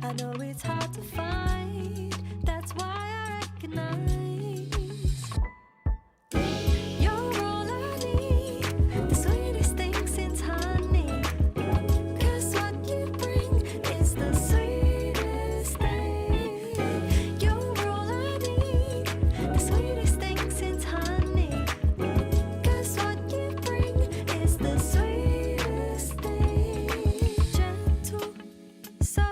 I know it's hard to find, that's why I recognize you're all I need, the sweetest thing since honey. 'Cause what you bring is the sweetest thing. You're all I need, the sweetest thing since honey. 'Cause what you bring is the sweetest thing. Gentle, so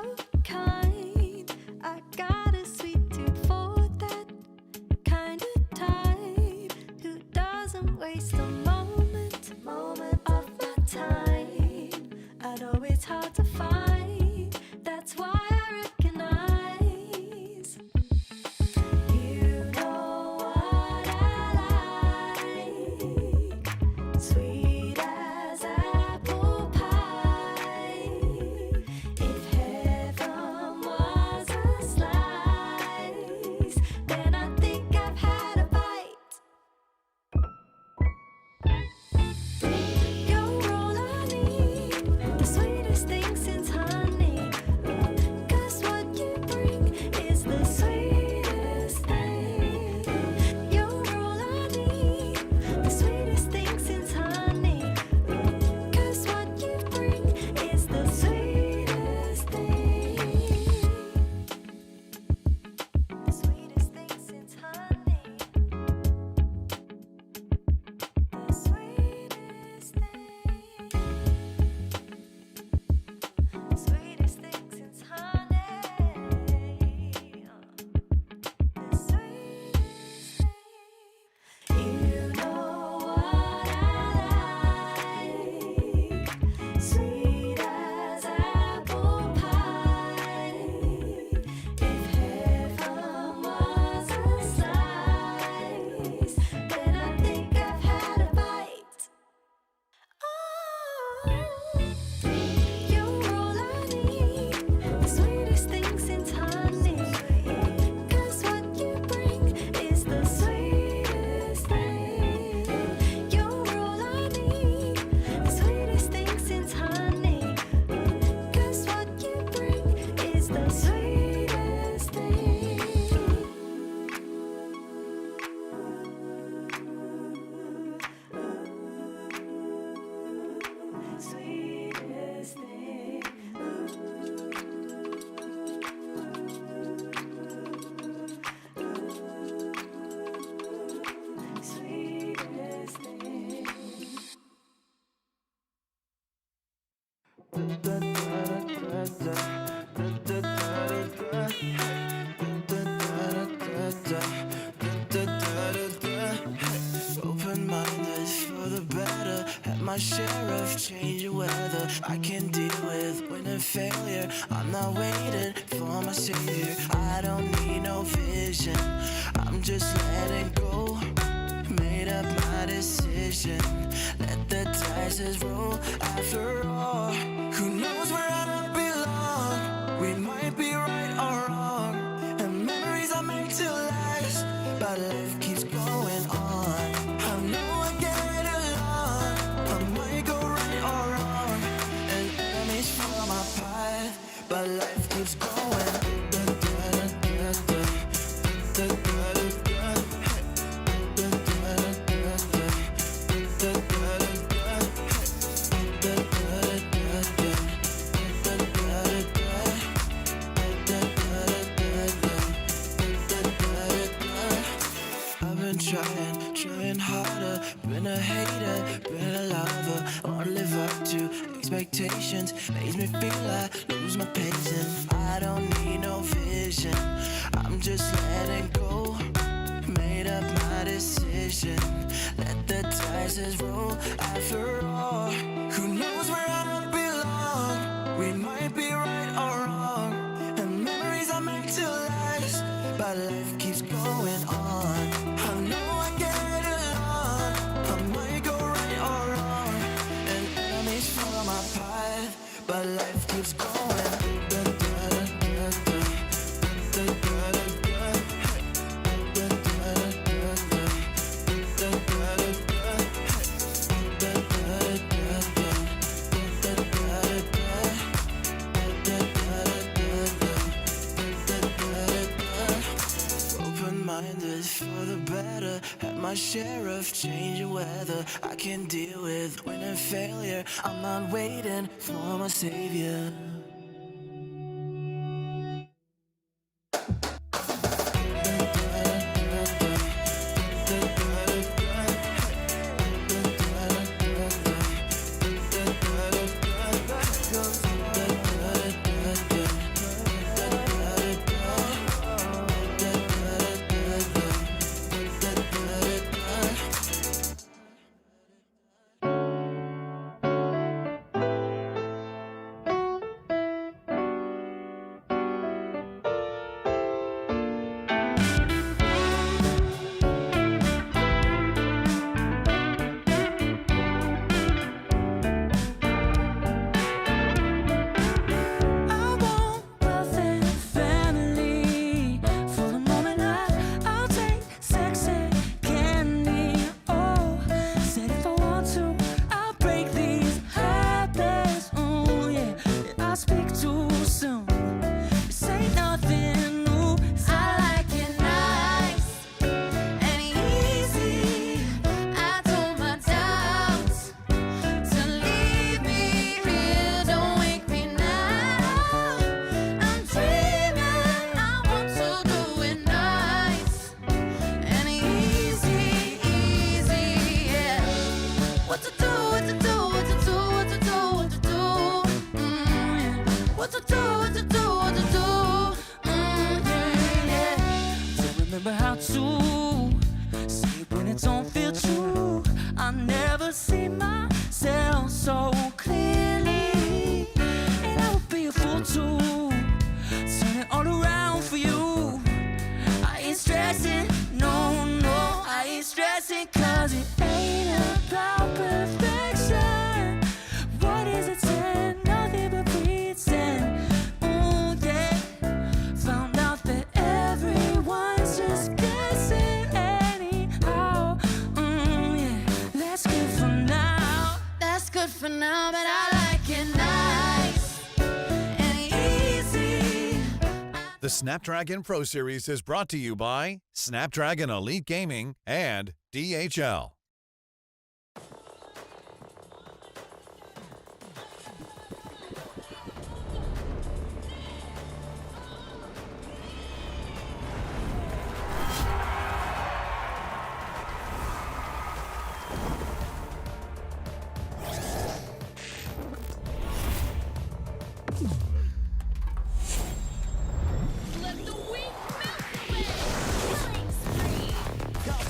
kind, I got a sweet tooth for that kind of type who doesn't waste a moment of my time. I know it's hard to find, that's why I recognize you know what I like, sweet as apple pie. If heaven was a slice, then I think I've had a bite. You're all I need, the sweetest thing since honey. 'Cause what you bring is the sweetest thing. You're all I need, the sweetest thing since honey. 'Cause what you bring is the sweetest thing. The sweetest thing since honey. The sweetest thing. The sweetest thing since honey. The sweetest thing. You know what I like, sweet as apple pie. If heaven was a slice, then I think I've had a bite. Oh, you're all I need, the sweetest thing since honey. 'Cause what you bring is the sweetest thing. You're all I need, the sweetest thing since honey. 'Cause what you bring is the sweetest thing. Sweetest thing. Sweetest thing. Open-minded for the better. Had my share of change and weather. I can deal with win and failure. I'm not waiting for my savior. I don't need no vision. I'm just letting go. Made up my decision. Let the dice roll. After all, who knows where I belong? We might be right or wrong, and memories are meant to last. But life keeps going on. I know I get along. I might go right or wrong, and enemies for my path. But life keeps going. I've been trying harder. Been a hater, been a lover. Wanna live up to expectations. Makes me feel I lose my patience. I don't need no vision. I'm just letting go. Made up my decision. Let the dice roll. After all, who knows where I belong? We might be right or wrong, and memories are meant to last. But life keeps going on. I know I get along. I might go right or wrong, and enemies follow my path. But life keeps going. with for the better. Had my share of change of weather. I can deal with win and failure. I'm not waiting for my savior. I want wealth and family. For the moment, I'll take sex and candy. Oh, said if I want to, I'll break these habits. Oh yeah, I speak too soon. This ain't nothing new. I like it nice and easy. I told my doubts to leave me here. Don't wake me now. I'm dreaming. I want to do it nice and easy, easy. Yeah. What to do? What to do? What to do? What to do? What to do? Yeah. What to do? What to do? What to do? Yeah, yeah. Don't remember how to say it when it don't feel true. I never see myself so clearly, and I would be a fool to turn it all around for you. I ain't stressing, no, no, I ain't stressing, cause it ain't about perfection. What is it saying? Nothing but pretend. Oh yeah, found out that everyone's just guessing anyhow. Yeah, that's good for now. That's good for now, but I like it nice and easy. The Snapdragon Pro Series is brought to you by Snapdragon Elite Gaming and DHL. Let the weak melt away. Killing spree.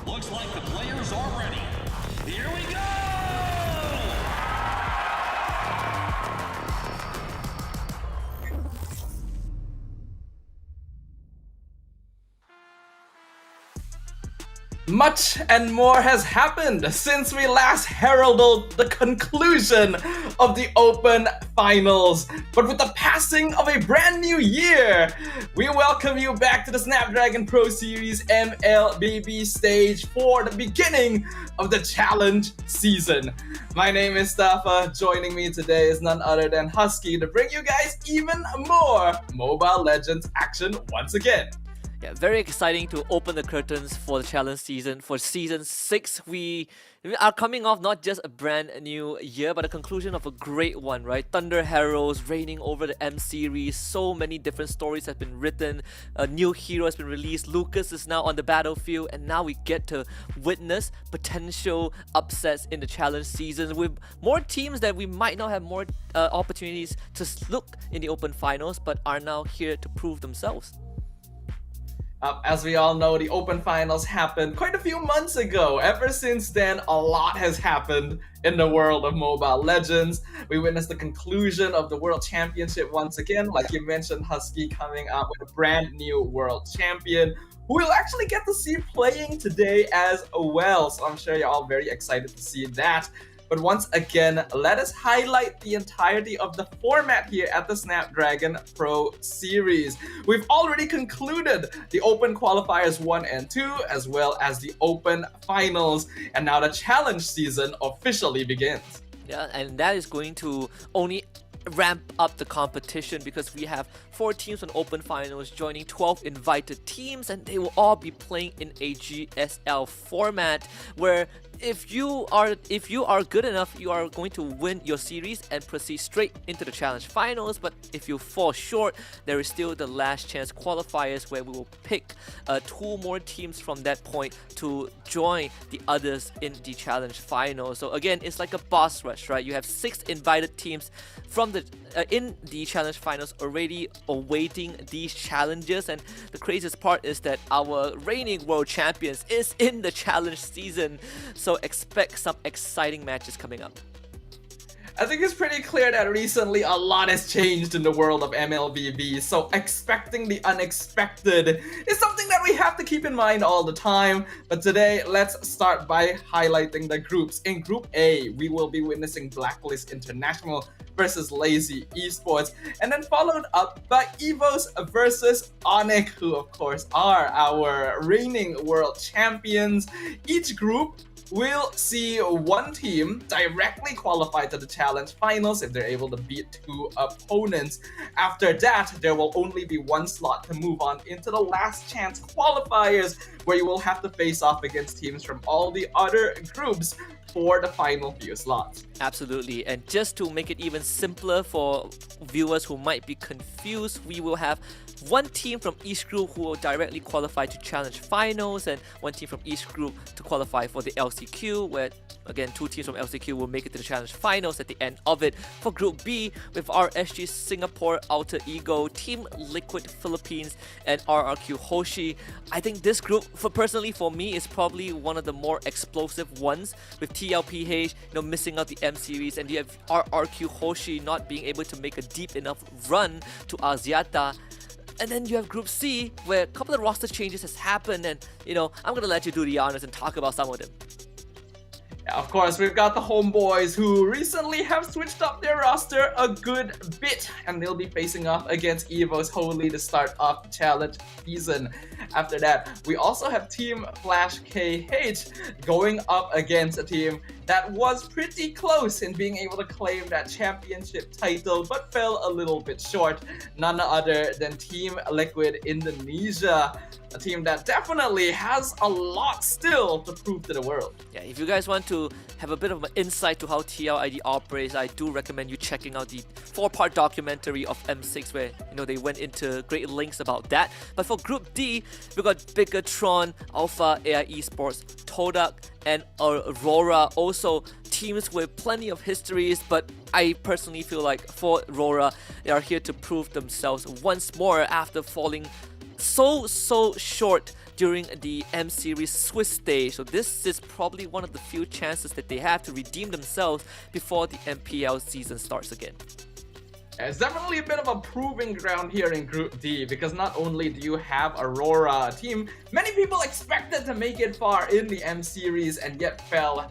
Looks like the players are ready. Here we go! Much and more has happened since we last heralded the conclusion of the Open Finals. But with the passing of a brand new year, we welcome you back to the Snapdragon Pro Series MLBB stage for the beginning of the challenge season. My name is Stafa. Joining me today is none other than Husky to bring you guys even more Mobile Legends action once again. Yeah, very exciting to open the curtains for the challenge season. For season 6, we are coming off not just a brand new year, but a conclusion of a great one, right? Thunder Heroes reigning over the M series. So many different stories have been written. A new hero has been released. Lucas is now on the battlefield, and now we get to witness potential upsets in the challenge season with more teams that we might not have more opportunities to look in the open finals, but are now here to prove themselves. As we all know, the Open Finals happened quite a few months ago. Ever since then, a lot has happened in the world of Mobile Legends. We witnessed the conclusion of the World Championship once again. Like you mentioned, Husky coming out with a brand new World Champion. who we'll actually get to see playing today as well. So I'm sure you're all very excited to see that. But once again, let us highlight the entirety of the format here at the Snapdragon Pro Series. We've already concluded the Open Qualifiers 1 and 2, as well as the Open Finals, and now the Challenge season officially begins. Yeah, and that is going to only ramp up the competition because we have 4 teams on Open Finals joining 12 invited teams, and they will all be playing in a GSL format where if you are good enough, you are going to win your series and proceed straight into the challenge finals. But if you fall short, there is still the last chance qualifiers where we will pick 2 more teams from that point to join the others in the challenge finals. So again, it's like a boss rush, right? You have 6 invited teams from the in the challenge finals already awaiting these challenges, and the craziest part is that our reigning world champions is in the challenge season, so expect some exciting matches coming up. I think it's pretty clear that recently a lot has changed in the world of MLBB, so expecting the unexpected is something that we have to keep in mind all the time. But today, let's start by highlighting the groups. In Group A, we will be witnessing Blacklist International versus Lazy Esports, and then followed up by Evos versus Onic, who of course are our reigning world champions. Each group will see 1 team directly qualify to the challenge finals if they're able to beat 2 opponents. After that, there will only be 1 slot to move on into the last chance qualifiers, where you will have to face off against teams from all the other groups for the final few slots. Absolutely, and just to make it even simpler for viewers who might be confused, we will have 1 team from each group who will directly qualify to challenge finals, and 1 team from each group to qualify for the LCQ, where again 2 teams from LCQ will make it to the challenge finals at the end of it. For Group B, with RSG Singapore, Alter Ego, Team Liquid Philippines, and RRQ Hoshi. I think this group, personally for me, is probably one of the more explosive ones, with TLPH missing out the M series, and you have RRQ Hoshi not being able to make a deep enough run to Axiata. And then you have Group C, where a couple of roster changes has happened, and I'm gonna let you do the honors and talk about some of them. Of course, we've got the homeboys who recently have switched up their roster a good bit, and they'll be facing off against Evos Holy to start off the challenge season. After that, we also have Team Flash KH going up against a team that was pretty close in being able to claim that championship title, but fell a little bit short. None other than Team Liquid Indonesia, a team that definitely has a lot still to prove to the world. Yeah, if you guys want to have a bit of an insight to how TLID operates, I do recommend you checking out the 4-part documentary of M6, where they went into great lengths about that. But for Group D, we got Bigatron, Alpha AI Esports, Todak, and Aurora. Also teams with plenty of histories, but I personally feel like for Aurora, they are here to prove themselves once more after falling so short during the M Series Swiss stage. So this is probably one of the few chances that they have to redeem themselves before the MPL season starts again. It's definitely a bit of a proving ground here in Group D, because not only do you have Aurora, a team many people expected to make it far in the M Series and yet fell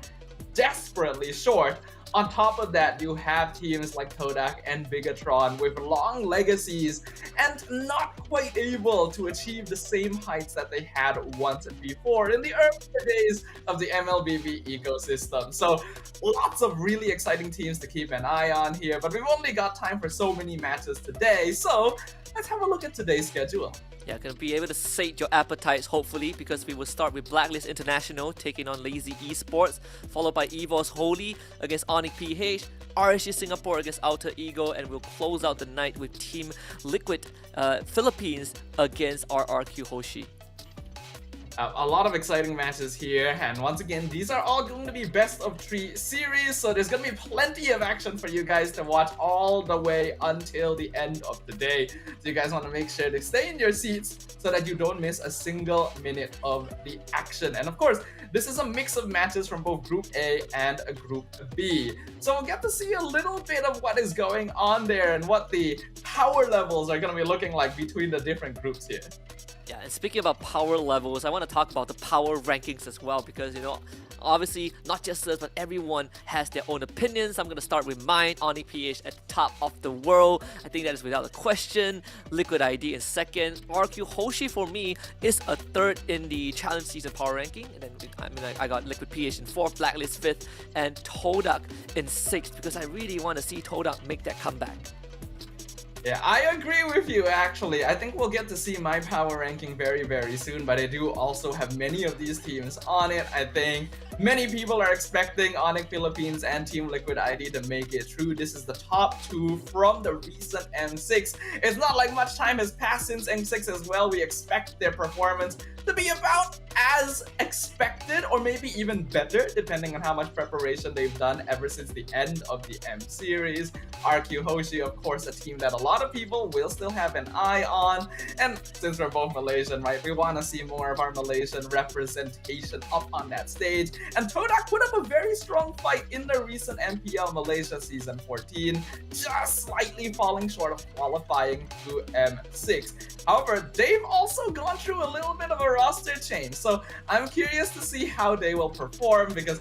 desperately short. On top of that, you have teams like Todak and Bigatron with long legacies and not quite able to achieve the same heights that they had once before in the earlier days of the MLBB ecosystem. So lots of really exciting teams to keep an eye on here, but we've only got time for so many matches today, so let's have a look at today's schedule. Yeah, gonna be able to sate your appetites hopefully, because we will start with Blacklist International taking on Lazy Esports, followed by Evos Holy against Onic PH, RSG Singapore against Alter Ego, and we'll close out the night with Team Liquid Philippines against RRQ Hoshi. A lot of exciting matches here, and once again, these are all going to be best of 3 series, so there's going to be plenty of action for you guys to watch all the way until the end of the day. So you guys want to make sure to stay in your seats, so that you don't miss a single minute of the action. And of course, this is a mix of matches from both Group A and Group B. So we'll get to see a little bit of what is going on there and what the power levels are going to be looking like between the different groups here. Yeah, and speaking about power levels, I want to talk about the power rankings as well because, obviously, not just us, but everyone has their own opinions. I'm going to start with mine. Onic PH at the top of the world. I think that is without a question. Liquid ID in second. RQ Hoshi for me is a third in the challenge season power ranking. And then I got Liquid PH in fourth, Blacklist fifth, and Todak in sixth because I really want to see Todak make that comeback. Yeah, I agree with you actually. I think we'll get to see my power ranking very, very soon, but I do also have many of these teams on it. I think many people are expecting Onic Philippines and Team Liquid ID to make it through. This is the top two from the recent M6. It's not like much time has passed since M6 as well. We expect their performance to be about as expected or maybe even better depending on how much preparation they've done ever since the end of the M series. RQ Hoshi, of course, a team that a lot of people will still have an eye on, and since we're both Malaysian, right, we want to see more of our Malaysian representation up on that stage. And Todak put up a very strong fight in the recent MPL Malaysia Season 14, just slightly falling short of qualifying to M6. However, they've also gone through a little bit of a roster change, so I'm curious to see how they will perform because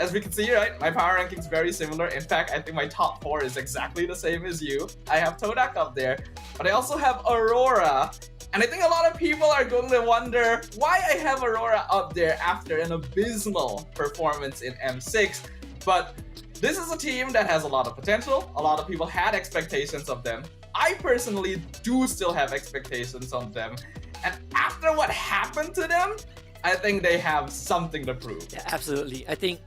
as we can see, right, my power ranking is very similar. In fact, I think my top four is exactly the same as you. I have Todak up there, but I also have Aurora. And I think a lot of people are going to wonder why I have Aurora up there after an abysmal performance in M6. But this is a team that has a lot of potential. A lot of people had expectations of them. I personally do still have expectations of them. And after what happened to them, I think they have something to prove. Yeah, absolutely. I think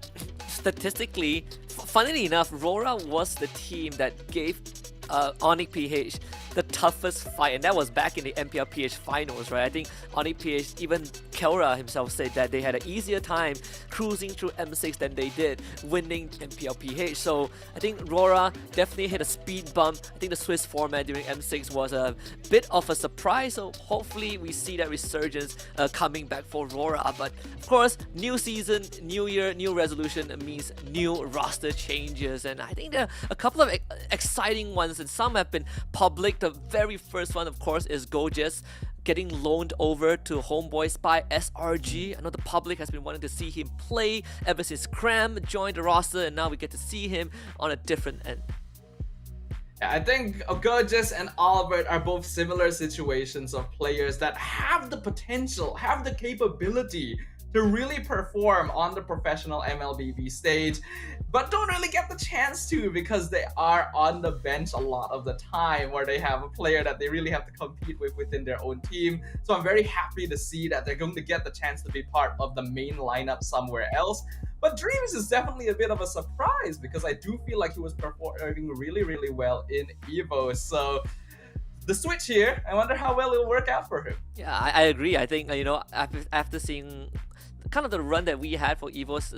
statistically, funnily enough, Rora was the team that gave Onic PH the toughest fight, and that was back in the MPL PH finals, right? I think Onic PH, even Kelra himself said that they had an easier time cruising through M6 than they did winning MPL PH. So I think Rora definitely hit a speed bump. I think the Swiss format during M6 was a bit of a surprise, so hopefully we see that resurgence coming back for Rora. But of course, new season, new year, new resolution means new roster changes, and I think there are a couple of exciting ones, and some have been public. The very first one, of course, is Gojes getting loaned over to Homeboy Spy SRG. I know the public has been wanting to see him play ever since Cram joined the roster, and now we get to see him on a different end. I think Gojes and Albert are both similar situations of players that have the potential, have the capability to really perform on the professional MLBB stage, but don't really get the chance to because they are on the bench a lot of the time, where they have a player that they really have to compete with within their own team. So I'm very happy to see that they're going to get the chance to be part of the main lineup somewhere else. But Dreams is definitely a bit of a surprise because I do feel like he was performing really, really well in Evos. So the switch here, I wonder how well it'll work out for him. Yeah, I agree. I think, after seeing kind of the run that we had for Evos,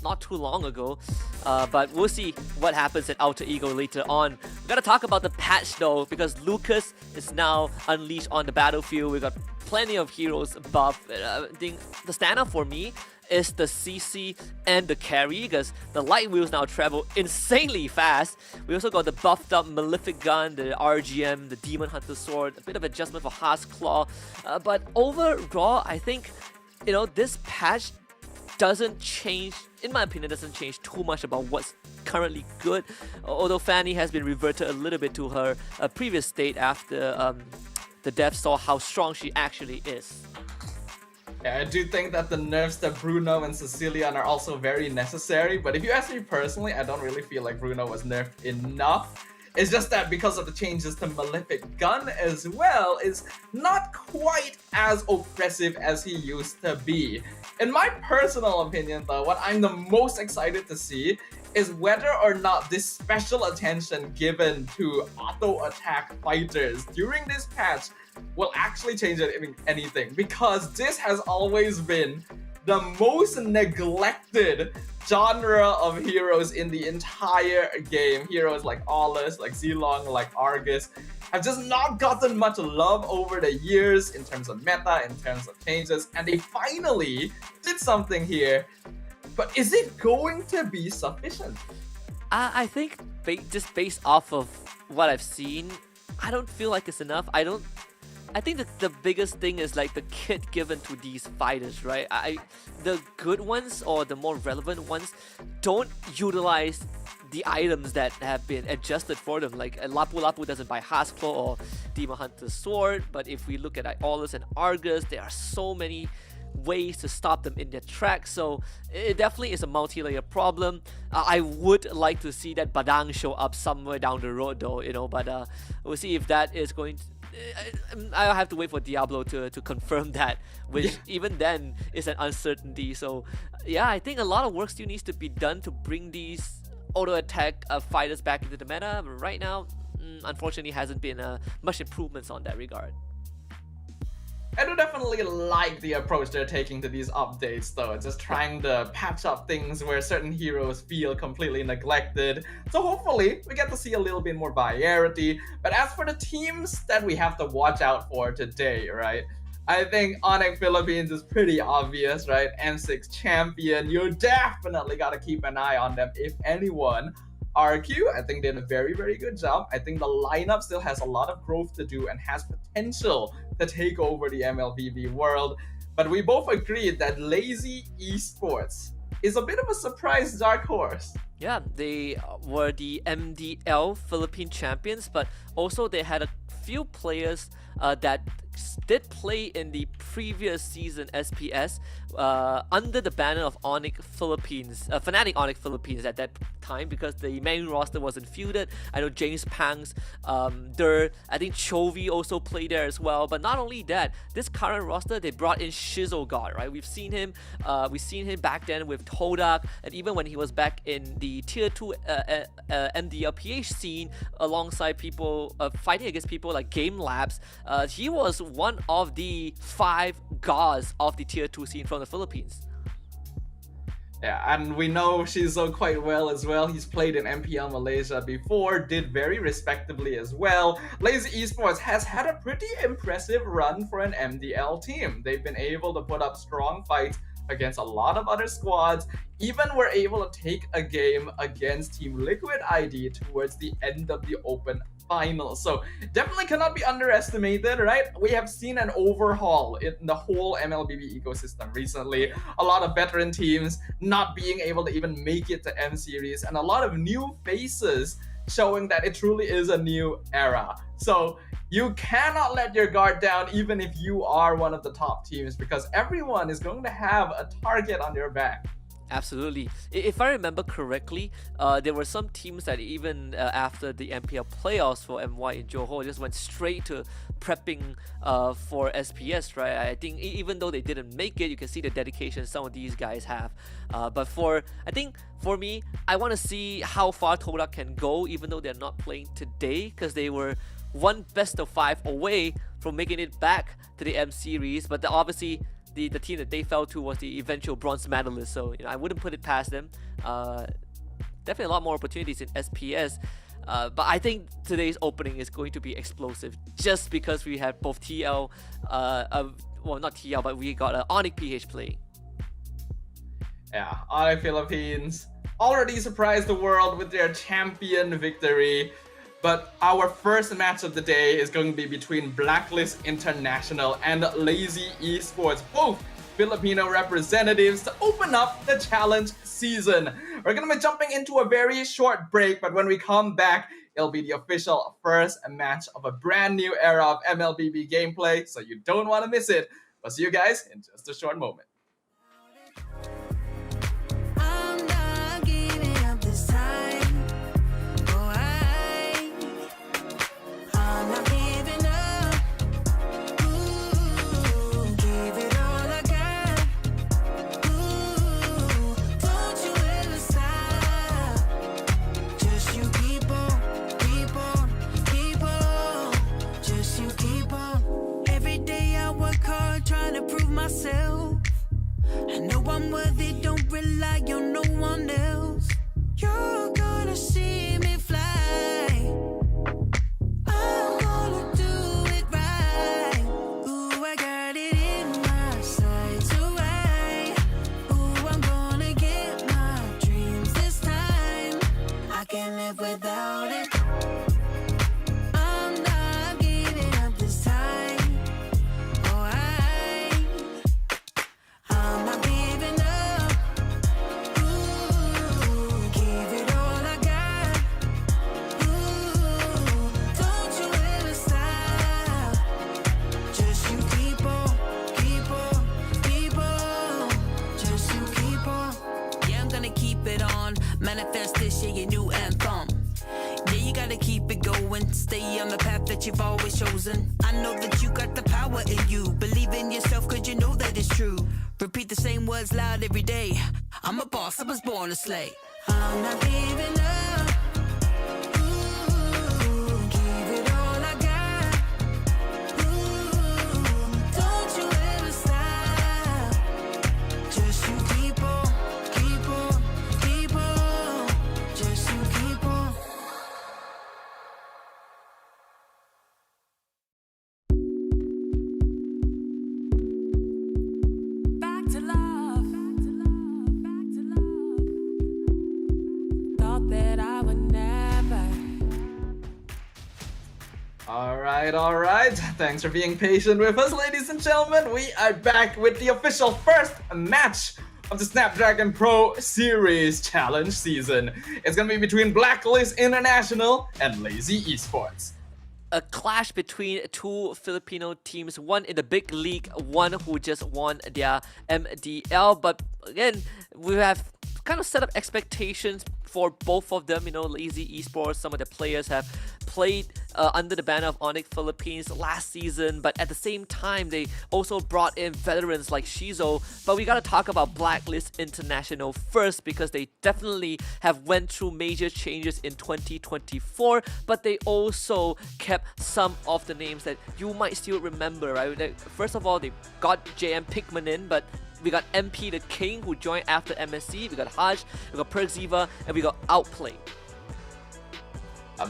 not too long ago, but we'll see what happens at Alter Ego later on. We gotta talk about the patch though, because Lucas is now unleashed on the battlefield. We got plenty of heroes buff. I think the standout for me is the CC and the carry, because the light wheels now travel insanely fast. We also got the buffed up Malefic Gun, the RGM, the Demon Hunter Sword, a bit of adjustment for Haas Claw, but overall I think this patch doesn't change, in my opinion, doesn't change too much about what's currently good, although Fanny has been reverted a little bit to her previous state after the devs saw how strong she actually is. Yeah, I do think that the nerfs to Bruno and Cecilian are also very necessary, but if you ask me personally, I don't really feel like Bruno was nerfed enough. It's just that because of the changes to Malefic Gun as well, is not quite as oppressive as he used to be. In my personal opinion though, what I'm the most excited to see is whether or not this special attention given to auto attack fighters during this patch will actually change anything, because this has always been the most neglected genre of heroes in the entire game. Heroes like Aulus, like Zilong, like Argus have just not gotten much love over the years in terms of meta, in terms of changes, and they finally did something here. But is it going to be sufficient? I think just based off of what I've seen, I don't feel like it's enough. I think that the biggest thing is like the kit given to these fighters, right? The good ones or the more relevant ones don't utilize the items that have been adjusted for them. Like Lapu Lapu doesn't buy Haskell or Demon Hunter's Sword, but if we look at Aulus and Argus, there are so many ways to stop them in their tracks, so it definitely is a multi-layer problem. I would like to see that Badang show up somewhere down the road though, but we'll see if that is going to... I'll have to wait for Diablo to confirm that, which even then is an uncertainty. So yeah, I think a lot of work still needs to be done to bring these auto attack fighters back into the meta, but right now unfortunately hasn't been much improvements on that regard. I do definitely like the approach they're taking to these updates though, just trying to patch up things where certain heroes feel completely neglected. So hopefully we get to see a little bit more variety. But as for the teams that we have to watch out for today, right? I think Onic Philippines is pretty obvious, right? M6 champion, you definitely gotta keep an eye on them if anyone. RQ, I think they did a very, very good job. I think the lineup still has a lot of growth to do and has potential to take over the MLBB world. But we both agreed that Lazy Esports is a bit of a surprise dark horse. Yeah, they were the MDL Philippine champions, but also they had a few players that did play in the previous season SPS under the banner of Onic Philippines, Fnatic Onic Philippines at that time, because the main roster wasn't feuded. I know James Pangs, I think Chovy also played there as well. But not only that, this current roster, they brought in Shizzle God, right? We've seen him back then with Todak, and even when he was back in the tier 2 MDLPH scene alongside people fighting against people like Game Labs, he was one of the 5 gods of the tier 2 scene from the Philippines. Yeah, and we know Shizo quite well as well. He's played in MPL Malaysia before, did very respectably as well. Lazy Esports has had a pretty impressive run for an MDL team. They've been able to put up strong fights against a lot of other squads, even were able to take a game against Team Liquid ID towards the end of the Open Finals. So definitely cannot be underestimated, right? We have seen an overhaul in the whole MLBB ecosystem recently. A lot of veteran teams not being able to even make it to M Series, and a lot of new faces showing that it truly is a new era. So you cannot let your guard down even if you are one of the top teams, because everyone is going to have a target on their back. Absolutely. If I remember correctly, there were some teams that even after the MPL playoffs for MY in Johor just went straight to prepping for SPS, right? I think even though they didn't make it, you can see the dedication some of these guys have. But I think for me, I want to see how far Todak can go, even though they're not playing today, because they were one best of 5 away from making it back to the M Series. But obviously, the team that they fell to was the eventual bronze medalist, so I wouldn't put it past them. Definitely a lot more opportunities in SPS, but I think today's opening is going to be explosive, just because we have both TL, well, not TL, but we got Onic PH playing. Yeah, Onic Philippines already surprised the world with their champion victory. But our first match of the day is going to be between Blacklist International and Lazy Esports, both Filipino representatives, to open up the challenge season. We're going to be jumping into a very short break, but when we come back, it'll be the official first match of a brand new era of MLBB gameplay, so you don't want to miss it. We'll see you guys in just a short moment. I'm not giving up this time. Oh, I'm not giving up. Ooh, give it all I got. Ooh, don't you ever stop. Just you keep on, keep on, keep on. Just you keep on. Every day I work hard trying to prove myself. I know I'm worth it, don't rely on no one else. You're gonna see me fly. I'm gonna do it right. Ooh, I got it in my sights, alright. Ooh, I'm gonna get my dreams this time. I can't live without it. I'm not giving up this time. Oh, I'm not giving up. Ooh, give it all I got. Ooh, don't you ever stop. Just you keep on, keep on, keep on. Just you keep on. Yeah, I'm gonna keep it on. Manifest this year, your new anthem. Yeah, you gotta keep it going. Stay on the path that you've always chosen. I know that you got the power in you. Believe in yourself, cause you know that it's true. Repeat the same words loud every day. I'm a boss, I was born to slay. I'm not giving up. Ooh, give it all I got. Ooh, don't you ever stop. Just you keep on, keep on, keep on. Just you keep on. Back to love. Back to love. Thought that I would never. All right. Thanks for being patient with us, ladies and gentlemen. We are back with the official first match of the Snapdragon Pro Series Challenge season. It's gonna be between Blacklist International and Lazy Esports. A clash between two Filipino teams, one in the big league, one who just won their MDL. But again, we have kind of set up expectations for both of them. You know, Lazy Esports, some of the players have played under the banner of Onic Philippines last season, but at the same time, they also brought in veterans like Shizo. But we gotta talk about Blacklist International first, because they definitely have went through major changes in 2024, but they also kept some of the names that you might still remember, right? Like, first of all, they got JM Pikmin in, but we got MP the King, who joined after MSC. We got Haj, we got Perziva, and we got Outplay.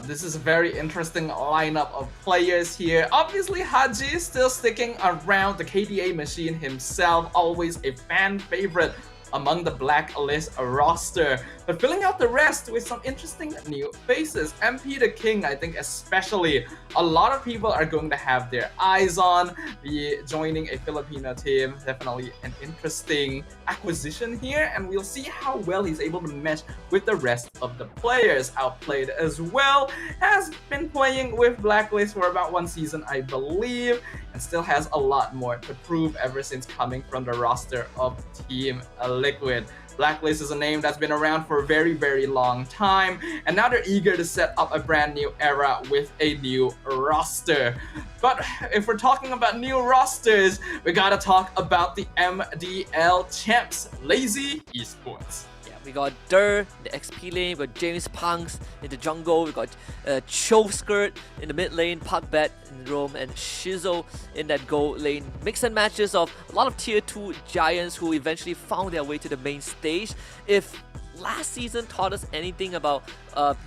This is a very interesting lineup of players here. Obviously, Haji still sticking around, the KDA machine himself, always a fan favorite among the Blacklist roster, but filling out the rest with some interesting new faces. MP the King, I think especially, a lot of people are going to have their eyes on. Be joining a Filipino team, definitely an interesting acquisition here, and we'll see how well he's able to mesh with the rest of the players. Outplayed as well, has been playing with Blacklist for about one season, I believe, and still has a lot more to prove ever since coming from the roster of Team Liquid. Blacklist is a name that's been around for a very, very long time, and now they're eager to set up a brand new era with a new roster. But if we're talking about new rosters, we gotta talk about the MDL champs, Lazy Esports. We got Dur, the XP lane, we got James Punks in the jungle, we got Cho Skirt in the mid lane, Pakbet in the roam, and Shizo in that gold lane. Mix and matches of a lot of tier 2 giants who eventually found their way to the main stage. If last season taught us anything about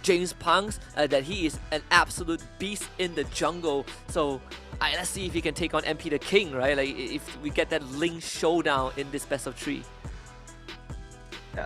James Punks, that he is an absolute beast in the jungle. So let's see if he can take on MP the King, right? Like, if we get that Link showdown in this best of 3.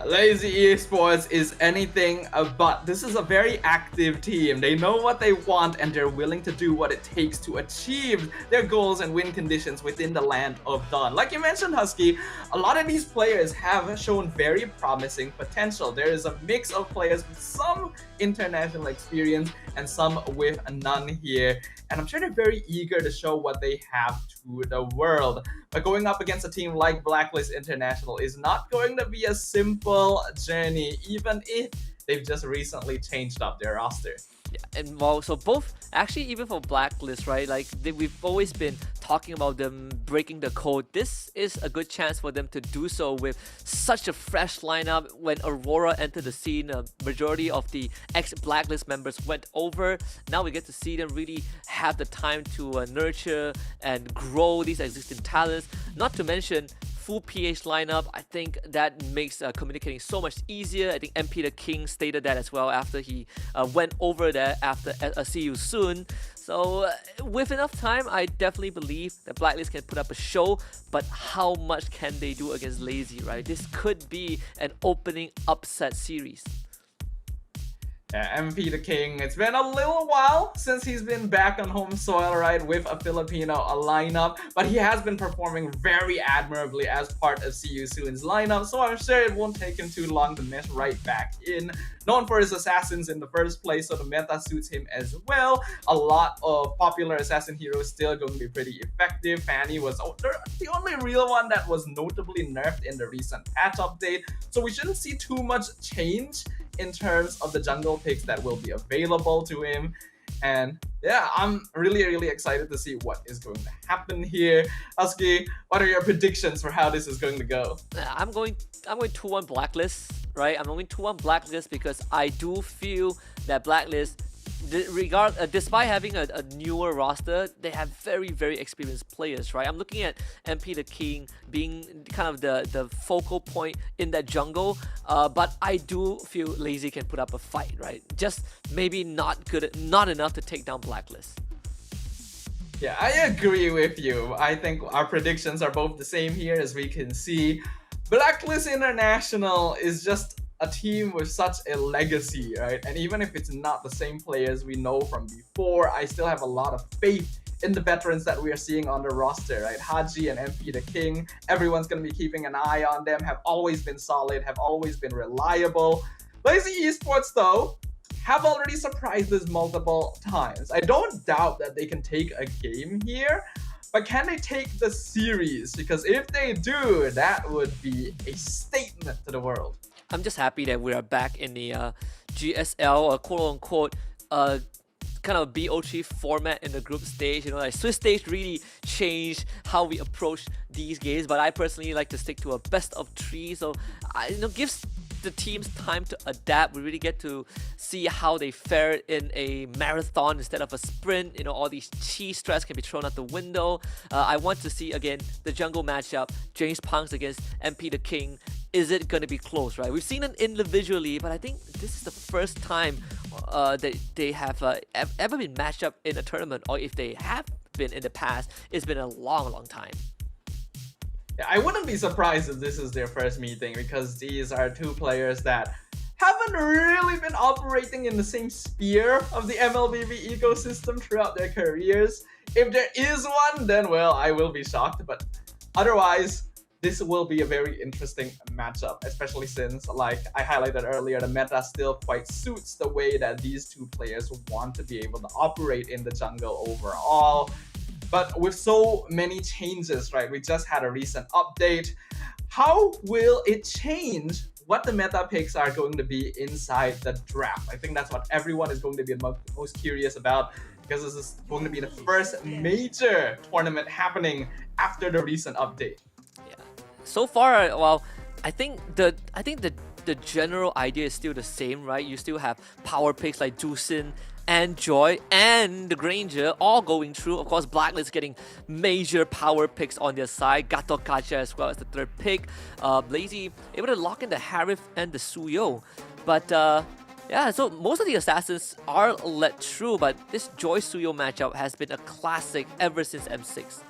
Lazy Esports is anything but. This is a very active team. They know what they want, and they're willing to do what it takes to achieve their goals and win conditions within the land of Dawn. Like you mentioned, Husky, a lot of these players have shown very promising potential. There is a mix of players with some international experience and some with none here, and I'm sure they're very eager to show what they have to the world. But going up against a team like Blacklist International is not going to be a simple journey, even if they've just recently changed up their roster. Yeah, and well, so both, actually, even for Blacklist, right? Like, we've always been talking about them breaking the code. This is a good chance for them to do so with such a fresh lineup. When Aurora entered the scene, a majority of the ex-Blacklist members went over. Now we get to see them really have the time to nurture and grow these existing talents. Not to mention, full PH lineup. I think that makes communicating so much easier. I think MP the King stated that as well after he went over there after See You Soon. So with enough time, I definitely believe that Blacklist can put up a show, but how much can they do against Lazy, right? This could be an opening upset series. Yeah, MP the King, it's been a little while since he's been back on home soil, right, with a Filipino lineup, but he has been performing very admirably as part of See You Soon's lineup, so I'm sure it won't take him too long to mesh right back in. Known for his assassins in the first place, so the meta suits him as well. A lot of popular assassin heroes still going to be pretty effective. Fanny was the only real one that was notably nerfed in the recent patch update, so we shouldn't see too much change in terms of the jungle picks that will be available to him. And yeah, I'm really excited to see what is going to happen here. Husky, what are your predictions for how this is going to go? I'm going 2-1 Blacklist, right? I'm going 2-1 Blacklist because I do feel that Blacklist, despite having a newer roster, they have very experienced players, right? I'm looking at MP the King being kind of the focal point in that jungle, but I do feel Lazy can put up a fight, right? Just maybe not enough to take down Blacklist. Yeah, I agree with you. I think our predictions are both the same here, as we can see. Blacklist International is just a team with such a legacy, right? And even if it's not the same players we know from before, I still have a lot of faith in the veterans that we are seeing on the roster, right? Haji and MP the King, everyone's going to be keeping an eye on them, have always been solid, have always been reliable. Lazy Esports, though, have already surprised us multiple times. I don't doubt that they can take a game here, but can they take the series? Because if they do, that would be a statement to the world. I'm just happy that we are back in the GSL, quote-unquote, kind of BO3 format in the group stage. You know, like Swiss stage really changed how we approach these games, but I personally like to stick to a best of 3. So, gives the teams time to adapt. We really get to see how they fare in a marathon instead of a sprint. You know, all these cheese strats can be thrown out the window. I want to see, again, the jungle matchup, James Punks against MP the King. Is it going to be close, right? We've seen it individually, but I think this is the first time that they have ever been matched up in a tournament, or if they have been in the past, it's been a long time. Yeah, I wouldn't be surprised if this is their first meeting, because these are two players that haven't really been operating in the same sphere of the MLBB ecosystem throughout their careers. If there is one, then well, I will be shocked, but otherwise, this will be a very interesting matchup, especially since, like I highlighted earlier, the meta still quite suits the way that these two players want to be able to operate in the jungle overall. But with so many changes, right? We just had a recent update. How will it change what the meta picks are going to be inside the draft? I think that's what everyone is going to be most curious about, because this is going to be the first major tournament happening after the recent update. So far, well, I think the general idea is still the same, right? You still have power picks like Dusin and Joy and the Granger all going through. Of course, Blacklist getting major power picks on their side. Gato Kacha as well as the third pick. Lazy able to lock in the Harith and the Suyo. But yeah, so most of the assassins are let through, but this Joy Suyo matchup has been a classic ever since M6.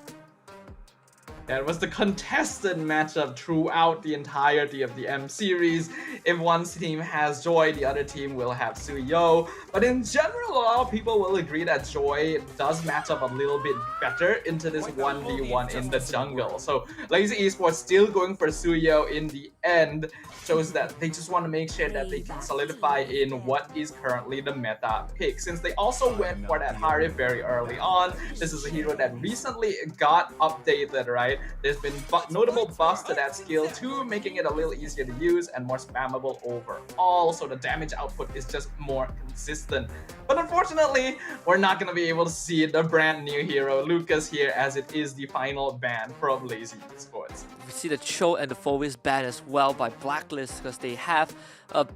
Yeah, it was the contested matchup throughout the entirety of the M series. If one team has Joy, the other team will have Suyo. But in general, a lot of people will agree that Joy does match up a little bit better into this 1v1 in the jungle. So Lazy Esports still going for Suyo in the end. Shows that they just want to make sure that they can solidify in what is currently the meta pick. Since they also went for that Harith very early on, this is a hero that recently got updated, right? There's been notable buffs to that skill too, making it a little easier to use and more spammable overall, so the damage output is just more consistent. But unfortunately, we're not going to be able to see the brand new hero, Lucas, here, as it is the final ban from Lazy Esports. We see the Cho and the Fovis banned as well by Blacklist because they have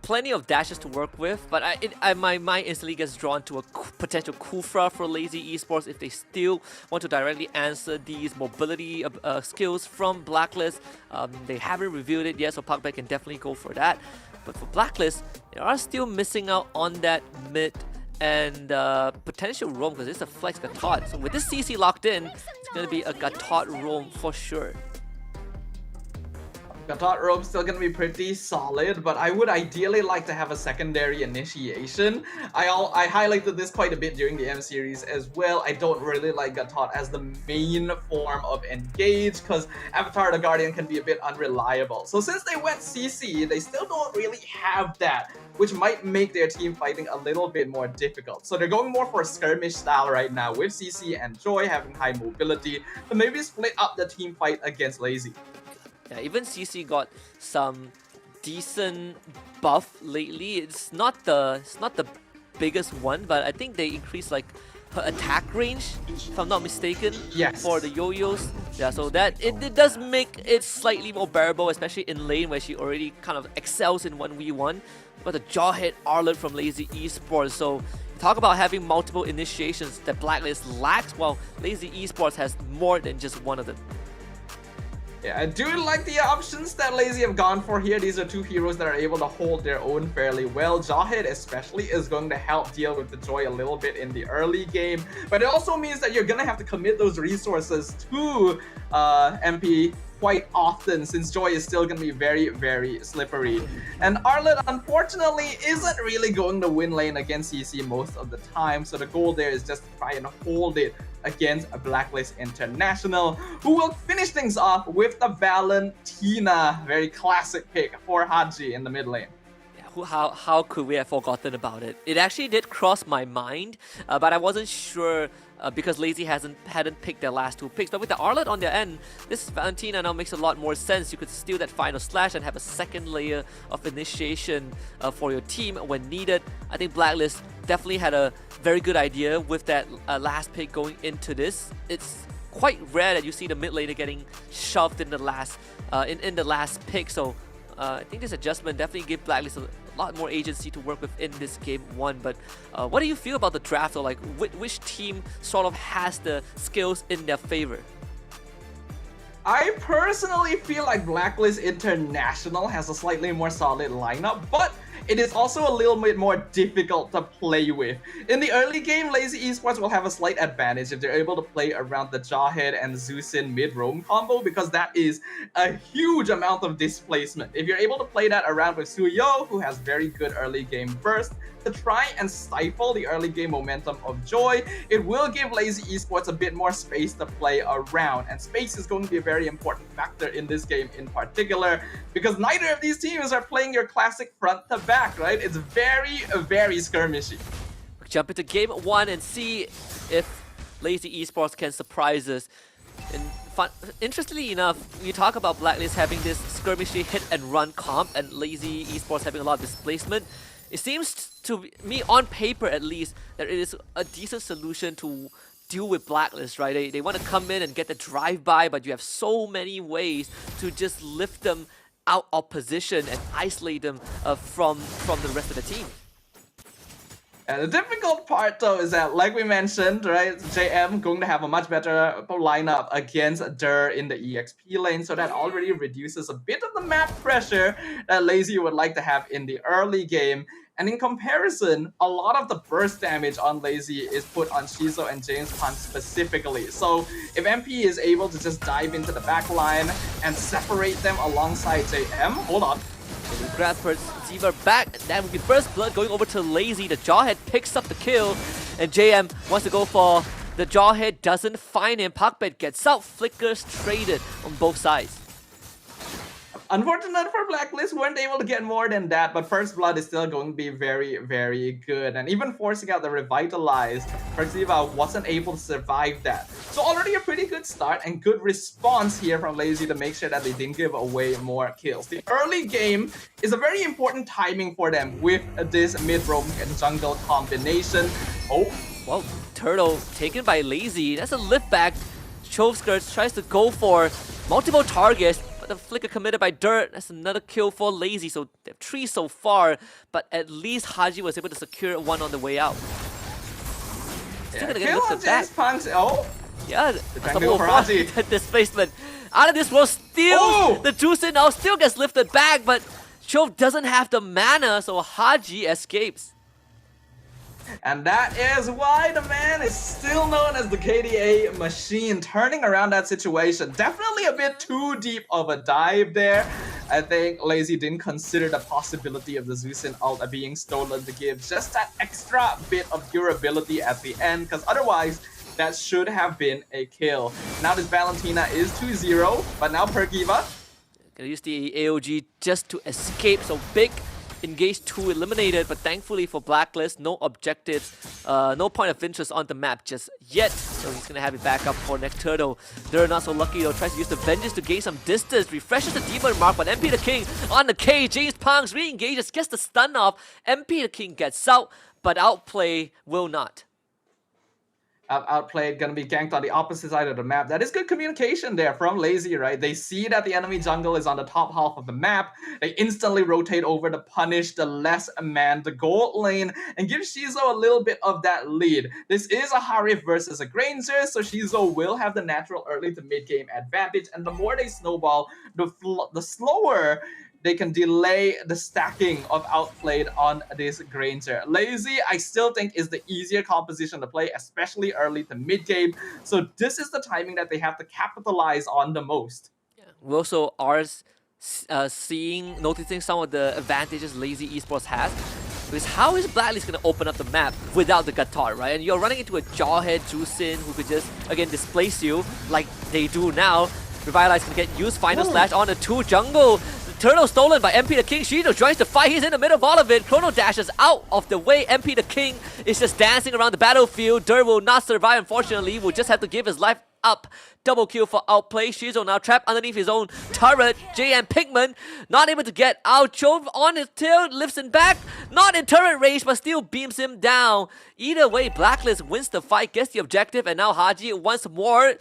plenty of dashes to work with, but my mind instantly gets drawn to a potential Kufra for Lazy Esports if they still want to directly answer these mobility skills from Blacklist. They haven't revealed it yet, so Parkback can definitely go for that. But for Blacklist, they are still missing out on that mid and potential roam because it's a flex Gatot. So with this CC locked in, it's going to be a Gatot roam for sure. Gatot roam's still gonna be pretty solid, but I would ideally like to have a secondary initiation. I highlighted this quite a bit during the M series as well. I don't really like Gatot as the main form of engage because Avatar the Guardian can be a bit unreliable. So since they went CC, they still don't really have that, which might make their team fighting a little bit more difficult. So they're going more for skirmish style right now with CC and Joy having high mobility to maybe split up the team fight against Lazy. Yeah, even CC got some decent buff lately. It's not the biggest one, but I think they increased like her attack range, if I'm not mistaken, yes, for the yo-yos. Yeah, so that it does make it slightly more bearable, especially in lane where she already kind of excels in 1v1. But the Jawhead Arlet from Lazy Esports, so talk about having multiple initiations that Blacklist lacks, while Lazy Esports has more than just one of them. Yeah, I do like the options that Lazy have gone for here. These are two heroes that are able to hold their own fairly well. Jawhead especially is going to help deal with the Joy a little bit in the early game, but it also means that you're going to have to commit those resources to MP quite often since Joy is still going to be very, very slippery. And Arlet, unfortunately, isn't really going to win lane against CC most of the time, so the goal there is just to try and hold it against a Blacklist International, who will finish things off with the Valentina. Very classic pick for Haji in the mid lane. How could we have forgotten about it? It actually did cross my mind, but I wasn't sure because Lazy hadn't picked their last two picks. But with the Arlet on their end, this Valentina now makes a lot more sense. You could steal that final slash and have a second layer of initiation for your team when needed. I think Blacklist definitely had a very good idea with that last pick going into this. It's quite rare that you see the mid laner getting shoved in the last pick. So I think this adjustment definitely gave Blacklist a lot more agency to work with in this game one. But what do you feel about the draft, or like which team sort of has the skills in their favor? I personally feel like Blacklist International has a slightly more solid lineup, but it is also a little bit more difficult to play with. In the early game, Lazy Esports will have a slight advantage if they're able to play around the Jawhead and Zeusin mid-roam combo, because that is a huge amount of displacement. If you're able to play that around with Suyo, who has very good early game burst, to try and stifle the early game momentum of Joy, it will give Lazy Esports a bit more space to play around, and space is going to be a very important factor in this game in particular, because neither of these teams are playing your classic front to back, right? It's very, very skirmishy. Jump into game one and see if Lazy Esports can surprise us. And interestingly enough, we talk about Blacklist having this skirmishy hit and run comp and Lazy Esports having a lot of displacement. It seems to me, on paper at least, that it is a decent solution to deal with Blacklist, right? They want to come in and get the drive-by, but you have so many ways to just lift them out of position and isolate them from the rest of the team. And the difficult part though is that, like we mentioned, right, JM going to have a much better lineup against Dur in the EXP lane, so that already reduces a bit of the map pressure that Lazy would like to have in the early game. And in comparison, a lot of the burst damage on Lazy is put on Shizo and James Pan specifically. So if MP is able to just dive into the back line and separate them alongside JM, hold on. They grab Ziva back, and that would be Burst Blood going over to Lazy. The Jawhead picks up the kill, and JM wants to go for the Jawhead, doesn't find him. Parkbet gets out, flickers traded on both sides. Unfortunate for Blacklist, weren't able to get more than that, but First Blood is still going to be very, very good. And even forcing out the Revitalize, Persada wasn't able to survive that. So already a pretty good start and good response here from Lazy to make sure that they didn't give away more kills. The early game is a very important timing for them with this mid-roam and jungle combination. Oh, Well, Turtle taken by Lazy. That's a lift back. Chove Skirts tries to go for multiple targets, but the flicker committed by Dirt. That's another kill for Lazy. So they have 3 so far, but at least Haji was able to secure one on the way out. Still gonna get kill on lifted back. Jace Punks. Oh, Yeah, triangle couple for of Haji. displacement. Out of this world, steals Oh! the juice in now, still gets lifted back, but Chove doesn't have the mana, so Haji escapes. and that is why the man is still known as the KDA machine, turning around that situation. Definitely a bit too deep of a dive there. I think Lazy didn't consider the possibility of the Zeus'in ult being stolen to give just that extra bit of durability at the end, because otherwise that should have been a kill. Now this Valentina is 2-0, but now Perkiva, Gonna use the AOG just to escape, so big engage 2 eliminated, but thankfully for Blacklist, no objectives, no point of interest on the map just yet, so he's gonna have it back up for next Turtle. They're not so lucky though, tries to use the Vengeance to gain some distance, refreshes the Demon Mark, but MP the King on the K, James Punks re-engages, gets the stun off, MP the King gets out, but Outplay will not. outplayed, gonna be ganked on the opposite side of the map. That is good communication there from Lazy, right? They see that the enemy jungle is on the top half of the map. They instantly rotate over to punish the less manned gold lane and give Shizo a little bit of that lead. This is a Harif versus a Granger, so Shizo will have the natural early to mid game advantage, and the more they snowball, the slower they can delay the stacking of Outplayed on this Granger. Lazy, I still think, is the easier composition to play, especially early to mid game. So this is the timing that they have to capitalize on the most. We also are noticing some of the advantages Lazy Esports has. Because how is Blacklist going to open up the map without the Gatar, right? And you're running into a Jawhead Juicin who could just, again, displace you like they do now. Revitalize can get used, Final Slash on the 2 jungle. Turtle stolen by MP the King. Shido joins the fight. He's in the middle of all of it. Chrono dashes out of the way. MP the King is just dancing around the battlefield. Dur will not survive, unfortunately. Will just have to give his life up. Double kill for Outplay. Shizo now trapped underneath his own turret. JM Pigman not able to get out. Chove on his tail, lifts him back. Not in turret range, but still beams him down. Either way, Blacklist wins the fight, gets the objective, and now Haji once more.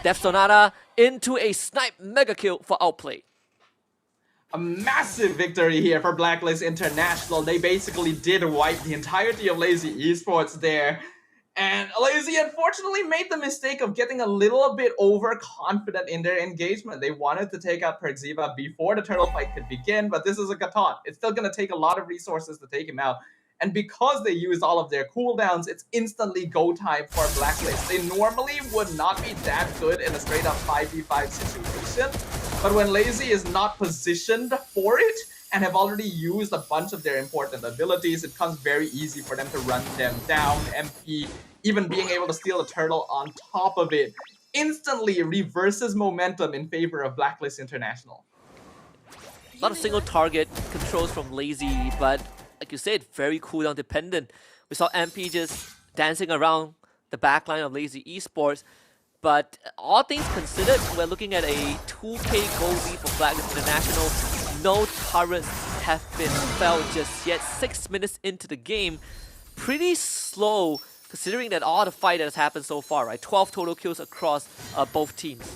Death Sonata into a snipe mega kill for Outplay. A massive victory here for Blacklist International. They basically did wipe the entirety of Lazy Esports there. And Lazy unfortunately made the mistake of getting a little bit overconfident in their engagement. They wanted to take out Perxiva before the turtle fight could begin, but this is a Gatot. It's still going to take a lot of resources to take him out. And because they used all of their cooldowns, it's instantly go time for Blacklist. They normally would not be that good in a straight up 5v5 situation, but when Lazy is not positioned for it and have already used a bunch of their important abilities, it becomes very easy for them to run them down. MP, even being able to steal the turtle on top of it, instantly reverses momentum in favor of Blacklist International. A lot of single target controls from Lazy, but like you said, very cooldown dependent. We saw MP just dancing around the backline of Lazy Esports. But all things considered, we're looking at a 2k gold lead for Blacklist International. No turrets have been felled just yet. 6 minutes into the game. Pretty slow considering that all the fight that has happened so far, right? 12 total kills across both teams.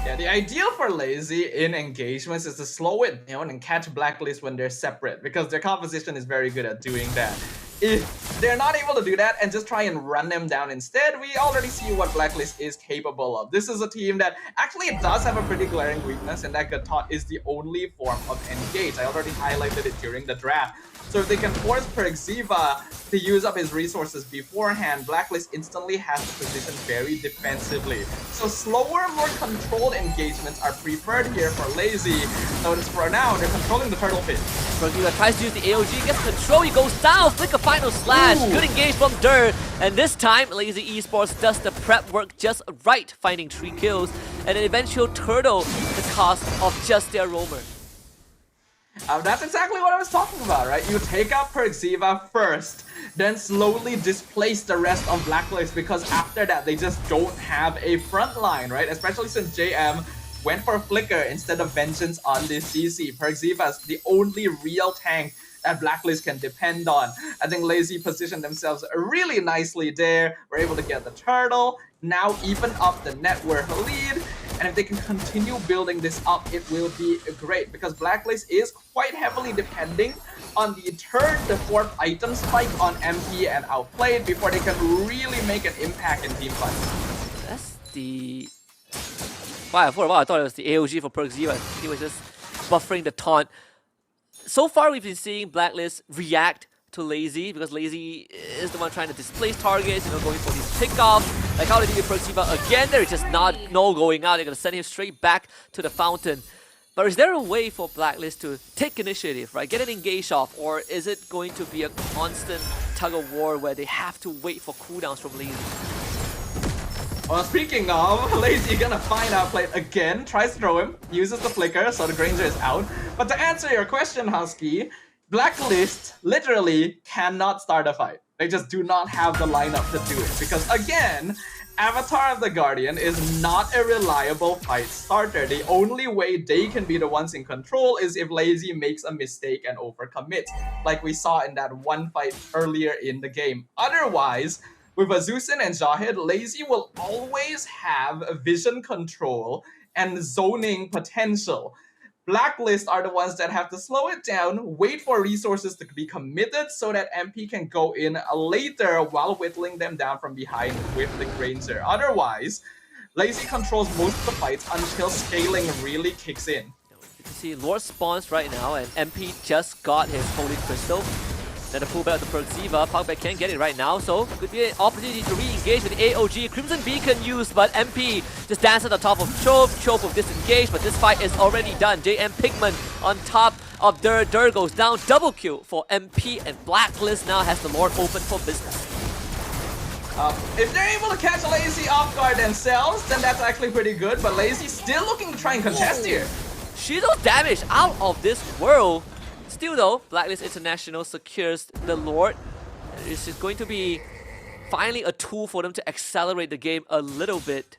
Yeah, the ideal for Lazy in engagements is to slow it down and catch Blacklist when they're separate, because their composition is very good at doing that. If they're not able to do that and just try and run them down instead, we already see what Blacklist is capable of. This is a team that actually does have a pretty glaring weakness, and that Gatot is the only form of engage. I already highlighted it during the draft. So if they can force Perxiva to use up his resources beforehand, Blacklist instantly has to position very defensively. So slower, more controlled engagements are preferred here for Lazy. Notice for now, they're controlling the turtle pit. Perxiva tries to use the AOG, gets control, he goes down, flick a final slash. slash. Good engage from Dur. And this time, Lazy Esports does the prep work just right, finding 3 kills and an eventual turtle the cost of just their roamer. That's exactly what I was talking about, right? You take out Persada first, then slowly displace the rest of Blacklist, because after that they just don't have a front line, right? Especially since JM went for Flicker instead of Vengeance on this CC. Persada is the only real tank that Blacklist can depend on. I think Lazy positioned themselves really nicely there. We're able to get the turtle, now even up the network lead. And if they can continue building this up, it will be great, because Blacklist is quite heavily depending on the the 4th item spike on MP and Outplayed before they can really make an impact in team fights. That's the... Wow, for a while I thought it was the AOG for Persada. He was just buffering the taunt. So far we've been seeing Blacklist react to Lazy, because Lazy is the one trying to displace targets, going for these pickoffs. Like how they did with Persada again, there is just no going out. They're going to send him straight back to the fountain. But is there a way for Blacklist to take initiative, right? Get an engage off, or is it going to be a constant tug of war where they have to wait for cooldowns from Lazy? Well, speaking of, Lazy gonna find Outplayed again, tries to throw him, uses the flicker, so the Granger is out. But to answer your question, Husky, Blacklist literally cannot start a fight. They just do not have the lineup to do it, because again, Avatar of the Guardian is not a reliable fight starter. The only way they can be the ones in control is if Lazy makes a mistake and overcommit, like we saw in that one fight earlier in the game. Otherwise, with Azusin and Zahid, Lazy will always have vision control and zoning potential. Blacklist are the ones that have to slow it down, wait for resources to be committed so that MP can go in later while whittling them down from behind with the Granger. Otherwise, Lazy controls most of the fights until scaling really kicks in. You can see Lord spawns right now, and MP just got his Holy Crystal. Then a pullback to Persada. Pugback can't get it right now, so could be an opportunity to re-engage with AOG. Crimson Beacon used, but MP just dances on top of Chove. Chove will disengage, but this fight is already done. JM Pigman on top of Dur. Dur goes down. Double kill for MP, and Blacklist now has the Lord open for business. If they're able to catch Lazy off guard themselves, then that's actually pretty good, but Lazy still looking to try and contest here. Shield damage out of this world. Still though, Blacklist International secures the Lord. This is going to be finally a tool for them to accelerate the game a little bit.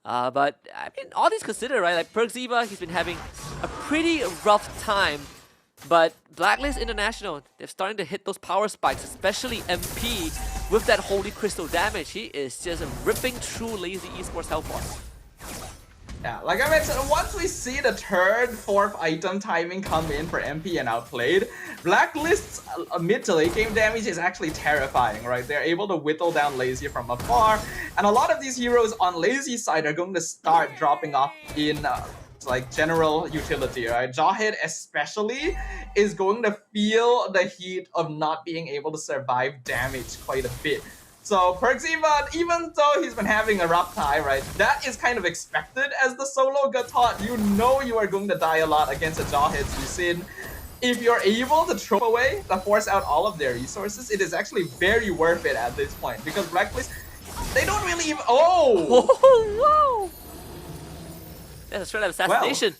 But I mean, all these considered, right? Like Persada, he's been having a pretty rough time. But Blacklist International, they're starting to hit those power spikes, especially MP with that Holy Crystal damage. He is just ripping through Lazy Esports health bars. Yeah, like I mentioned, once we see the 3rd, 4th item timing come in for MP and Outplayed, Blacklist's mid to late game damage is actually terrifying, right? They're able to whittle down Lazy from afar, and a lot of these heroes on Lazy's side are going to start dropping off in like general utility, right? Jawhead especially is going to feel the heat of not being able to survive damage quite a bit. So Persada, even though he's been having a rough time, right, that is kind of expected as the solo got taught. You know you are going to die a lot against a Jawhead Zusin. If you're able to throw away, to force out all of their resources, it is actually very worth it at this point, because Blacklist, they don't really even... Oh! Whoa! That's a straight up assassination.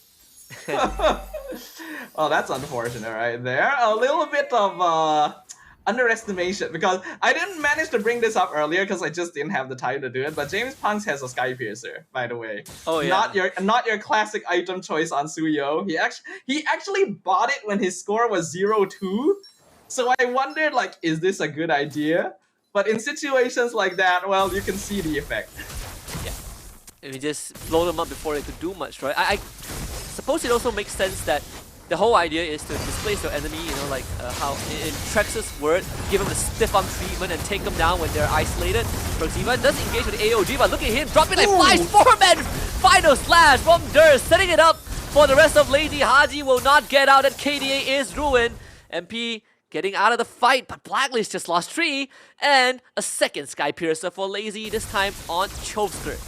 Well, that's unfortunate right there. A little bit of underestimation, because I didn't manage to bring this up earlier because I just didn't have the time to do it, but James Punks has a Sky Piercer, by the way. Oh yeah. Not your classic item choice on Suyo. He actually bought it when his score was 0-2. So I wondered, like, is this a good idea? But in situations like that, well, you can see the effect. Yeah. And we just blow them up before they could do much, right? I suppose it also makes sense that the whole idea is to displace your enemy, like how in Trex's word, give them the stiff arm treatment and take them down when they're isolated. Persada does engage with AOG, but look at him dropping like flies. 4-man final slash from Dur, setting it up for the rest of Lazy. Haji will not get out, and KDA is ruined. MP getting out of the fight, but Blacklist just lost 3, and a second Sky Piercer for Lazy, this time on Choveskirt.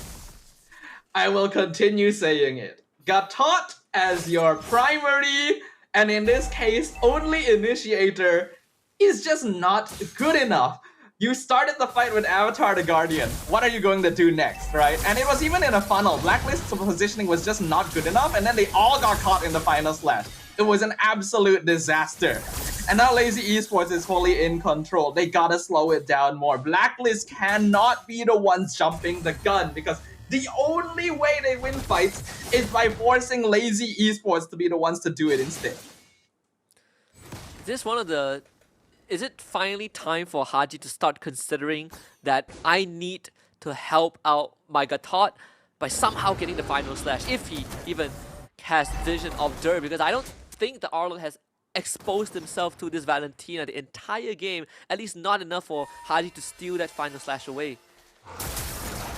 I will continue saying it. Got taught as your primary, and in this case, only initiator, is just not good enough. You started the fight with Avatar the Guardian. What are you going to do next, right? And it was even in a funnel. Blacklist's positioning was just not good enough, and then they all got caught in the final slash. It was an absolute disaster. And now Lazy Esports is fully in control. They gotta slow it down more. Blacklist cannot be the ones jumping the gun, because the only way they win fights is by forcing Lazy Esports to be the ones to do it instead. Is this one of the... Is it finally time for Haji to start considering that I need to help out my Gatot by somehow getting the final slash, if he even has vision of dirt? Because I don't think the Arlo has exposed himself to this Valentina the entire game, at least not enough for Haji to steal that final slash away.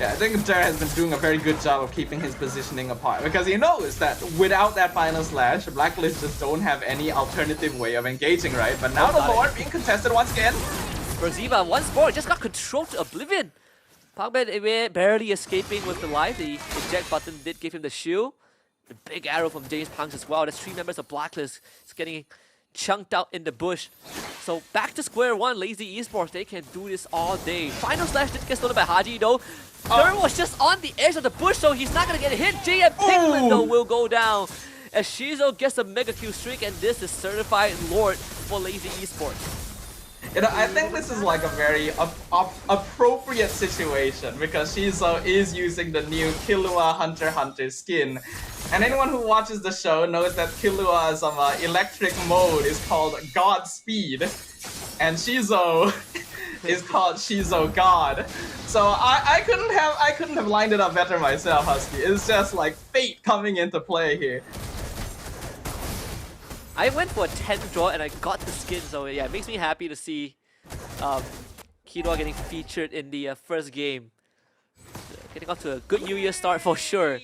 Yeah, I think Jer has been doing a very good job of keeping his positioning apart, because he knows that without that final slash, Blacklist just don't have any alternative way of engaging, right? But now the Lord being contested once again. Persada once more just got controlled to oblivion. Pakbet barely escaping with the life. The eject button did give him the shield. The big arrow from James Punks as well. There's 3 members of Blacklist. It's getting chunked out in the bush. So back to square one. Lazy Esports, they can do this all day. Final slash did get stolen by Haji though. Third was just on the edge of the bush, so he's not gonna get hit. JM Pigman though will go down as Shizo gets a mega kill streak, and this is certified Lord for Lazy Esports. You know, I think this is like a very appropriate situation, because Shizo is using the new Killua Hunter x Hunter skin. And anyone who watches the show knows that Killua's electric mode is called Godspeed, and Shizo is called Shizo God. So I couldn't have lined it up better myself, Husky. It's just like fate coming into play here. I went for a 10 draw and I got the skin, so yeah, it makes me happy to see Killua getting featured in the first game. Getting off to a good New Year start for sure.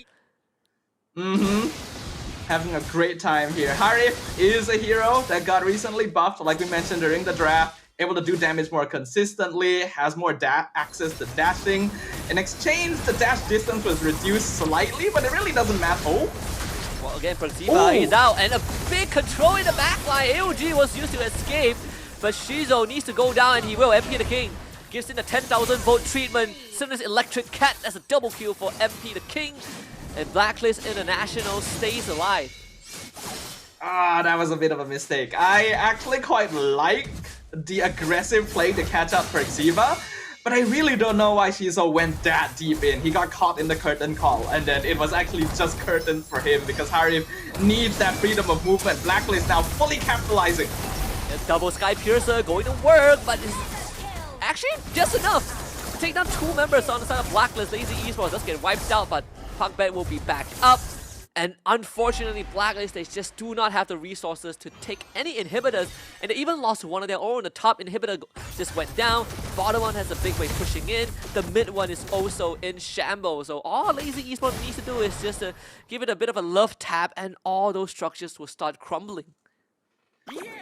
Having a great time here. Harif is a hero that got recently buffed, like we mentioned during the draft. Able to do damage more consistently, has more access to dashing. In exchange, the dash distance was reduced slightly, but it really doesn't matter. Oh! Well, again, Persada, he's out, and a big control in the backline. AOG was used to escape, but Shizo needs to go down, and he will. MP the King gives in the 10,000 volt treatment. Sinus Electric Cat, that's a double kill for MP the King, and Blacklist International stays alive. Ah, that was a bit of a mistake. I actually quite like the aggressive play to catch up Persada, but I really don't know why Shizo went that deep in. He got caught in the curtain call, and then it was actually just curtains for him, because Harif needs that freedom of movement. Blacklist now fully capitalizing. A double Sky Piercer going to work, but it's actually just enough to take down 2 members on the side of Blacklist. Lazy Esports does get wiped out, but Punkbet will be back up. And unfortunately, Blacklist, they just do not have the resources to take any inhibitors, and they even lost one of their own. The top inhibitor just went down, bottom one has a big wave pushing in, the mid one is also in shambles. So all Lazy Esports needs to do is just give it a bit of a love tap, and all those structures will start crumbling.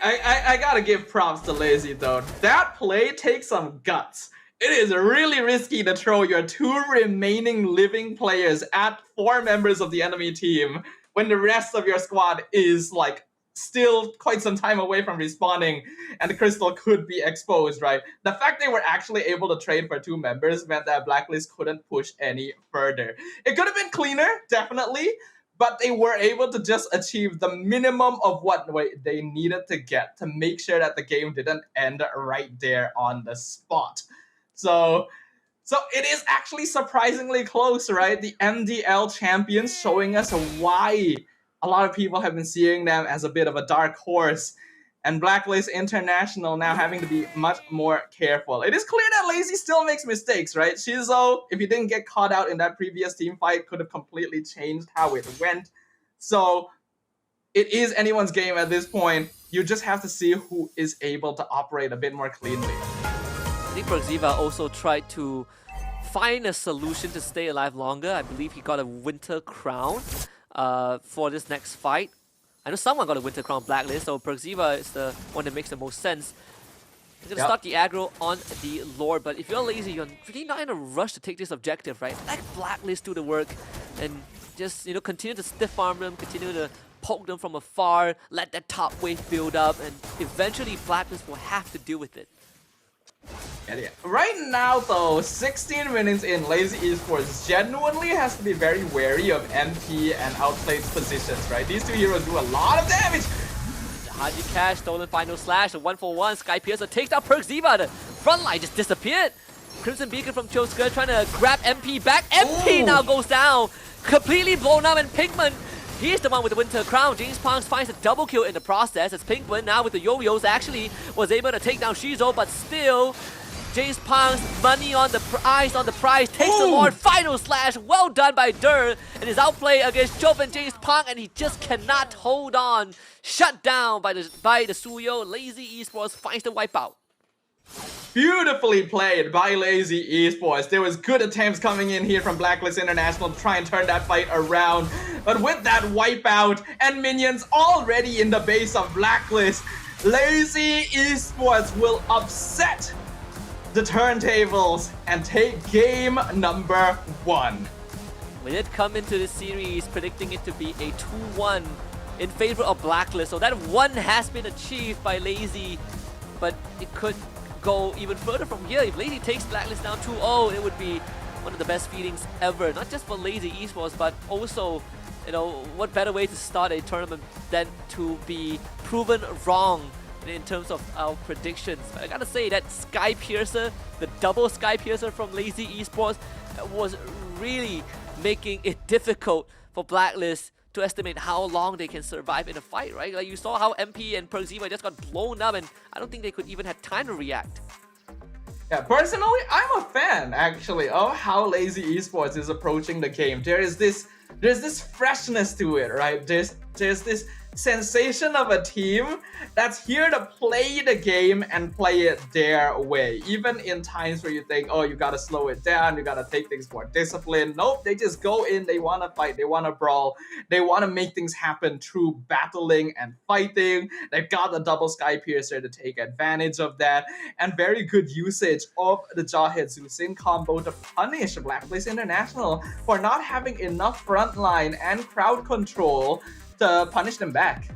I gotta give props to Lazy though. That play takes some guts. It is really risky to throw your 2 remaining living players at 4 members of the enemy team when the rest of your squad is like still quite some time away from respawning, and the crystal could be exposed, right? The fact they were actually able to trade for 2 members meant that Blacklist couldn't push any further. It could have been cleaner, definitely, but they were able to just achieve the minimum of what they needed to get to make sure that the game didn't end right there on the spot. So it is actually surprisingly close, right? The MDL champions showing us why a lot of people have been seeing them as a bit of a dark horse. And Blacklist International now having to be much more careful. It is clear that Lazy still makes mistakes, right? Shizo, if he didn't get caught out in that previous team fight, could have completely changed how it went. So it is anyone's game at this point. You just have to see who is able to operate a bit more cleanly. I think Persada also tried to find a solution to stay alive longer. I believe he got a Winter Crown for this next fight. I know someone got a Winter Crown Blacklist, so Persada is the one that makes the most sense. He's gonna start the aggro on the Lord, but if you're lazy, you're really not in a rush to take this objective, right? Let Blacklist do the work and just, you know, continue to stiff arm them, continue to poke them from afar, let that top wave build up, and eventually Blacklist will have to deal with it. Yeah. Right now, though, 16 minutes in, Lazy Esports genuinely has to be very wary of MP and Outplayed's positions, right? These two heroes do a lot of damage. Haji Cash, stolen final slash, a 1-for-1. Sky Piercer takes out Persada. The front line just disappeared. Crimson Beacon from Chosker trying to grab MP back. MP now goes down, completely blown up, and Pinkman, he's the one with the Winter Crown. James Punks finds a double kill in the process as Pinkman now with the yo-yos actually was able to take down Shizo, but still, James Punks, money on the prize, takes the Lord. Final slash, well done by Dur, and his outplay against Chop and James Punk, and he just cannot hold on. Shut down by the Suyo. Lazy Esports finds the wipeout. Beautifully played by Lazy Esports. There was good attempts coming in here from Blacklist International to try and turn that fight around. But with that wipeout and minions already in the base of Blacklist, Lazy Esports will upset the turntables and take game number 1. We did come into the series predicting it to be a 2-1 in favor of Blacklist. So that 1 has been achieved by Lazy, but it could go even further from here. If Lazy takes Blacklist down 2-0, it would be one of the best feelings ever. Not just for Lazy Esports, but also, you know, what better way to start a tournament than to be proven wrong in terms of our predictions. But I gotta say that Sky Piercer, the double Sky Piercer from Lazy Esports, was really making it difficult for Blacklist to estimate how long they can survive in a fight, right? Like you saw how MP and Persima just got blown up, and I don't think they could even have time to react. Yeah, personally, I'm a fan actually of how Lazy Esports is approaching the game. There's this freshness to it, right? There's this sensation of a team that's here to play the game and play it their way. Even in times where you think, oh, you gotta slow it down, you gotta take things more disciplined. Nope, they just go in, they wanna fight, they wanna brawl, they wanna make things happen through battling and fighting. They've got the double Sky Piercer to take advantage of that, and very good usage of the Jawhead Zusin combo to punish Blacklist International for not having enough frontline and crowd control to punish them back.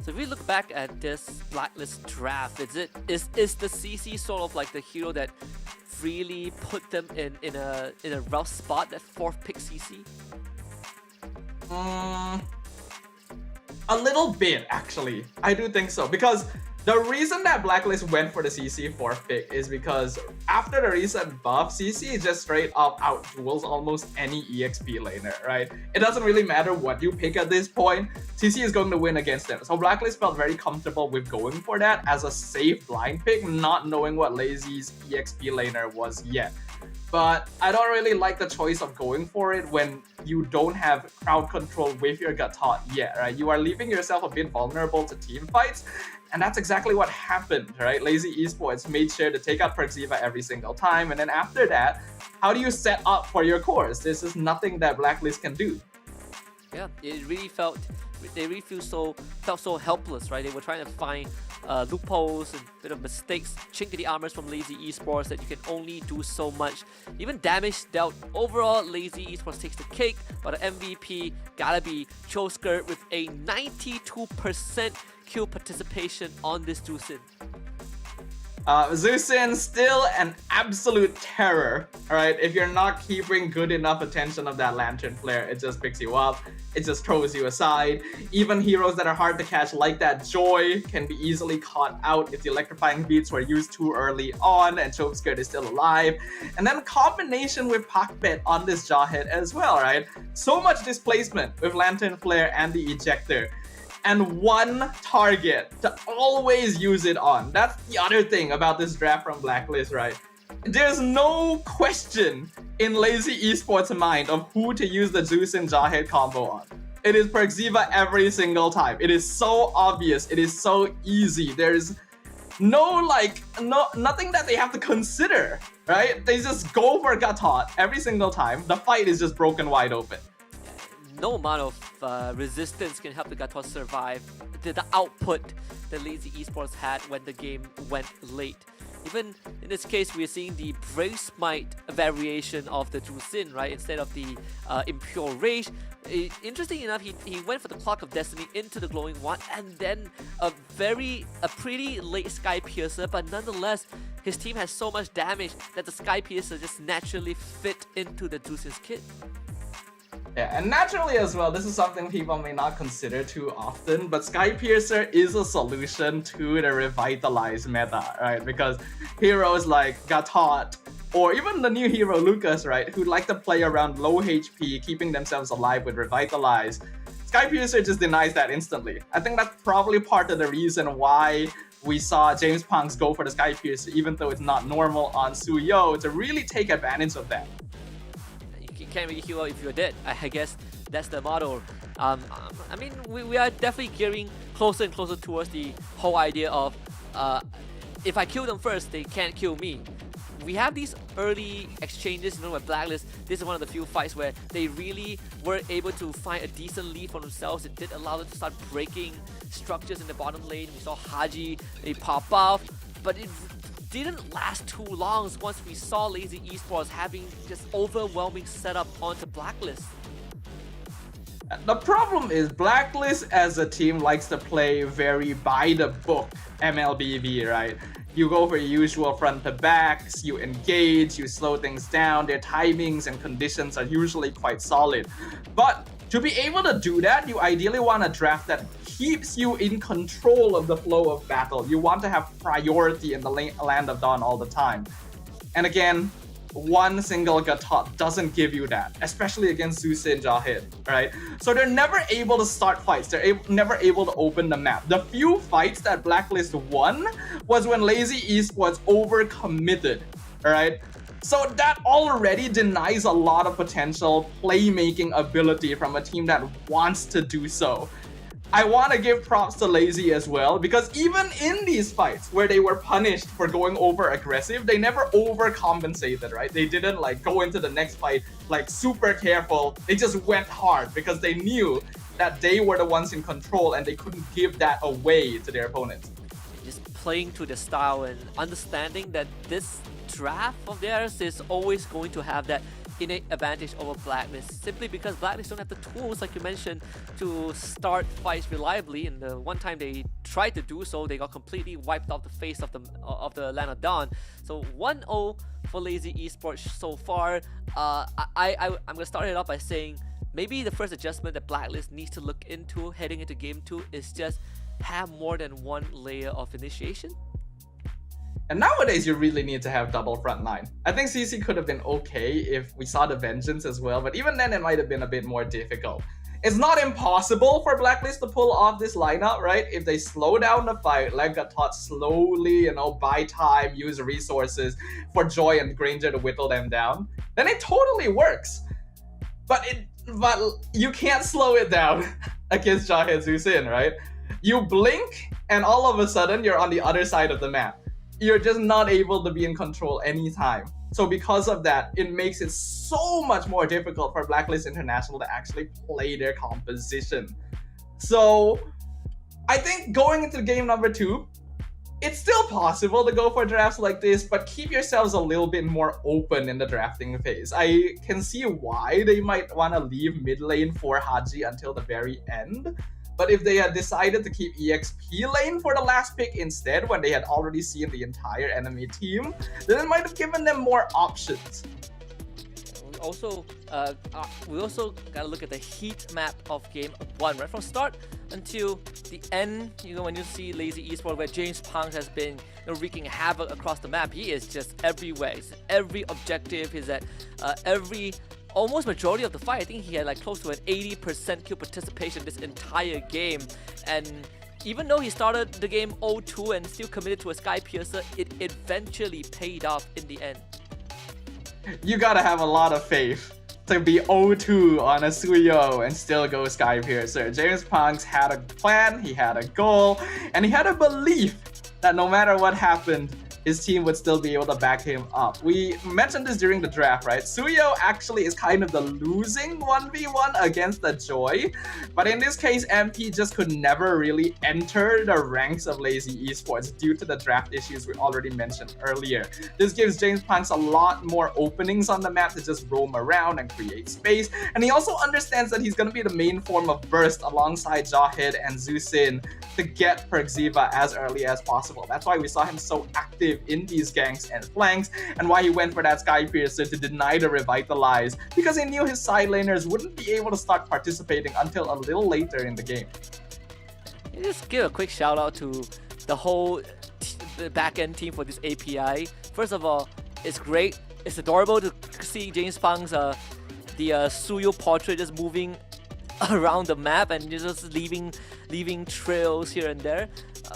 So if we look back at this Blacklist draft, is the CC sort of like the hero that really put them in a rough spot, that 4th pick CC? A little bit, actually. I do think so, because the reason that Blacklist went for the CC 4th pick is because after the recent buff, CC just straight up outduels almost any EXP laner, right? It doesn't really matter what you pick at this point, CC is going to win against them. So Blacklist felt very comfortable with going for that as a safe blind pick, not knowing what Lazy's EXP laner was yet. But I don't really like the choice of going for it when you don't have crowd control with your Gatot yet, right? You are leaving yourself a bit vulnerable to team fights, and that's exactly what happened, right? Lazy Esports made sure to take out Perxiva every single time, and then after that, how do you set up for your cores? This is nothing that Blacklist can do. Yeah, it really felt so helpless, right? They were trying to find loopholes and bit of mistakes, chink in the armors from Lazy Esports that you can only do so much. Even damage dealt overall, Lazy Esports takes the cake, but the MVP gotta be Chosker with a 92% kill participation on this Zusin. Zusin still an absolute terror, alright? If you're not keeping good enough attention of that lantern flare, it just picks you up, it just throws you aside. Even heroes that are hard to catch like that Joy can be easily caught out if the electrifying beats were used too early on and Chokeskirt is still alive. And then combination with Pakbet on this Jawhead as well, right? So much displacement with lantern flare and the ejector, and one target to always use it on. That's the other thing about this draft from Blacklist, right? There's no question in Lazy Esports' mind of who to use the Zeus and Jawhead combo on. It is Perxiva every single time. It is so obvious. It is so easy. There's nothing that they have to consider, right? They just go for Gatot every single time. The fight is just broken wide open. No amount of resistance can help the Gatot survive the output that Lazy Esports had when the game went late. Even in this case, we are seeing the Brave Smite variation of the Zusin, right? Instead of the Impure Rage. Interesting enough, he went for the Clock of Destiny into the Glowing One, and then a pretty late Sky Piercer, but nonetheless, his team has so much damage that the Sky Piercer just naturally fit into the Zeus's kit. Yeah, and naturally as well, this is something people may not consider too often, but Sky Piercer is a solution to the revitalized meta, right? Because heroes like Gatot, or even the new hero Lucas, right, who like to play around low HP, keeping themselves alive with revitalize, Sky Piercer just denies that instantly. I think that's probably part of the reason why we saw James Punks go for the Sky Piercer, even though it's not normal on Suyo, to really take advantage of that. You can't really heal out if you're dead. I guess that's the motto. I mean, we are definitely gearing closer and closer towards the whole idea of if I kill them first, they can't kill me. We have these early exchanges, with Blacklist. This is one of the few fights where they really were able to find a decent lead for themselves. It did allow them to start breaking structures in the bottom lane. We saw Haji, they pop off, but it didn't last too long once we saw Lazy Esports having just overwhelming setup onto Blacklist. The problem is Blacklist as a team likes to play very by the book MLBV, right? You go for your usual front to backs, you engage, you slow things down, their timings and conditions are usually quite solid. But to be able to do that, you ideally want a draft that keeps you in control of the flow of battle. You want to have priority in the Land of Dawn all the time. And again, one single Gatot doesn't give you that, especially against Zeus and Jahid, right? So they're never able to start fights. They're never able to open the map. The few fights that Blacklist won was when Lazy Esports overcommitted, right? So that already denies a lot of potential playmaking ability from a team that wants to do so. I want to give props to Lazy as well, because even in these fights where they were punished for going over aggressive, they never overcompensated, right? They didn't go into the next fight super careful. They just went hard because they knew that they were the ones in control and they couldn't give that away to their opponents. Just playing to the style and understanding that this draft of theirs is always going to have that innate advantage over Blacklist, simply because Blacklist don't have the tools, like you mentioned, to start fights reliably. And the one time they tried to do so, they got completely wiped off the face of the Land of Dawn. So 1-0 for Lazy Esports so far. I'm gonna start it off by saying maybe the first adjustment that Blacklist needs to look into heading into Game 2 is just have more than one layer of initiation. And nowadays, you really need to have double front line. I think CC could have been okay if we saw the Vengeance as well, but even then it might have been a bit more difficult. It's not impossible for Blacklist to pull off this lineup, right? If they slow down the fight, let Gatot slowly, buy time, use resources for Joy and Granger to whittle them down, then it totally works. But you can't slow it down against Jahid Zusin, right? You blink, and all of a sudden, you're on the other side of the map. You're just not able to be in control anytime. So because of that, it makes it so much more difficult for Blacklist International to actually play their composition. So I think going into game number 2, it's still possible to go for drafts like this, but keep yourselves a little bit more open in the drafting phase. I can see why they might want to leave mid lane for Haji until the very end. But if they had decided to keep EXP lane for the last pick instead, when they had already seen the entire enemy team, then it might have given them more options. We also gotta look at the heat map of game 1, right from start until the end. When you see Lazy Esports, where James Punks has been wreaking havoc across the map, he is just everywhere. He's every objective. He's at every almost majority of the fight. I think he had close to an 80% kill participation this entire game. And even though he started the game 0-2 and still committed to a Sky Piercer, it eventually paid off in the end. You gotta have a lot of faith to be 0-2 on a Suyo and still go Sky Piercer. James Punks had a plan, he had a goal, and he had a belief that no matter what happened, his team would still be able to back him up. We mentioned this during the draft, right? Suyo actually is kind of the losing 1v1 against the Joy, but in this case, MP just could never really enter the ranks of Lazy Esports due to the draft issues we already mentioned earlier. This gives James Punks a lot more openings on the map to just roam around and create space, and he also understands that he's going to be the main form of burst alongside Jahid and Zusin to get Perxiva as early as possible. That's why we saw him so active effective in these ganks and flanks, and why he went for that Sky Piercer to deny the Revitalize, because he knew his side laners wouldn't be able to start participating until a little later in the game. Just give a quick shout out to the whole the back-end team for this API. First of all, it's great. It's adorable to see James Pang's the Suyo portrait just moving around the map and just leaving trails here and there,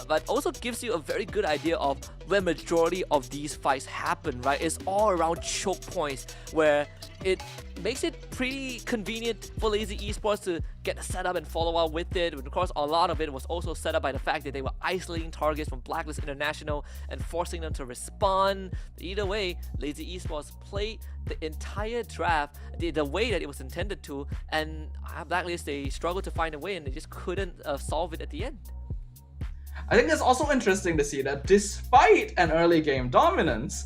but also gives you a very good idea of where majority of these fights happen, right? It's all around choke points where it makes it pretty convenient for Lazy Esports to get the setup and follow up with it. But of course, a lot of it was also set up by the fact that they were isolating targets from Blacklist International and forcing them to respond. Either way, Lazy Esports played the entire draft the way that it was intended to, and Blacklist, they struggled to find a way and they just couldn't solve it at the end. I think it's also interesting to see that despite an early game dominance,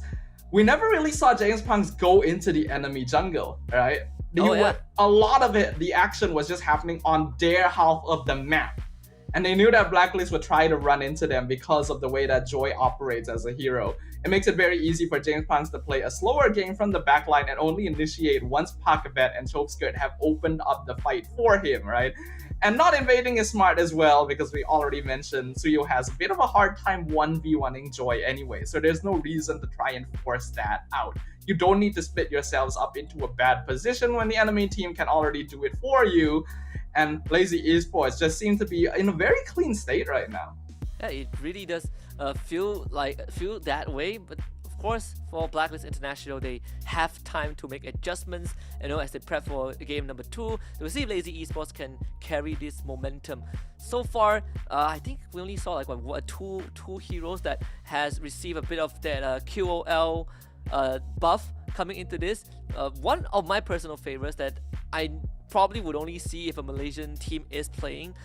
we never really saw James Punks go into the enemy jungle, right? A lot of it, the action was just happening on their half of the map. And they knew that Blacklist would try to run into them because of the way that Joy operates as a hero. It makes it very easy for James Punks to play a slower game from the backline and only initiate once Pakavet and Chokeskirt have opened up the fight for him, right? And not invading is smart as well, because we already mentioned Suyo has a bit of a hard time 1v1ing Joy anyway, so there's no reason to try and force that out. You don't need to split yourselves up into a bad position when the enemy team can already do it for you, and Lazy Esports just seem to be in a very clean state right now. Yeah, it really does feel that way, but of course, for Blacklist International, they have time to make adjustments, as they prep for game number 2. We'll see if Lazy Esports can carry this momentum. So far, I think we only saw like two heroes that has received a bit of that QOL buff coming into this. One of my personal favorites that I probably would only see if a Malaysian team is playing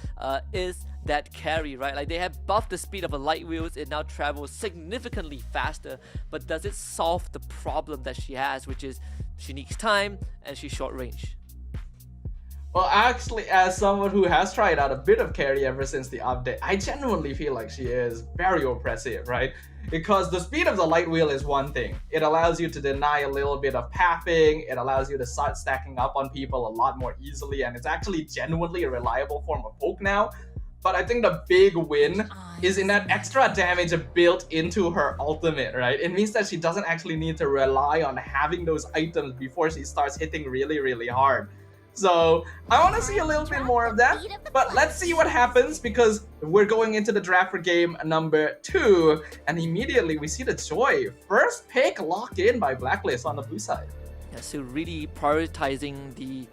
is that carry, right? Like, they have buffed the speed of a light wheels. It now travels significantly faster, but does it solve the problem that she has, which is she needs time and she's short range? Well, actually, as someone who has tried out a bit of carry ever since the update, I genuinely feel like she is very oppressive, right? Because the speed of the light wheel is one thing. It allows you to deny a little bit of pathing, it allows you to start stacking up on people a lot more easily, and it's actually genuinely a reliable form of poke now. But I think the big win is in that extra damage built into her ultimate, right? It means that she doesn't actually need to rely on having those items before she starts hitting really, really hard. So I want to see a little bit more of that, but let's see what happens, because we're going into the draft for game number 2, and immediately we see the Joy. First pick locked in by Blacklist on the blue side. Yeah, so really prioritizing the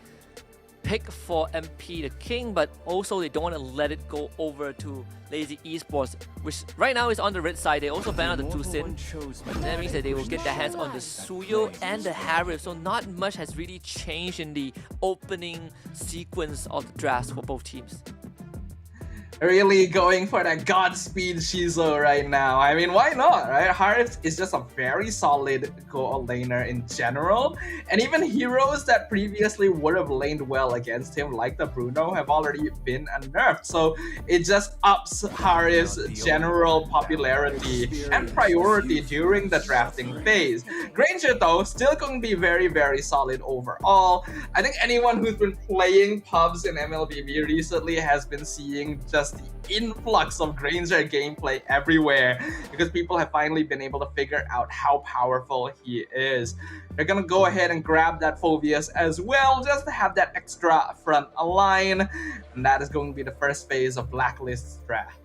pick for MP the King, but also they don't want to let it go over to Lazy Esports, which right now is on the red side. They also ban out the Tusin. That means that they will get their hands on the Suyo and the Harif, so not much has really changed in the opening sequence of the drafts for both teams. Really going for that Godspeed Shizo right now. I mean, why not, right? Harif is just a very solid goal laner in general, and even heroes that previously would have laned well against him, like the Bruno, have already been nerfed. So it just ups Harif's general popularity and priority during the drafting phase. Granger, though, still going to be very, very solid overall. I think anyone who's been playing pubs in MLBB recently has been seeing just the influx of Granger gameplay everywhere, because people have finally been able to figure out how powerful he is. They're gonna go ahead and grab that Phobius as well, just to have that extra front line, and that is going to be the first phase of Blacklist's draft.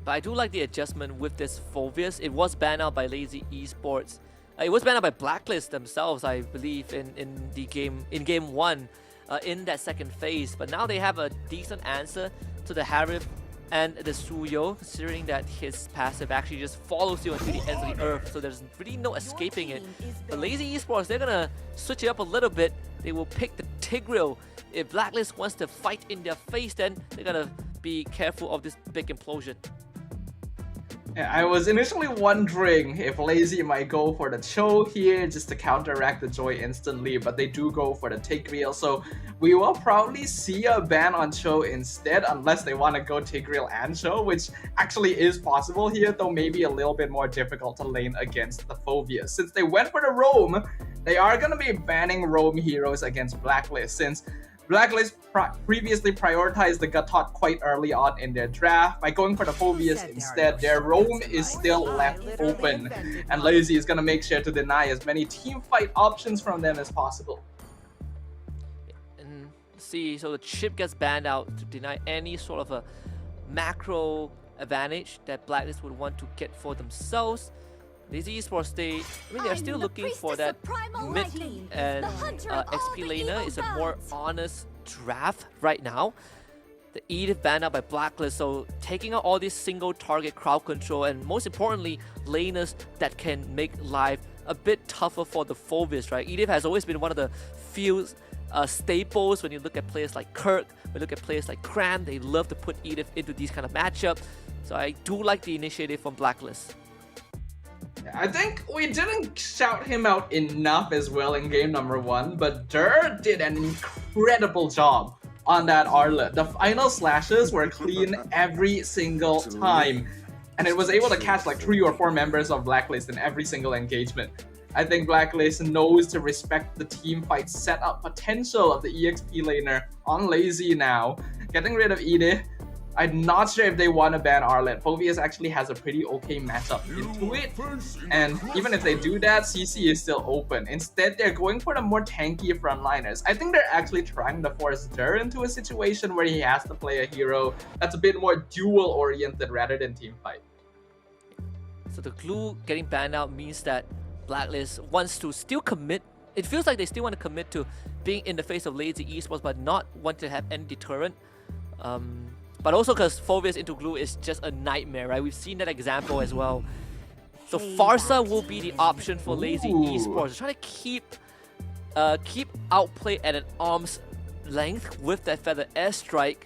But I do like the adjustment with this Phobius. It was banned out by Lazy Esports. It was banned out by Blacklist themselves, I believe, in game 1. In that second phase, but now they have a decent answer to the Harif and the Suyo, considering that his passive actually just follows you until the ends of the earth, so there's really no escaping it. But Lazy Esports, they're gonna switch it up a little bit. They will pick the Tigreal. If Blacklist wants to fight in their face, then they're gonna be careful of this big implosion. Yeah, I was initially wondering if Lazy might go for the Cho here just to counteract the Joy instantly, but they do go for the Tigreal, so we will probably see a ban on Cho instead unless they want to go Tigreal and Cho, which actually is possible here, though maybe a little bit more difficult to lane against the Phobias. Since they went for the Roam, they are going to be banning Roam heroes against Blacklist, since Blacklist previously prioritized the Gatot quite early on in their draft. By going for the Phobias instead, their Roam is still left open, and Lazy is going to make sure to deny as many team fight options from them as possible. And see, so the chip gets banned out to deny any sort of a macro advantage that Blacklist would want to get for themselves. Lazy Esports, they're still looking for that mid and XP laner. Is a more honest draft right now. The Edith banned out by Blacklist, so taking out all these single target crowd control and most importantly, laners that can make life a bit tougher for the Phobias, right? Edith has always been one of the few staples when you look at players like Kirk, when you look at players like Cram, they love to put Edith into these kind of matchups. So I do like the initiative from Blacklist. I think we didn't shout him out enough as well in game number 1, but Dur did an incredible job on that Arlet. The final slashes were clean every single time, and it was able to catch like 3 or 4 members of Blacklist in every single engagement. I think Blacklist knows to respect the team fight setup potential of the EXP laner on Lazy now. Getting rid of Edith, I'm not sure if they want to ban Arlet. Phobias actually has a pretty okay matchup into it, and even if they do that, CC is still open. Instead, they're going for the more tanky frontliners. I think they're actually trying to force Dur into a situation where he has to play a hero that's a bit more duel-oriented rather than team fight. So the glue getting banned out means that Blacklist wants to still commit. It feels like they still want to commit to being in the face of Lazy Esports, but not want to have any deterrent. But also because Phobias into glue is just a nightmare, right? We've seen that example as well. So Farsa will be the option for Lazy Esports. Trying to keep outplay at an arm's length with that Feather Airstrike.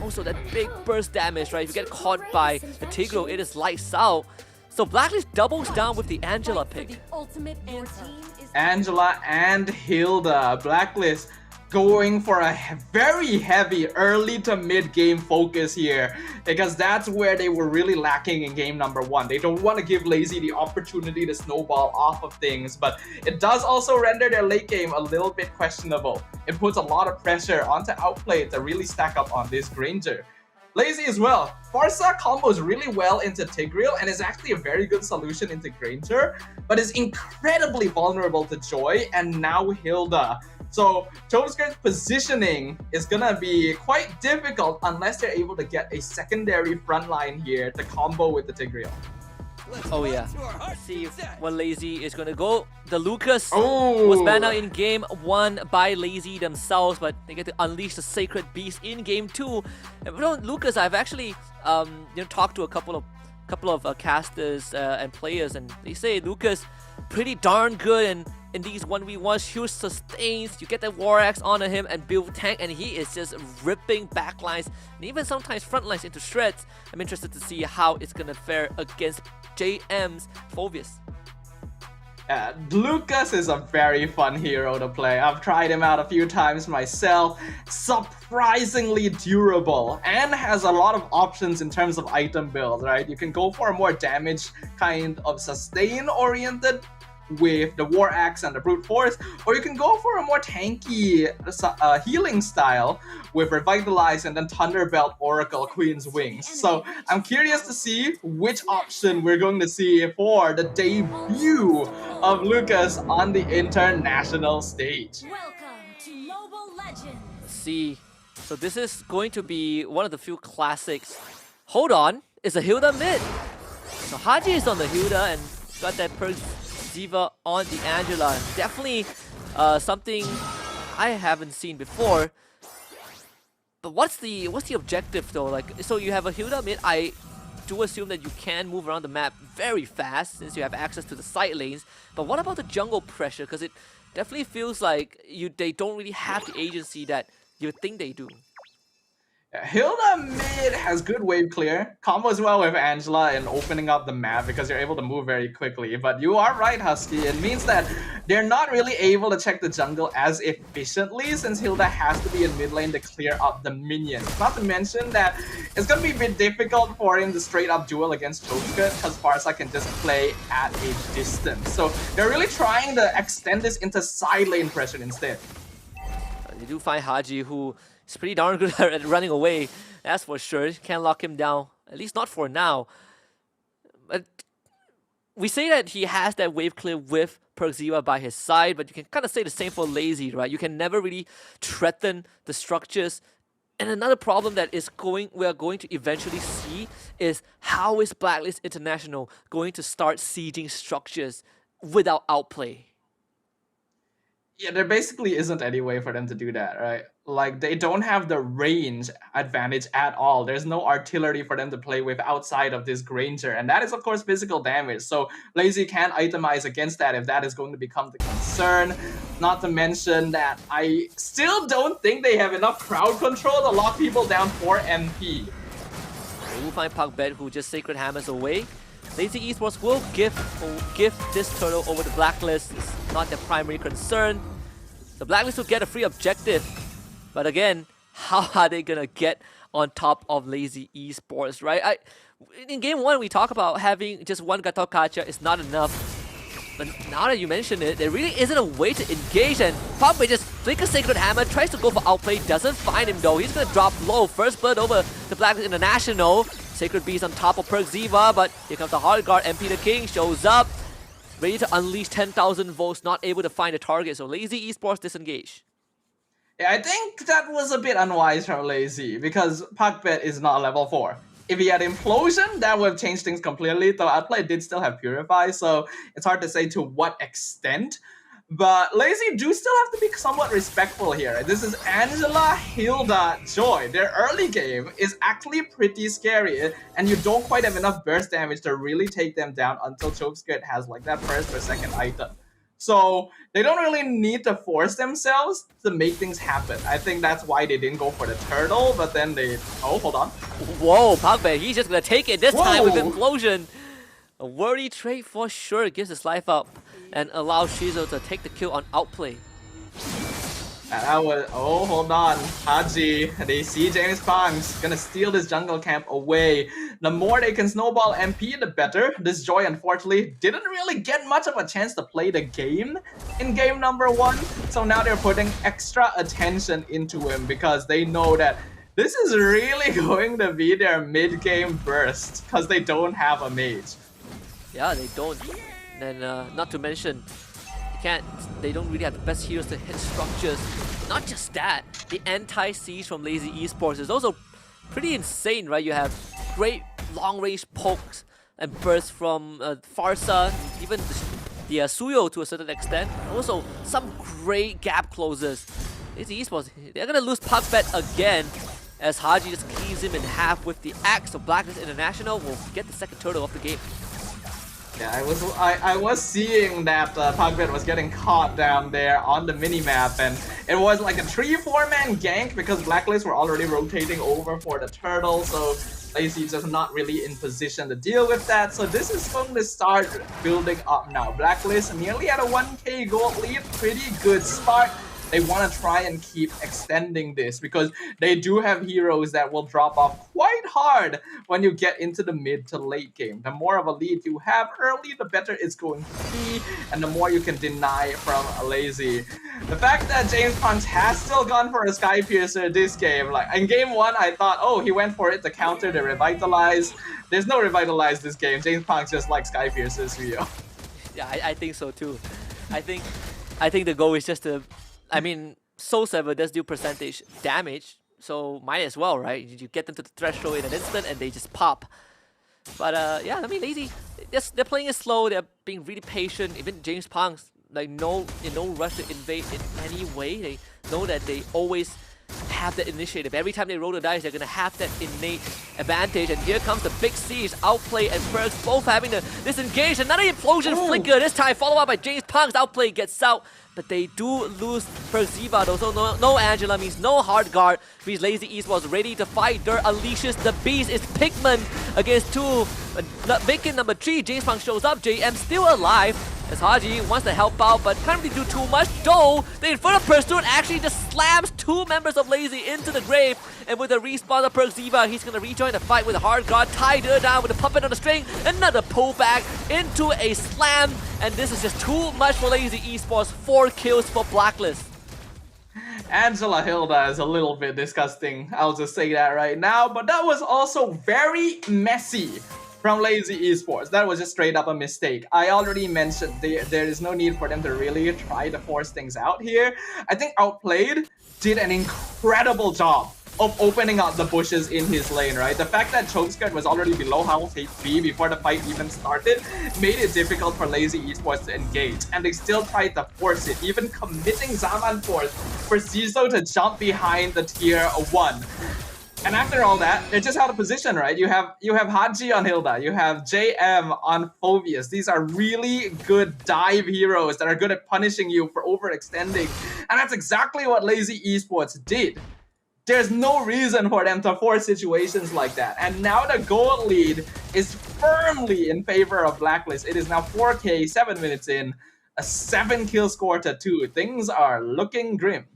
Also that big burst damage, right? If you get caught by the Tigreal, it is lights out. So Blacklist doubles down with the Angela pick. Angela and Hilda. Blacklist going for a very heavy early to mid game focus here, because that's where they were really lacking in game number 1. They don't want to give Lazy the opportunity to snowball off of things, but it does also render their late game a little bit questionable. It puts a lot of pressure onto Outplay to really stack up on this Granger. Lazy as well. Farsa combos really well into Tigreal and is actually a very good solution into Granger, but is incredibly vulnerable to Joy and now Hilda. So Cho'Skirt's positioning is gonna be quite difficult unless they're able to get a secondary front line here to combo with the Tigreal. Oh yeah. Let's see what Lazy is gonna go. The Lucas was banned out in game 1 by Lazy themselves, but they get to unleash the Sacred Beast in game 2. And Lucas, I've actually talked to a couple of casters and players, and they say Lucas pretty darn good and in these 1v1s, huge sustains, you get the War Axe onto him and build tank, and he is just ripping backlines and even sometimes frontlines into shreds. I'm interested to see how it's gonna fare against JM's Phobias. Lucas is a very fun hero to play. I've tried him out a few times myself. Surprisingly durable and has a lot of options in terms of item build, right? You can go for a more damage kind of sustain oriented with the War Axe and the Brute Force, or you can go for a more tanky healing style with Revitalize and then Thunderbelt Oracle Queen's Wings. So I'm curious to see which option we're going to see for the debut of Lucas on the international stage. Welcome to Mobile Legends. Let's see. So this is going to be one of the few classics. Hold on, it's a Hilda mid. So Haji is on the Hilda and got that perk Diva on the Angela. Definitely something I haven't seen before. But what's the objective though? Like, so you have a Hilda mid. I do assume that you can move around the map very fast since you have access to the side lanes. But what about the jungle pressure? Because it definitely feels like they don't really have the agency that you think they do. Hilda mid has good wave clear, combos well with Angela and opening up the map because you're able to move very quickly. But you are right, Husky. It means that they're not really able to check the jungle as efficiently since Hilda has to be in mid lane to clear up the minions. Not to mention that it's going to be a bit difficult for him to straight up duel against Chokeskirt because Farsa can just play at a distance. So they're really trying to extend this into side lane pressure instead. They do find Haji, who is pretty darn good at running away, that's for sure. Can't lock him down, at least not for now. But we say that he has that wave clear with Persada by his side, but you can kind of say the same for Lazy, right? You can never really threaten the structures. And another problem that we are going to eventually see is how is Blacklist International going to start sieging structures without outplay? Yeah, there basically isn't any way for them to do that, right? Like, they don't have the range advantage at all. There's no artillery for them to play with outside of this Granger, and that is, of course, physical damage. So Lazy can itemize against that if that is going to become the concern. Not to mention that I still don't think they have enough crowd control to lock people down for MP. They will find Puckbet, who just Sacred Hammers away. Lazy Esports will give this turtle over the Blacklist. It's not their primary concern. The Blacklist will get a free objective. But again, how are they going to get on top of Lazy Esports, right? In Game 1, we talk about having just one Gato Kacha is not enough. But now that you mention it, there really isn't a way to engage, and Puckbet just flickers Sacred Hammer, tries to go for outplay, doesn't find him though. He's going to drop low. First blood over the Blacklist International. Sacred Beast on top of Perkziva, but here comes the Hard Guard. MP the King shows up, ready to unleash 10,000 volts, not able to find a target. So Lazy Esports disengage. Yeah, I think that was a bit unwise from Lazy because Puckbet is not level 4. If he had Implosion, that would have changed things completely, though Outplay did still have Purify, so it's hard to say to what extent. But Lazy do still have to be somewhat respectful here. This is Angela, Hilda, Joy. Their early game is actually pretty scary, and you don't quite have enough burst damage to really take them down until Chokeskirt has like that first or second item. So they don't really need to force themselves to make things happen. I think that's why they didn't go for the turtle, but then they... Oh, hold on. Whoa, Puckbet, he's just gonna take it this time with Whoa. Implosion. A worthy trade for sure, gives his life up and allows Shizo to take the kill on Outplay. And that was... Oh, hold on. Haji, they see James Pang's gonna steal this jungle camp away. The more they can snowball MP, the better. This Joy, unfortunately, didn't really get much of a chance to play the game in game number 1. So now they're putting extra attention into him because they know that this is really going to be their mid-game burst because they don't have a mage. Yeah, they don't. And not to mention, they don't really have the best heroes to hit structures. Not just that, the anti-siege from Lazy Esports is also pretty insane, right? You have great long-range pokes and bursts from Farsa, even the Suyo to a certain extent. Also, some great gap closers. Lazy Esports, they're gonna lose Puckbet again as Haji just cleaves him in half with the axe. So Blacklist International will get the second turtle of the game. Yeah, I was seeing that Puckbet was getting caught down there on the minimap, and it was like a 3-4 man gank because Blacklist were already rotating over for the turtle, so Lazy just not really in position to deal with that. So this is going to start building up now. Blacklist nearly at a 1k gold lead, pretty good start. They want to try and keep extending this because they do have heroes that will drop off quite hard when you get into the mid to late game. The more of a lead you have early, the better it's going to be, and the more you can deny from Lazy. The fact that James Punch has still gone for a Sky Piercer this game, like in game 1, I thought, oh, he went for it to counter the Revitalize. There's no Revitalize this game. James Punch just like Sky Piercers, Rio. Yeah, I think so too. I think the goal is just to... I mean, Soul Saver does do percentage damage, so might as well, right? You get them to the threshold in an instant and they just pop. But yeah, I mean, Lazy, they're playing it slow, they're being really patient. Even James Pang's like no rush to invade in any way. They know that they always have that initiative. Every time they roll the dice, they're gonna have that innate advantage. And here comes the big siege, Outplay and Perks both having to disengage. Another implosion flicker this time, followed up by James Punk's Outplay gets out. But they do lose Persada though, so no Angela means no hard guard. Means Lazy Esports ready to fight. Dirt unleashes the beast. It's Pigman against 2. Bacon number 3, James Punk shows up. JM still alive as Haji wants to help out, but can't really do too much. Though the Inferno Pursuit actually just slams 2 members of Lazy into the grave. And with the respawn of Perziva, he's gonna rejoin the fight with a hard guard. Tied her down with a puppet on the string. Another pullback into a slam. And this is just too much for Lazy Esports. 4 kills for Blacklist. Angela Hilda is a little bit disgusting, I'll just say that right now, but that was also very messy from Lazy Esports. That was just straight up a mistake. I already mentioned there is no need for them to really try to force things out here. I think Outplayed did an incredible job of opening up the bushes in his lane, right? The fact that Chokeskirt was already below health HP before the fight even started made it difficult for Lazy Esports to engage, and they still tried to force it, even committing Zaman Force for Zizo to jump behind the tier 1. And after all that, they're just out of position, right? You have Haji on Hilda, you have JM on Phobius. These are really good dive heroes that are good at punishing you for overextending, and that's exactly what Lazy Esports did. There's no reason for them to force situations like that. And now the gold lead is firmly in favor of Blacklist. It is now 4K, 7 minutes in, a 7 kill score to 2. Things are looking grim.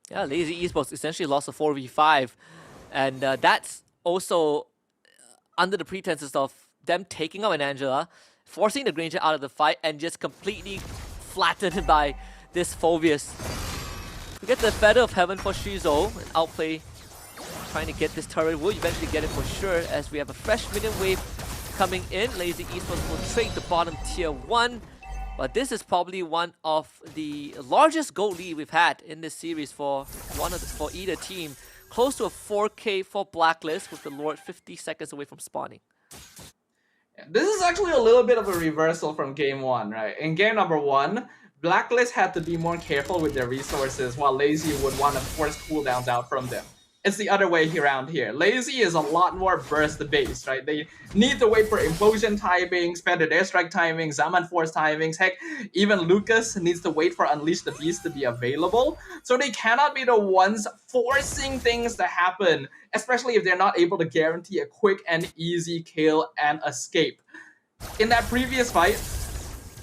Yeah, Lazy Esports essentially lost a 4v5. And that's also under the pretenses of them taking out an Angela, forcing the Granger out of the fight, and just completely flattened by this Phobius. We get the Feather of Heaven for Shizo, and Outplay trying to get this turret. We'll eventually get it for sure, as we have a fresh minion wave coming in. Lazy Esports will trade the bottom tier 1, but this is probably one of the largest gold lead we've had in this series for either team. Close to a 4K for Blacklist, with the Lord 50 seconds away from spawning. Yeah, this is actually a little bit of a reversal from game 1, right? In game number 1, Blacklist had to be more careful with their resources, while Lazy would want to force cooldowns out from them. It's the other way around here. Lazy is a lot more burst-based, right? They need to wait for implosion timings, Feathered Airstrike timings, Zaman Force timings. Heck, even Lucas needs to wait for Unleash the Beast to be available. So they cannot be the ones forcing things to happen, especially if they're not able to guarantee a quick and easy kill and escape. In that previous fight,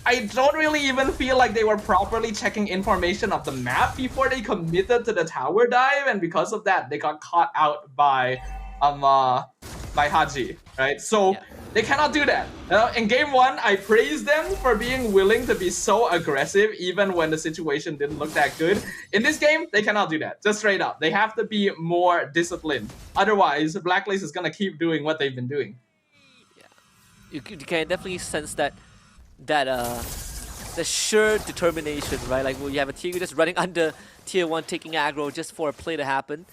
I don't really even feel like they were properly checking information of the map before they committed to the tower dive, and because of that, they got caught out by Haji, right? So they cannot do that. In game 1, I praised them for being willing to be so aggressive even when the situation didn't look that good. In this game, they cannot do that. Just straight up. They have to be more disciplined. Otherwise, Blacklist is gonna keep doing what they've been doing. Yeah, you can definitely sense that the sure determination, right? Like, you have a team just running under tier 1, taking aggro just for a play to happen.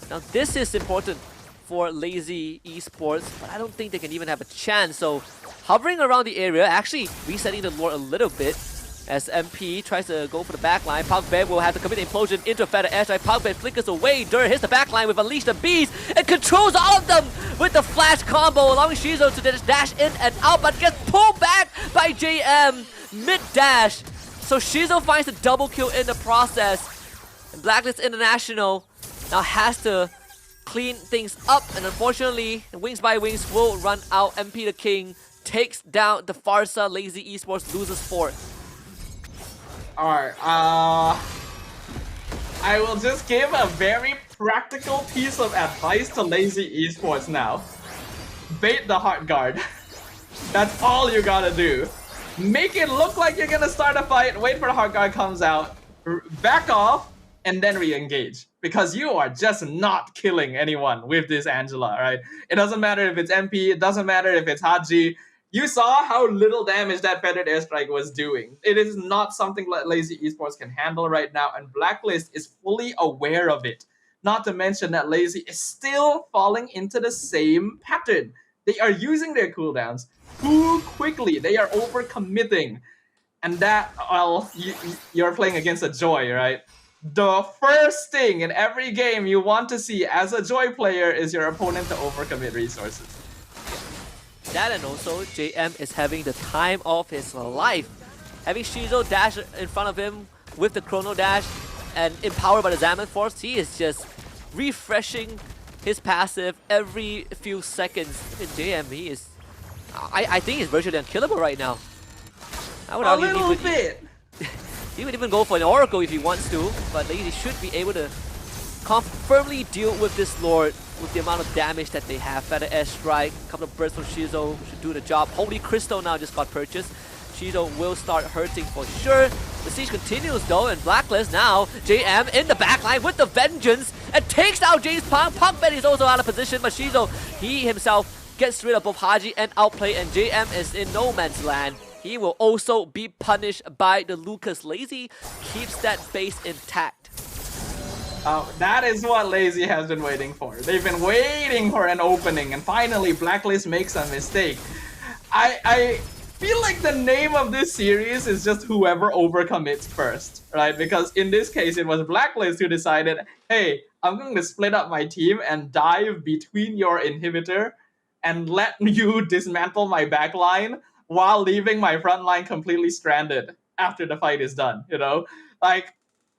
Now this is important for Lazy Esports, but I don't think they can even have a chance. So hovering around the area, actually resetting the lore a little bit, as MP tries to go for the backline. Pugbear will have to commit implosion into a Feather Airstrike. Pugbear flickers away. Dur hits the backline with Unleash the Beast and controls all of them with the flash combo, allowing Shizo to just dash in and out, but gets pulled back by JM mid-dash. So Shizo finds a double kill in the process. And Blacklist International now has to clean things up, and unfortunately, Wings by Wings will run out. MP the King takes down the Farsa. Lazy Esports loses 4. Alright, I will just give a very practical piece of advice to Lazy Esports now. Bait the Heart Guard. That's all you gotta do. Make it look like you're gonna start a fight, wait for the Heart Guard comes out, back off, and then re-engage. Because you are just not killing anyone with this Angela, right? It doesn't matter if it's MP, it doesn't matter if it's Haji. You saw how little damage that Feathered Airstrike was doing. It is not something that Lazy Esports can handle right now, and Blacklist is fully aware of it. Not to mention that Lazy is still falling into the same pattern. They are using their cooldowns too quickly. They are overcommitting. And that, well, you're playing against a Joy, right? the first thing in every game you want to see as a Joy player is your opponent to overcommit resources. That and also JM is having the time of his life. Having Shizo dash in front of him with the Chrono Dash and empowered by the Zaman Force, he is just refreshing his passive every few seconds. And JM, he is... I think he's virtually unkillable right now. I would A argue little bit. he would even go for an Oracle if he wants to, but he should be able to firmly deal with this Lord with the amount of damage that they have. Feather Air Strike, a couple of bursts from Shizo should do the job. Holy Crystal now just got purchased. Shizo will start hurting for sure. The siege continues though, and Blacklist now, JM in the backline with the Vengeance and takes out James Punk. Punkbet is also out of position, but Shizo, he himself gets rid of both Haji and Outplay, and JM is in no man's land. He will also be punished by the Lucas. Lazy keeps that base intact. That is what Lazy has been waiting for. They've been waiting for an opening, and finally Blacklist makes a mistake. I feel like the name of this series is just whoever overcommits first, right? Because in this case, it was Blacklist who decided, hey, I'm going to split up my team and dive between your inhibitor and let you dismantle my backline while leaving my front line completely stranded after the fight is done, you know? Like,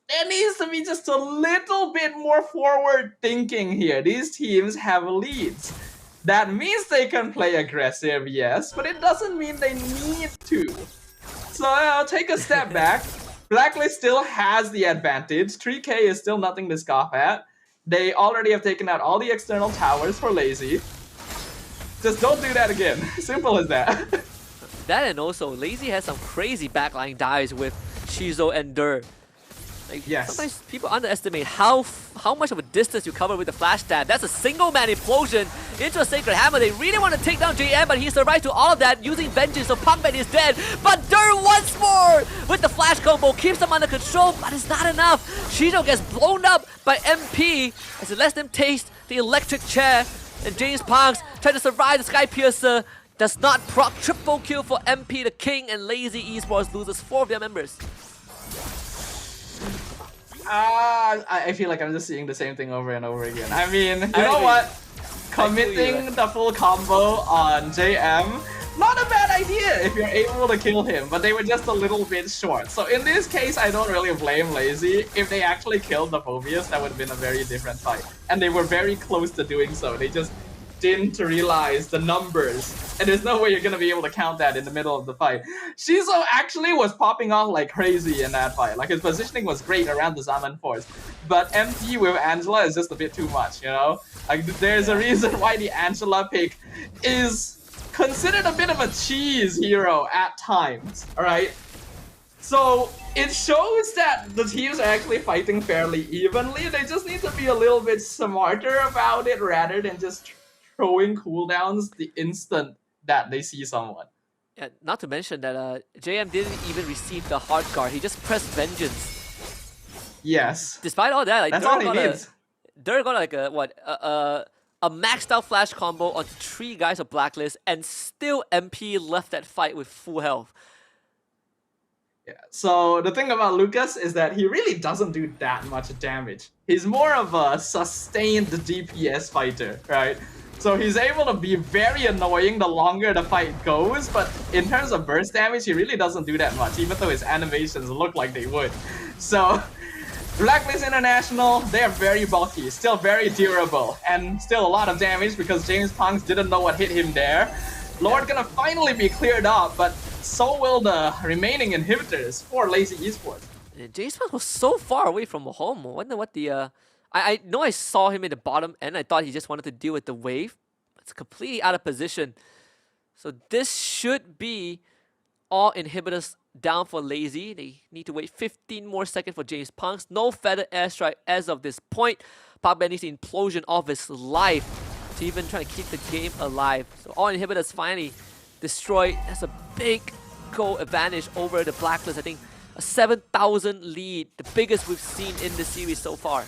there needs to be just a little bit more forward thinking here. These teams have leads. That means they can play aggressive, yes, but it doesn't mean they need to. So I'll take a step back. Blacklist still has the advantage. 3K is still nothing to scoff at. They already have taken out all the external towers for Lazy. Just don't do that again. Simple as that. That and also, Lazy has some crazy backline dives with Shizo and Dur. Like, Yes. Sometimes people underestimate how much of a distance you cover with the flash stab. That's a single man implosion into a Sacred Hammer. They really want to take down JM, but he survived to all of that using Vengeance, so Punkman is dead. But Dur once more with the flash combo keeps them under control, but it's not enough. Shizo gets blown up by MP as it lets them taste the electric chair. And James Punks trying to survive the Sky Piercer. Does not proc. Triple kill for MP, the king, and Lazy Esports loses 4 of their members. I feel like I'm just seeing the same thing over and over again. I mean, you know agree. what? Committing the full combo on JM, not a bad idea if you're able to kill him, but they were just a little bit short. So in this case, I don't really blame Lazy. If they actually killed the Phobius, that would have been a very different fight. And they were very close to doing so. They just didn't realize the numbers, and there's no way you're gonna be able to count that in the middle of the fight. Shizo actually was popping off like crazy in that fight. Like, his positioning was great around the Zaman Force, but MP with Angela is just a bit too much, you know? Like, there's a reason why the Angela pick is considered a bit of a cheese hero at times, alright? So it shows that the teams are actually fighting fairly evenly. They just need to be a little bit smarter about it rather than just throwing cooldowns the instant that they see someone. Yeah, not to mention that JM didn't even receive the hard guard. He just pressed Vengeance. Yes. Despite all that, like That's all he needs. Dur got like a maxed out flash combo onto 3 guys of Blacklist, and still MP left that fight with full health. Yeah. So the thing about Lucas is that he really doesn't do that much damage. He's more of a sustained DPS fighter, right? So he's able to be very annoying the longer the fight goes, but in terms of burst damage, he really doesn't do that much, even though his animations look like they would. So Blacklist International, they're very bulky, still very durable, and still a lot of damage because James Punks didn't know what hit him there. Lord gonna finally be cleared up, but so will the remaining inhibitors for Lazy Esports. James Punks was so far away from home. I wonder what the... I know I saw him in the bottom end. I thought he just wanted to deal with the wave. It's completely out of position. So this should be all inhibitors down for Lazy. They need to wait 15 more seconds for James Punks. No Feather Airstrike as of this point. Pogba needs the implosion of his life to even try to keep the game alive. So all inhibitors finally destroyed. That's a big goal advantage over the Blacklist. I think a 7,000 lead, the biggest we've seen in the series so far.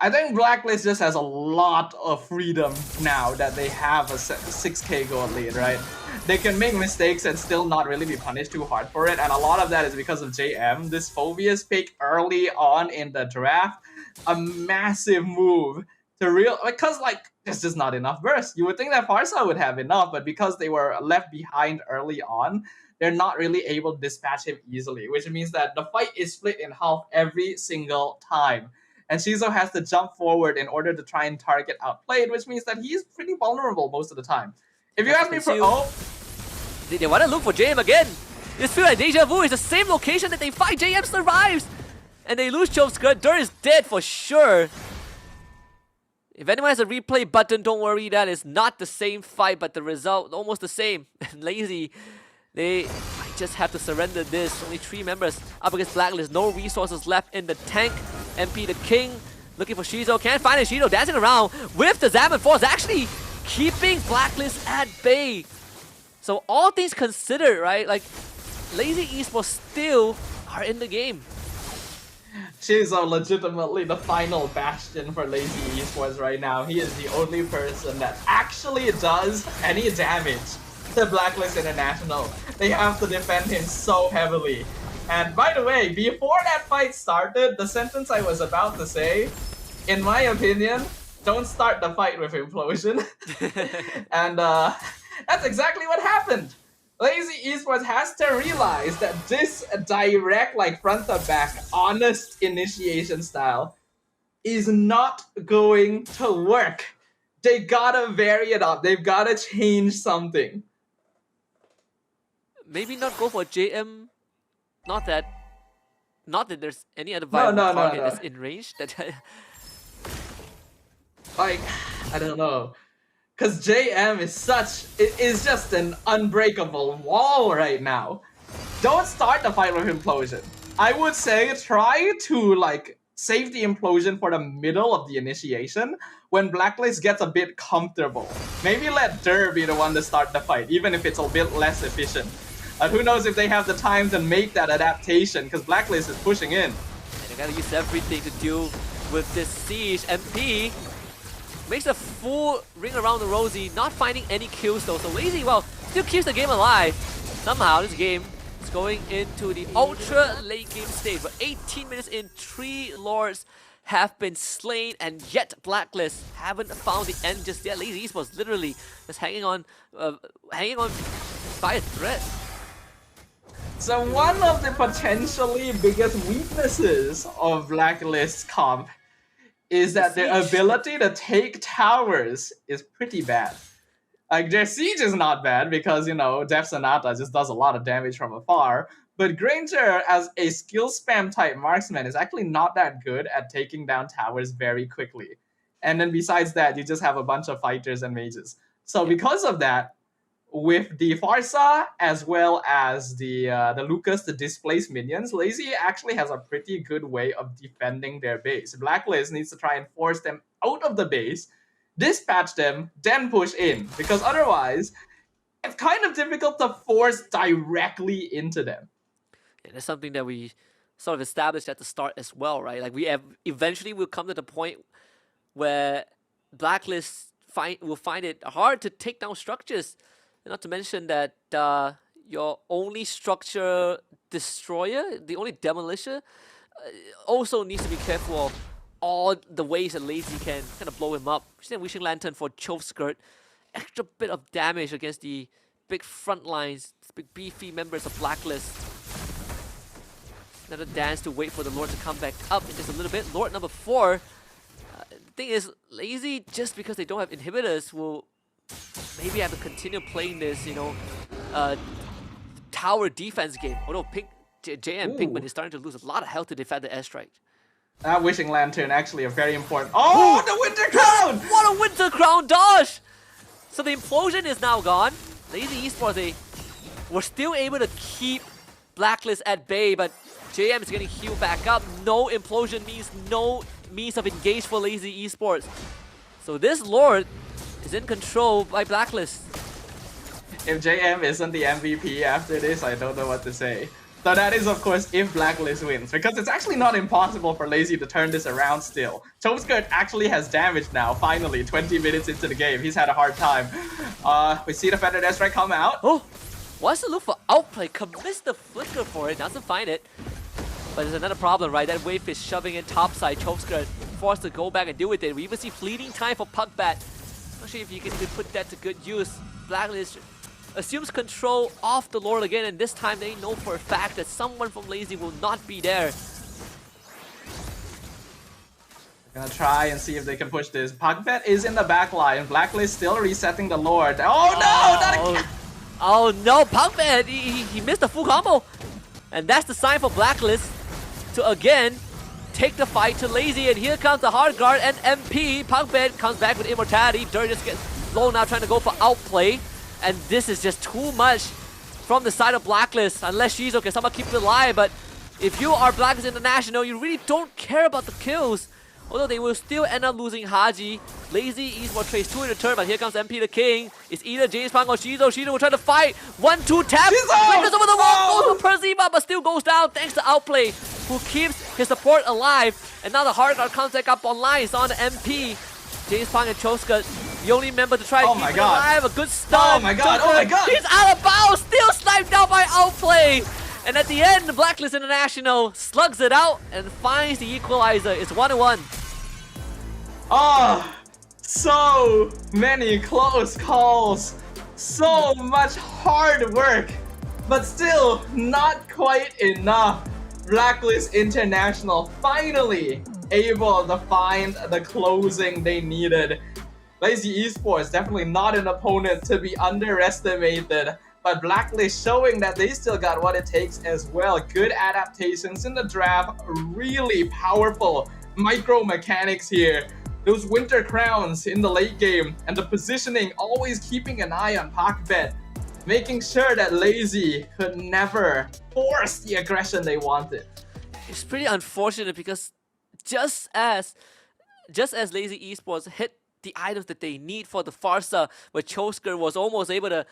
I think Blacklist just has a lot of freedom now that they have a 6k gold lead, right? they can make mistakes and still not really be punished too hard for it. And a lot of that is because of JM. This Phobius pick early on in the draft, a massive move to because like there's just not enough burst. You would think that Farsa would have enough, but because they were left behind early on, they're not really able to dispatch him easily, which means that the fight is split in half every single time. And Shizo has to jump forward in order to try and target outplayed, which means that he's pretty vulnerable most of the time. If you ask me for they want to look for JM again. This feels like deja vu. It's the same location that they fight. JM survives, and they lose Chove's skirt. Dur is dead for sure. If anyone has a replay button, don't worry. That is not the same fight, but the result almost the same. Lazy, they might just have to surrender this. Only 3 members up against Blacklist. No resources left in the tank. MP the King looking for Shizo. Can't find it. Shizo dancing around with the Zaman Force, actually keeping Blacklist at bay. So all things considered, right? Like, Lazy Esports still are in the game. Shizo legitimately the final bastion for Lazy Esports right now. He is the only person that actually does any damage to Blacklist International. They have to defend him so heavily. And by the way, before that fight started, the sentence I was about to say, in my opinion, don't start the fight with Implosion. And that's exactly what happened. Lazy Esports has to realize that this direct, like front to back, honest initiation style is not going to work. They gotta vary it up. They've gotta change something. Maybe not go for JM. Not that there's any other viable target that's in range. That like, I don't know. Because JM is just an unbreakable wall right now. Don't start the fight with Implosion. I would say try to like save the Implosion for the middle of the initiation when Blacklist gets a bit comfortable. Maybe let Dur be the one to start the fight, even if it's a bit less efficient. And who knows if they have the time to make that adaptation, because Blacklist is pushing in. And they gotta use everything to deal with this siege. MP makes a full ring around the Rosie, not finding any kills though. So Lazy, well, still keeps the game alive. Somehow this game is going into the ultra late game stage. But 18 minutes in, 3 Lords have been slain, and yet Blacklist haven't found the end just yet. Lazy Esports literally just hanging on by a thread. So one of the potentially biggest weaknesses of Blacklist comp is that their ability to take towers is pretty bad. Like, their siege is not bad because, you know, Def Sonata just does a lot of damage from afar, but Granger as a skill spam type marksman is actually not that good at taking down towers very quickly. And then besides that, you just have a bunch of fighters and mages. So because of that, with the Farsa as well as the Lucas, the displaced minions, Lazy actually has a pretty good way of defending their base. Blacklist needs to try and force them out of the base, dispatch them, then push in, because otherwise it's kind of difficult to force directly into them. Yeah, that's something that we sort of established at the start as well, right? Like, we eventually will come to the point where Blacklist will find it hard to take down structures. Not to mention that your only structure destroyer, the only demolisher, also needs to be careful of all the ways that Lazy can kind of blow him up. Wishing Lantern for Chove Skirt. Extra bit of damage against the big front lines, big beefy members of Blacklist. Another dance to wait for the Lord to come back up in just a little bit. Lord number 4. The thing is, Lazy, just because they don't have inhibitors, will maybe have to continue playing this, you know, tower defense game. Although JM Pinkman is starting to lose a lot of health to defend the airstrike. That Wishing Lantern actually a very important. Oh, the Winter Crown! What a Winter Crown dodge! So the Implosion is now gone. Lazy Esports, they were still able to keep Blacklist at bay, but JM is getting healed back up. No Implosion means no means of engage for Lazy Esports. So this Lord is in control by Blacklist. If JM isn't the MVP after this, I don't know what to say. So that is, of course, if Blacklist wins, because it's actually not impossible for Lazy to turn this around still. Chokeskirt actually has damage now, finally, 20 minutes into the game. He's had a hard time. We see the Feathered Airstrike come out. Oh, wants to look for outplay, commits the flicker for it, doesn't find it. But there's another problem, right? That wave is shoving in topside. Chokeskirt forced to go back and deal with it. We even see fleeting time for Puckbat. Not sure if you can even put that to good use. Blacklist assumes control of the Lord again, and this time they know for a fact that someone from Lazy will not be there. Gonna try and see if they can push this. Puckbat is in the back line. Blacklist still resetting the Lord. Oh no! Not again! Oh no, Puckbat, he missed the full combo. And that's the sign for Blacklist to again take the fight to Lazy. And here comes the hard guard and MP. Puckbat comes back with immortality. Dirt just gets low now, trying to go for outplay. And this is just too much from the side of Blacklist. Unless Shizo can somehow keep it alive. But if you are Blacklist International, you really don't care about the kills. Although they will still end up losing Haji. Lazy esports trades 2 in the turn, but here comes MP the King. It's either James Pang or Shizo. Shizo will try to fight. 1-2 tap. Flickers over the wall. Goes for Persima, but still goes down thanks to Outplay, who keeps his support alive. And now the hard guard comes back up online. It's on the MP. James Pang and Choska, the only member to try to keep it alive. A good stun. Oh my god, oh my god. He's out of bounds. Still sniped out by Outplay. And at the end, the Blacklist International slugs it out and finds the equalizer. It's 1-1. Oh, so many close calls. So much hard work. But still, not quite enough. Blacklist International finally able to find the closing they needed. Lazy Esports definitely not an opponent to be underestimated. But Blacklist showing that they still got what it takes as well. Good adaptations in the draft, really powerful micro mechanics here. Those winter crowns in the late game and the positioning, always keeping an eye on Puckbat, making sure that Lazy could never force the aggression they wanted. It's pretty unfortunate because just as Lazy Esports hit the items that they need for the Farsa, where Chosker was almost able to,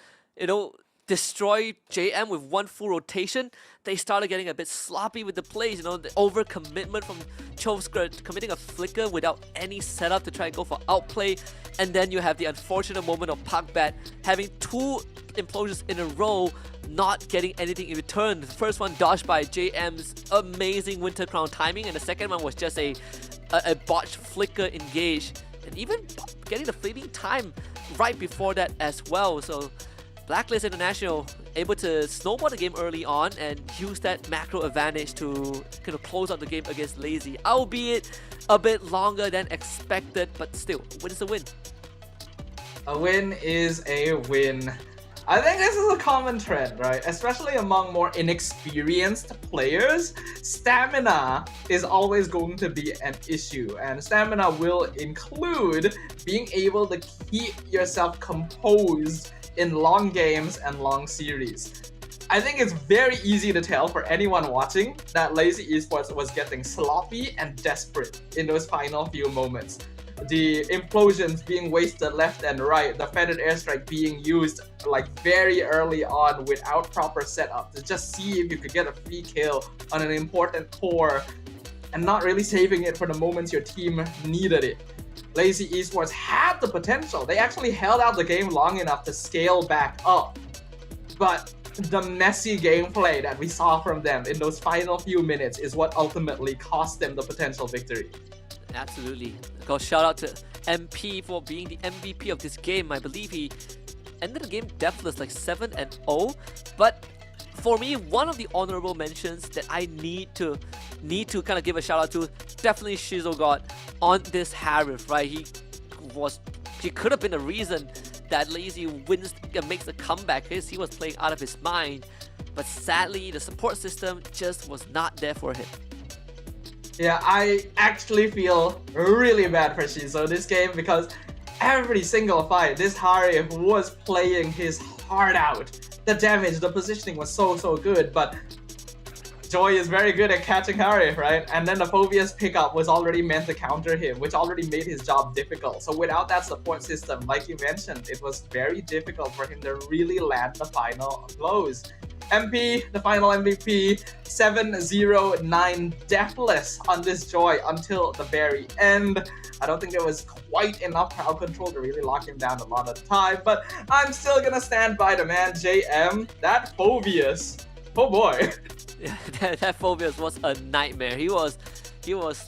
destroy JM with one full rotation, they started getting a bit sloppy with the plays. The overcommitment from Chosker, committing a flicker without any setup to try and go for outplay. And then you have the unfortunate moment of Puckbat having 2 implosions in a row, not getting anything in return. The first one dodged by JM's amazing Winter Crown timing, and the second one was just a botched flicker engage. And even getting the fleeting time right before that as well. So Blacklist International able to snowball the game early on and use that macro advantage to kind of close out the game against Lazy, albeit a bit longer than expected, but still, win is a win. A win is a win. I think this is a common trend, right? Especially among more inexperienced players, stamina is always going to be an issue, and stamina will include being able to keep yourself composed in long games and long series. I think it's very easy to tell for anyone watching that Lazy Esports was getting sloppy and desperate in those final few moments. The implosions being wasted left and right, the Feathered Airstrike being used like very early on without proper setup to just see if you could get a free kill on an important core, and not really saving it for the moments your team needed it. Lazy Esports had the potential. They actually held out the game long enough to scale back up. But the messy gameplay that we saw from them in those final few minutes is what ultimately cost them the potential victory. Absolutely. Go shout out to MP for being the MVP of this game. I believe he ended the game deathless, like 7-0. But for me, one of the honorable mentions that I need to kind of give a shout out to, definitely Shizo got on this Harif, right? He could have been the reason that Lazy wins and makes a comeback because he was playing out of his mind. But sadly, the support system just was not there for him. Yeah, I actually feel really bad for Shizo this game because every single fight, this Harif was playing his heart out. The damage, the positioning was so good, but Joy is very good at catching Harif, right? And then the Phobia's pickup was already meant to counter him, which already made his job difficult. So without that support system, like you mentioned, it was very difficult for him to really land the final blows. MP, the final MVP, 709 deathless on this joy until the very end. I don't think there was quite enough crowd control to really lock him down a lot of the time, but I'm still gonna stand by the man, JM. That Phobius, oh boy. Yeah, that Phobius was a nightmare. He was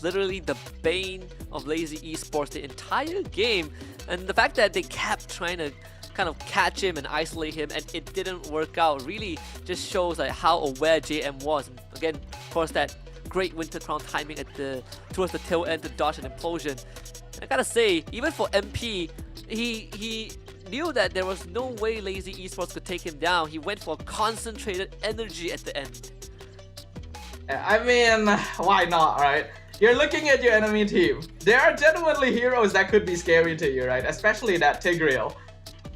literally the bane of lazy esports the entire game, and the fact that they kept trying to kind of catch him and isolate him and it didn't work out really just shows like how aware JM was. And again, of course, that great Winter Crown timing towards the tail end to dodge an implosion. I gotta say, even for MP, he knew that there was no way lazy esports could take him down. He went for concentrated energy at the end. I mean, why not, right? You're looking at your enemy team. There are genuinely heroes that could be scary to you, right? Especially that Tigreal.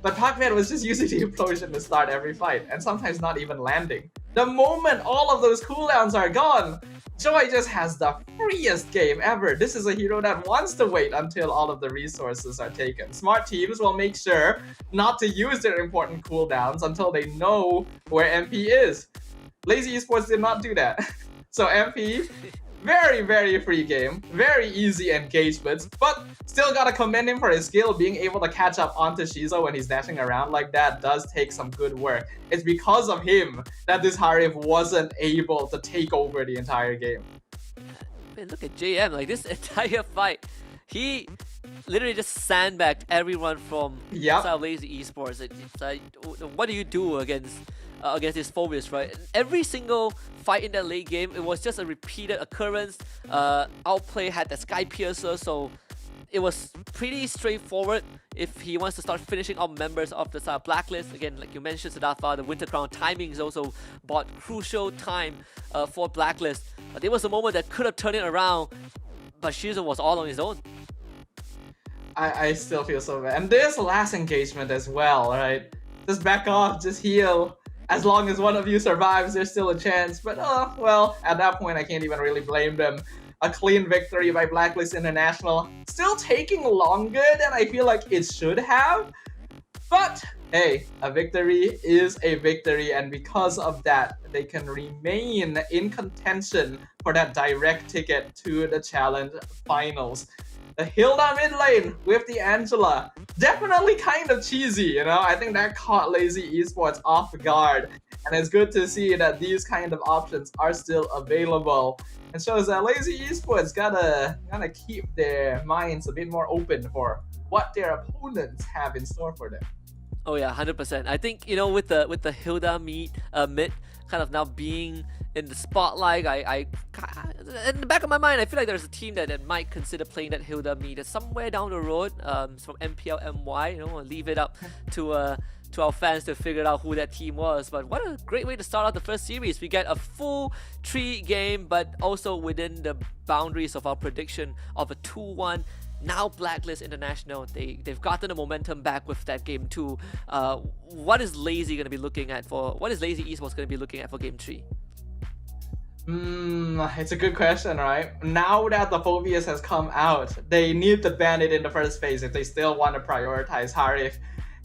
But Pac-Man was just using the implosion to start every fight, and sometimes not even landing. The moment all of those cooldowns are gone, Joy just has the freest game ever. This is a hero that wants to wait until all of the resources are taken. Smart teams will make sure not to use their important cooldowns until they know where MP is. Lazy Esports did not do that. So MP, very, very free game, very easy engagements, but still gotta commend him for his skill. Being able to catch up onto Shizo when he's dashing around like that does take some good work. It's because of him that this Harif wasn't able to take over the entire game. Man, look at JM, like this entire fight, he literally just sandbagged everyone from inside lazy esports. It's like, what do you do against this Phobius, right? Every single fight in that late game, it was just a repeated occurrence. Outplay had that Sky Piercer, so it was pretty straightforward if he wants to start finishing off members of the blacklist. Again, like you mentioned, Sadafa, the Winter Crown timing is also bought crucial time for blacklist. But there was a moment that could have turned it around, but Shizu was all on his own. I still feel so bad. And this last engagement as well, right? Just back off, just heal. As long as one of you survives, there's still a chance. But, well, at that point, I can't even really blame them. A clean victory by Blacklist International. Still taking longer than I feel like it should have. But, hey, a victory is a victory. And because of that, they can remain in contention for that direct ticket to the Challenge Finals. The Hilda mid lane with the Angela. Definitely kind of cheesy, you know? I think that caught Lazy Esports off guard. And it's good to see that these kind of options are still available. And shows that Lazy Esports gotta keep their minds a bit more open for what their opponents have in store for them. Oh yeah, 100%. I think, you know, with the Hilda mid kind of now being in the spotlight, I in the back of my mind, I feel like there's a team that might consider playing that Hilda mid somewhere down the road. It's from MPL MY. You know, I'll leave it up to our fans to figure out who that team was. But what a great way to start out the first series. We get a full 3 game, but also within the boundaries of our prediction of a 2-1. Now Blacklist International, they've gotten the momentum back with that game 2. What is Lazy going to be looking at for? What is Lazy Esports going to be looking at for game 3? It's a good question, right? Now that the Phobius has come out, they need to ban it in the first phase if they still want to prioritize Harif.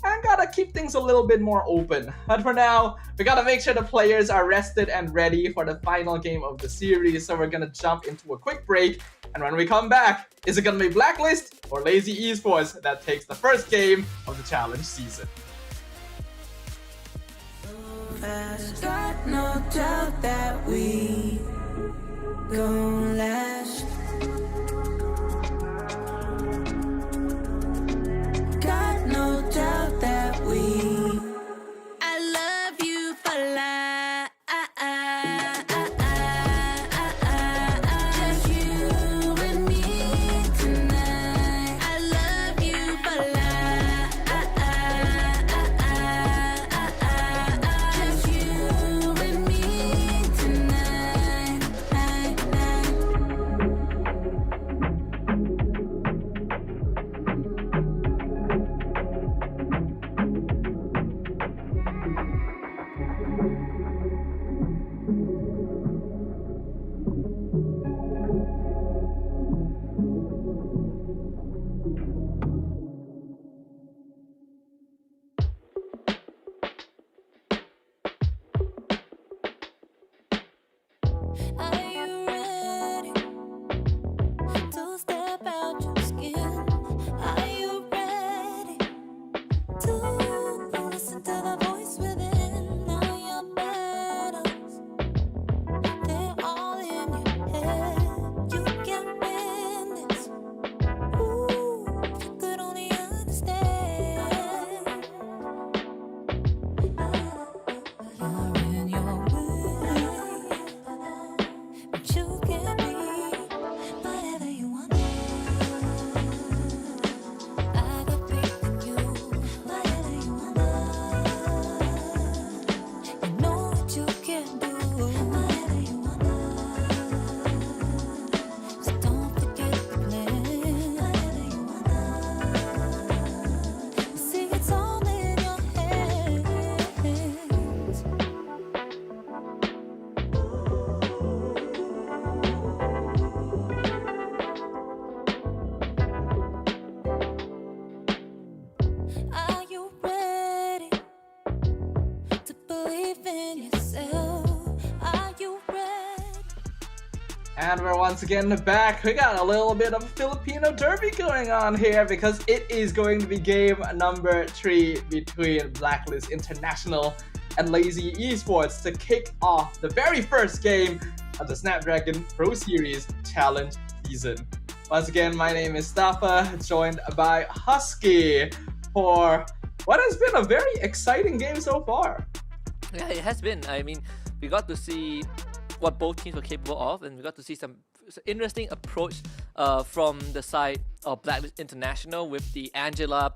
And gotta keep things a little bit more open. But for now, we gotta make sure the players are rested and ready for the final game of the series. So we're gonna jump into a quick break. And when we come back, is it gonna be Blacklist or Lazy Esports that takes the first game of the challenge season? Got no doubt that we gon' last. Got no doubt that we I love you for life. Just you and me tonight. I love you for life. Just you and me tonight. And we're once again back. We got a little bit of Filipino derby going on here because it is going to be game number 3 between Blacklist International and Lazy Esports to kick off the very first game of the Snapdragon Pro Series Challenge season. Once again, my name is Stafa, joined by Husky for what has been a very exciting game so far. Yeah, it has been. I mean, we got to see what both teams were capable of, and we got to see some interesting approach from the side of Blacklist International with the Angela,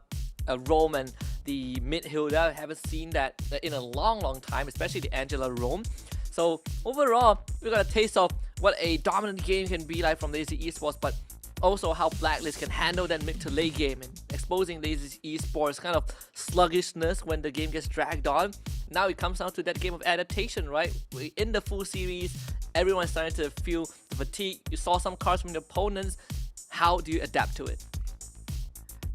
Rome, and the mid Hilda. I haven't seen that in a long time, especially the Angela Rome. So overall, we got a taste of what a dominant game can be like from Lazy Esports, but also how Blacklist can handle that mid to late game and exposing Lazy Esports kind of sluggishness when the game gets dragged on. Now it comes down to that game of adaptation, right? In the full series, everyone's starting to feel the fatigue. You saw some cards from the opponents. How do you adapt to it?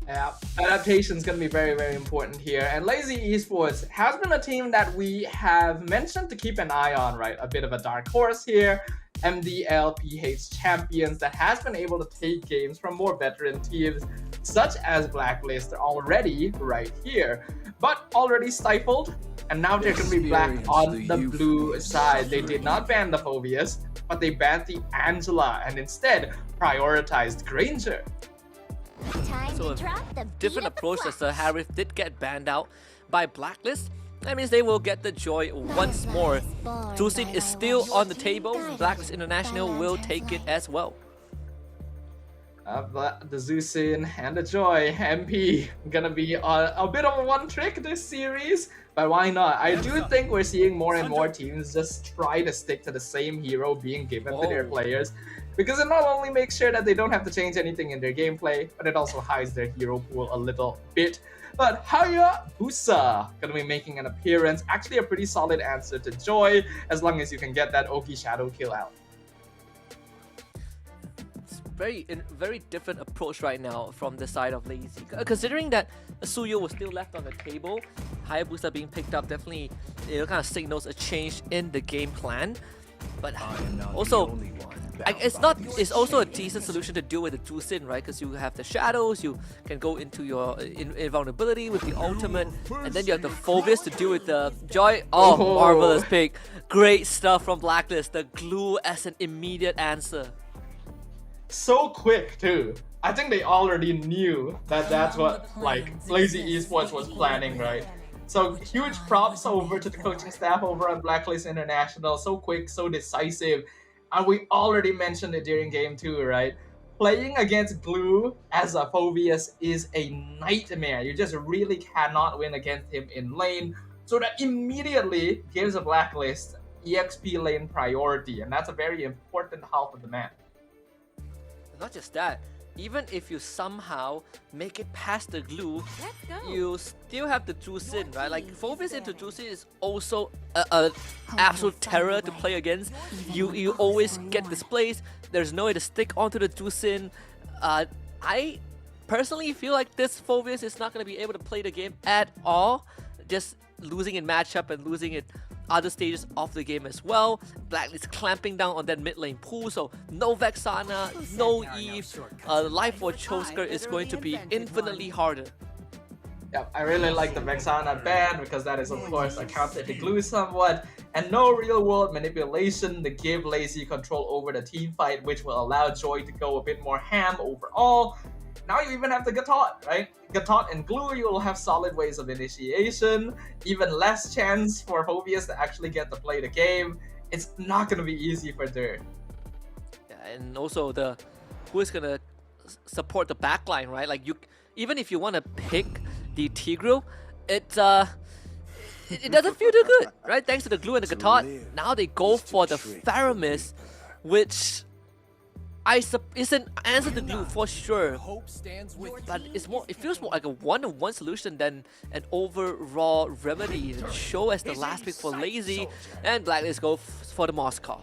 Yeah, adaptation is going to be very important here. And Lazy Esports has been a team that we have mentioned to keep an eye on, right? A bit of a dark horse here. MDLPH champions that has been able to take games from more veteran teams such as Blacklist already right here, but already stifled. And now they're going to be black on the blue side. They did not ban the Phobius, but they banned the Angela and instead prioritized Granger. So a different approach as the Harith did get banned out by Blacklist. That means they will get the joy once more. Two-seed is still on the table. Blacklist International will take it as well. The Zeusin and the Joy MP gonna be a bit of a one trick this series, but why not? I do think we're seeing more and more teams just try to stick to the same hero being given to their players, because it not only makes sure that they don't have to change anything in their gameplay, but it also hides their hero pool a little bit. But Hayabusa gonna be making an appearance. Actually a pretty solid answer to Joy, as long as you can get that Oki Shadow kill out. Very different approach right now from the side of Lazy. Considering that Suyo was still left on the table, Hayabusa being picked up definitely kind of signals a change in the game plan. But also, it's also a decent solution to deal with the Jusin, right? Because you have the shadows, you can go into your invulnerability with the ultimate, and then you have the Phobius to deal with the Joy. Oh, marvelous pick. Great stuff from Blacklist. The glue as an immediate answer. So quick too. I think they already knew that that's what Lazy Esports was planning, right? So huge props over to the coaching staff over on Blacklist International. So quick, so decisive. And we already mentioned it during game 2, right? Playing against Glue as a Phobius is a nightmare. You just really cannot win against him in lane. So that immediately gives a Blacklist EXP lane priority. And that's a very important half of the map. Not just that, even if you somehow make it past the glue, you still have the Jusin, right? Like Phobius into Jusin is also a absolute terror to play against. You always get displaced. There's no way to stick onto the Jusin. I personally feel like this Phobius is not going to be able to play the game at all. Just losing in matchup and losing it other stages of the game as well. Blacklist clamping down on that mid lane pool, so no Vexana, no Eve. Life for Chosker is going to be infinitely harder. Yep, I really like the Vexana ban because that is of course a counter to glue somewhat, and no real world manipulation to give Lazy control over the team fight, which will allow Joy to go a bit more ham overall. Now you even have the Gatot, right? Gatot and Glue, you will have solid ways of initiation, even less chance for Phobius to actually get to play the game. It's not going to be easy for Dirt. Yeah, and also who is going to support the backline, right? Like even if you want to pick the Tigreal, it doesn't feel too good, right? Thanks to the Glue and the Gatot. Now they go for the Faramis, which it's an answer to Glue for sure, but it feels more like a one-on-one solution than an overall remedy. Show as the last pick for Lazy, and Blacklist go for the Moskov.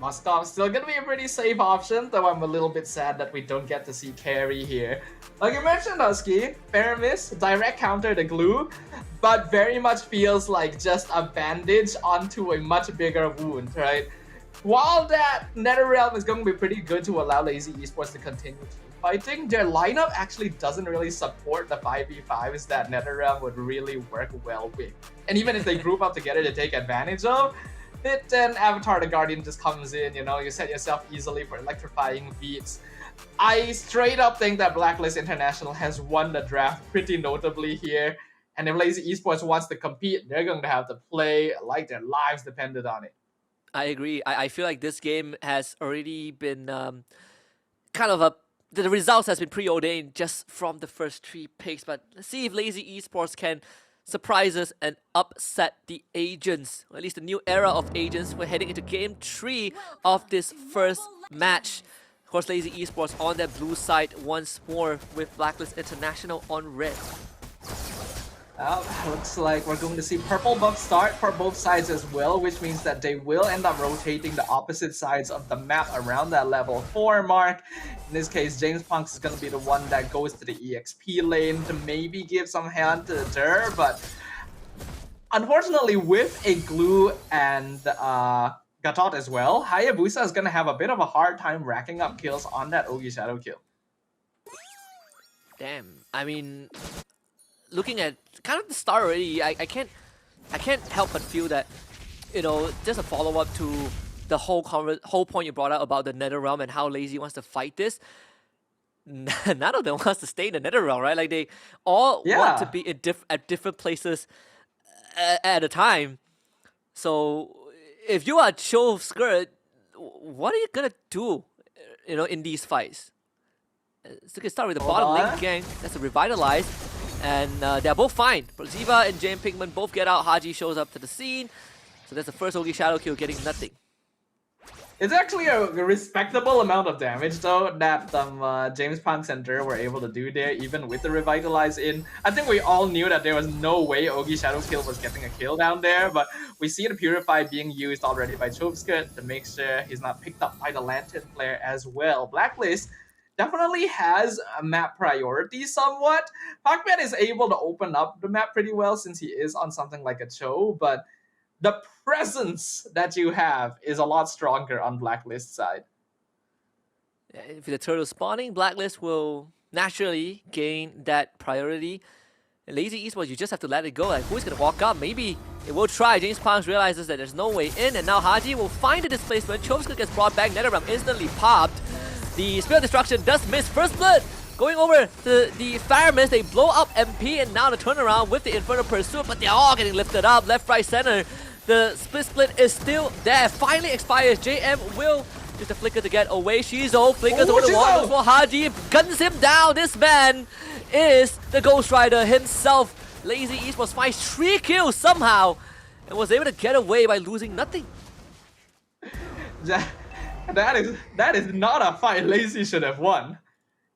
Moskov's still gonna be a pretty safe option, though I'm a little bit sad that we don't get to see carry here. Like you mentioned, Husky, Faramis, direct counter to Glue, but very much feels like just a bandage onto a much bigger wound, right? while that NetherRealm is going to be pretty good to allow Lazy Esports to continue fighting, their lineup actually doesn't really support the 5v5s that NetherRealm would really work well with. And even if they group up together to take advantage of, then Avatar the Guardian just comes in, you know, you set yourself easily for electrifying beats. I straight up think that Blacklist International has won the draft pretty notably here. And if Lazy Esports wants to compete, they're going to have to play like their lives depended on it. I agree. I feel like this game has already been kind of the results has been preordained just from the first 3 picks. But let's see if Lazy Esports can surprise us and upset the agents, or at least the new era of agents. We're heading into game 3 of this first match. Of course, Lazy Esports on their blue side once more with Blacklist International on red. Looks like we're going to see purple buff start for both sides as well, which means that they will end up rotating the opposite sides of the map around that level 4 mark. In this case, James Punks is going to be the one that goes to the EXP lane to maybe give some hand to the Dur, but unfortunately with a glue and Gatot as well, Hayabusa is going to have a bit of a hard time racking up kills on that Ogi Shadow kill. Damn, I mean, looking at kind of the start already, I can't help but feel that, you know, just a follow-up to the whole point you brought out about the NetherRealm and how Lazy wants to fight this. None of them wants to stay in the NetherRealm, right? Like, they all want to be at different places at a time. So if you are Cho Skirt, what are you gonna do, you know, in these fights? So we can start with the bottom lane gang. That's a Revitalize. And they're both fine. Ziva and Jane Pigman both get out. Haji shows up to the scene. So that's the first Ogi Shadow kill, getting nothing. It's actually a respectable amount of damage though that James Punks and Dur were able to do there, even with the Revitalize in. I think we all knew that there was no way Ogi Shadow kill was getting a kill down there, but we see the Purify being used already by Chobskut to make sure he's not picked up by the Lantern player as well. Blacklist definitely has a map priority somewhat. Pacman is able to open up the map pretty well since he is on something like a Cho, but the presence that you have is a lot stronger on Blacklist side. If the turtle spawning, Blacklist will naturally gain that priority. And Lazy Esports, you just have to let it go. Like, who's gonna walk up? Maybe it will try. James Punks realizes that there's no way in, and now Haji will find the displacement. Chobska gets brought back. NetherRealm instantly popped. The Spirit of Destruction does miss. First Blood going over to the Firemen. They blow up MP, and now the turnaround with the Infernal Pursuit, but they're all getting lifted up. Left, right, center. The split is still there. Finally expires. JM will use the flicker to get away. Shizo flickers over the wall. Looks for Haji. Guns him down. This man is the Ghost Rider himself. Lazy Esports finds 3 kills somehow and was able to get away by losing nothing. That is not a fight Lazy should have won.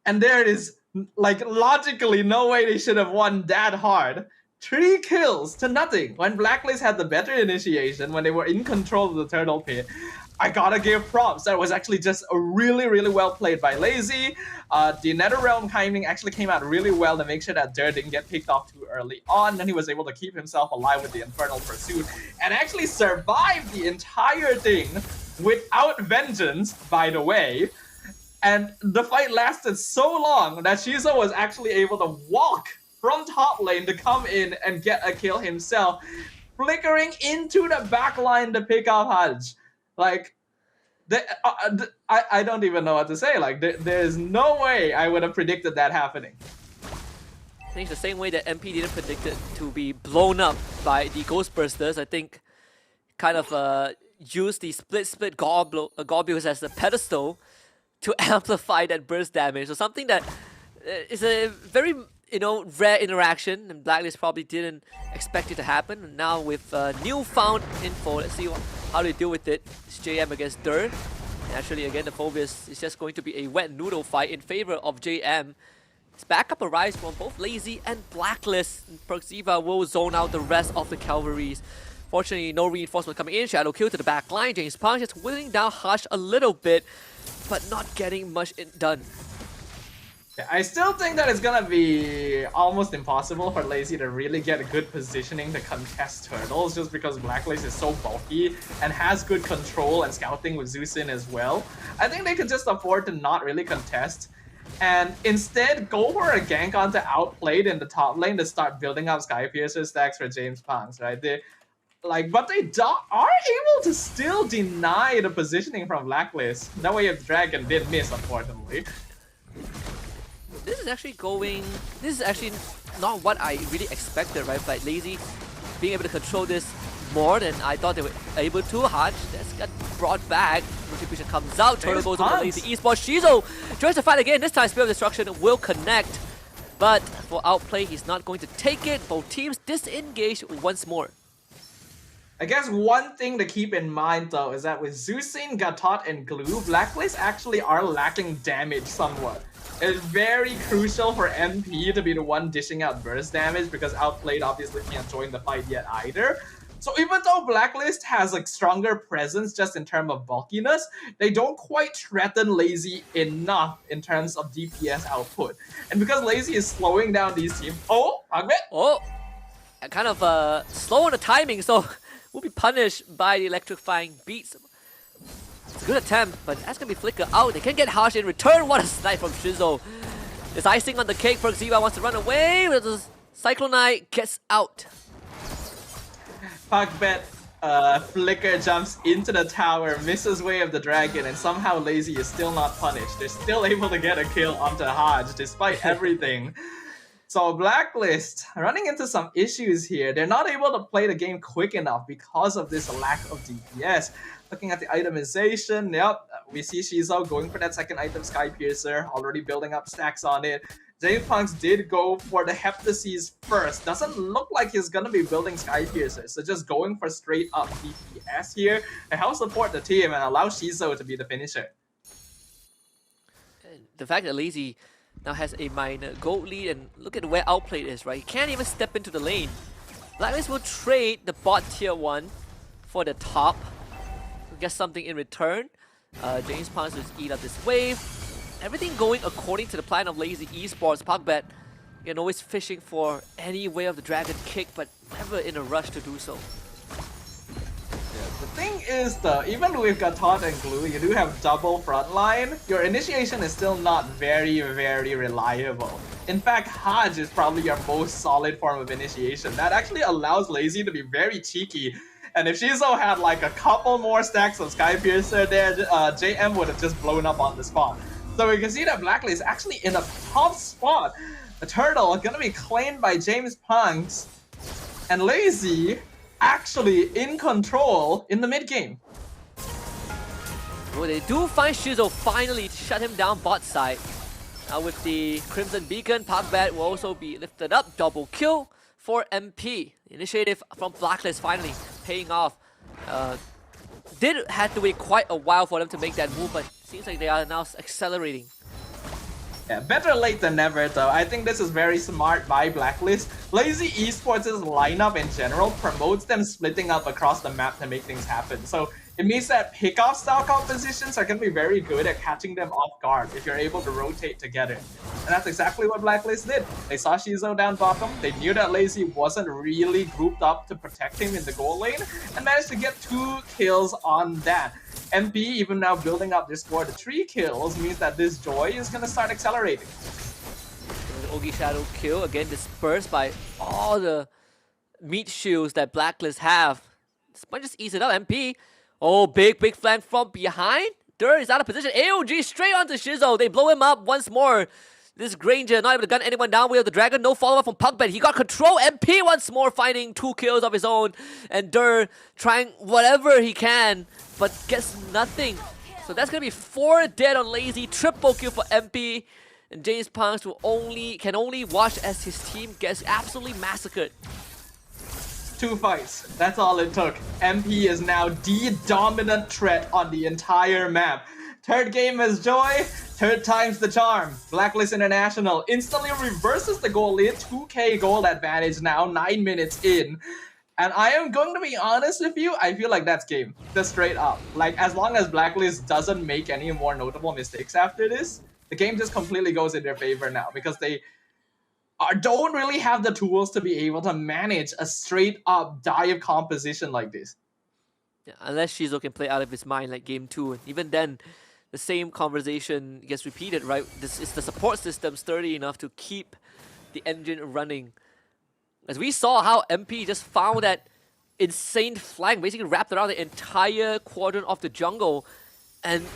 And there is, like, logically no way they should have won that hard. 3 kills to nothing when Blacklist had the better initiation, when they were in control of the turtle pit. I gotta give props. That was actually just a really, really well played by Lazy. The NetherRealm timing actually came out really well to make sure that Dur didn't get picked off too early on. Then he was able to keep himself alive with the Infernal Pursuit and actually survive the entire thing without vengeance, by the way. And the fight lasted so long that Shizo was actually able to walk from top lane to come in and get a kill himself, flickering into the back line to pick up Haj. Like, I don't even know what to say. Like, there's no way I would have predicted that happening. I think it's the same way that MP didn't predict it to be blown up by the Ghostbusters. I think kind of use the split Gorbius as a pedestal to amplify that burst damage. So something that is a very, you know, rare interaction, and Blacklist probably didn't expect it to happen. And now with newfound info, let's see how they deal with it. It's JM against Dur. Naturally, again, the Phobius is just going to be a wet noodle fight in favor of JM. His backup arrives from both Lazy and Blacklist. And Perxiva will zone out the rest of the Cavalries. Fortunately, no reinforcement coming in. Shadow kill to the back line. James Punks just whittling down Hush a little bit, but not getting much done. Yeah, I still think that it's gonna be almost impossible for Lazy to really get a good positioning to contest turtles just because Blacklist is so bulky and has good control and scouting with Zeus'in as well. I think they could just afford to not really contest and instead go for a gank onto outplayed in the top lane to start building up Skypiercer stacks for James Punks, right? But they are able to still deny the positioning from Blacklist. That way if Dragon did miss, unfortunately. This is actually not what I really expected, right? But Lazy being able to control this more than I thought they were able to. Hodge, that's got brought back. Retribution comes out. Turtle goes over to Lazy esports. Shizo joins the fight again. This time Spirit of Destruction will connect. But for outplay, he's not going to take it. Both teams disengage once more. I guess one thing to keep in mind though is that with Zeus'in, Gatot, and Glue, Blacklist actually are lacking damage somewhat. It's very crucial for MP to be the one dishing out burst damage because Outplayed obviously can't join the fight yet either. So even though Blacklist has like stronger presence just in terms of bulkiness, they don't quite threaten Lazy enough in terms of DPS output. And because Lazy is slowing down these teams, Kind of slow on the timing, so will be punished by the electrifying beats. It's a good attempt, but that's gonna be flicker out. They can get harsh in return. What a snipe from Shizo. There's icing on the cake. Perkziva wants to run away, but the Cyclonite gets out. Puckbet Flicker jumps into the tower, misses way of the dragon, and somehow Lazy is still not punished. They're still able to get a kill onto Hodge despite everything. So Blacklist running into some issues here. They're not able to play the game quick enough because of this lack of DPS. Looking at the itemization, yep, we see Shizo going for that second item, Skypiercer, already building up stacks on it. James Punks did go for the Heptases first. Doesn't look like he's gonna be building Skypiercer, so just going for straight up DPS here to help support the team and allow Shizo to be the finisher. The fact that Lazy now has a minor gold lead, and look at where Outplayed is, right? He can't even step into the lane. Blacklist will trade the bot tier 1 for the top. We'll get something in return. James Punks will eat up this wave. Everything going according to the plan of Lazy Esports. Puckbet, you know, always fishing for any way of the dragon kick, but never in a rush to do so. The thing is though, even with Gatot and Glue, you do have double frontline. Your initiation is still not very reliable. In fact, Hodge is probably your most solid form of initiation. That actually allows Lazy to be very cheeky. And if Shizo had like a couple more stacks of Skypiercer there, JM would have just blown up on the spot. So we can see that Blacklist is actually in a tough spot. The turtle is gonna be claimed by James Punks, and Lazy actually in control in the mid game. Well, they do find Shizo finally to shut him down bot side. Now with the Crimson Beacon, Puckbet will also be lifted up. Double kill for MP. The initiative from Blacklist finally paying off. Did have to wait quite a while for them to make that move, but seems like they are now accelerating. Yeah, better late than never though. I think this is very smart by Blacklist. Lazy Esports' lineup in general promotes them splitting up across the map to make things happen. So it means that pickoff style compositions are going to be very good at catching them off guard if you're able to rotate together. And that's exactly what Blacklist did. They saw Shizo down bottom, they knew that Lazy wasn't really grouped up to protect him in the goal lane, and managed to get 2 kills on that. MP even now building up their score to 3 kills means that this joy is going to start accelerating. The Ogi Shadow kill, again dispersed by all the meat shields that Blacklist have. This might just ease it up. MP, oh, big flank from behind. Dur is out of position. AOG straight onto Shizo. They blow him up once more. This Granger not able to gun anyone down with the dragon. No follow-up from Puckbet. He got control. MP once more finding 2 kills of his own. And Dur trying whatever he can, but gets nothing. So that's going to be 4 dead on Lazy. Triple kill for MP. And James Punks can only watch as his team gets absolutely massacred. 2 fights. That's all it took. MP is now the dominant threat on the entire map. Third game is joy, third time's the charm. Blacklist International instantly reverses the goal lead, 2k gold advantage now, 9 minutes in. And I am going to be honest with you, I feel like that's game. Just straight up. Like, as long as Blacklist doesn't make any more notable mistakes after this, the game just completely goes in their favor now because they don't really have the tools to be able to manage a straight up dive composition like this. Yeah, unless Shizo can play out of his mind like game 2. And even then, the same conversation gets repeated, right? This is the support system sturdy enough to keep the engine running. As we saw how MP just found that insane flank, basically wrapped around the entire quadrant of the jungle. And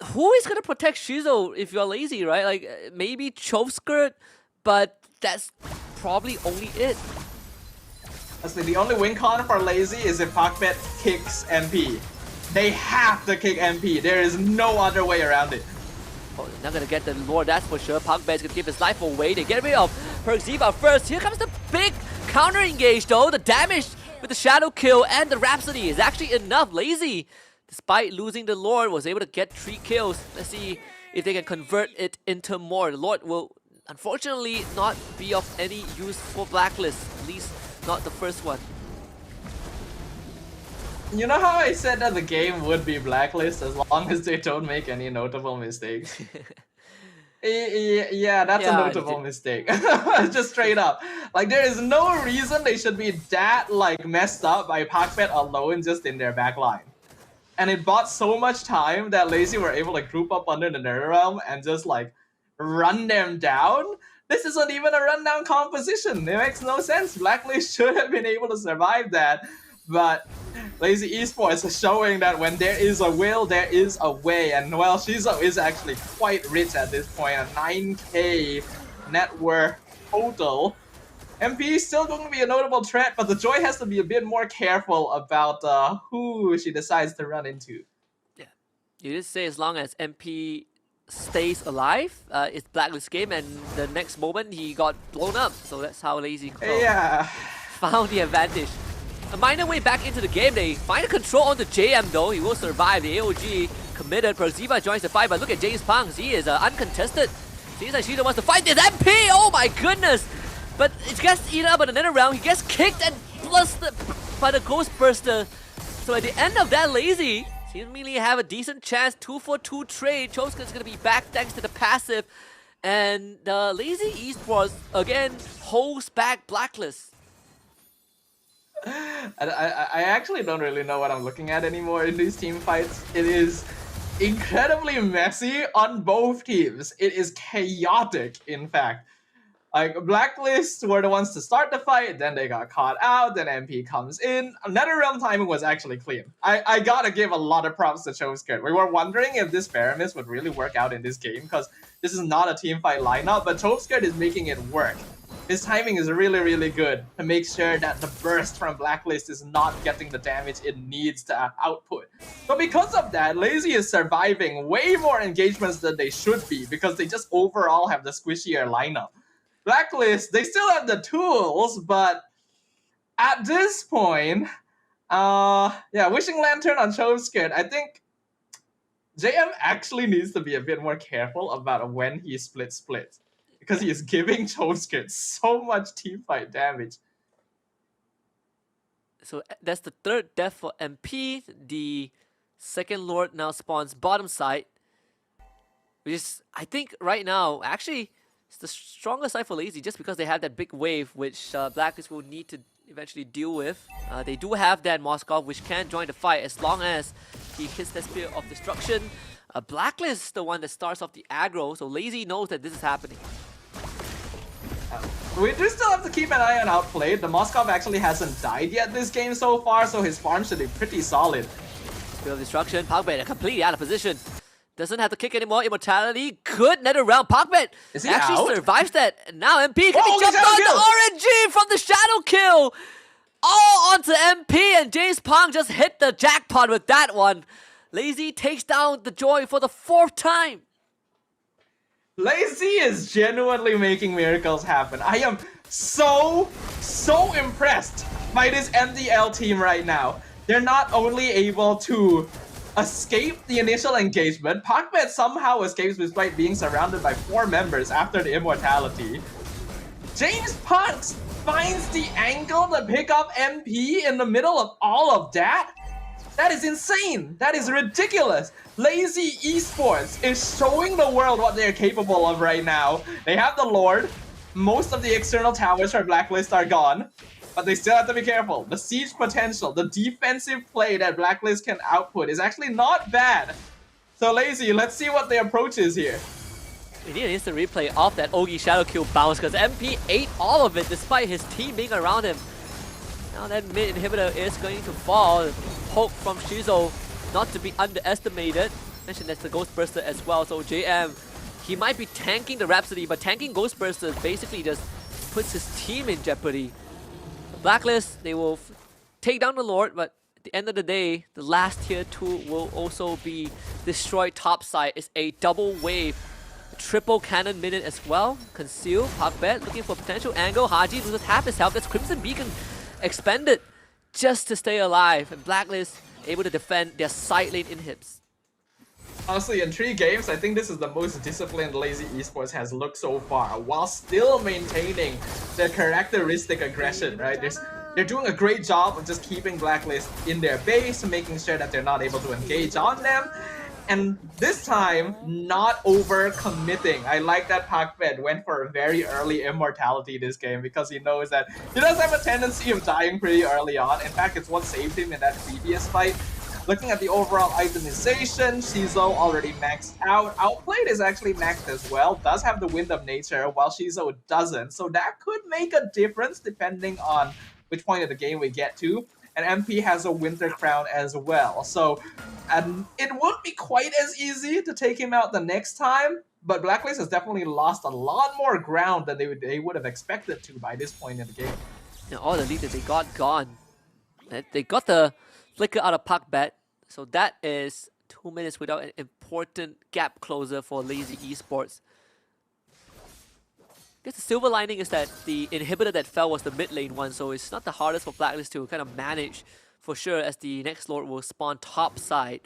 who is going to protect Shizo if you're lazy, right? Like, maybe Chove Skirt, but that's probably only it. Honestly, the only win con for lazy is if Pakbet kicks MP. They have to kick MP. There is no other way around it. Oh, they're not gonna get the lore, that's for sure. Pakbet's gonna give his life away. They get rid of Persada first. Here comes the big counter engage though. The damage with the shadow kill and the Rhapsody is actually enough. Lazy, despite losing the Lord, was able to get 3 kills. Let's see if they can convert it into more. The Lord will unfortunately not be of any use for Blacklist, at least not the first one. You know how I said that the game would be Blacklist as long as they don't make any notable mistakes? Yeah, that's a notable mistake. Just straight up. Like, there is no reason they should be that, like, messed up by Pakbet alone just in their back line. And it bought so much time that Lazy were able to group up under the Nether Realm and just, like, run them down. This isn't even a rundown composition. It makes no sense. Blacklist should have been able to survive that. But Lazy Esports is showing that when there is a will, there is a way. And well, Shizo is actually quite rich at this point, a 9k net worth total. MP is still going to be a notable threat, but the Joy has to be a bit more careful about who she decides to run into. Yeah, you did say as long as MP stays alive, it's Blacklist game, and the next moment he got blown up. So that's how Lazy found the advantage. A minor way back into the game, they find a control on the JM though. He will survive. The AOG committed. Persada joins the fight, but look at James Pang. He is uncontested. Seems like Shido wants to fight this MP. Oh my goodness! But it gets eaten up in another round. He gets kicked and blasted by the Ghost Burster. So at the end of that, Lazy seemingly have a decent chance. 2-for-2 trade. Chosuke's gonna be back thanks to the passive. And the Lazy Esports again holds back Blacklist. I actually don't really know what I'm looking at anymore in these team fights. It is incredibly messy on both teams. It is chaotic, in fact. Like, Blacklist were the ones to start the fight, then they got caught out, then MP comes in. NetherRealm timing was actually clean. I gotta give a lot of props to Chosuke. We were wondering if this Paramis would really work out in this game, because this is not a team fight lineup, but Chosuke is making it work. His timing is really, really good to make sure that the burst from Blacklist is not getting the damage it needs to output. So because of that, Lazy is surviving way more engagements than they should be because they just overall have the squishier lineup. Blacklist, they still have the tools, but at this point, yeah, Wishing Lantern on Chosuke, I think JM actually needs to be a bit more careful about when he splits. Because he is giving Chosuke so much teamfight damage. So that's the third death for MP. The second Lord now spawns bottom side. Which is, I think, right now, actually, it's the strongest side for Lazy just because they have that big wave which Blacklist will need to eventually deal with. They do have that Moskov which can join the fight as long as he hits that Spear of Destruction. Blacklist is the one that starts off the aggro, so Lazy knows that this is happening. We do still have to keep an eye on Outplayed. The Moskov actually hasn't died yet this game so far, so his farm should be pretty solid. Spear of Destruction, Pakbet completely out of position. Doesn't have to kick anymore. Immortality, good nether round. Pakbet actually out? survives that. And now MP can be jumped on the RNG from the shadow kill. All onto MP, and James Pang just hit the jackpot with that one. Lazy takes down the Joy for the 4th time. Lazy is genuinely making miracles happen. I am so impressed by this MDL team right now. They're not only able to escape the initial engagement, Pakbet somehow escapes despite being surrounded by 4 members after the immortality. James Punks finds the angle to pick up MP in the middle of all of that. That is insane. That is ridiculous. Lazy Esports is showing the world what they're capable of right now. They have the Lord. Most of the external towers for Blacklist are gone. But they still have to be careful. The siege potential, the defensive play that Blacklist can output is actually not bad. So Lazy, let's see what the approach is here. We need an instant replay of that Ogi Shadow Kill bounce because MP ate all of it despite his team being around him. Now that mid inhibitor is going to fall. Poke from Shizo, not to be underestimated. Mentioned that's the Ghost Burster as well. So JM, he might be tanking the Rhapsody, but tanking Ghost Burster basically just puts his team in jeopardy. The Blacklist, they will take down the Lord, but at the end of the day, the last tier 2 will also be destroyed topside. It's a double wave. Triple cannon minute as well. Conceal, Pakbet looking for potential angle. Haji loses half his health. That's Crimson Beacon expended just to stay alive. And Blacklist able to defend their side lane inhibs. Honestly, in 3 games, I think this is the most disciplined Lazy Esports has looked so far, while still maintaining their characteristic aggression, right? They're doing a great job of just keeping Blacklist in their base, making sure that they're not able to engage on them. And this time, not over-committing. I like that Pakbet went for a very early immortality this game because he knows that he does have a tendency of dying pretty early on. In fact, it's what saved him in that previous fight. Looking at the overall itemization, Shizo already maxed out. Outplayed is actually maxed as well. Does have the Wind of Nature, while Shizo doesn't. So that could make a difference depending on which point of the game we get to. And MP has a Winter Crown as well. So it won't be quite as easy to take him out the next time, but Blacklist has definitely lost a lot more ground than they would have expected to by this point in the game. Now all the lead that they got gone. They got the flicker out of Pakbet, so that is 2 minutes without an important gap closer for Lazy Esports. I guess the silver lining is that the inhibitor that fell was the mid lane one, so it's not the hardest for Blacklist to kind of manage for sure, as the next Lord will spawn top side.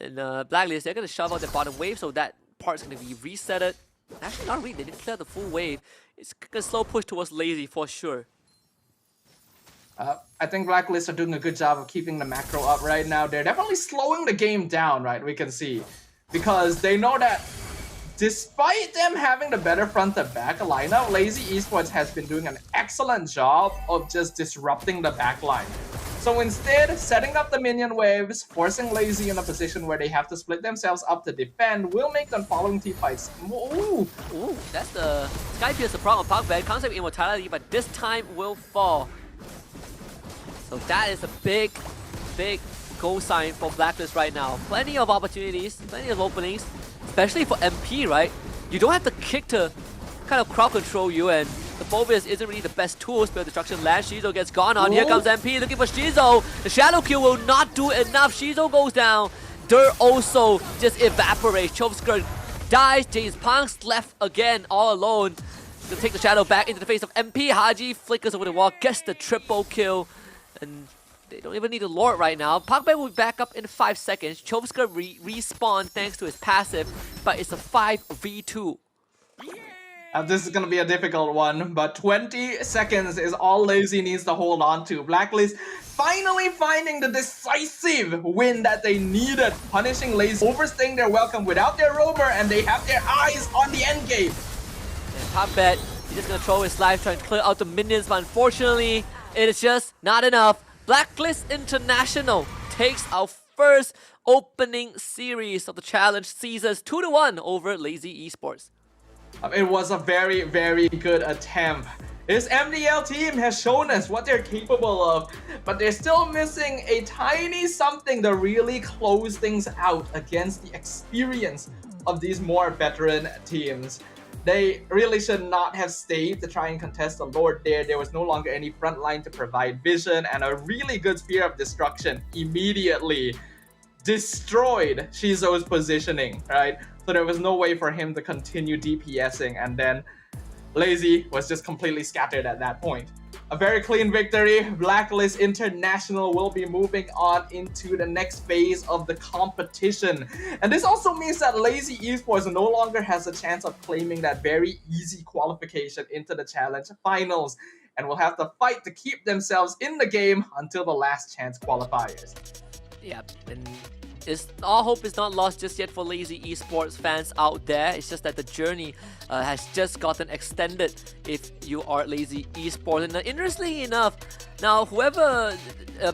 And Blacklist, they're going to shove out the bottom wave, so that part's going to be resetted. Actually, not really, they didn't clear the full wave. It's a slow push towards Lazy for sure. I think Blacklist are doing a good job of keeping the macro up right now. They're definitely slowing the game down, right? We can see. Because they know that despite them having the better front to back lineup, Lazy Esports has been doing an excellent job of just disrupting the backline. So instead, setting up the minion waves, forcing Lazy in a position where they have to split themselves up to defend, will make the following team fights. Ooh, That's the Sky Pierce, the problem of Pakbet. Concept immortality, but this time will fall. So that is a big goal sign for Blacklist right now. Plenty of opportunities, plenty of openings, especially for MP, right? You don't have the kick to kind of crowd control you, and the Phobius isn't really the best tool. Spell Destruction Land, Shizo gets gone on. Here comes MP looking for Shizo. The Shadow Kill will not do enough. Shizo goes down. Dirt also just evaporates. Chovsker dies. James Punk's left again all alone to take the Shadow back into the face of MP. Haji flickers over the wall, gets the triple kill. And they don't even need a Lord right now. Pakbet will be back up in 5 seconds. Chovsker respawn thanks to his passive, but it's a 5v2. This is going to be a difficult one, but 20 seconds is all Lazy needs to hold on to. Blacklist finally finding the decisive win that they needed, punishing Lazy, overstaying their welcome without their roamer, and they have their eyes on the end game. And Pakbet, he's just going to throw his life, trying to clear out the minions, but unfortunately, it is just not enough. Blacklist International takes our first opening series of the challenge seasons 2-1 over Lazy Esports. It was a very good attempt. This MDL team has shown us what they're capable of, but they're still missing a tiny something to really close things out against the experience of these more veteran teams. They really should not have stayed to try and contest the Lord there. There was no longer any front line to provide vision, and a really good Spear of Destruction immediately destroyed Shizo's positioning, right? So there was no way for him to continue DPSing, and then Lazy was just completely scattered at that point. A very clean victory. Blacklist International will be moving on into the next phase of the competition. And this also means that Lazy Esports no longer has a chance of claiming that very easy qualification into the challenge finals, and will have to fight to keep themselves in the game until the last chance qualifiers. Yeah, and all hope is not lost just yet for lazy esports fans out there. It's just that the journey has just gotten extended if you are lazy esports. And interestingly enough, now whoever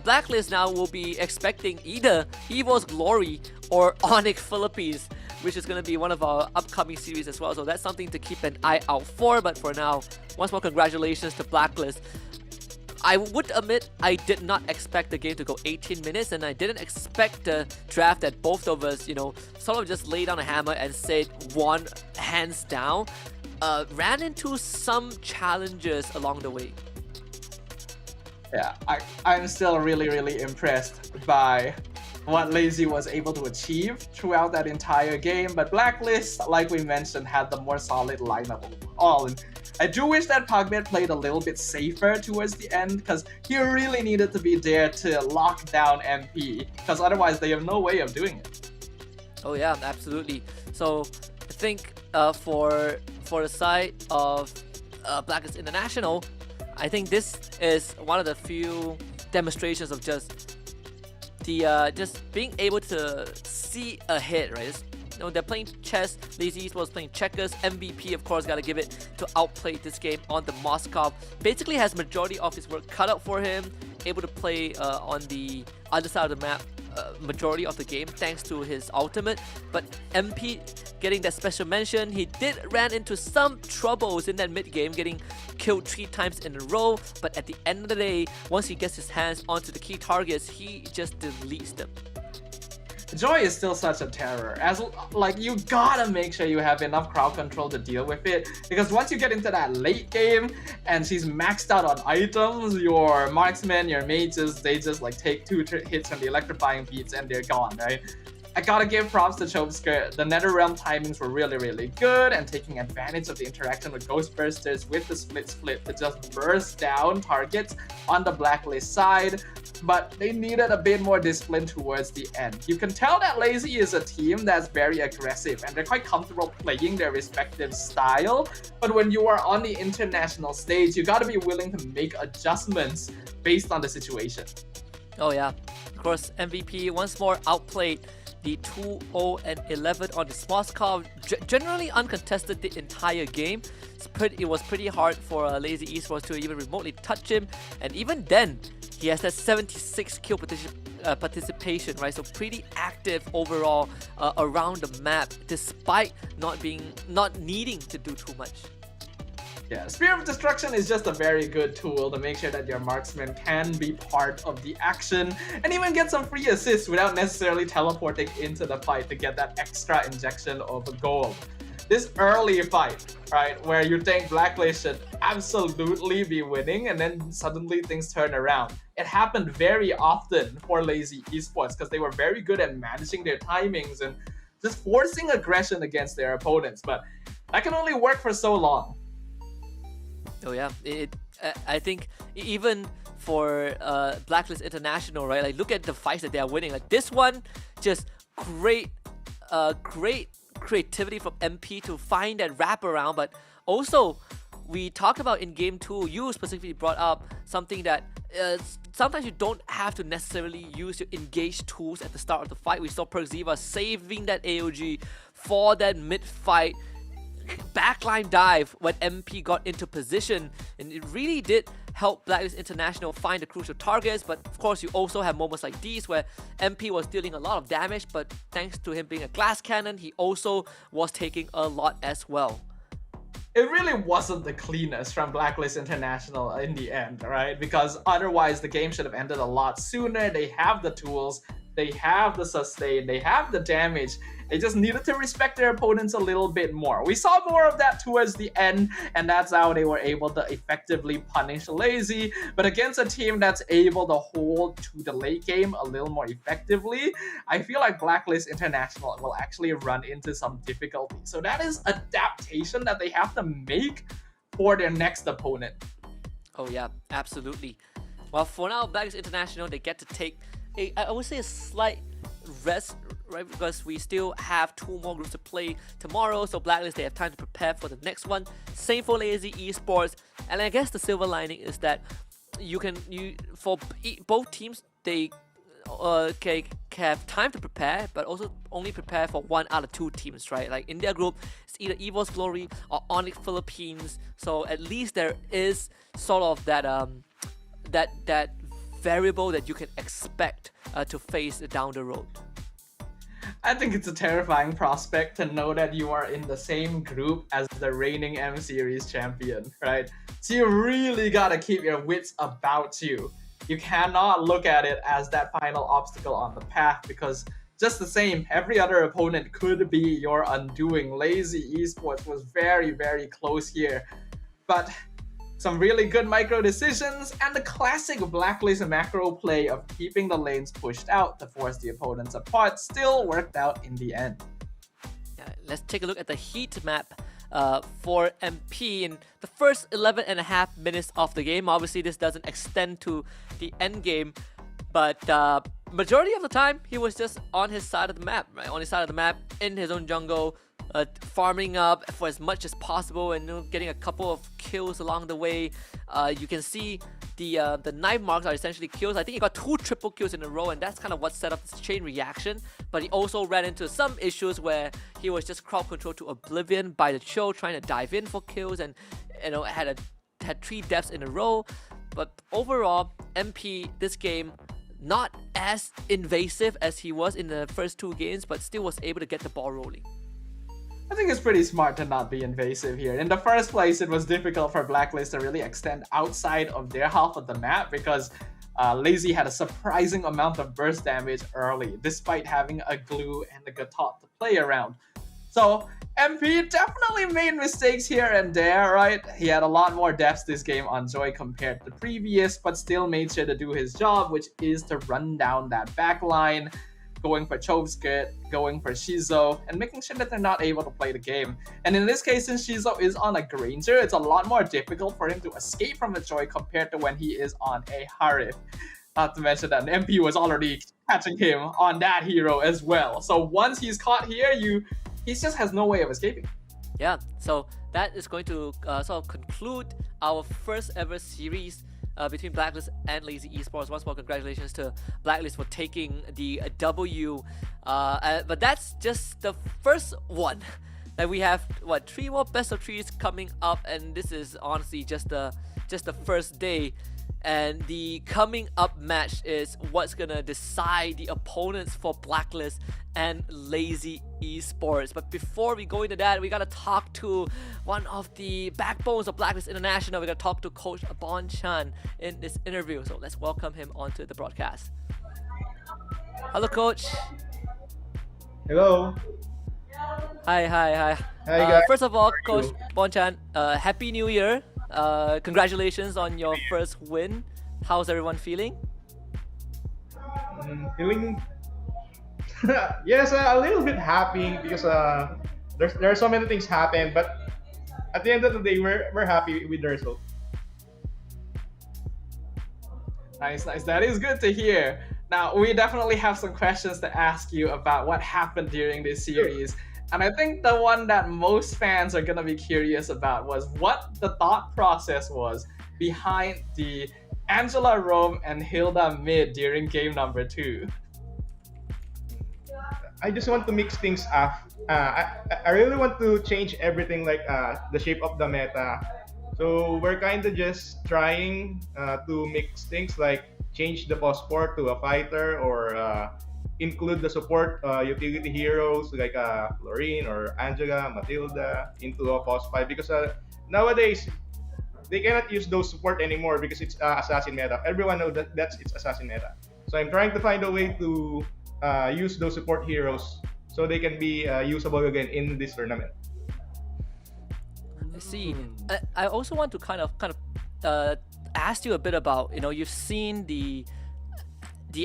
Blacklist now will be expecting either Evos Glory or Onic Philippines, which is going to be one of our upcoming series as well. So that's something to keep an eye out for. But for now, once more, congratulations to Blacklist. I would admit I did not expect the game to go 18 minutes, and I didn't expect the draft that both of us, sort of just laid down a hammer and said won hands down. Ran into some challenges along the way. Yeah, I'm still really impressed by what Lazy was able to achieve throughout that entire game, but Blacklist, like we mentioned, had the more solid lineup overall. And I do wish that Pugmed played a little bit safer towards the end, because he really needed to be there to lock down MP, because otherwise they have no way of doing it. Oh yeah, absolutely. So I think for the side of Blacklist International, I think this is one of the few demonstrations of just being able to see ahead, right? They're playing chess, Lazy Esports playing checkers. MVP, of course, gotta give it to outplay this game on the Moscow. Basically has majority of his work cut out for him, able to play on the other side of the map majority of the game thanks to his ultimate. But MP getting that special mention, he did ran into some troubles in that mid game, getting killed 3 times in a row, but at the end of the day, once he gets his hands onto the key targets, he just deletes them. Joy is still such a terror, as like you gotta make sure you have enough crowd control to deal with it, because once you get into that late game and she's maxed out on items, your marksmen, your mages, they just like take 2 hits from the electrifying beats and they're gone, right? I gotta give props to Chobsker. The Netherrealm timings were really good, and taking advantage of the interaction with Ghostbusters with the split to just burst down targets on the Blacklist side. But they needed a bit more discipline towards the end. You can tell that Lazy is a team that's very aggressive and they're quite comfortable playing their respective style. But when you are on the international stage, you gotta be willing to make adjustments based on the situation. Oh yeah, of course, MVP once more outplayed the 2-0-11 on the Moscow. Generally uncontested the entire game. It was pretty hard for Lazy Esports to even remotely touch him, and even then, he has that 76 kill participation, right? So pretty active overall around the map, despite not needing to do too much. Yeah, Spear of Destruction is just a very good tool to make sure that your marksman can be part of the action and even get some free assists without necessarily teleporting into the fight to get that extra injection of gold. This early fight, right, where you think Blacklist should absolutely be winning and then suddenly things turn around. It happened very often for Lazy Esports because they were very good at managing their timings and just forcing aggression against their opponents, but that can only work for so long. Oh yeah, I think even for Blacklist International, right? Like look at the fights that they are winning. Like this one, just great creativity from MP to find that wraparound. But also, we talked about in game 2, you specifically brought up something that sometimes you don't have to necessarily use your engage tools at the start of the fight. We saw Persada saving that AOG for that mid fight backline dive when MP got into position, and it really did help Blacklist International find the crucial targets. But of course, you also have moments like these where MP was dealing a lot of damage, but thanks to him being a glass cannon, he also was taking a lot as well. It really wasn't the cleanest from Blacklist International in the end, right? Because otherwise the game should have ended a lot sooner. They have the tools, they have the sustain, they have the damage. They just needed to respect their opponents a little bit more. We saw more of that towards the end, and that's how they were able to effectively punish Lazy. But against a team that's able to hold to the late game a little more effectively, I feel like Blacklist International will actually run into some difficulty. So that is adaptation that they have to make for their next opponent. Oh yeah, absolutely. Well, for now, Blacklist International, they get to take I would say a slight rest, right? Because we still have 2 more groups to play tomorrow. So Blacklist, they have time to prepare for the next one. Same for Lazy Esports. And I guess the silver lining is that for both teams, they have time to prepare, but also only prepare for one out of two teams, right? Like in their group, it's either Evos Glory or Onic Philippines. So at least there is sort of that variable that you can expect to face down the road. I think it's a terrifying prospect to know that you are in the same group as the reigning M Series champion, right? So you really gotta keep your wits about you. You cannot look at it as that final obstacle on the path, because just the same, every other opponent could be your undoing. Lazy Esports was very, very close here. But some really good micro decisions and the classic blacklist macro play of keeping the lanes pushed out to force the opponents apart still worked out in the end. Yeah, let's take a look at the heat map for MP in the first 11.5 minutes of the game. Obviously, this doesn't extend to the end game, but majority of the time, he was just on his side of the map, right? On his side of the map, in his own jungle, farming up for as much as possible and getting a couple of kills along the way. You can see the knife marks are essentially kills. I think he got 2 triple kills in a row, and that's kind of what set up this chain reaction. But he also ran into some issues where he was just crowd controlled to oblivion by the Cho trying to dive in for kills, and had 3 deaths in a row. But overall, MP this game not as invasive as he was in the first 2 games, but still was able to get the ball rolling. I think it's pretty smart to not be invasive here. In the first place, it was difficult for Blacklist to really extend outside of their half of the map because Lazy had a surprising amount of burst damage early, despite having a glue and a Gatot to play around. So MP definitely made mistakes here and there, right? He had a lot more deaths this game on Joy compared to previous, but still made sure to do his job, which is to run down that back line, going for Chovskit, going for Shizo, and making sure that they're not able to play the game. And in this case, since Shizo is on a Granger, it's a lot more difficult for him to escape from the Joy compared to when he is on a Harith. Not to mention that MP was already catching him on that hero as well. So once he's caught here, he just has no way of escaping. Yeah, so that is going to sort of conclude our first ever series between Blacklist and Lazy Esports. Once more, congratulations to Blacklist for taking the W. But that's just the first one. Like we have 3 more best of 3s coming up, and this is honestly just the first day. And the coming up match is what's gonna decide the opponents for Blacklist and Lazy Esports. But before we go into that, we gotta talk to one of the backbones of Blacklist International. We gotta talk to Coach Bon Chan in this interview. So let's welcome him onto the broadcast. Hello, Coach. Hello. Hi. Hi, guys. First of all, How are Coach you? Bon Chan, Happy New Year. Congratulations on your first win. How's everyone feeling? Feeling yes, a little bit happy because there are so many things happen, but at the end of the day, we're happy with the result. Nice. That is good to hear. Now, we definitely have some questions to ask you about what happened during this series. And I think the one that most fans are going to be curious about was what the thought process was behind the Angela Rome and Hilda mid during game number 2. I just want to mix things up. I really want to change everything, like the shape of the meta. So we're kind of just trying to mix things, like change the phosphor to a fighter, or include the support utility heroes like Lorene or Angela, Matilda into a boss fight, because nowadays they cannot use those support anymore because it's assassin meta. Everyone knows that's it's assassin meta. So I'm trying to find a way to use those support heroes so they can be usable again in this tournament. I see. I also want to kind of ask you a bit about, you've seen the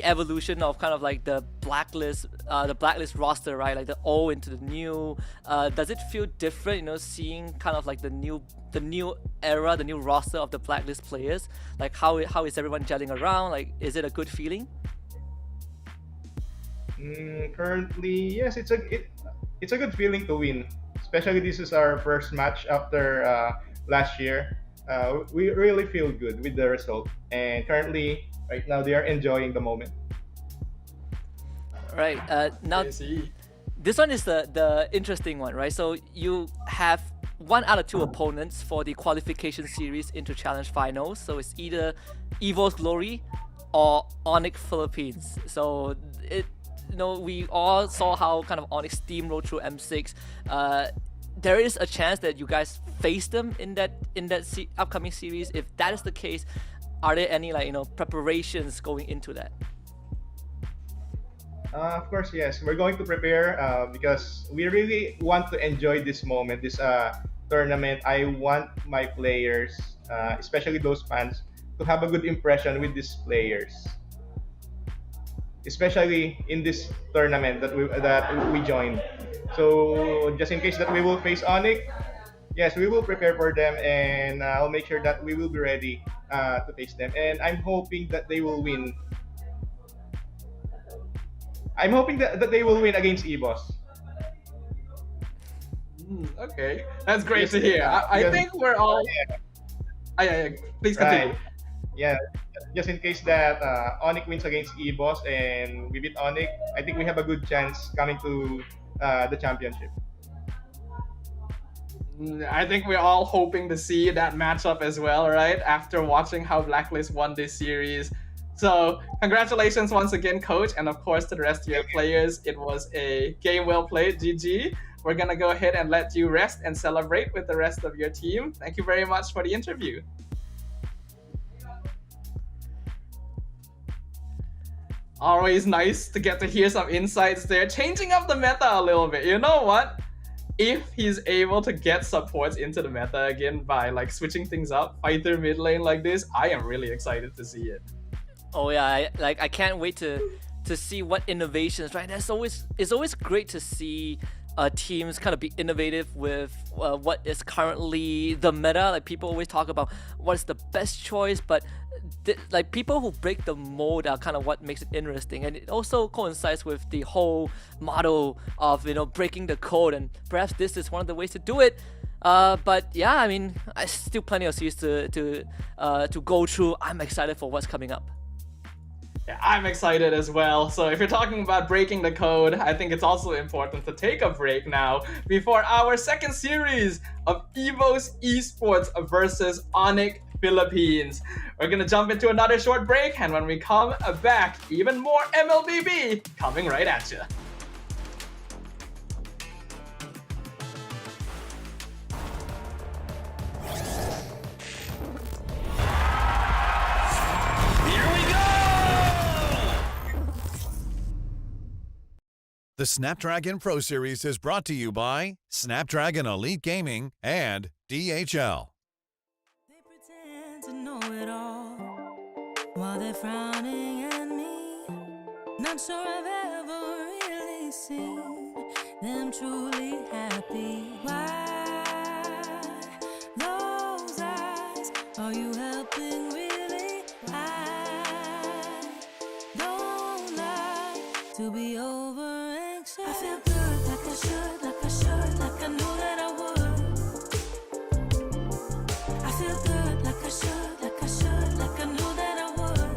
evolution of kind of like the blacklist roster, right? Like the old into the new. Does it feel different, seeing kind of like the new era, the new roster of the blacklist players? Like how is everyone gelling around? Like, is it a good feeling? Currently, yes, it's a good feeling to win. Especially this is our first match after last year. We really feel good with the result, and currently, right now, they are enjoying the moment. Right. Now I see. this one is the interesting one, right? So you have one out of two opponents for the qualification series into challenge finals. So it's either Evos Glory or Onic Philippines. So we all saw how kind of Onic steamrolled through M6. There is a chance that you guys face them in that upcoming series. If that is the case, are there any preparations going into that? Of course, yes. We're going to prepare because we really want to enjoy this moment, this tournament. I want my players, especially those fans, to have a good impression with these players, especially in this tournament that we joined. So just in case that we will face Onic, yes, we will prepare for them, and I'll make sure that we will be ready to face them. And I'm hoping that they will win. I'm hoping that they will win against Evos. Okay, that's great Yes, to hear. I yes. think we're all. Yeah. Please continue. Right. Yeah. Just in case that Onic wins against Evos and we beat Onic, I think we have a good chance coming to the championship. I think we're all hoping to see that matchup as well, right? After watching how Blacklist won this series. So, congratulations once again, coach, and of course to the rest of your players. It was a game well played, GG. We're gonna go ahead and let you rest and celebrate with the rest of your team. Thank you very much for the interview. Always nice to get to hear some insights there. Changing up the meta a little bit. You know what? If he's able to get supports into the meta again by switching things up, fighter mid lane like this, I am really excited to see it. Oh yeah, I can't wait to see what innovations, right? It's always great to see teams kind of be innovative with what is currently the meta. Like people always talk about what is the best choice, but people who break the mold are kind of what makes it interesting, and it also coincides with the whole model of breaking the code, and perhaps this is one of the ways to do it. But yeah, I mean, I still plenty of series to go through. I'm excited for what's coming up. Yeah, I'm excited as well. So if you're talking about breaking the code, I think it's also important to take a break now before our second series of Evos Esports versus Onic Philippines. We're gonna jump into another short break, and when we come back, even more MLBB coming right at you. The Snapdragon Pro Series is brought to you by Snapdragon Elite Gaming and DHL. They pretend to know it all while they're frowning at me. Not sure I've ever really seen them truly happy. Why those eyes? Are you helping really? I don't like to be over. I feel good, like I should, like I knew that I would. I feel good, like I should, like I knew that I would.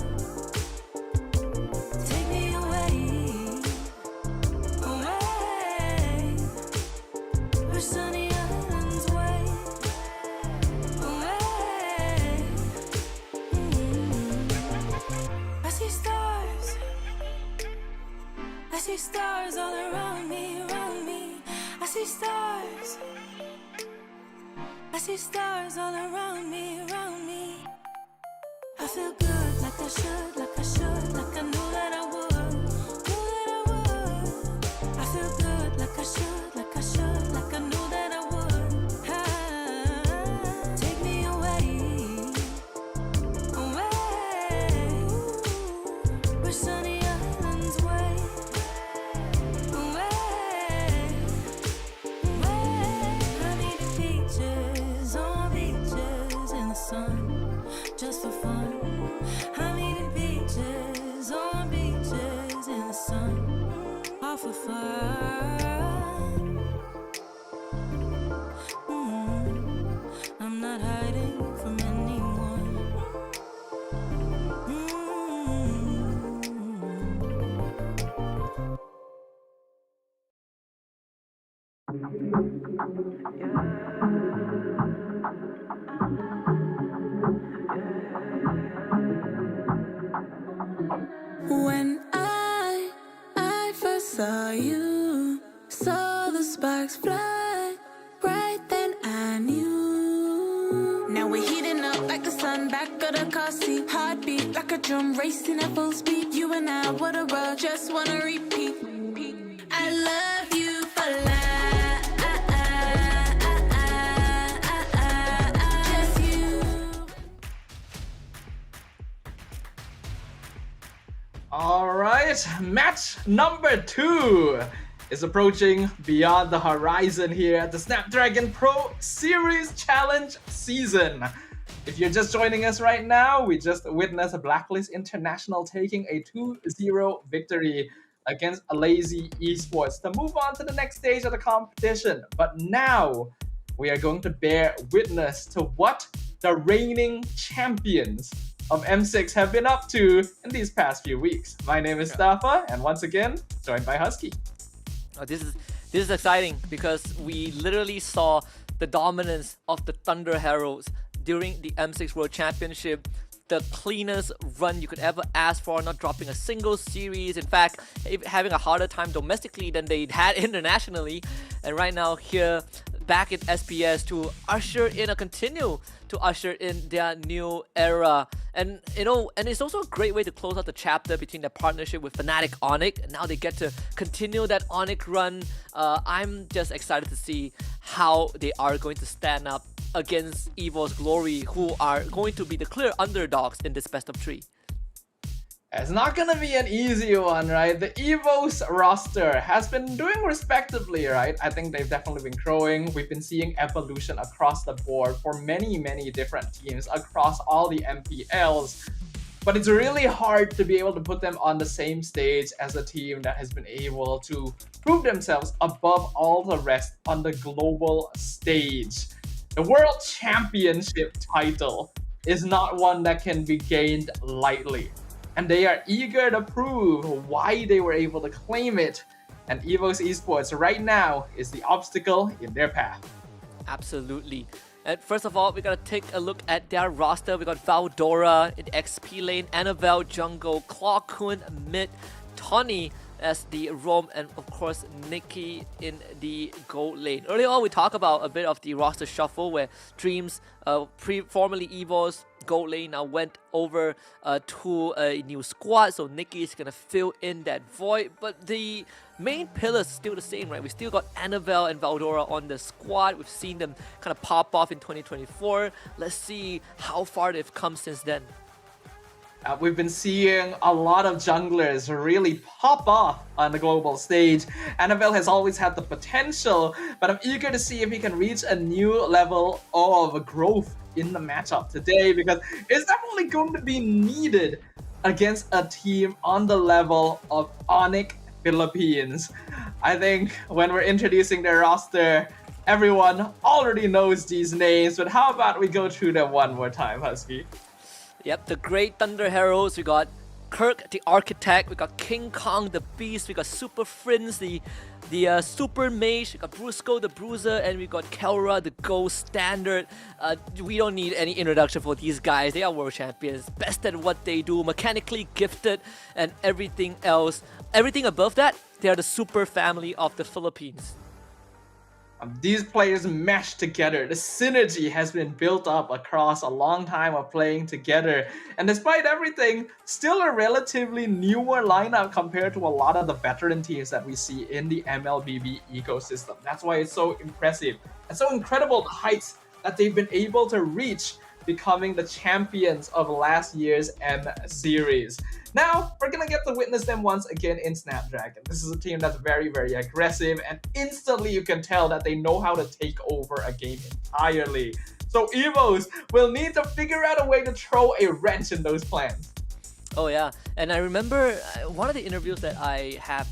Take me away, where sunny islands wait, away. I see stars. I see stars all around me, around me. I see stars. I see stars all around me, around me. I feel good, like I should, like I knew that I would, knew that I would. I feel good, like I should, like I knew that I would. Take me away, where sunny islands wait. Sun, just for fun. I'm eating When I first saw you, saw the sparks fly, right then I knew. Now we're heating up like the sun, back of the car seat, heartbeat like a drum racing at full speed. You and I, what a rush, just wanna repeat. I love you for life. Just you. All right, match number 2 is approaching beyond the horizon here at the Snapdragon Pro Series Challenge season. If you're just joining us right now, we just witnessed Blacklist International taking a 2-0 victory against Lazy Esports to move on to the next stage of the competition. But now we are going to bear witness to what the reigning champions of M6 have been up to in these past few weeks. My name is Stafa, and once again, joined by Husky. Oh, this is exciting because we literally saw the dominance of the Thunder Heralds during the M6 World Championship. The cleanest run you could ever ask for, not dropping a single series. In fact, having a harder time domestically than they had internationally. And right now here, back in SPS to continue to usher in their new era. And and it's also a great way to close out the chapter between their partnership with Fnatic Onic. And now they get to continue that Onic run. I'm just excited to see how they are going to stand up against Evos Glory, who are going to be the clear underdogs in this best of 3. It's not gonna be an easy one, right? The Evos roster has been doing respectively, right? I think they've definitely been growing. We've been seeing evolution across the board for many different teams across all the MPLs. But it's really hard to be able to put them on the same stage as a team that has been able to prove themselves above all the rest on the global stage. The World Championship title is not one that can be gained lightly. And they are eager to prove why they were able to claim it. And Evos Esports right now is the obstacle in their path. Absolutely. And first of all, we gotta take a look at their roster. We got Valdora in the XP lane, Annabelle jungle, Claw Kun mid, Tony as the roam, and of course Nikki in the gold lane. Earlier on, we talked about a bit of the roster shuffle where Dreams, formerly Evos, gold lane now went over to a new squad, so Nikki is gonna fill in that void. But the main pillars still the same, right? We still got Annabelle and Valdora on the squad. We've seen them kind of pop off in 2024. Let's see how far they've come since then. We've been seeing a lot of junglers really pop off on the global stage. Annabelle has always had the potential, but I'm eager to see if he can reach a new level of growth in the matchup today, because it's definitely going to be needed against a team on the level of Onic Philippines. I think when we're introducing their roster, everyone already knows these names, but how about we go through them one more time, Husky? Yep, the Great Thunder Heroes. We got Kirk, the Architect. We got King Kong, the Beast. We got Super Friends, the Super Mage. We got Brusco, the Bruiser, and we got Kelra, the Ghost Standard. We don't need any introduction for these guys. They are world champions, best at what they do, mechanically gifted, and everything else. Everything above that, they are the super family of the Philippines. These players mesh together. The synergy has been built up across a long time of playing together. And despite everything, still a relatively newer lineup compared to a lot of the veteran teams that we see in the MLBB ecosystem. That's why it's so impressive and so incredible the heights that they've been able to reach, becoming the champions of last year's M Series. Now, we're gonna get to witness them once again in Snapdragon. This is a team that's very aggressive, and instantly you can tell that they know how to take over a game entirely. So Evos will need to figure out a way to throw a wrench in those plans. Oh yeah, and I remember one of the interviews that I have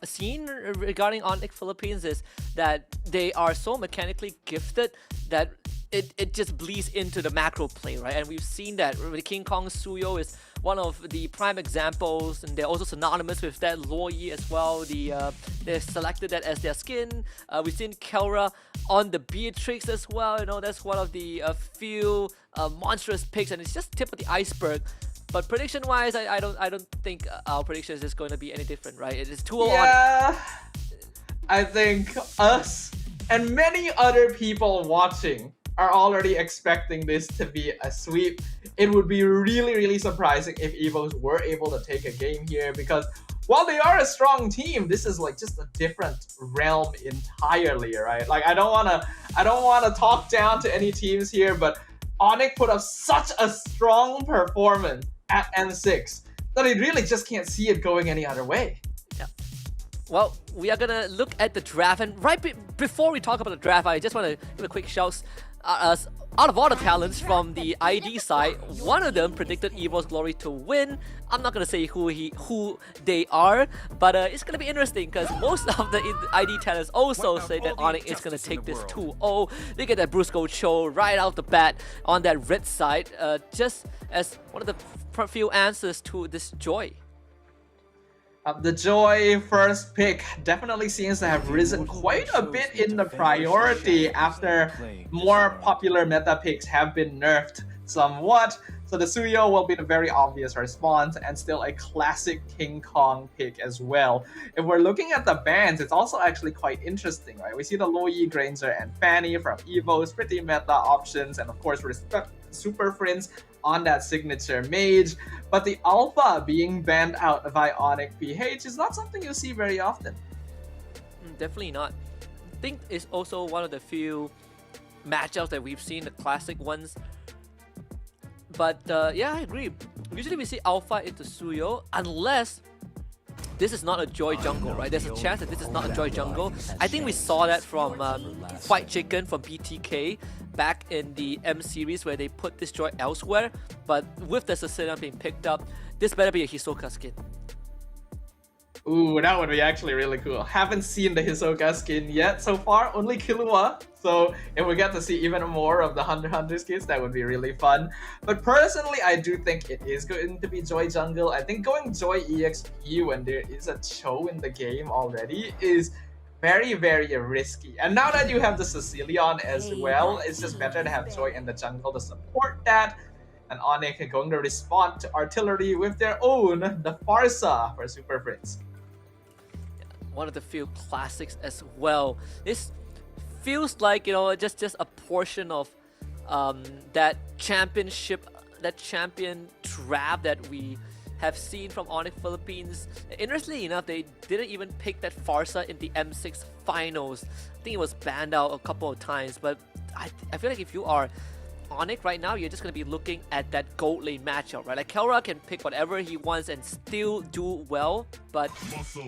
seen regarding Onic Philippines is that they are so mechanically gifted that it just bleeds into the macro play, right? And we've seen that. King Kong Suyo is one of the prime examples, and they're also synonymous with that Loyi as well. They selected that as their skin. We've seen Kelra on the Beatrix as well. You know, that's one of the few monstrous picks, and it's just tip of the iceberg. But prediction-wise, I don't think our prediction is going to be any different, right? It is 2-0 Yeah, I think us and many other people watching are already expecting this to be a sweep. It would be really, really surprising if Evos were able to take a game here, because while they are a strong team, this is like just a different realm entirely, right? Like I don't wanna talk down to any teams here, but Onic put up such a strong performance at M6 that I really just can't see it going any other way. Yeah. Well, we are gonna look at the draft, and before we talk about the draft, I just want to give a quick shout. Out of all the talents from the ID side, one of them predicted Evos Glory to win. I'm not gonna say who they are, but it's gonna be interesting because most of the ID talents also say that Onic is gonna take this 2-0. They get that Brusco Cho right out the bat on that red side, just as one of the few answers to this Joy. The Joy first pick definitely seems to have risen quite a bit in the priority after more popular meta picks have been nerfed somewhat. So the Suyo will be the very obvious response, and still a classic King Kong pick as well. If we're looking at the bans, it's also actually quite interesting, right? We see the Loyi, Granger, and Fanny from Evos, pretty meta options, and of course respect Super Friends on that signature mage, but the alpha being banned out by Onic PH is not something you see very often. Definitely not. I think it's also one of the few matchups that we've seen, the classic ones. But yeah, I agree. Usually we see alpha into Suyo unless this is not a Joy jungle, right? There's a chance that this is not a Joy jungle. I think we saw that from White Chicken from BTK back in the M series where they put this Joy elsewhere. But with the Cecilia being picked up, this better be a Hisoka skin. Ooh, that would be actually really cool. Haven't seen the Hisoka skin yet so far, only Killua. So if we get to see even more of the Hunter skins, that would be really fun. But personally, I do think it is going to be Joy Jungle. I think going Joy EXP when there is a Cho in the game already is very, very risky. And now that you have the Cecilion as well, it's just better to have Joy in the jungle to support that. And Onic are going to respond to artillery with their own, the Farsa for Super Friends. One of the few classics as well. This feels like, you know, just a portion of that championship, that champion draft that we have seen from Onic Philippines. Interestingly enough, they didn't even pick that Farsa in the M6 finals. I think it was banned out a couple of times, but I feel like if you are Onic right now, you're just going to be looking at that gold lane matchup, right? Like Kelra can pick whatever he wants and still do well, but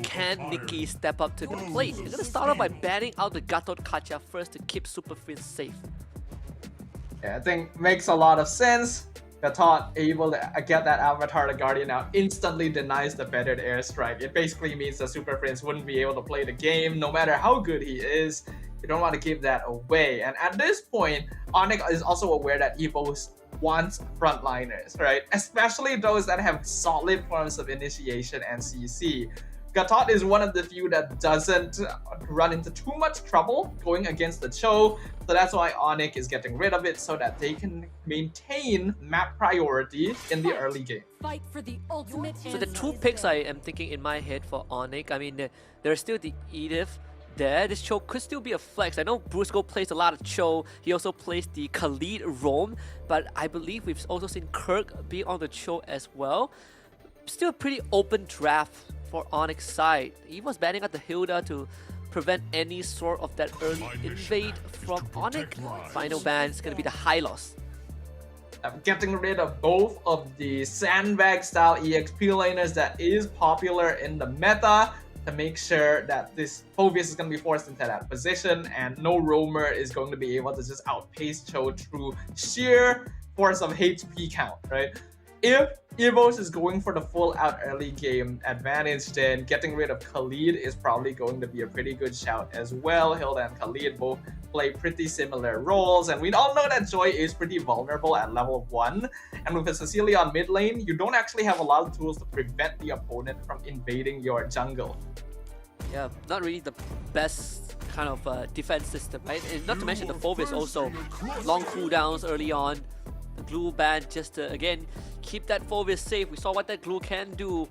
can Nikki step up to the plate? He's going to start off by banning out the Gatot Kacha first to keep Super Friends safe. Yeah, I think makes a lot of sense. Gatot able to get that Avatar the Guardian out instantly denies the feathered airstrike. It basically means that Super Friends wouldn't be able to play the game no matter how good he is. You don't want to give that away. And at this point, Onic is also aware that Evos wants frontliners, right? Especially those that have solid forms of initiation and CC. Gatot is one of the few that doesn't run into too much trouble going against the Cho, so that's why Onic is getting rid of it so that they can maintain map priority in the early game. Fight for the ultimate So the two picks I am thinking in my head for Onic, I mean, there's still the Edith there. This Cho could still be a flex. I know Brusco plays a lot of Cho. He also plays the Khalid roam, but I believe we've also seen Kirk be on the Cho as well. Still a pretty open draft for Onic's side. He was banning out the Hilda to prevent any sort of that early invade from Onic. Final ban is going to be the Hylos. Getting rid of both of the sandbag style EXP laners that is popular in the meta to make sure that this Phoveus is going to be forced into that position and no roamer is going to be able to just outpace Cho through sheer force of HP count, right? If Evos is going for the full out early game advantage, then getting rid of Khalid is probably going to be a pretty good shout as well. Hilda and Khalid both play pretty similar roles, and we all know that Joy is pretty vulnerable at level 1, and with a Cecilia on mid lane, you don't actually have a lot of tools to prevent the opponent from invading your jungle. Yeah, not really the best kind of defense system, right? And not to mention the Phovis also long cooldowns early on. The glue ban just to again keep that Phovis safe. We saw what that glue can do,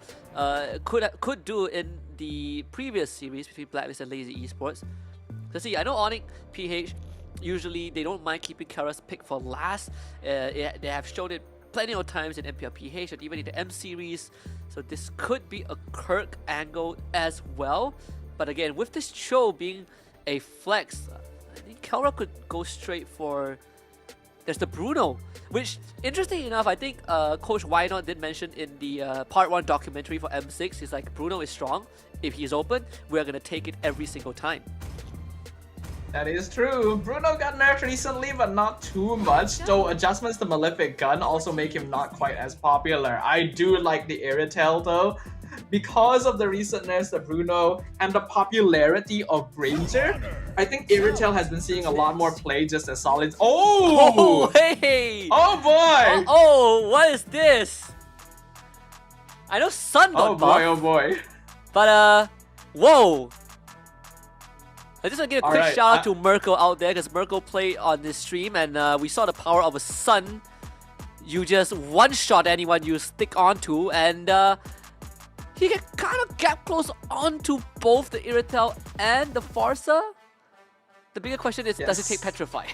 could do in the previous series between Blacklist and Lazy Esports. So see, I know Onic, PH, usually they don't mind keeping Kara's pick for last. They have shown it plenty of times in MPL PH and even in the M series. So this could be a Kirk angle as well. But again, with this show being a flex, I think Kelra could go straight for... There's the Bruno, which, interesting enough, I think Coach Why Not did mention in the Part 1 documentary for M6, he's like, Bruno is strong. If he's open, we're going to take it every single time. That is true. Bruno got nerfed recently, but not too much, though adjustments to Malefic Gun also make him not quite as popular. I do like the Iritel though, because of the recent nerfs to Bruno and the popularity of Ranger. I think Iritel has been seeing a lot more play just as solid. Oh, hey! Oh boy! Oh, what is this? I know Sun got buffed, oh boy. but whoa! I just want to give a quick Alright, shout out to Merkel out there, because Merkel played on this stream and we saw the power of a Sun. You just one-shot anyone you stick onto, and he can kind of gap close onto both the Iritel and the Farsa. The bigger question is, does it take Petrify?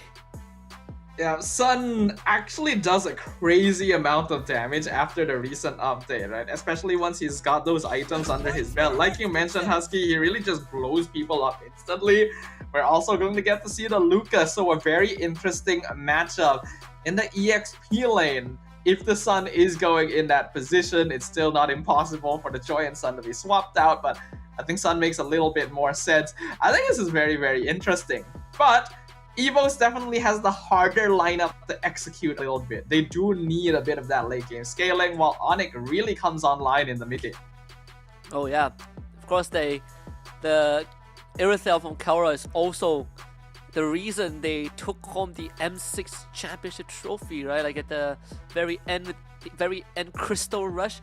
Yeah, Sun actually does a crazy amount of damage after the recent update, right? Especially once he's got those items under his belt. Like you mentioned, Husky, he really just blows people up instantly. We're also going to get to see the Lucas, so a very interesting matchup in the EXP lane. If the Sun is going in that position, it's still not impossible for the Joy and Sun to be swapped out, but I think Sun makes a little bit more sense. I think this is very, very interesting. But Evos definitely has the harder lineup to execute a little bit. They do need a bit of that late game scaling, while Onic really comes online in the mid game. Oh yeah, of course the Irithel from Kaura is also the reason they took home the M6 championship trophy, right? Like at the very end Crystal Rush.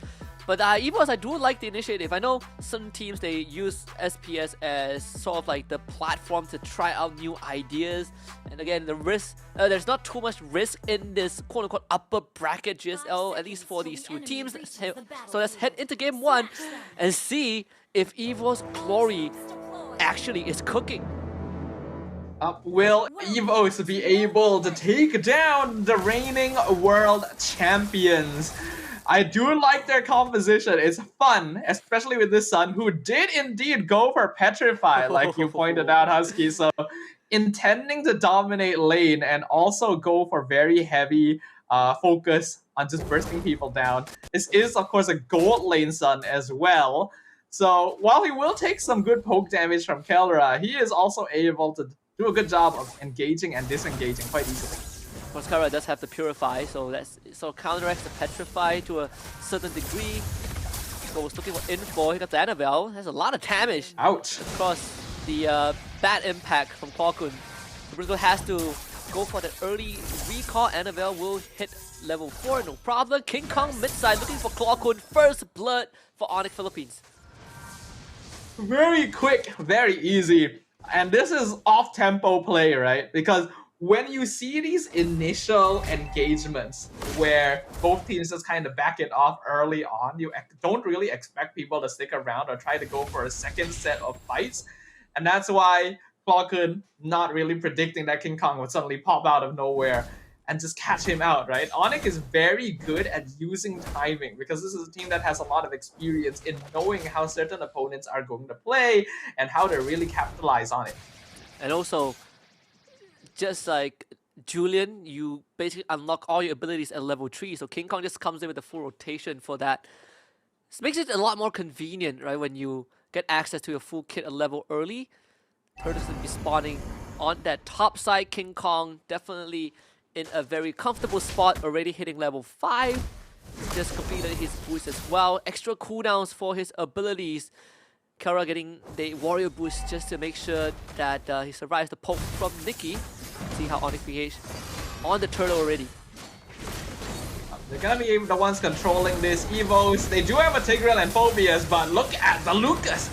But Evos, I do like the initiative. I know some teams, they use SPS as sort of like the platform to try out new ideas. And again, the risk, there's not too much risk in this quote-unquote upper bracket GSL, at least for these two teams. So let's head into game 1 and see if Evos' glory actually is cooking. Will Evos be able to take down the reigning world champions? I do like their composition. It's fun, especially with this Sun, who did indeed go for Petrify, like you pointed out, Husky. So intending to dominate lane and also go for very heavy focus on just bursting people down. This is, of course, a gold lane Sun as well. So while he will take some good poke damage from Kelra, he is also able to do a good job of engaging and disengaging quite easily. Of course, Kara does have the Purify, so that's counteracts the Petrify to a certain degree. Goes looking for info. He got the Annabelle. Has a lot of damage. Ouch. Across the bad impact from Kwakun. Briscoe has to go for the early recall. Annabelle will hit level 4, no problem. King Kong mid-side looking for Kwakun. First blood for Onic Philippines. Very quick, very easy. And this is off-tempo play, right? Because when you see these initial engagements where both teams just kind of back it off early on, you don't really expect people to stick around or try to go for a second set of fights. And that's why Falcon not really predicting that King Kong would suddenly pop out of nowhere and just catch him out, right? Onic is very good at using timing because this is a team that has a lot of experience in knowing how certain opponents are going to play and how to really capitalize on it. And also, just like Julian, you basically unlock all your abilities at level 3, so King Kong just comes in with a full rotation for that. This makes it a lot more convenient, right, when you get access to your full kit a level early. Curtis will be spawning on that top side. King Kong definitely in a very comfortable spot, already hitting level 5. Just completed his boost as well. Extra cooldowns for his abilities. Kara getting the warrior boost just to make sure that he survives the poke from Nikki. See how Onic behaves on the turtle already. They're gonna be the ones controlling this Evos. They do have a Tigreal and Phobias, but look at the Lucas.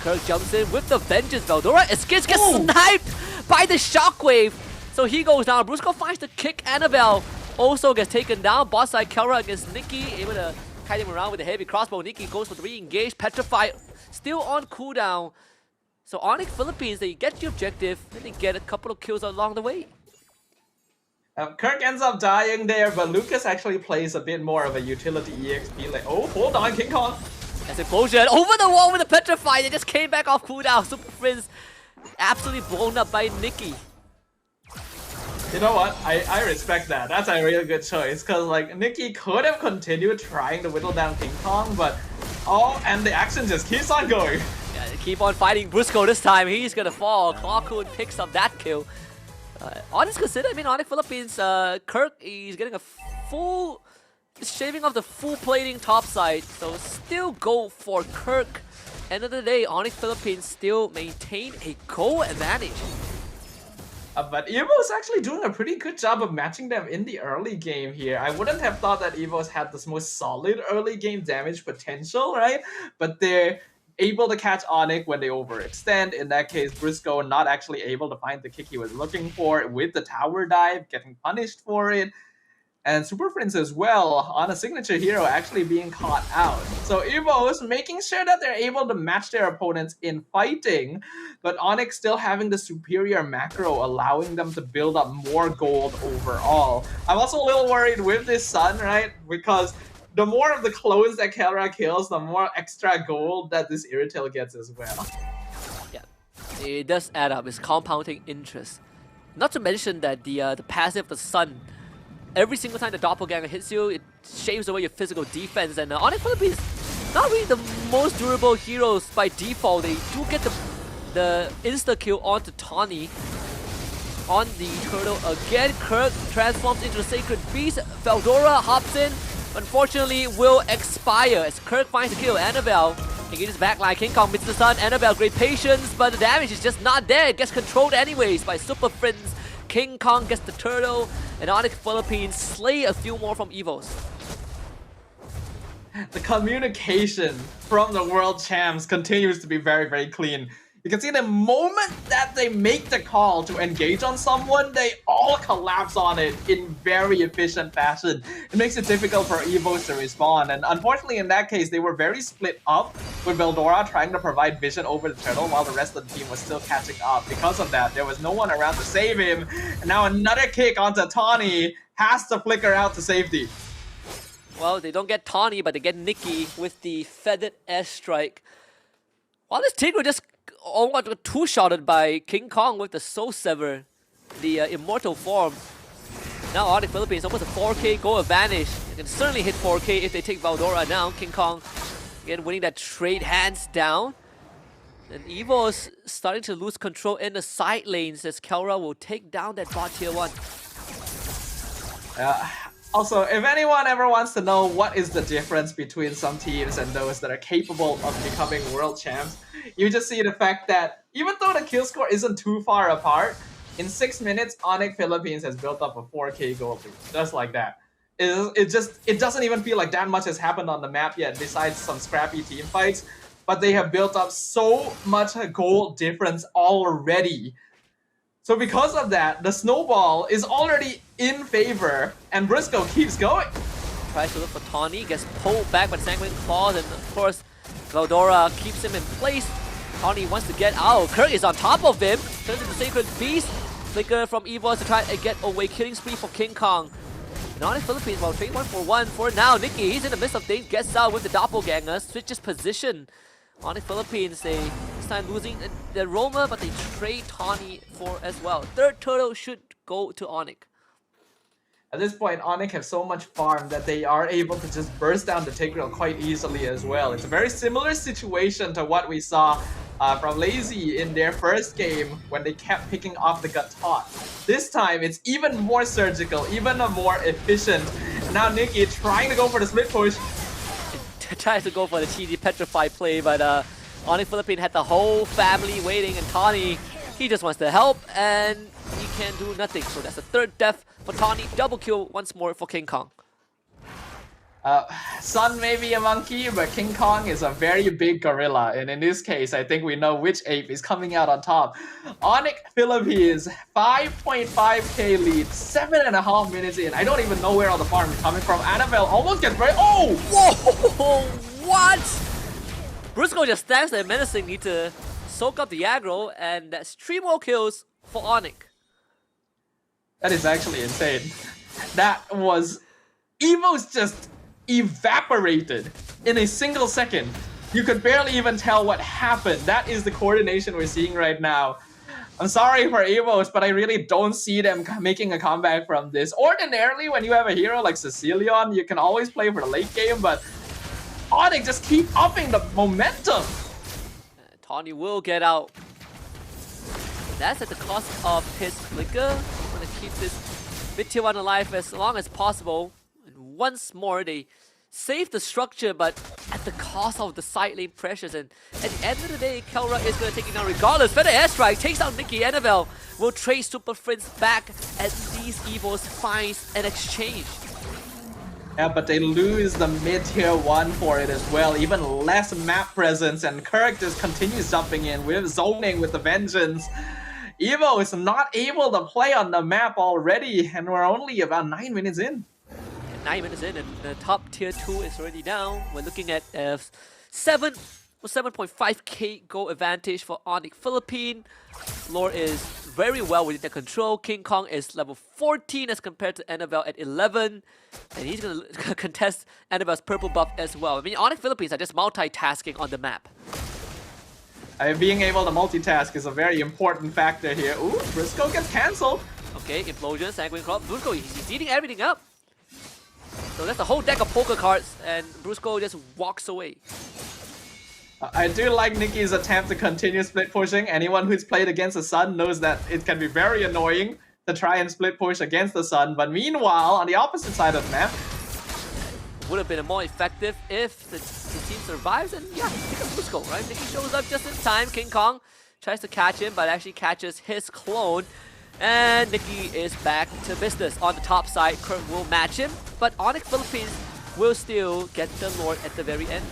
Kirk jumps in with the vengeance. Veldora escapes, gets sniped by the shockwave. So he goes down. Brusco finds the kick. Annabelle also gets taken down. Boss side Kara against Nikki, able to kite him around with a heavy crossbow. Nikki goes for the re-engage. Petrified, still on cooldown. So Onic Philippines, they get the objective, and they get a couple of kills along the way. Kirk ends up dying there, but Lucas actually plays a bit more of a utility EXP. Like, oh, hold on, King Kong. As explosion over the wall with the Petrify, they just came back off cooldown. Super Prince absolutely blown up by Nikki. You know what? I respect that. That's a really good choice, because like Nikki could have continued trying to whittle down King Kong, but and the action just keeps on going. Yeah, they keep on fighting Brusco this time. He's gonna fall. Clawcoon picks up that kill. Honest consider, I mean, Onic Philippines, Kirk is getting a full shaving off the full plating top side, so still go for Kirk. End of the day, Onic Philippines still maintain a goal advantage. But Evos actually doing a pretty good job of matching them in the early game here. I wouldn't have thought that Evos had the most solid early game damage potential, right? But they're able to catch Onic when they overextend. In that case, Brusco not actually able to find the kick he was looking for with the tower dive, getting punished for it. And Super Prince as well, on a signature hero, actually being caught out. So Evos making sure that they're able to match their opponents in fighting, but Onic still having the superior macro, allowing them to build up more gold overall. I'm also a little worried with this Sun, right? Because the more of the clones that Kara kills, the more extra gold that this Irrital gets as well. Yeah, it does add up. It's compounding interest. Not to mention that the passive, the Sun, every single time the Doppelganger hits you, it shaves away your physical defense. And Onic Philippines, not really the most durable heroes by default. They do get the insta-kill onto Tawny on the turtle again. Kirk transforms into the Sacred Beast. Veldora hops in. Unfortunately, will expire as Kirk finds the kill. Annabelle engages backline. King Kong meets the sun. Annabelle, great patience, but the damage is just not there. It gets controlled anyways by Super Friends. King Kong gets the turtle, and Onic Philippines slay a few more from Evos. The communication from the world champs continues to be very, very clean. You can see the moment that they make the call to engage on someone, they all collapse on it in very efficient fashion. It makes it difficult for Evos to respond, and unfortunately in that case, they were very split up, with Veldora trying to provide vision over the turtle while the rest of the team was still catching up. Because of that, there was no one around to save him, and now another kick onto Tawny has to flicker out to safety. Well, they don't get Tawny, but they get Nikki with the feathered airstrike. While this Tigreal just almost got two-shotted by King Kong with the Soul Sever, the immortal form. Now Onic Philippines almost a 4K goal advantage. They can certainly hit 4K if they take Veldora down. King Kong again winning that trade hands down. And Evos starting to lose control in the side lanes as Kelra will take down that bot tier 1. Also, if anyone ever wants to know what is the difference between some teams and those that are capable of becoming world champs, you just see the fact that even though the kill score isn't too far apart, in 6 minutes, Onic Philippines has built up a 4K gold lead, just like that. It doesn't even feel like that much has happened on the map yet, besides some scrappy team fights, but they have built up so much gold difference already. So because of that, the snowball is already in favor, and Brusco keeps going. Tries to look for Tawny, gets pulled back by the Sanguine Claws, and of course, Veldora keeps him in place. Tawny wants to get out. Kirk is on top of him. Turns into Sacred Beast. Flicker from Evos to try and get away. Killing spree for King Kong. And Onic Philippines, well, trade 1-for-1 for now. Nikki, he's in the midst of things, gets out with the Doppelganger. Switches position. Onic Philippines, they this time losing the Roma, but they trade Tawny for as well. Third turtle should go to Onic. At this point, Onic have so much farm that they are able to just burst down the Tigreal quite easily as well. It's a very similar situation to what we saw from Lazy in their first game when they kept picking off the Gatot. This time, it's even more surgical, even more efficient. And now Nikki trying to go for the split push. Tries to go for the cheesy Petrify play, but Onic Philippine had the whole family waiting, and Tawny, he just wants to help, and he can do nothing. So that's the third death for Tawny. Double kill once more for King Kong. Sun may be a monkey, but King Kong is a very big gorilla, and in this case, I think we know which ape is coming out on top. Onic Philippines, 5.5k lead, 7.5 minutes in. I don't even know where all the farm is coming from. Annabelle almost gets very— oh! Whoa! What? Brusco just stands there menacing, need to soak up the aggro, and that's 3 more kills for Onic. That is actually insane. That was— Evos just evaporated in a single second. You could barely even tell what happened. That is the coordination we're seeing right now. I'm sorry for Evos, but I really don't see them making a comeback from this. Ordinarily, when you have a hero like Cecilion, you can always play for the late game, but Onic just keep upping the momentum. Tawny will get out. That's at the cost of his flicker. Gonna keep this mid tier 1 alive as long as possible. And once more, they save the structure, but at the cost of the side lane pressures. And at the end of the day, Kelra is gonna take it down regardless. Feather airstrike takes out Nikki. Annabelle will trade Super Friends back as these Evos finds an exchange. Yeah, but they lose the mid-tier 1 for it as well. Even less map presence, and Kirk just continues jumping in with zoning with the vengeance. Evo is not able to play on the map already, and we're only about 9 minutes in. 9 minutes in, and the top tier 2 is already down. We're looking at 7.5k goal advantage for Onic Philippine. Lore is very well within their control. King Kong is level 14 as compared to Annabelle at 11. And he's going to contest Annabelle's purple buff as well. I mean, Onic Philippines are just multitasking on the map. Being able to multitask is a very important factor here. Ooh, Briscoe gets cancelled. Okay, Implosion, Sanguine Crop. Brusco, he's eating everything up. So that's a whole deck of poker cards, and Brusco just walks away. I do like Nikki's attempt to continue split pushing. Anyone who's played against the Sun knows that it can be very annoying to try and split push against the Sun. But meanwhile, on the opposite side of the map, would have been more effective if the team survives, and yeah, pick up Brusco, right? Nikki shows up just in time. King Kong tries to catch him, but actually catches his clone. And Nikki is back to business. On the top side, Kirk will match him, but Onic Philippines will still get the Lord at the very end.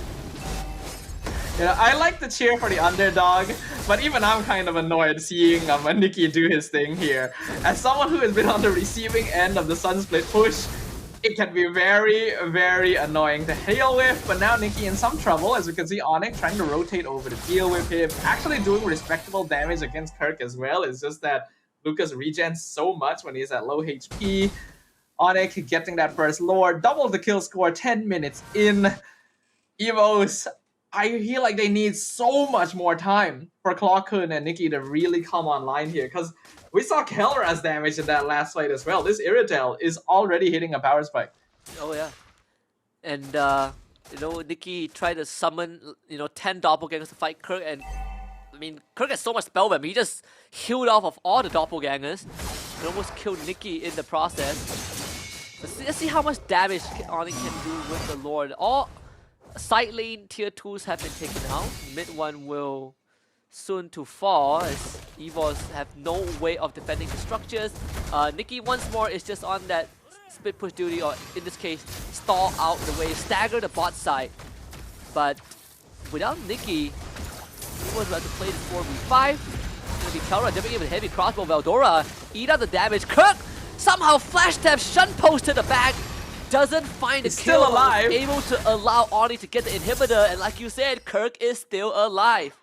Yeah, I like the cheer for the underdog, but even I'm kind of annoyed seeing Nikki do his thing here. As someone who has been on the receiving end of the Sun split push, it can be very, very annoying to hail with, but now Nikki in some trouble. As we can see, Onic trying to rotate over to deal with him, actually doing respectable damage against Kirk as well. It's just that Lucas regens so much when he's at low HP. Onic getting that first lore, double the kill score, 10 minutes in. Evos, I feel like they need so much more time for Clockhood and Nikki to really come online here, because we saw Kelra's damage in that last fight as well. This Iritel is already hitting a power spike. Oh yeah. And you know, Nikki tried to summon 10 doppelgangers to fight Kirk, and I mean, Kirk has so much spellbomb, he just healed off of all the doppelgangers and almost killed Nikki in the process. Let's see how much damage Onic can do with the Lord. All side lane tier 2s have been taken out. Mid one will soon to fall, as Evos have no way of defending the structures. Nikki once more is just on that split push duty, or in this case, stall out the way, stagger the bot side. But without Nikki, Evos about to play the 4v5. It's gonna be Kelra dipping in with heavy crossbow. Veldora eat out the damage. Kirk somehow flash tap Shun Post to the back. Doesn't find the kill. Still alive. Able to allow Onic to get the inhibitor, and like you said, Kirk is still alive.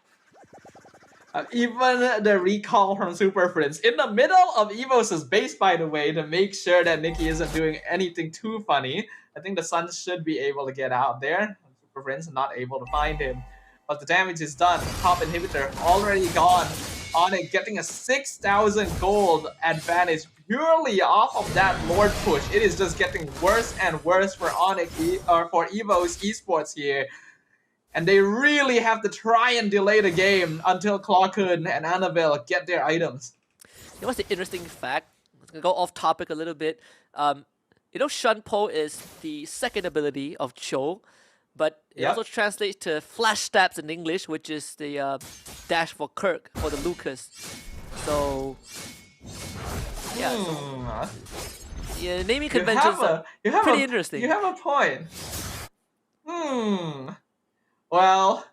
Even the recall from Super Friends in the middle of Evos' base, by the way, to make sure that Nikki isn't doing anything too funny. I think the Sun should be able to get out there. Super Friends not able to find him. But the damage is done. Top inhibitor already gone. Onic getting a 6,000 gold advantage purely off of that Lord push. It is just getting worse and worse for Onic, or for Evos esports here. And they really have to try and delay the game until Clockhood and Annabelle get their items. You know what's the interesting fact? I'm gonna go off topic a little bit. You know, Shunpo is the second ability of Cho, but it Yep. also translates to flash stabs in English, which is the dash for Kirk for the Lucas. So yeah, yeah, naming conventions are pretty interesting. You have a point. Well,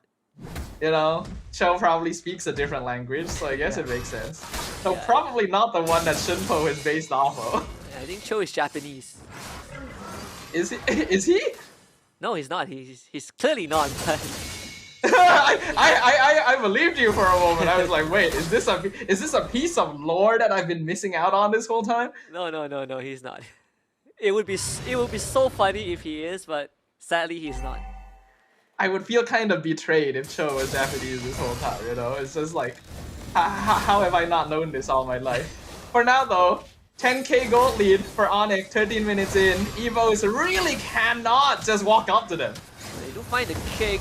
you know, Cho probably speaks a different language, so I guess it makes sense. So Yeah. probably not the one that Shinpo is based off of. I think Cho is Japanese. Is he? Is he? No, he's not. He's clearly not. I believed you for a moment. I was like, wait, is this a piece of lore that I've been missing out on this whole time? No, he's not. It would be so funny if he is, but sadly he's not. I would feel kind of betrayed if Cho was Japanese this whole time, you know? It's just like, how have I not known this all my life? For now though, 10k gold lead for Onic, 13 minutes in. Evos really cannot just walk up to them. They do find the kick.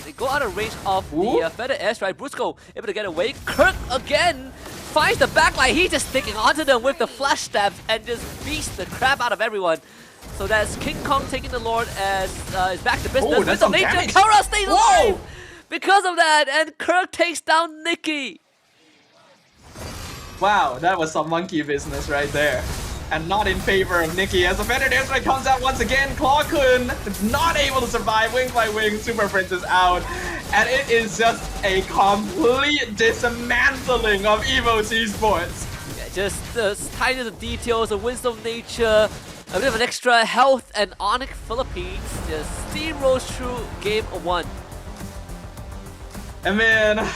They go out of range of Ooh. the feather airstrike. Brusco able to get away. Kirk again finds the backline. He's just sticking onto them with the flash stabs and just beats the crap out of everyone. So that's King Kong taking the Lord as is back to business with that's the some nature. damage. Kara stays Whoa. alive because of that, and Kirk takes down Nikki. Wow, that was some monkey business right there. And not in favor of Nikki as the Feather Airstrike comes out once again. Claw-kun is not able to survive. Wing by wing, Super Prince is out. And it is just a complete dismantling of Evos esports. Yeah, just the tiniest details, a wisdom of nature, a bit of an extra health, and Onic Philippines just steamrolls through game 1. I mean,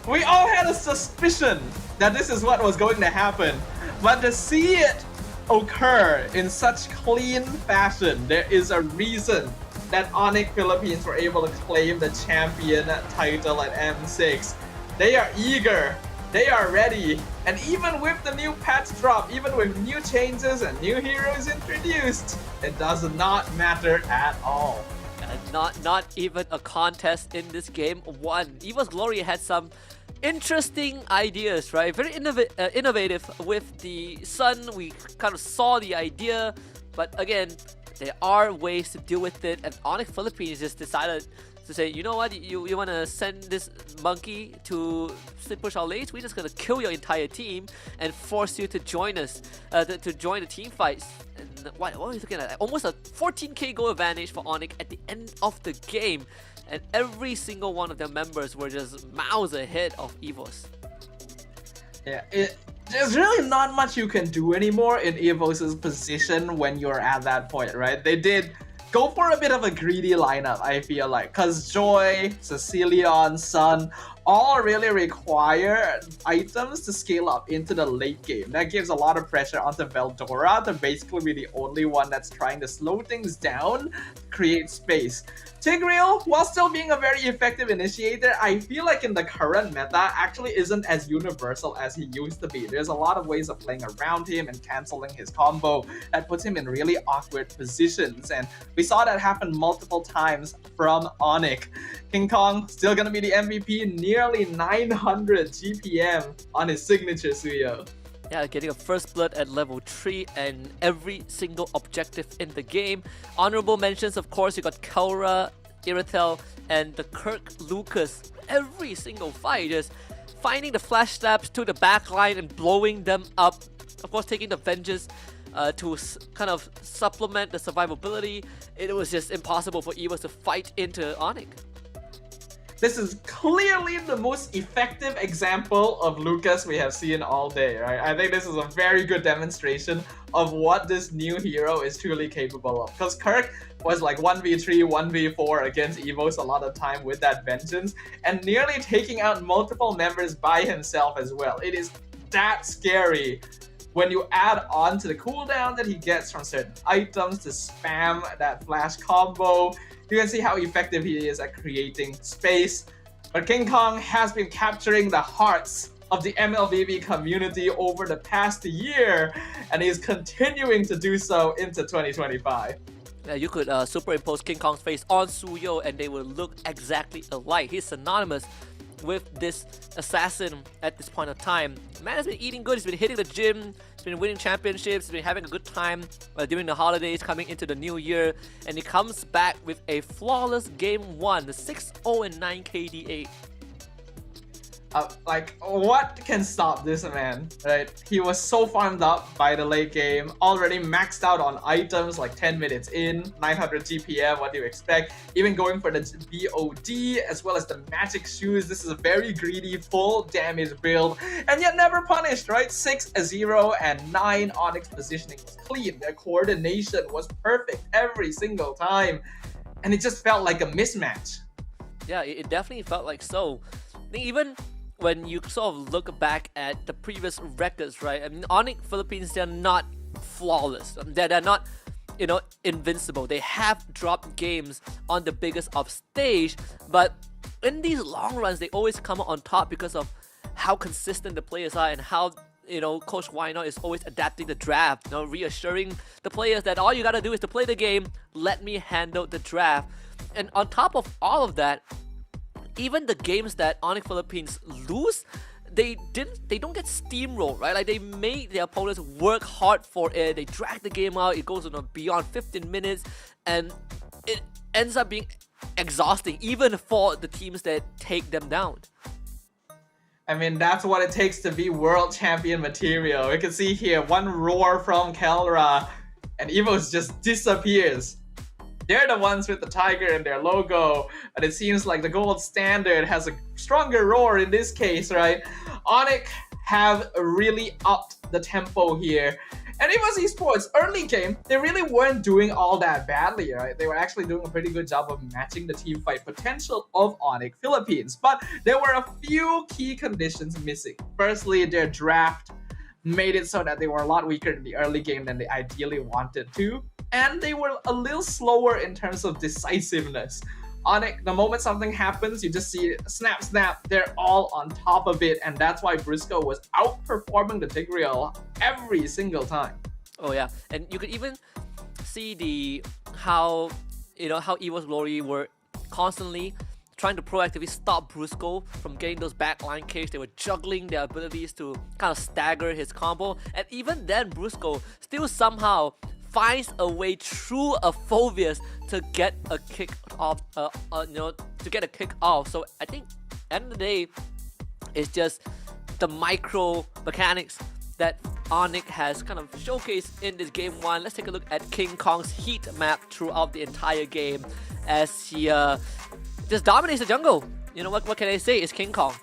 we all had a suspicion that this is what was going to happen. But to see it occur in such clean fashion, there is a reason that Onic Philippines were able to claim the champion title at M6. They are eager, they are ready, and even with the new patch drop, even with new changes and new heroes introduced, it does not matter at all. Not even a contest in this game 1. Evos Glory had some interesting ideas, right? Very innovative with the Sun. We kind of saw the idea, but again, there are ways to deal with it, and Onic Philippines just decided to say, you know what, you want to send this monkey to push our lanes? We're just going to kill your entire team and force you to join us, to join the team fights. And what are we looking at? Almost a 14k goal advantage for Onic at the end of the game. And every single one of their members were just miles ahead of Evos. Yeah, there's really not much you can do anymore in Evos' position when you're at that point, right? They did go for a bit of a greedy lineup, I feel like, because Joy, Cecilion, Sun all really require items to scale up into the late game. That gives a lot of pressure onto Veldora to basically be the only one that's trying to slow things down, create space. Tigreal, while still being a very effective initiator, I feel like in the current meta actually isn't as universal as he used to be. There's a lot of ways of playing around him and canceling his combo that puts him in really awkward positions, and we saw that happen multiple times from Onic. King Kong still gonna be the MVP, nearly 900 GPM on his signature Suyo. Yeah, getting a first blood at level 3 and every single objective in the game. Honorable mentions, of course, you got Kaura, Iratel, and the Kirk Lucas. Every single fight, just finding the flash stabs to the backline and blowing them up. Of course, taking the vengeance to kind of supplement the survivability. It was just impossible for Evos to fight into Onic. This is clearly the most effective example of Lucas we have seen all day, right? I think this is a very good demonstration of what this new hero is truly capable of. Because Kirk was like 1v3, 1v4 against Evos a lot of time with that vengeance, and nearly taking out multiple members by himself as well. It is that scary when you add on to the cooldown that he gets from certain items to spam that flash combo. You can see how effective he is at creating space. But King Kong has been capturing the hearts of the MLBB community over the past year, and he's continuing to do so into 2025. Yeah, you could superimpose King Kong's face on Suyo and they will look exactly alike. He's synonymous with this assassin at this point of time. Man has been eating good, he's been hitting the gym, He's been winning championships, he's been having a good time during the holidays, coming into the new year, and he comes back with a flawless game 1, the 6-0-9 KDA. Like, what can stop this man, right? He was so farmed up by the late game, already maxed out on items like 10 minutes in, 900 GPM, what do you expect? Even going for the BOD as well as the magic shoes. This is a very greedy, full damage build, and yet never punished, right? 6-0 and 9 Onyx positioning was clean. Their coordination was perfect every single time, and it just felt like a mismatch. Yeah, it definitely felt like so. I think even when you sort of look back at the previous records, right? I mean, Onic Philippines, they're not flawless. They're not, invincible. They have dropped games on the biggest of stage, but in these long runs, they always come out on top because of how consistent the players are and how, Coach Wino is always adapting the draft, reassuring the players that all you gotta do is to play the game, let me handle the draft. And on top of all of that, even the games that Onic Philippines lose, they don't get steamrolled, right? Like, they made their opponents work hard for it. They drag the game out. It goes on beyond 15 minutes, and it ends up being exhausting, even for the teams that take them down. I mean, that's what it takes to be world champion material. You can see here, one roar from Kelra, and Evos just disappears. They're the ones with the tiger in their logo, and it seems like the gold standard has a stronger roar in this case, right? Onic have really upped the tempo here. And it was esports early game, they really weren't doing all that badly, right? They were actually doing a pretty good job of matching the team fight potential of Onic Philippines, but there were a few key conditions missing. Firstly, their draft made it so that they were a lot weaker in the early game than they ideally wanted to, and they were a little slower in terms of decisiveness. Onic, the moment something happens, you just see snap, snap, they're all on top of it, and that's why Briscoe was outperforming the Tigreal every single time. Oh yeah, and you could even see how Evos Glory were constantly trying to proactively stop Brusco from getting those backline kicks. They were juggling their abilities to kind of stagger his combo, and even then Brusco still somehow finds a way through a Phobius to get a kick off, to get a kick off. So I think at the end of the day, it's just the micro mechanics that Onic has kind of showcased in this game 1. Let's take a look at King Kong's heat map throughout the entire game as he just dominates the jungle. What can I say? It's King Kong.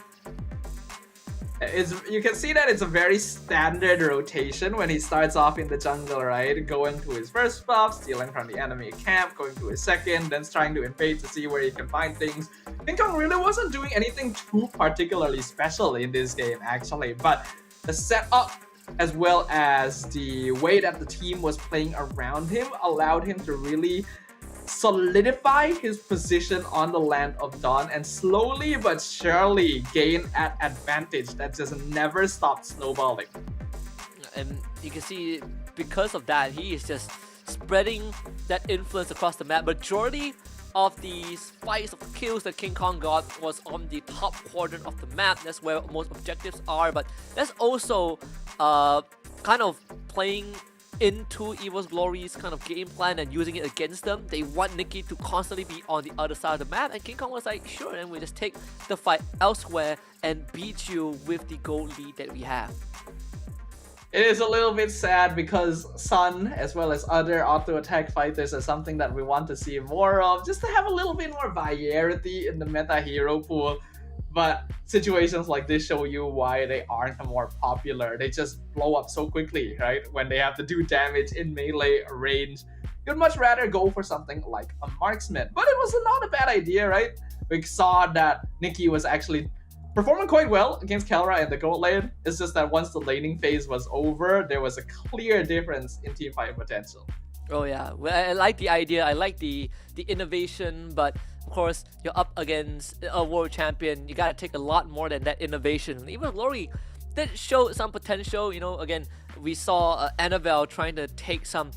You can see that it's a very standard rotation when he starts off in the jungle, right? Going to his first buff, stealing from the enemy camp, going to his second, then trying to invade to see where he can find things. King Kong really wasn't doing anything too particularly special in this game, actually, but the setup as well as the way that the team was playing around him allowed him to really solidify his position on the land of Dawn and slowly but surely gain an advantage that just never stopped snowballing. And you can see because of that, he is just spreading that influence across the map. Majority of these fights of kills that King Kong got was on the top quadrant of the map. That's where most objectives are, but that's also kind of playing into Evos Glory's kind of game plan and using it against them. They want Nikki to constantly be on the other side of the map, and King Kong was like, sure, and we just take the fight elsewhere and beat you with the gold lead that we have. It is a little bit sad because Sun, as well as other auto-attack fighters, are something that we want to see more of, just to have a little bit more variety in the meta hero pool. But situations like this show you why they aren't more popular. They just blow up so quickly, right? When they have to do damage in melee range. You'd much rather go for something like a marksman. But it was not a bad idea, right? We saw that Nikki was actually performing quite well against Kelra in the gold lane. It's just that once the laning phase was over, there was a clear difference in teamfight potential. Oh yeah, well, I like the idea, I like the innovation, but of course, you're up against a world champion. You gotta take a lot more than that innovation. Even Glory did show some potential. Again, we saw Annabelle trying to take some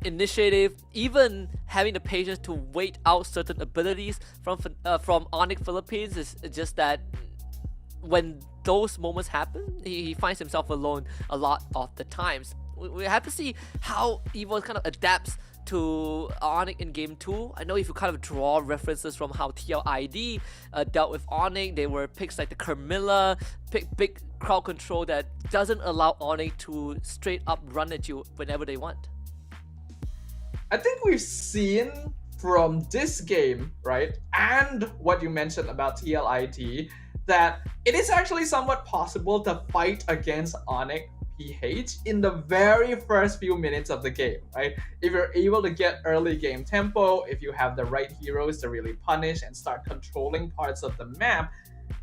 initiative, even having the patience to wait out certain abilities from Onic Philippines. Is just that when those moments happen, he finds himself alone a lot of the times. We have to see how Evos kind of adapts to Onic in game 2. I know if you kind of draw references from how TLID dealt with Onic, they were picks like the Carmilla, big crowd control that doesn't allow Onic to straight up run at you whenever they want. I think we've seen from this game, right, and what you mentioned about TLIT, that it is actually somewhat possible to fight against Onic PH in the very first few minutes of the game, right? If you're able to get early game tempo, if you have the right heroes to really punish and start controlling parts of the map,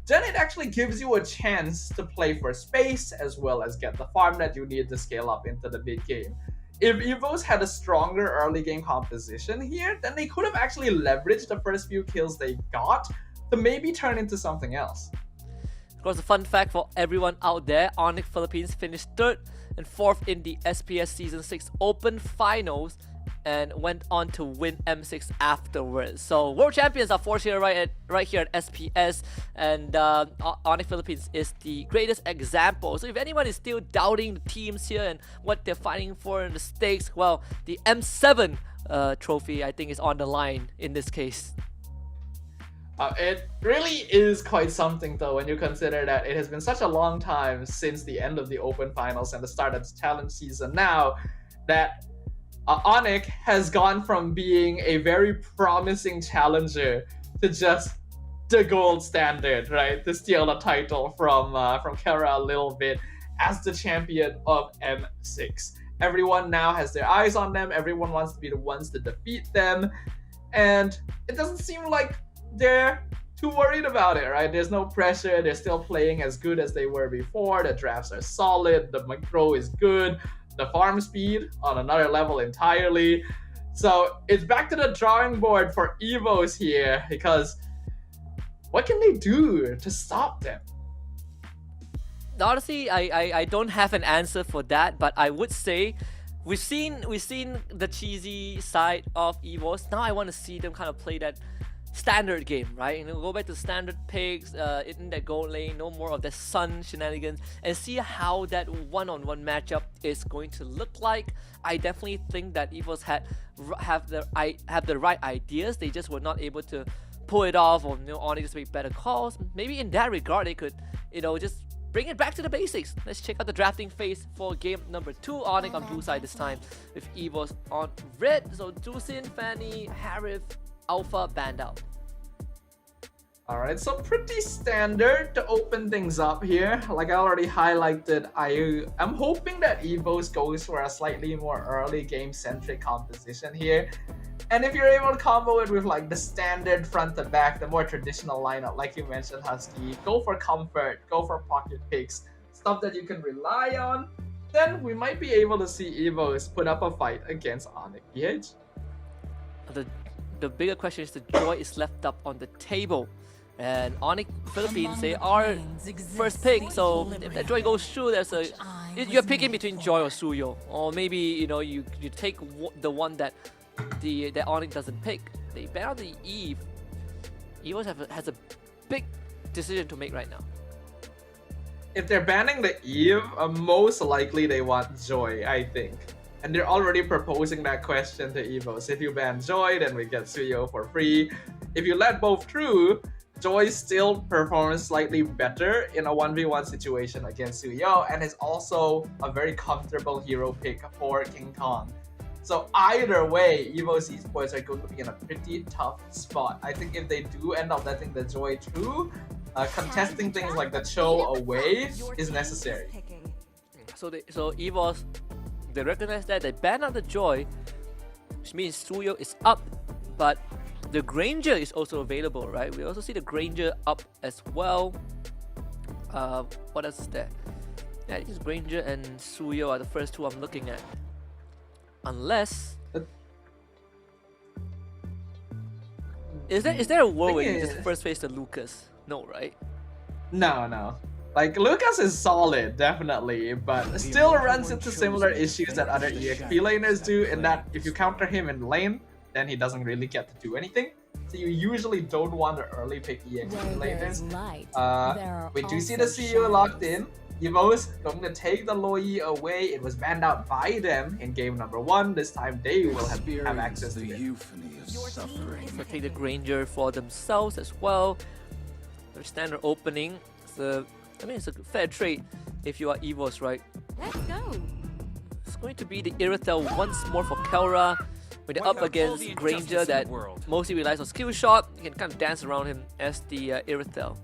then it actually gives you a chance to play for space as well as get the farm that you need to scale up into the big game. If Evos had a stronger early game composition here, then they could have actually leveraged the first few kills they got to maybe turn into something else. Of course, a fun fact for everyone out there, Onic Philippines finished 3rd and 4th in the SPS Season 6 Open Finals and went on to win M6 afterwards. So World Champions are forged here right here at SPS, and Onic Philippines is the greatest example. So if anyone is still doubting the teams here and what they're fighting for in the stakes, well, the M7 trophy I think is on the line in this case. It really is quite something though when you consider that it has been such a long time since the end of the Open Finals and the start of the challenge season now that Onic has gone from being a very promising challenger to just the gold standard, right? To steal the title from Kara a little bit as the champion of M6. Everyone now has their eyes on them. Everyone wants to be the ones to defeat them. And it doesn't seem like they're too worried about it, right? There's no pressure. They're still playing as good as they were before. The drafts are solid. The macro is good. The farm speed on another level entirely. So it's back to the drawing board for Evos here, because what can they do to stop them? Honestly, I don't have an answer for that, but I would say we've seen the cheesy side of Evos. Now I want to see them kind of play that standard game, right? You know, go back to standard picks in that gold lane, no more of the sun shenanigans, and see how that one-on-one matchup is going to look like. I definitely think that Evos have the right ideas. They just were not able to pull it off, or Onic just make better calls. Maybe in that regard, they could, just bring it back to the basics. Let's check out the drafting phase for game number 2. Onic on blue side this time, with Evos on red. So Dusin, Fanny, Harith, Alpha, banned out. Alright, so pretty standard to open things up here. Like I already highlighted, I'm hoping that Evos goes for a slightly more early game-centric composition here. And if you're able to combo it with like the standard front to back, the more traditional lineup, like you mentioned, Husky, go for comfort, go for pocket picks, stuff that you can rely on, then we might be able to see Evos put up a fight against Onic PH. The bigger question is the Joy is left up on the table. And Onic Philippines, they are first pick, so if that Joy goes through, you're picking between Joy or Suyo, or maybe you take the one that Onic doesn't pick. They ban out the Eve. Evos has a big decision to make right now. If they're banning the Eve, most likely they want Joy, I think. And they're already proposing that question to Evos. If you ban Joy, then we get Suyo for free. If you let both through, Joy still performs slightly better in a 1v1 situation against Suyo, and is also a very comfortable hero pick for King Kong. So either way, Evos esports are going to be in a pretty tough spot. I think if they do end up letting the Joy through, contesting things like the Cho away is necessary. So Evos, they recognize that, they ban out the Joy, which means Suyo is up, but the Granger is also available, right? We also see the Granger up as well. What else is there? Yeah, it's Granger and Suyo are the first two I'm looking at. Unless... Is there a world where you just first face the Lucas? No, right? No. Like, Lucas is solid, definitely, but still runs into similar issues that other EXP laners do, in that if you counter him in lane, then he doesn't really get to do anything. So you usually don't want to early pick EXP Where there's laners. light, there are We do see also the CEO locked shadows. in. Evos going to take the Loi away. It was banned out by them in game number 1. This time they will have access to it. euphony of suffering. So take the Granger for themselves as well. Their standard opening. I mean, it's a fair trade if you are Evos, right? Let's go. It's going to be the Iratel once more for Kelra. When they're up against Granger that mostly relies on skill shot, you can kind of dance around him as the Iratel.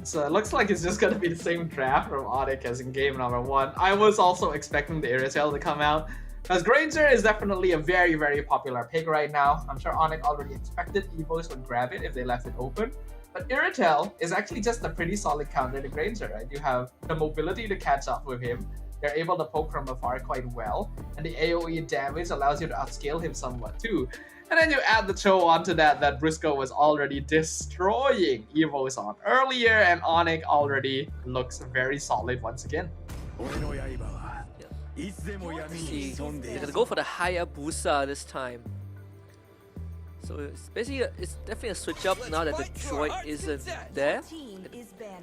So it looks like it's just going to be the same draft from Onic as in game number 1. I was also expecting the Iratel to come out, because Granger is definitely a very, very popular pick right now. I'm sure Onic already expected Evos would grab it if they left it open. But Iratel is actually just a pretty solid counter to Granger, right? You have the mobility to catch up with him. They're able to poke from afar quite well, and the AoE damage allows you to outscale him somewhat too. And then you add the Cho onto that Briscoe was already destroying Evos on earlier, and Onic already looks very solid once again. See, they're gonna go for the Hayabusa this time. So it's basically it's definitely a switch up now that the droid isn't there.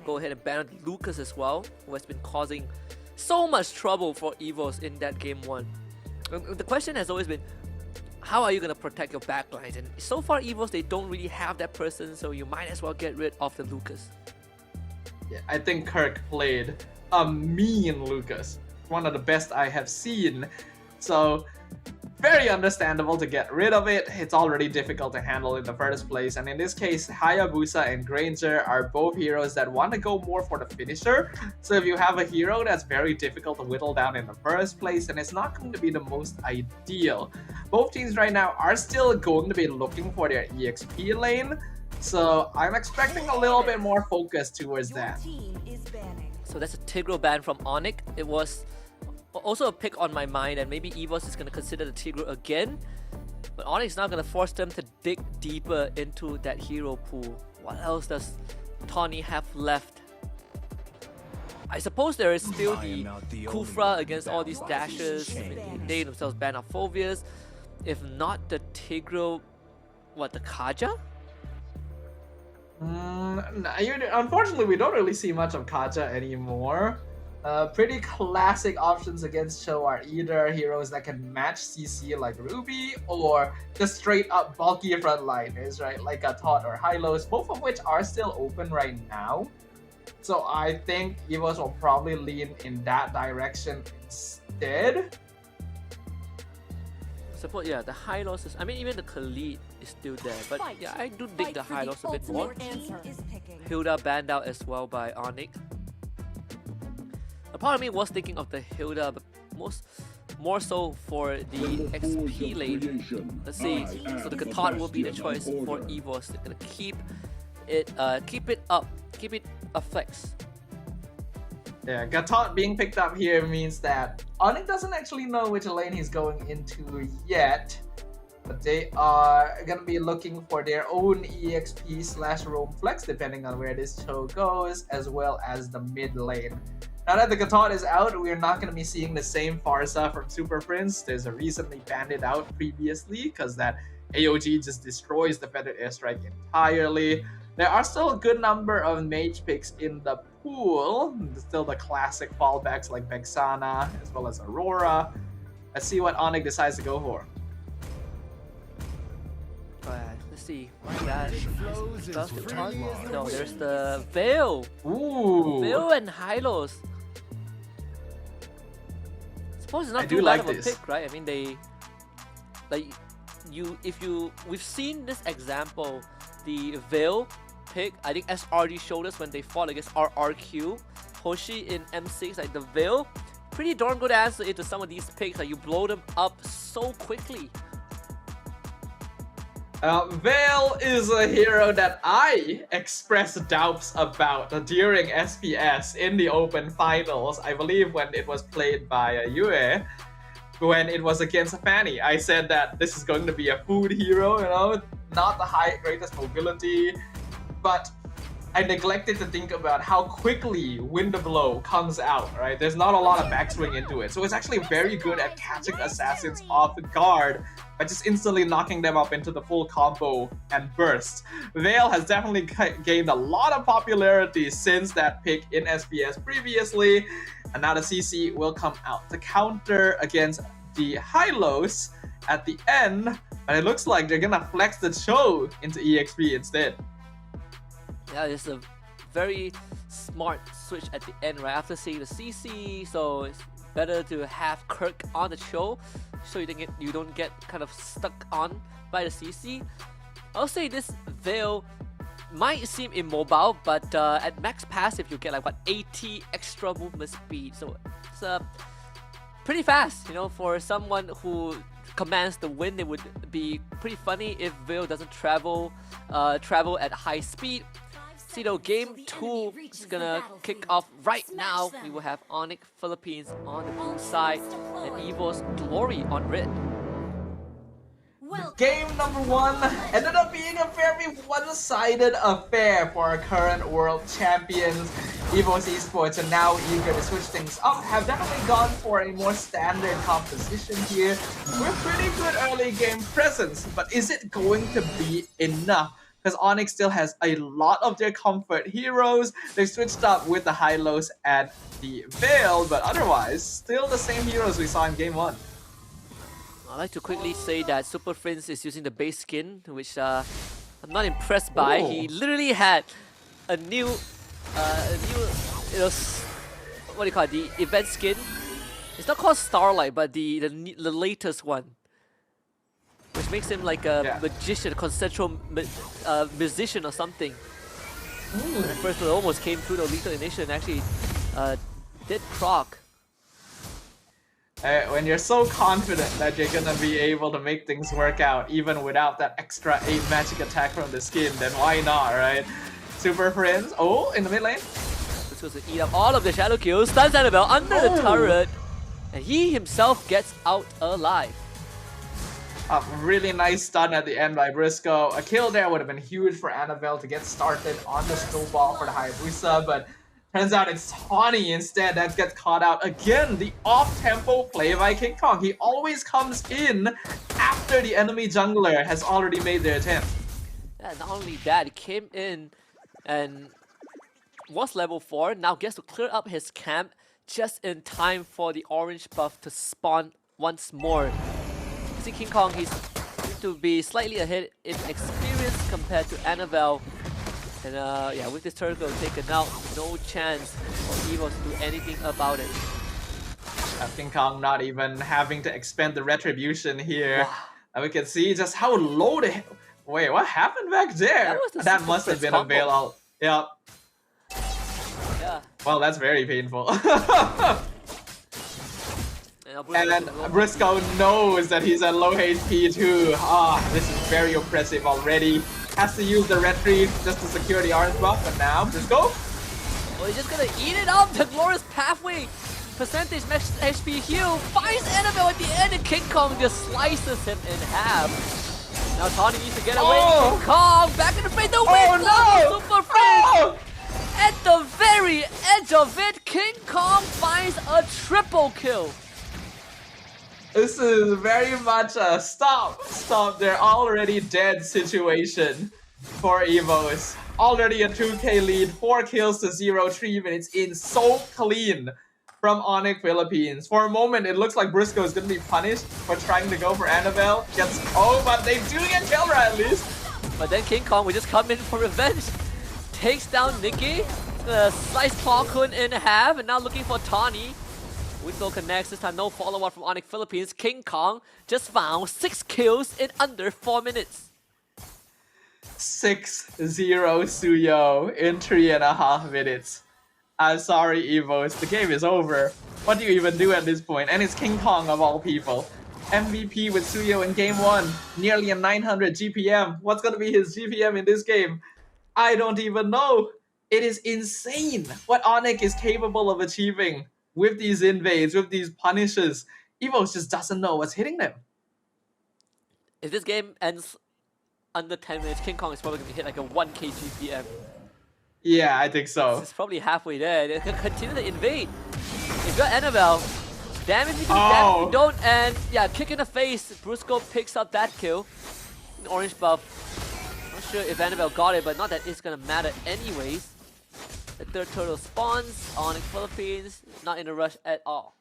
Go ahead and ban Lucas as well, who has been causing so much trouble for Evos in that game 1. The question has always been, how are you going to protect your backlines? And so far Evos, they don't really have that person, so you might as well get rid of the Lucas. Yeah, I think Kirk played a mean Lucas. One of the best I have seen. So very understandable to get rid of it. It's already difficult to handle in the first place, and in this case Hayabusa and Granger are both heroes that want to go more for the finisher. So if you have a hero that's very difficult to whittle down in the first place, then it's not going to be the most ideal. Both teams right now are still going to be looking for their EXP lane, so I'm expecting a little bit more focus towards that. So that's a Tigreal ban from Onic. It was also a pick on my mind, and maybe Evos is going to consider the Tigreal again. But Onic is now going to force them to dig deeper into that hero pool. What else does Tawny have left? I suppose there is still the Kufra against all these dashes. I mean, they themselves ban off Phobias. If not the Tigreal, what, the Kaja? Unfortunately, we don't really see much of Kaja anymore. Pretty classic options against Cho are either heroes that can match CC like Ruby, or just straight up bulky frontliners, right? Like a Todd or Hylos, both of which are still open right now. So I think Evos will probably lean in that direction instead. Suppose, yeah, the Hylos is, I mean, even the Khalid is still there, but yeah, I do dig the Hylos a bit more. Hilda banned out as well by Onic. A part of me was thinking of the Hilda, but more so for the XP lane. Let's see. So the Katot will be the choice for Evos. They're gonna keep it up, keep it a flex. Yeah, Gatot being picked up here means that Onic doesn't actually know which lane he's going into yet, but they are going to be looking for their own EXP/roam flex depending on where this show goes, as well as the mid lane. Now that the Gatot is out, we're not going to be seeing the same Farsa from Super Prince. There's a recently banned it out previously because that AOG just destroys the Feathered Airstrike entirely. There are still a good number of mage picks in the pool. Still the classic fallbacks like Vexana as well as Aurora. Let's see what Onic decides to go for. Let's see. No, there's the Veil. Ooh. Veil and Hylos. Suppose it's not I too do bad like of a this. pick, right? I mean, we've seen this example. The Veil pick, I think SRD showed us when they fought against RRQ. Hoshi in M6, like the Veil, pretty darn good answer into some of these picks. Like you blow them up so quickly. Veil is a hero that I expressed doubts about during SPS in the Open Finals. I believe when it was played by Yue, when it was against Fanny. I said that this is going to be a food hero, you know, not the greatest mobility, but I neglected to think about how quickly Wind Blow comes out, right? There's not a lot of backswing into it. So it's actually very good at catching assassins off guard by just instantly knocking them up into the full combo and burst. Veil has definitely gained a lot of popularity since that pick in SPS previously, and now the CC will come out to counter against the Hylos at the end, but it looks like they're gonna flex the show into EXP instead. Yeah, it's a very smart switch at the end, right after seeing the CC. So it's better to have Kirk on the show, so you don't get kind of stuck on by the CC. I'll say this Veil might seem immobile, but at max passive you get like what 80 extra movement speed. So it's pretty fast, you know, for someone who commands the wind. It would be pretty funny if Veil doesn't travel at high speed. See though, game 2 is gonna kick off right now. We will have Onic Philippines on the blue side and Evos Glory on red. Game number 1 ended up being a very one-sided affair for our current world champions. Evos Esports are now eager to switch things up, have definitely gone for a more standard composition here with pretty good early game presence, but is it going to be enough? Because Onic still has a lot of their comfort heroes. They switched up with the Hylos and the Veil, but otherwise, still the same heroes we saw in game 1. I'd like to quickly say that Super Prince is using the base skin, which I'm not impressed by. Oh. He literally had a new, you know, what do you call it, the event skin. It's not called Starlight, but the latest one, which makes him like a magician, a consensual musician or something. At first, it almost came through the lethal initiation and actually did proc. When you're so confident that you're gonna be able to make things work out even without that extra 8 magic attack from the skin, then why not, right? Super Friends, oh, in the mid lane. This was to eat up all of the shadow kills, stuns Annabelle under the turret, and he himself gets out alive. A really nice stun at the end by Briscoe. A kill there would have been huge for Annabelle to get started on the snowball for the Hayabusa, but turns out it's Tawny instead that gets caught out. Again, the off-tempo play by King Kong. He always comes in after the enemy jungler has already made their attempt. Yeah, not only that, he came in and was level 4, now gets to clear up his camp just in time for the orange buff to spawn once more. See King Kong, he's going to be slightly ahead in experience compared to Annabelle. And yeah, with this turtle taken out, no chance for Evos to do anything about it. King Kong not even having to expend the retribution here. And we can see just how low the... Wait, what happened back there? That must have been a bailout. Yep. Yeah. Well, that's very painful. And then Briscoe knows that he's at low HP too. Ah, this is very oppressive already. Has to use the retrieve just to secure the orange buff, but now Briscoe. Well, he's just gonna eat it up. The glorious pathway percentage max HP heal finds Annabelle at the end, and King Kong just slices him in half. Now Tawny needs to get away. King Kong back in the frame. The win! No! Super Friends! At the very edge of it, King Kong finds a triple kill. This is very much a stop, they're already dead situation for Evos. Already a 2k lead, 4 kills to 0, 3 minutes in, so clean from Onic Philippines. For a moment, it looks like Briscoe is going to be punished for trying to go for Annabelle. But they do get killed at least. But then King Kong will just come in for revenge. Takes down Nikki, slice Claw Kun in half, and now looking for Tawny. Whistle connects, this time no follow-up from Onic Philippines. King Kong just found 6 kills in under 4 minutes. 6-0 Suyo in 3.5 minutes. I'm sorry, Evos, the game is over. What do you even do at this point? And it's King Kong of all people. MVP with Suyo in game 1, nearly a 900 GPM. What's gonna be his GPM in this game? I don't even know. It is insane what Onic is capable of achieving with these invades, with these punishes. Evos just doesn't know what's hitting them. If this game ends under 10 minutes, King Kong is probably going to hit like a 1k GPM. Yeah, I think so. It's probably halfway there. They can continue to invade. If you're Annabelle, damn if you do, damn if you don't, and yeah, kick in the face. Brusco picks up that kill. An orange buff. Not sure if Annabelle got it, but not that it's gonna matter anyways. The third turtle spawns on Philippines, not in a rush at all.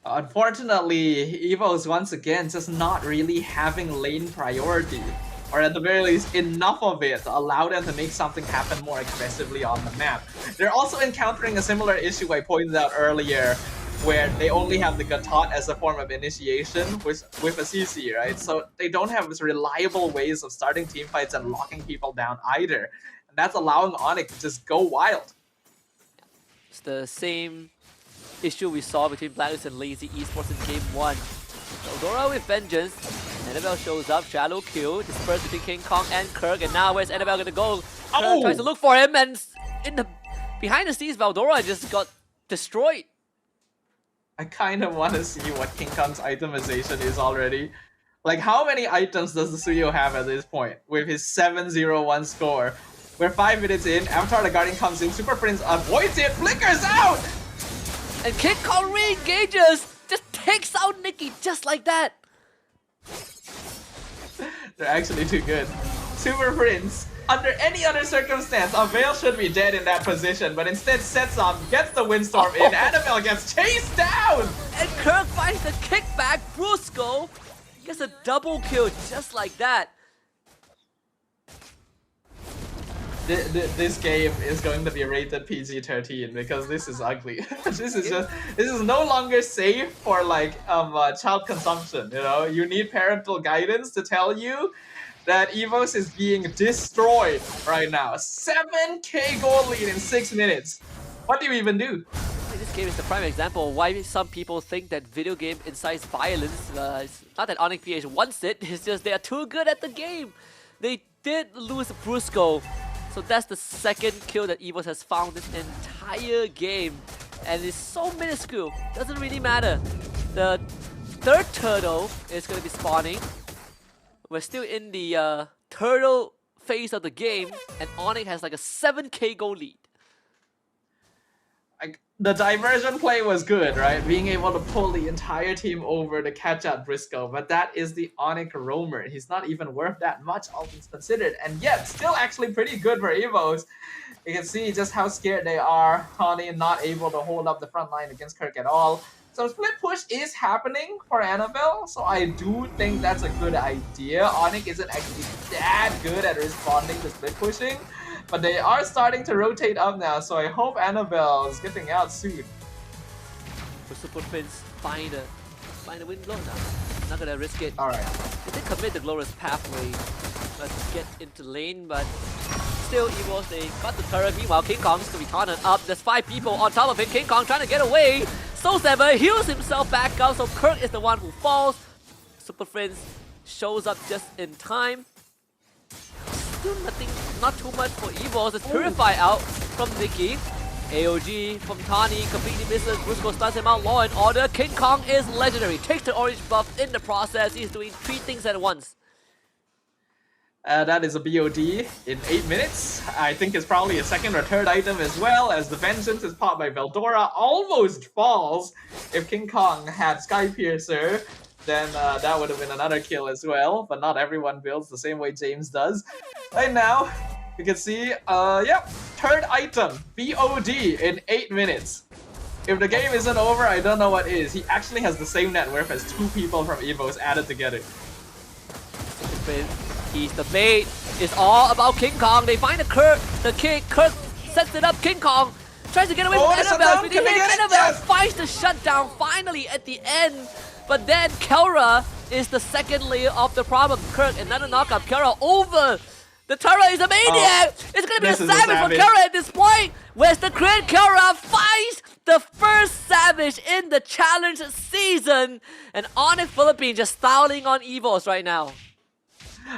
Unfortunately, Evos once again just not really having lane priority. Or at the very least, enough of it to allow them to make something happen more aggressively on the map. They're also encountering a similar issue I pointed out earlier, where they only have the Gatot as a form of initiation with a CC, right? So they don't have this reliable ways of starting teamfights and locking people down either. And that's allowing Onic to just go wild. It's the same issue we saw between Blackers and Lazy Esports in Game 1. Eldora with Vengeance. Annabelle shows up, Shadow kill, dispersed between King Kong and Kirk, and now where's Annabelle gonna go? Kirk tries to look for him, and behind the scenes, Valdora just got destroyed. I kind of want to see what King Kong's itemization is already. Like, how many items does the Suyo have at this point with his 7-0-1 score? We're 5 minutes in, Avatar the Guardian comes in, Super Prince avoids it, flickers out! And King Kong re-engages, just takes out Nikki just like that. They're actually too good. Super Prince, under any other circumstance, Avail should be dead in that position, but instead sets up, gets the windstorm in, Annabelle gets chased down! And Kirk finds the kickback, Brusco gets a double kill just like that. This game is going to be rated PG-13 because this is ugly. This is no longer safe for like child consumption. You know, you need parental guidance to tell you that Evos is being destroyed right now. 7K goal lead in 6 minutes. What do you even do? This game is the prime example of why some people think that video game incites violence. It's not that Onic PH wants it, it's just they are too good at the game. They did lose Brusco. So that's the second kill that Evos has found this entire game. And it's so minuscule, doesn't really matter. The third turtle is going to be spawning. We're still in the turtle phase of the game, and Onic has like a 7K goal lead. The diversion play was good, right? Being able to pull the entire team over to catch out Briscoe, but that is the Onic roamer. He's not even worth that much, all things considered, and yet still actually pretty good for Evos. You can see just how scared they are. Tawny not able to hold up the front line against Kirk at all. So split push is happening for Annabelle, so I do think that's a good idea. Onic isn't actually that good at responding to split pushing, but they are starting to rotate up now, so I hope Annabelle is getting out soon. For Super Prince, find a win blow now. Not gonna risk it. Alright. They did commit the glorious pathway. Let's get into lane, but still Evos, they got the turret. Meanwhile, King Kong's gonna be taunted up. There's 5 people on top of him. King Kong trying to get away. Soul Saber heals himself back up, so Kirk is the one who falls. Super Prince shows up just in time. Still nothing, not too much for Evos. It's Purify out from Nikki. AOG from Tani completely misses. Brusco stuns him out. Law and Order. King Kong is legendary. Takes the orange buff in the process. He's doing 3 things at once. That is a BOD in 8 minutes. I think it's probably a second or third item as well, as the Vengeance is popped by Veldora. Almost falls. If King Kong had Sky Piercer, then that would have been another kill as well. But not everyone builds the same way James does. Right now, you can see, yep, third item, BOD in 8 minutes. If the game isn't over, I don't know what is. He actually has the same net worth as 2 people from Evos added together. He's the bait. It's all about King Kong. They find the Kirk. The kick. Kirk sets it up. King Kong tries to get away from Annabelle. But Annabelle finds the shutdown finally at the end. But then Kelra is the second layer of the problem. Kirk, another knockup. Kelra over. The turret is a maniac. It's going to be a savage for Kelra at this point. Where's the crit? Kelra finds the first savage in the challenge season. And Onic Philippines just styling on Evos right now.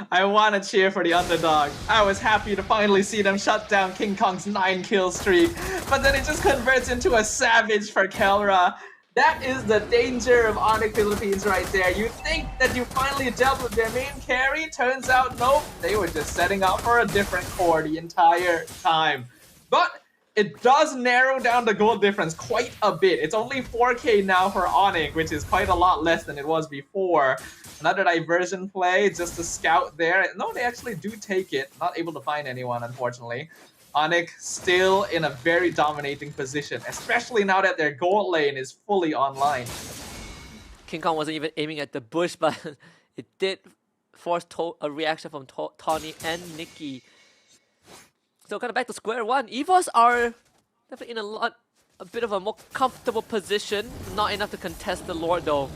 I want to cheer for the underdog. I was happy to finally see them shut down King Kong's 9-kill streak, but then it just converts into a savage for Kelra. That is the danger of Onic Philippines right there. You think that you finally dealt with their main carry, turns out nope, they were just setting up for a different core the entire time. But it does narrow down the goal difference quite a bit. It's only 4K now for Onic, which is quite a lot less than it was before. Another diversion play, just to scout there. No, they actually do take it. Not able to find anyone, unfortunately. Onic still in a very dominating position, especially now that their gold lane is fully online. King Kong wasn't even aiming at the bush, but it did force a reaction from Tawny and Nikki. So kind of back to square one. Evos are definitely in a bit of a more comfortable position. Not enough to contest the Lord though.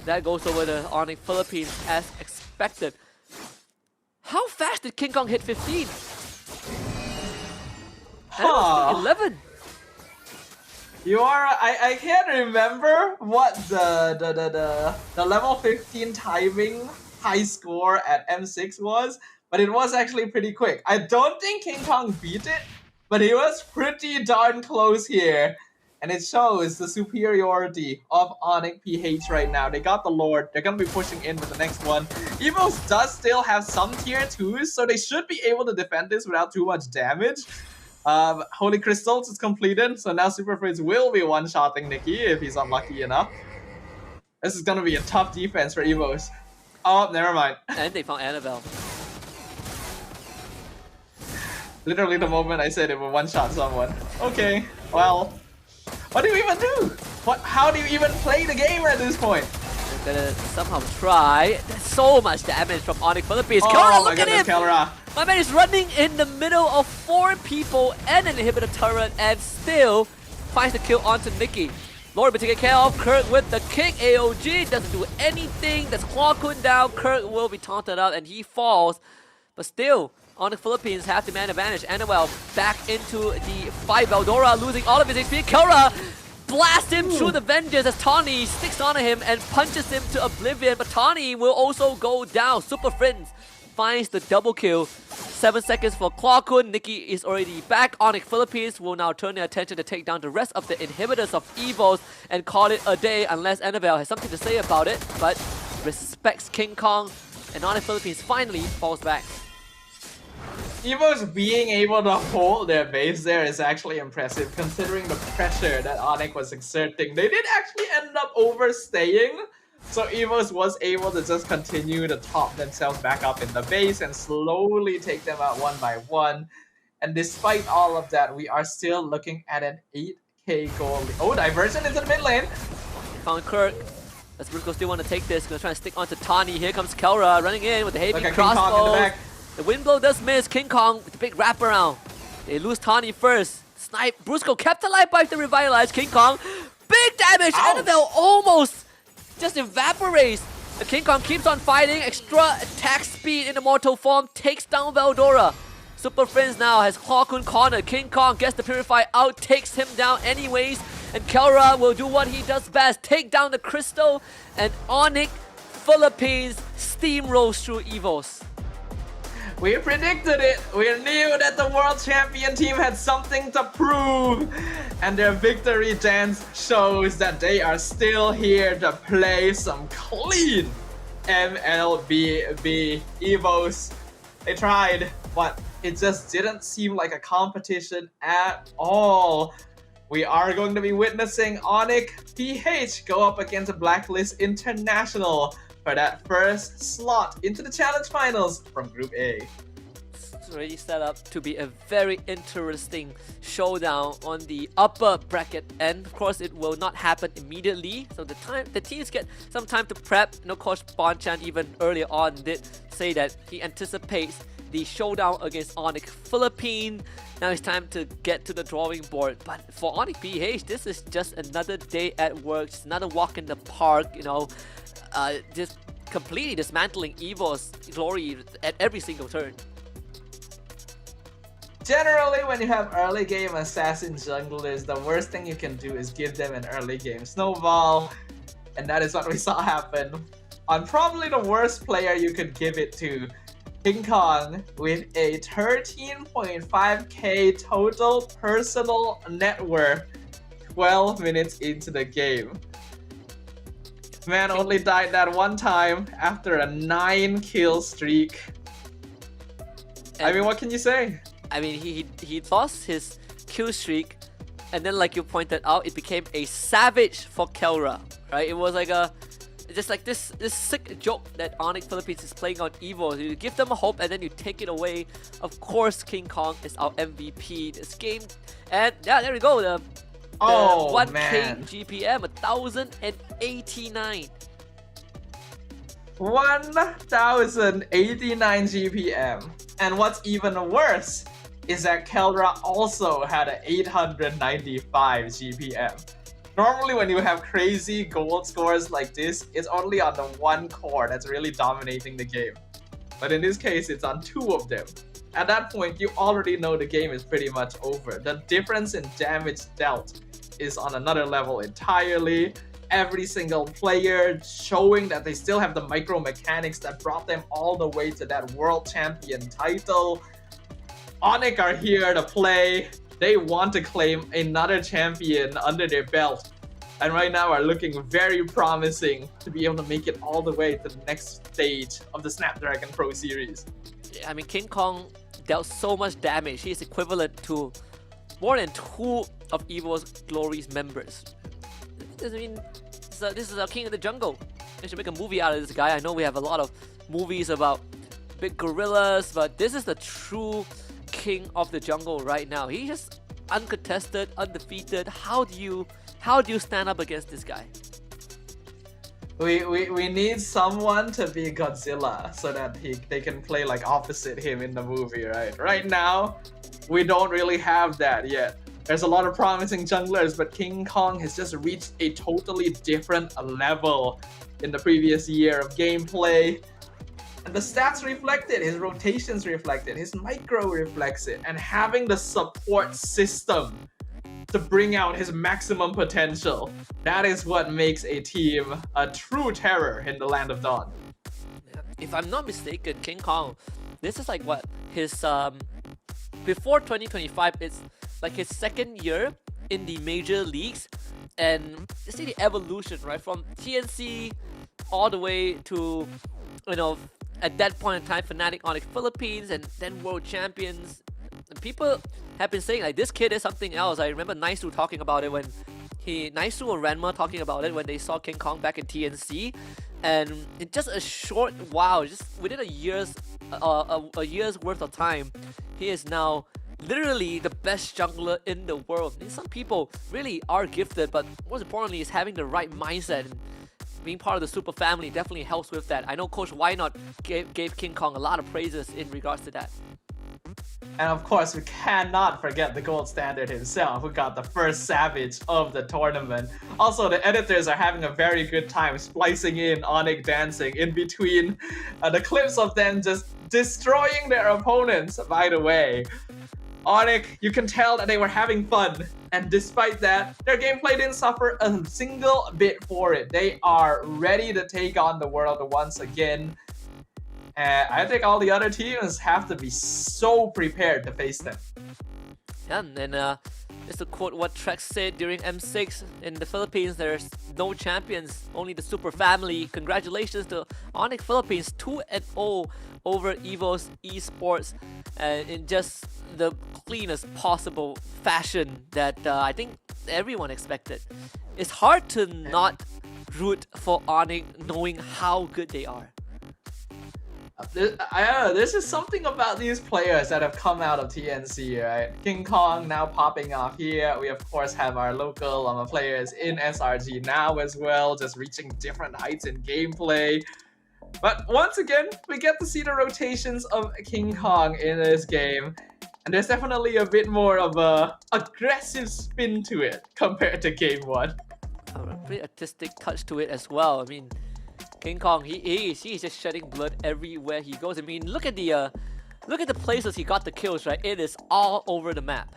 That goes over the Onic Philippines as expected. How fast did King Kong hit 15? Huh. 11. You are. I can't remember what the level 15 timing high score at M6 was, but it was actually pretty quick. I don't think King Kong beat it, but he was pretty darn close here. And it shows the superiority of Onic PH right now. They got the Lord. They're going to be pushing in with the next one. Evos does still have some tier 2s, so they should be able to defend this without too much damage. Holy Crystals is completed, so now Super Frizz will be one-shotting Nikki if he's unlucky enough. This is going to be a tough defense for Evos. Oh, never mind. And they found Annabelle. Literally the moment I said it would one-shot someone. Okay, well, what do you even do? How do you even play the game at this point? They're gonna somehow try. There's so much damage from Onic Philippines. Oh Kelra, my look at goodness, him! Kelra. My man is running in the middle of 4 people and an inhibitor turret and still finds the kill onto Nikki. Lord will be taken care of. Kirk with the kick. AOG doesn't do anything. That's Claw Kun down. Kirk will be taunted out and he falls. But still, Onic Philippines have the man advantage. Annabelle back into the fight. Veldora losing all of his HP. Kelra blast him through the Vengeance as Tawny sticks onto him and punches him to oblivion. But Tawny will also go down. Super Friends finds the double kill. 7 seconds for Claw Kun. Nikki is already back. Onic Philippines will now turn their attention to take down the rest of the inhibitors of Evos and call it a day unless Annabelle has something to say about it. But respects King Kong and Onic Philippines finally falls back. Evos being able to hold their base there is actually impressive considering the pressure that Onic was exerting. They did actually end up overstaying, so Evos was able to just continue to top themselves back up in the base and slowly take them out one by one. And despite all of that, we are still looking at an 8k goal. Oh, diversion into the mid lane. Found Kirk. Does Bruco still want to take this? Gonna try and stick onto Tawny. Here comes Kelra running in with the heavy Look at King Kong in the crossbow. back. The wind blow does miss. King Kong with the big wraparound. They lose Tawny first. Snipe. Brusco kept alive by the revitalized King Kong. Big damage. Ouch. Annabelle almost just evaporates. The King Kong keeps on fighting. Extra attack speed in immortal form. Takes down Veldora. Super Friends now has Claw Kun cornered. King Kong gets the Purify out. Takes him down anyways. And Kelra will do what he does best. Take down the Crystal. And Onic Philippines steamrolls through Evos. We predicted it. We knew that the world champion team had something to prove. And their victory dance shows that they are still here to play some clean MLBB. Evos, they tried, but it just didn't seem like a competition at all. We are going to be witnessing Onic PH go up against Blacklist International for that first slot into the challenge finals from Group A. It's already set up to be a very interesting showdown on the upper bracket, and of course it will not happen immediately, so the teams get some time to prep. You know, Coach Bonchan even earlier on did say that he anticipates the showdown against Onic Philippines. Now it's time to get to the drawing board. But for Onic PH, this is just another day at work, just another walk in the park, you know, just completely dismantling Evos' glory at every single turn. Generally, when you have early game assassin junglers, the worst thing you can do is give them an early game snowball. And that is what we saw happen on probably the worst player you could give it to. King Kong with a 13.5k total personal net worth 12 minutes into the game. Man only died that one time after a 9-kill streak. I And- mean, what can you say? I mean, he lost his kill streak, and then like you pointed out, it became a savage for Kelra, right? It was like just like this sick joke that Onic Philippines is playing on Evos. You give them a hope, and then you take it away. Of course, King Kong is our MVP this game, and yeah, there we go. The Oh 1K man, GPM, 1089. 1089 GPM. And what's even worse is that Keldra also had an 895 GPM. Normally when you have crazy gold scores like this, it's only on the one core that's really dominating the game. But in this case, it's on two of them. At that point, you already know the game is pretty much over. The difference in damage dealt is on another level entirely. Every single player showing that they still have the micro mechanics that brought them all the way to that world champion title. Onic are here to play. They want to claim another champion under their belt. And right now are looking very promising to be able to make it all the way to the next stage of the Snapdragon Pro Series. I mean, King Kong dealt so much damage. He is equivalent to more than 2 of Evos Glory's members. I mean, this is our king of the jungle. We should make a movie out of this guy. I know we have a lot of movies about big gorillas, but this is the true king of the jungle right now. He's just uncontested, undefeated. How do you stand up against this guy? We need someone to be Godzilla so that they can play like opposite him in the movie, right? Right now, we don't really have that yet. There's a lot of promising junglers, but King Kong has just reached a totally different level in the previous year of gameplay. And the stats reflect it, his rotations reflect it, his micro reflects it, and having the support system to bring out his maximum potential, that is what makes a team a true terror in the Land of Dawn. If I'm not mistaken, King Kong, this is like what his before 2025, it's like his second year in the major leagues, and you see the evolution, right, from TNC all the way to, you know, at that point in time, Fnatic Onic Philippines, and then World Champions. And people have been saying like this kid is something else. I remember Naisu talking about it when Naisu or Ranma talking about it when they saw King Kong back in TNC, and in just a short while, just within a year's worth of time, he is now literally the best jungler in the world. And some people really are gifted, but most importantly is having the right mindset. And being part of the super family definitely helps with that. I know Coach Why Not gave King Kong a lot of praises in regards to that. And of course, we cannot forget the gold standard himself, who got the first Savage of the tournament. Also, the editors are having a very good time splicing in Onic dancing in between the clips of them just destroying their opponents, by the way. Onic, you can tell that they were having fun, and despite that, their gameplay didn't suffer a single bit for it. They are ready to take on the world once again. And I think all the other teams have to be so prepared to face them. Yeah, and then just to quote what Trex said during M6, in the Philippines there's no champions, only the super family. Congratulations to Onic Philippines, 2-0 over Evos esports, in just the cleanest possible fashion that I think everyone expected. It's hard to not root for Onic knowing how good they are. There's just something about these players that have come out of TNC, right? King Kong now popping off here. We of course have our local players in SRG now as well, just reaching different heights in gameplay. But once again, we get to see the rotations of King Kong in this game. And there's definitely a bit more of a aggressive spin to it compared to Game 1. A pretty artistic touch to it as well. I mean, King Kong, he's just shedding blood everywhere he goes. I mean, look at the places he got the kills, right? It is all over the map.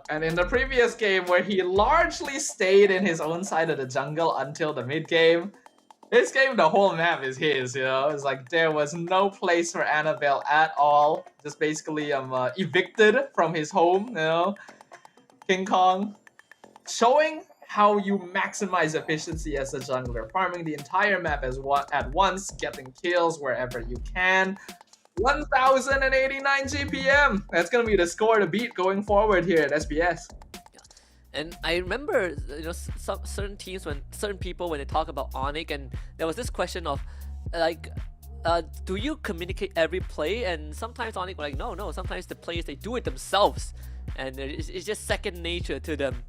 And in the previous game, where he largely stayed in his own side of the jungle until the mid game, this game, the whole map is his, you know? It's like there was no place for Annabelle at all. Just basically evicted from his home, you know? King Kong showing how you maximize efficiency as a jungler, farming the entire map at once, getting kills wherever you can. 1089 GPM. That's gonna be the score to beat going forward here at SBS. And I remember, some certain teams, when certain people, when they talk about Onic, and there was this question of, like, do you communicate every play? And sometimes Onic were like, no. Sometimes the players, they do it themselves, and it's just second nature to them.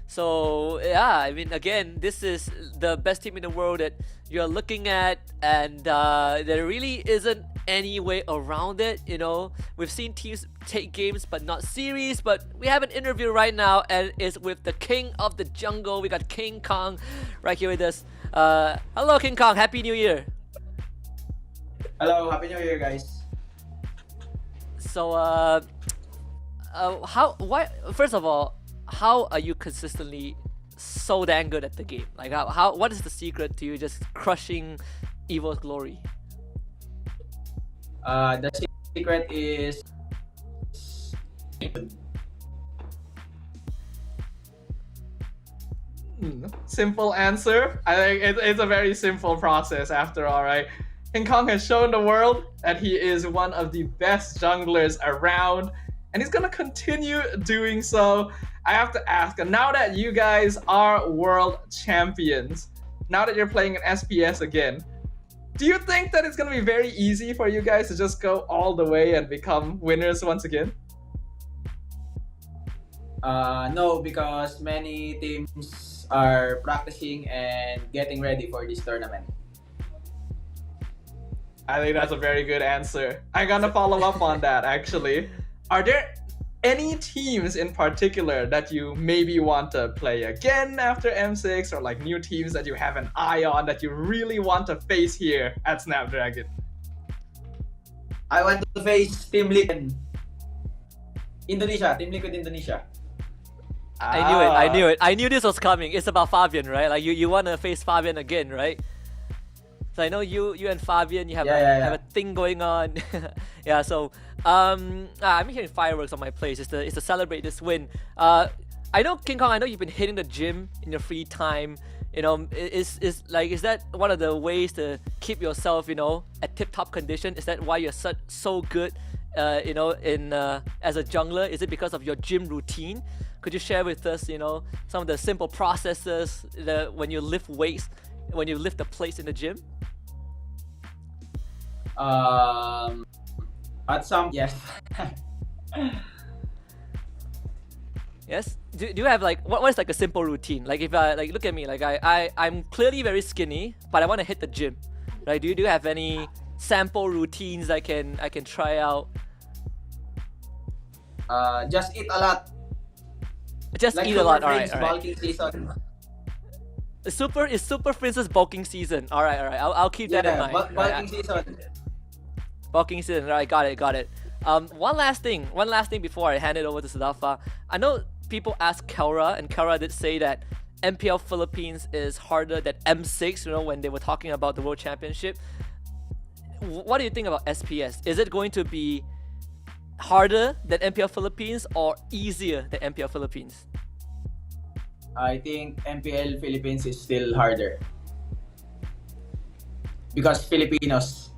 So yeah, I mean, again, this is the best team in the world that you're looking at, and there really isn't any way around it. We've seen teams take games but not series, but we have an interview right now, and it's with the king of the jungle. We got King Kong right here with us. Hello, King Kong. Happy New Year. Hello, Happy New Year, guys. So first of all, how are you consistently so dang good at the game? Like, what is the secret to you just crushing Evos glory? The secret is Simple answer. I think it's a very simple process after all, right? King Kong has shown the world that he is one of the best junglers around, and he's gonna continue doing so. I have to ask, now that you guys are world champions, now that you're playing an SPS again, do you think that it's gonna be very easy for you guys to just go all the way and become winners once again? no, because many teams are practicing and getting ready for this tournament. I think that's a very good answer. I'm gonna follow up on that actually. Are there any teams in particular that you maybe want to play again after M6, or like new teams that you have an eye on that you really want to face here at Snapdragon? I want to face Team Liquid Indonesia. Team Liquid Indonesia. I knew it. I knew this was coming. It's about Fabian, right? Like, you want to face Fabian again, right? So I know you and Fabian, you have have a thing going on. Yeah. So I'm hearing fireworks on my place. It's to celebrate this win. I know, King Kong, I know you've been hitting the gym in your free time. Is that one of the ways to keep yourself, at tip-top condition? Is that why you're so good, as a jungler? Is it because of your gym routine? Could you share with us, some of the simple processes when you lift weights, when you lift the plates in the gym? At some, yes. Yes. Do you have what is like a simple routine? Like, if look at me, like I'm clearly very skinny, but I want to hit the gym, right? Do you have any sample routines I can try out? Just eat a lot. Just Like eat a lot. All Prince right. bulking season. Super Princess bulking season. All right. I'll keep that in mind. Bulking season. Bulking season. All right, got it. One last thing before I hand it over to Sadafa. I know people ask Kelra, and Kelra did say that MPL Philippines is harder than M6, when they were talking about the World Championship. What do you think about SPS? Is it going to be harder than MPL Philippines or easier than MPL Philippines? I think MPL Philippines is still harder. Because Filipinos.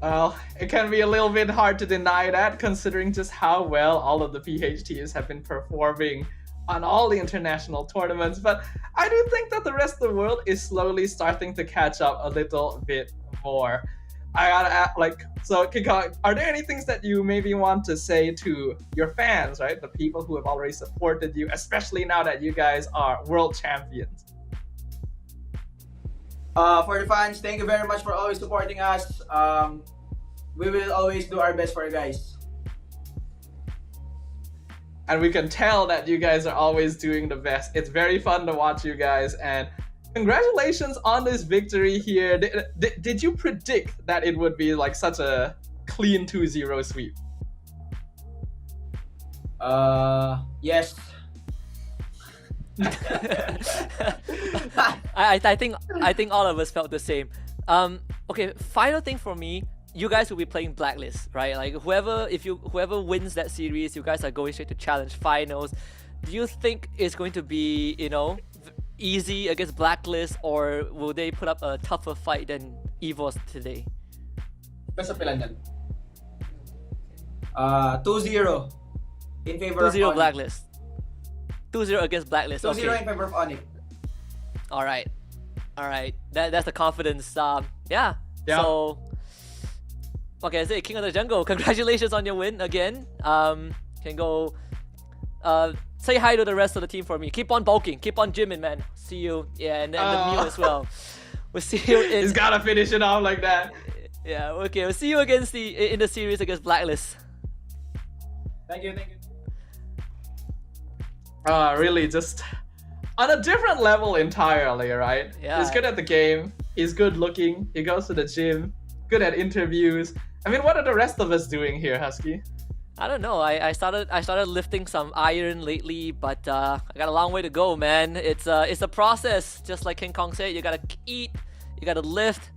Well, it can be a little bit hard to deny that, considering just how well all of the PH teams have been performing on all the international tournaments. But I do think that the rest of the world is slowly starting to catch up a little bit more. I gotta ask, so King Kong, are there any things that you maybe want to say to your fans, right? The people who have already supported you, especially now that you guys are world champions? For the fans, thank you very much for always supporting us. We will always do our best for you guys. And we can tell that you guys are always doing the best. It's very fun to watch you guys, and congratulations on this victory here. Did you predict that it would be like such a clean 2-0 sweep? Yes. I think all of us felt the same. Okay, final thing for me. You guys will be playing Blacklist, right? Like, whoever wins that series, you guys are going straight to challenge finals. Do you think it's going to be, easy against Blacklist, or will they put up a tougher fight than Evos today? Best of Pilandan. 2-0 in favor 2-0 of Onic. Blacklist. 2-0 against Blacklist. 2-0 Okay. in favor of Onic. All right. That's the confidence. Yeah. Yeah. So, okay, I say King of the Jungle. Congratulations on your win again. Can go. Say hi to the rest of the team for me. Keep on bulking. Keep on gymming, man. See you. Yeah, and the meal as well. We'll see you in. He's gotta finish it off like that. Yeah. Okay. We'll see you in the series against Blacklist. Thank you. Really, just on a different level entirely, right? Yeah. He's good at the game. He's good looking. He goes to the gym. Good at interviews. I mean, what are the rest of us doing here, Husky? I don't know. I started lifting some iron lately, but I got a long way to go, man. It's a process. Just like King Kong said, you gotta eat, you gotta lift.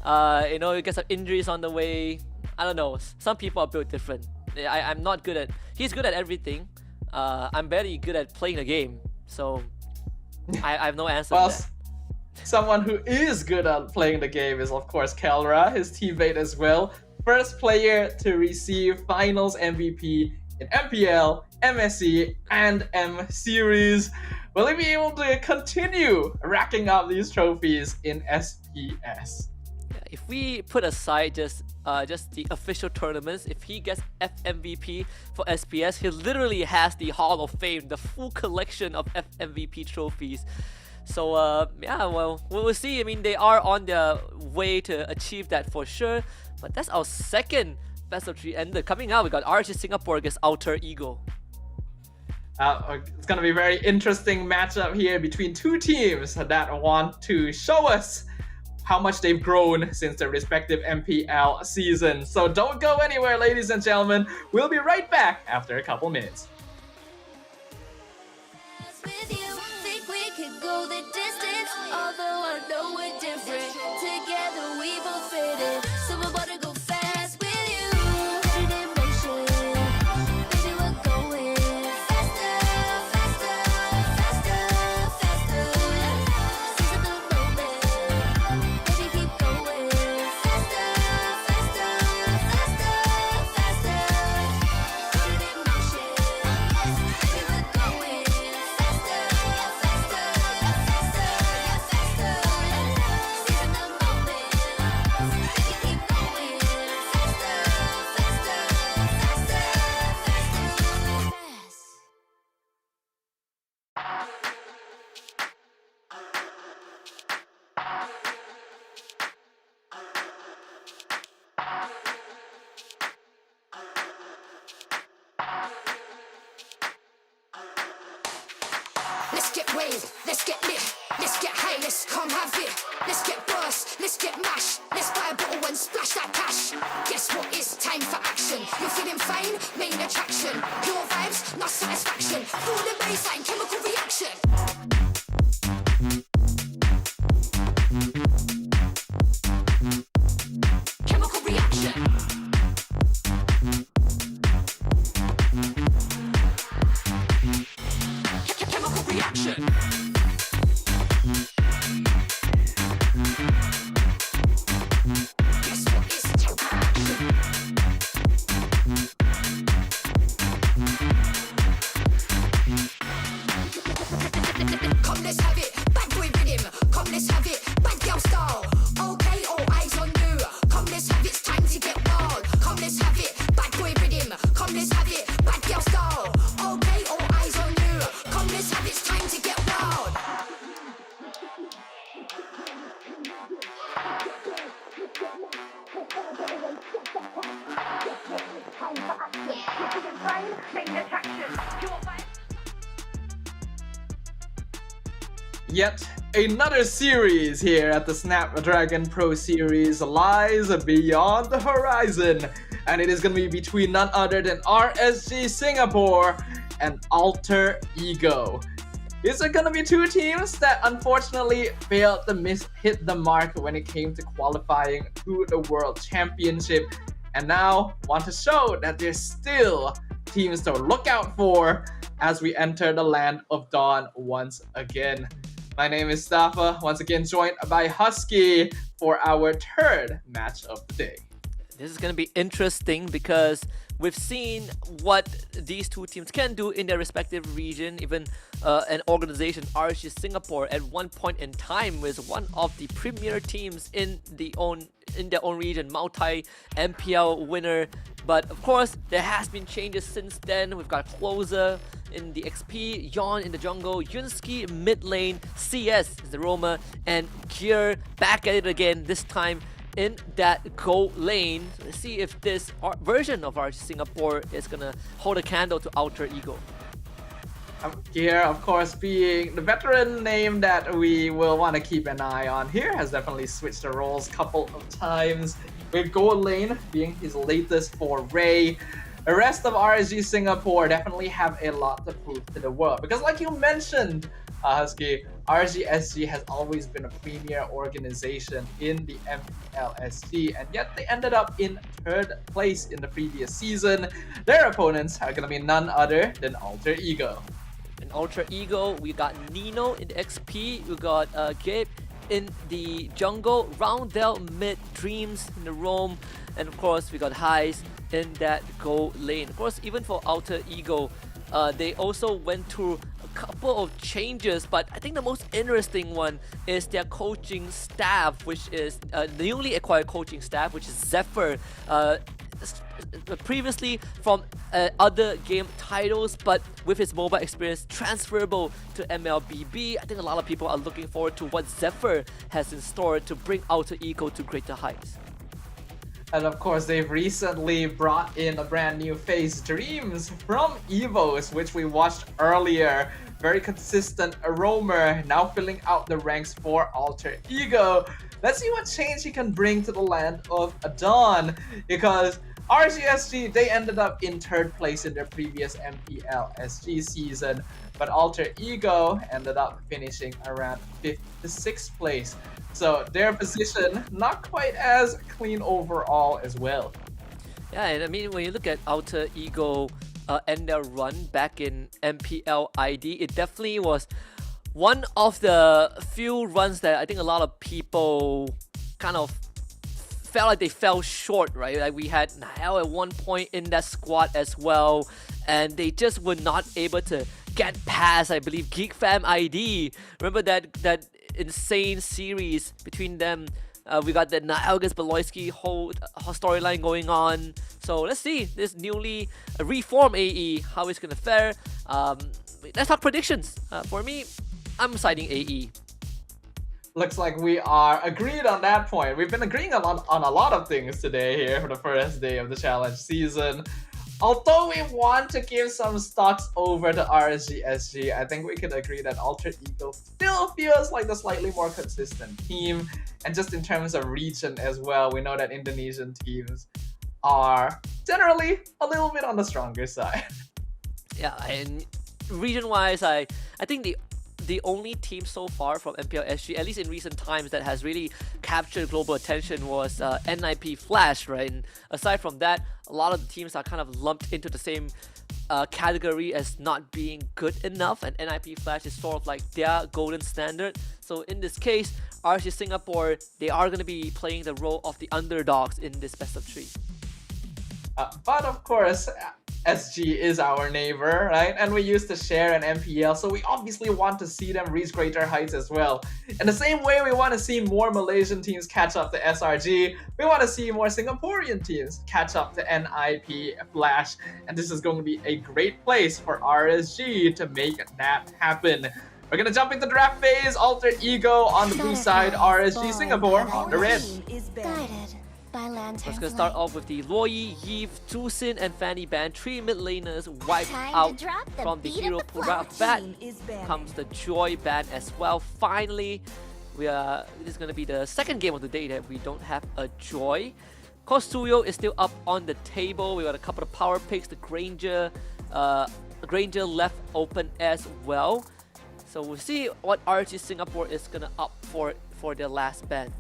You get some injuries on the way. I don't know. Some people are built different. I'm not good at. He's good at everything. I'm very good at playing the game. So I have no answer Well, to that. someone who is good at playing the game is, of course, Kelra, his teammate as well. First player to receive Finals MVP in MPL, MSC, and M Series. Will he be able to continue racking up these trophies in SPS? If we put aside just the official tournaments, if he gets FMVP for SPS, he literally has the Hall of Fame, the full collection of FMVP trophies. So we'll see. I mean, they are on their way to achieve that for sure. But that's our second best of 3 ender. Coming out, we got RG Singapore against Alter Ego. It's gonna be a very interesting matchup here between two teams that want to show us how much they've grown since their respective MPL season. So don't go anywhere, ladies and gentlemen. We'll be right back after a couple minutes. With you, think we could go the distance, although I know we're different. Together we both fit in, so we're about to go fast with you. Put it in motion, baby, we're going faster, faster, faster, faster. Seize the moment, baby, keep going faster, faster, faster, faster. Put it in motion, baby, we're going faster, faster, faster, faster. Seize the moment, baby, keep going faster, faster, faster, faster. Let's get waved, let's get lit, let's get high, let's come have it. Let's get burst, let's get mash, let's buy a bottle and splash that cash. Guess what? It's time for action. You're feeling fine, main attraction. Pure vibes, not satisfaction. Feel the baseline, chemical reaction. Chemical reaction. Chemical reaction. Guess what? It's action. Come, let's have it. Bad boy rhythm. Come, let's have it. Bad girl style. Okay, all eyes on you. Come, let's have it. It's time to get wild. Come, let's have it. Bad boy rhythm. Come, let's have it. Bad girl style. Okay, all eyes on you. Come, let's have it. It's time to get wild. Yet another series here at the Snapdragon Pro Series lies beyond the horizon, and it is going to be between none other than RSG Singapore and Alter Ego. These are going to be two teams that unfortunately failed to hit the mark when it came to qualifying to the World Championship, and now want to show that they're still teams to look out for as we enter the land of Dawn once again. My name is Stafa, once again joined by Husky for our third match of the day. This is going to be interesting because we've seen what these two teams can do in their respective region. Even an organization, RSG Singapore, at one point in time was one of the premier teams in their own region, multi MPL winner. But of course, there has been changes since then. We've got Closer in the XP, Yon in the jungle, Yunski mid lane, CS is the Roma, and Gear back at it again, this time in that gold lane. So let's see if this version of RSG Singapore is gonna hold a candle to Alter Ego. Gear, of course, being the veteran name that we will want to keep an eye on here, has definitely switched the roles a couple of times, with gold lane being his latest foray. The rest of RSG Singapore definitely have a lot to prove to the world, because like you mentioned, Husky, RGSG has always been a premier organization in the MPLSG, and yet they ended up in third place in the previous season. Their opponents are going to be none other than Alter Ego. In Alter Ego, we got Nino in the XP, we got Gabe in the jungle, Roundel mid, Dreams in the roam, and of course we got Heist in that gold lane. Of course, even for Alter Ego, they also went through a couple of changes, but I think the most interesting one is their coaching staff, which is newly acquired coaching staff, which is Zephyr. Previously from other game titles, but with his mobile experience transferable to MLBB, I think a lot of people are looking forward to what Zephyr has in store to bring Alter Ego to greater heights. And of course, they've recently brought in a brand new face, Dreams from Evos, which we watched earlier. Very consistent roamer, now filling out the ranks for Alter Ego. Let's see what change he can bring to the land of Dawn, because RGSG, they ended up in third place in their previous MPL SG season, but Alter Ego ended up finishing around 5th to 6th place. So their position not quite as clean overall as well. Yeah, and I mean, when you look at Alter Ego and their run back in MPL ID, it definitely was one of the few runs that I think a lot of people kind of felt like they fell short, right? Like we had Nael at one point in that squad as well, and they just were not able to get past, I believe, Geek Fam ID. Remember that insane series between them? We got the Nael against Beloyski whole storyline going on. So let's see this newly reformed AE, how it's gonna fare. Let's talk predictions. For me, I'm citing AE. Looks like we are agreed on that point. We've been agreeing on a lot of things today here for the first day of the challenge season. Although we want to give some stocks over to RSGSG, I think we could agree that Alter Ego still feels like the slightly more consistent team. And just in terms of region as well, we know that Indonesian teams are generally a little bit on the stronger side. Yeah, and region-wise, I think the only team so far from MPL SG, at least in recent times, that has really captured global attention was NIP Flash, right? And aside from that, a lot of the teams are kind of lumped into the same category as not being good enough, and NIP Flash is sort of like their golden standard. So in this case, RSG Singapore, they are going to be playing the role of the underdogs in this best of 3. But of course, SG is our neighbor, right? And we used to share an MPL, so we obviously want to see them reach greater heights as well. In the same way we want to see more Malaysian teams catch up to SRG, we want to see more Singaporean teams catch up to NIP Flash, and this is going to be a great place for RSG to make that happen. We're gonna jump into draft phase. Alter Ego on the blue side, RSG Singapore on the red. Guided by lantern. Let's gonna start off with the Loyi, Yves, Tusin, and Fanny Band. 3 mid laners wiped Time to out drop the from the beat of hero the pool. clock. That Team is banned. comes the Joy Band as well. Finally, this is gonna be the second game of the day that we don't have a Joy. Kosuyo is still up on the table. We got a couple of power picks. The Granger left open as well. So we'll see what RG Singapore is gonna opt for their last ban.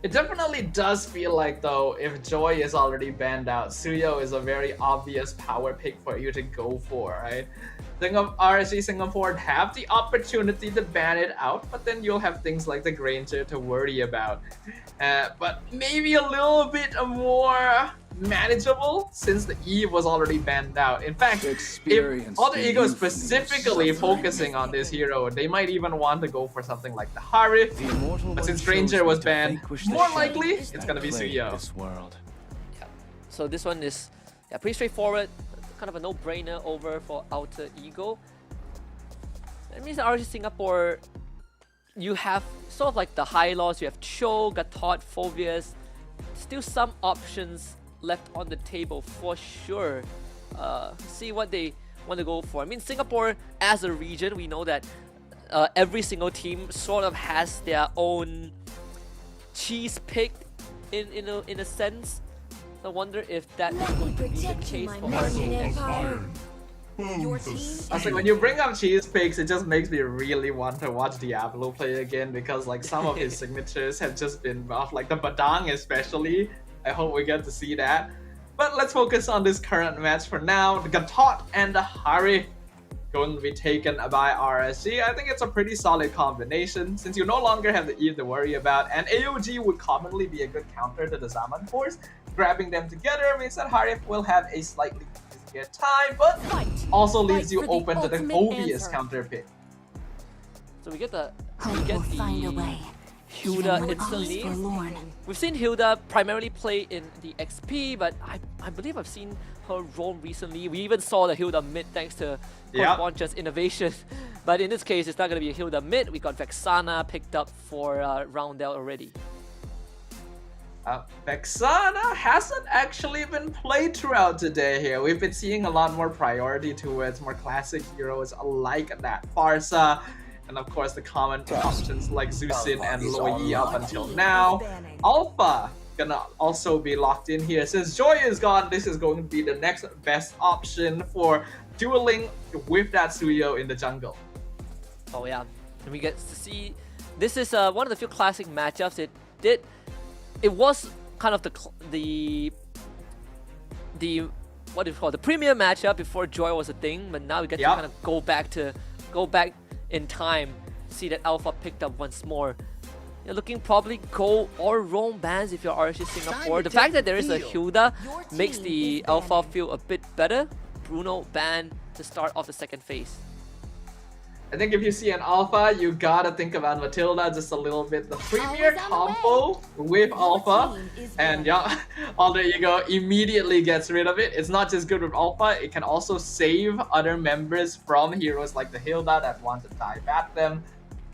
It definitely does feel like, though, if Joy is already banned out, Suyo is a very obvious power pick for you to go for, right? RSG Singapore have the opportunity to ban it out, but then you'll have things like the Granger to worry about. But maybe a little bit more manageable since the Eve was already banned out. In fact, if Alter Ego is specifically focusing on this hero, they might even want to go for something like the Harif. But since Granger was banned, more likely it's gonna be Suyo. So this one is pretty straightforward, kind of a no-brainer over for Alter Ego. That means that RSG Singapore, you have sort of like the high loss, you have Cho, Gatot, Phobius, still some options left on the table for sure. See what they want to go for. I mean, Singapore as a region, we know that every single team sort of has their own cheese pick in a sense. I wonder if that is going to be the case for RSG. I was like, when you bring up cheese picks, it just makes me really want to watch Diablo play again, because like some of his signatures have just been rough, like the Badang especially. I hope we get to see that. But let's focus on this current match for now. The Gatot and the Harif going to be taken by RSG. I think it's a pretty solid combination since you no longer have the Eve to worry about, and AOG would commonly be a good counter to the Zaman Force. Grabbing them together means that Harif will have a slightly easier time, but also leaves you open to the Phobius counter pick. So we get the Hilda instantly. We've seen Hilda primarily play in the XP, but I believe I've seen her roam recently. We even saw the Hilda mid thanks to Boncha's innovation. But in this case, it's not going to be a Hilda mid. We got Vexana picked up for Roundel already. Vexana hasn't actually been played throughout today here. We've been seeing a lot more priority towards more classic heroes like that Farsa, and of course the common options like Zusin and Loyi up until now. Alpha gonna also be locked in here. Since Joy is gone, this is going to be the next best option for dueling with that Suyo in the jungle. Oh yeah, and we get to see, this is one of the few classic matchups. It was kind of the what do you call it, the premier matchup before Joy was a thing, but now we get to kind of go back in time, see that Alpha picked up once more. You're looking probably go or roam bans if you're RSG Singapore. The fact that there is a Hilda makes the Alpha feel a bit better. Bruno ban to start off the second phase. I think if you see an Alpha, you gotta think about Matilda just a little bit. The premier combo with Alpha, and yeah, Alter Ego immediately gets rid of it. It's not just good with Alpha, it can also save other members from heroes like the Hilda that want to dive at them.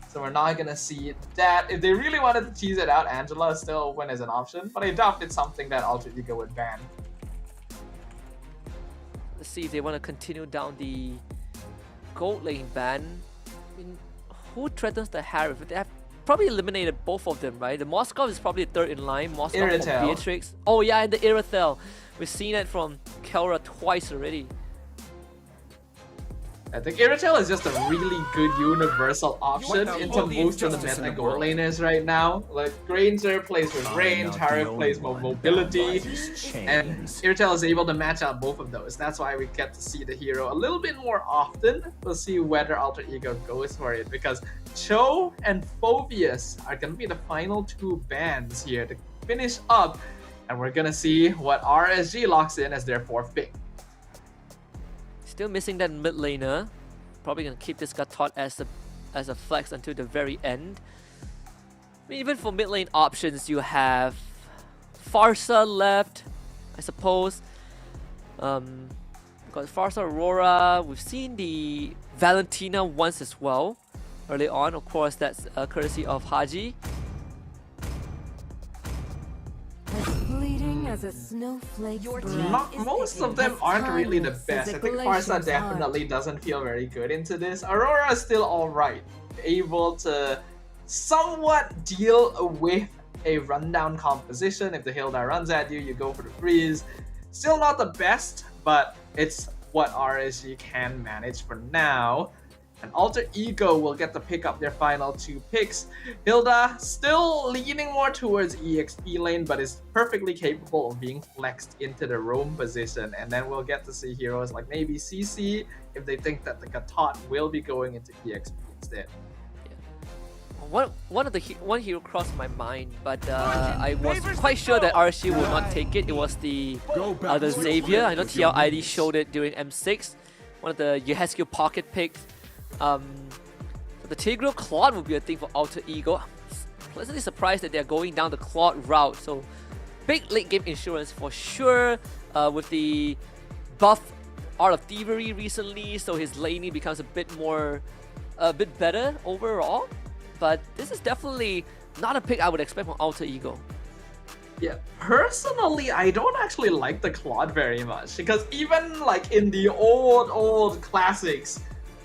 So we're not gonna see that. If they really wanted to tease it out, Angela is still open as an option, but I doubt it's something that Alter Ego would ban. Let's see if they want to continue down the gold lane ban. I mean, who threatens the Harif? They have probably eliminated both of them, right? The Moskov is probably third in line. Moskov from Beatrix. Oh yeah, and the Irithel. We've seen it from Kelra twice already. I think Irithel is just a really good universal option into most of the meta gold laners right now. Like Granger plays with range, Harif plays with mobility, and Irithel is able to match out both of those. That's why we get to see the hero a little bit more often. We'll see whether Alter Ego goes for it, because Cho and Phobius are going to be the final two bans here to finish up, and we're going to see what RSG locks in as their fourth pick. Still missing that mid laner. Probably gonna keep this Gatot as a flex until the very end. I mean, even for mid lane options, you have Farsa left, I suppose. Got Farsa, Aurora. We've seen the Valentina once as well early on. Of course, that's courtesy of Haji. As a snowflake. Most of them aren't really the best. I think Farsa definitely doesn't feel very good into this. Aurora is still alright, able to somewhat deal with a rundown composition. If the Hilda runs at you, you go for the freeze. Still not the best, but it's what RSG can manage for now. And Alter Ego will get to pick up their final 2 picks. Hilda still leaning more towards EXP lane, but is perfectly capable of being flexed into the roam position. And then we'll get to see heroes like maybe CC if they think that the Gatot will be going into EXP instead. One hero crossed my mind, but I was quite sure that RSG would not take it. It was the Xavier. I know TLID showed it during M6. One of the Yehescu pocket picks. The Tigreal Claude would be a thing for Alter Ego. Pleasantly surprised that they're going down the Claude route. So big late game insurance for sure. With the buff Art of Thievery recently, so his laning becomes a bit better overall. But this is definitely not a pick I would expect from Alter Ego. Yeah, personally, I don't actually like the Claude very much because even like in the old classics,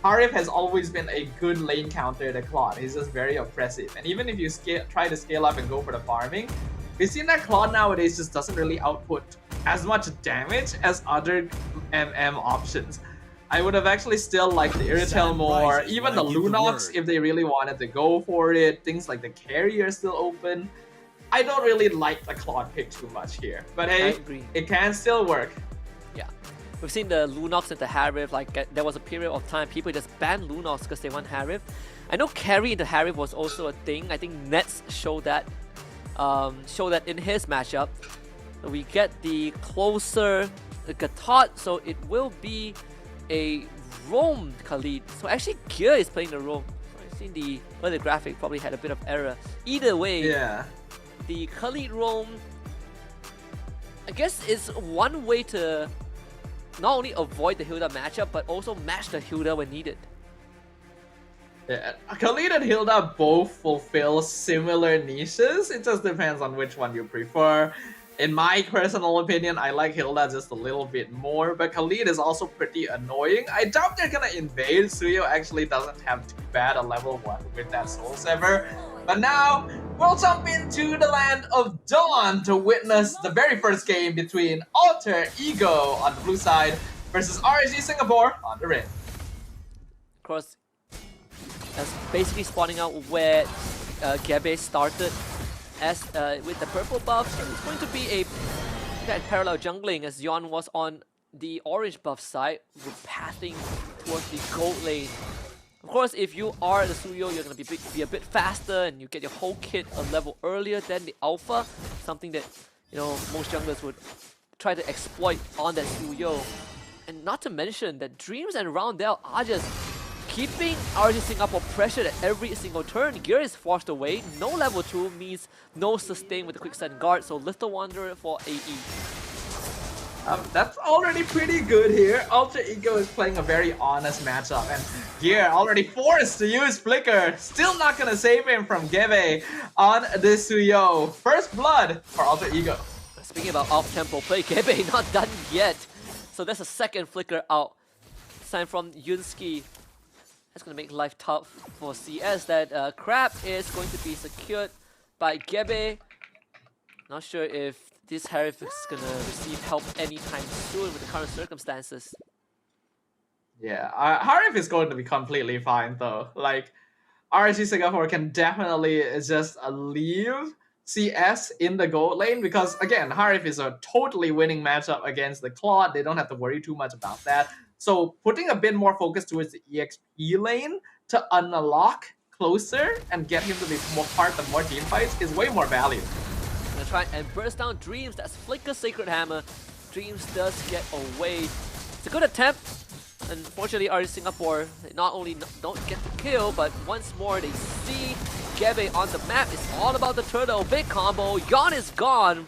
Harif has always been a good lane counter to Claude. He's just very oppressive, and even if you try to scale up and go for the farming, we've seen that Claude nowadays just doesn't really output as much damage as other MM options. I would have actually still liked the Irritel more, even the Lunox if they really wanted to go for it. Things like the carry are still open. I don't really like the Claude pick too much here, but hey, it can still work. Yeah, we've seen the Lunox and the Harif. Like there was a period of time people just banned Lunox because they want Harif. I know carry into Harif was also a thing. I think Nets showed that in his matchup. So we get the closer the Gatot, so it will be a roam Khalid. So actually Gear is playing the roam. I've seen the graphic probably had a bit of error. Either way, yeah, the Khalid roam, I guess, is one way to not only avoid the Hilda matchup, but also match the Hilda when needed. Yeah, Khalid and Hilda both fulfill similar niches. It just depends on which one you prefer. In my personal opinion, I like Hilda just a little bit more, but Khalid is also pretty annoying. I doubt they're gonna invade. Suyo actually doesn't have too bad a level 1 with that Soul Sever. But now, we'll jump into the land of Dawn to witness the very first game between Alter Ego on the blue side versus RSG Singapore on the red. Of course, that's basically spawning out where Gebe started. As with the purple buff, it's going to be a parallel jungling as Yon was on the orange buff side, pathing towards the gold lane. Of course, if you are the Suyo, you're going to be a bit faster and you get your whole kit a level earlier than the alpha, something that most junglers would try to exploit on that Suyo. And not to mention that Dreams and Roundel are just keeping RSG Singapore pressured at every single turn. Gear is forced away. No level 2 means no sustain with the quick stun guard, so Little Wanderer for AE. That's already pretty good here. Alter Ego is playing a very honest matchup, and Gear already forced to use Flicker. Still not gonna save him from Gebe on this Suyo. First blood for Alter Ego. Speaking about off-tempo play, Gebe not done yet. So that's a second Flicker out. Sign from Yunski. That's going to make life tough for CS. That Crab is going to be secured by Gebe. Not sure if this Harif is going to receive help anytime soon with the current circumstances. Yeah, Harif is going to be completely fine though. Like, RSG Singapore can definitely just leave CS in the gold lane because, again, Harif is a totally winning matchup against the Claude. They don't have to worry too much about that. So putting a bit more focus towards the EXP lane to unlock closer and get him to be more part of more team fights is way more value. Gonna try and burst down Dreams. That's Flicker Sacred Hammer. Dreams does get away. It's a good attempt. Unfortunately, RSG Singapore not only don't get the kill, but once more they see Gebe on the map. It's all about the turtle. Big combo. Yon is gone.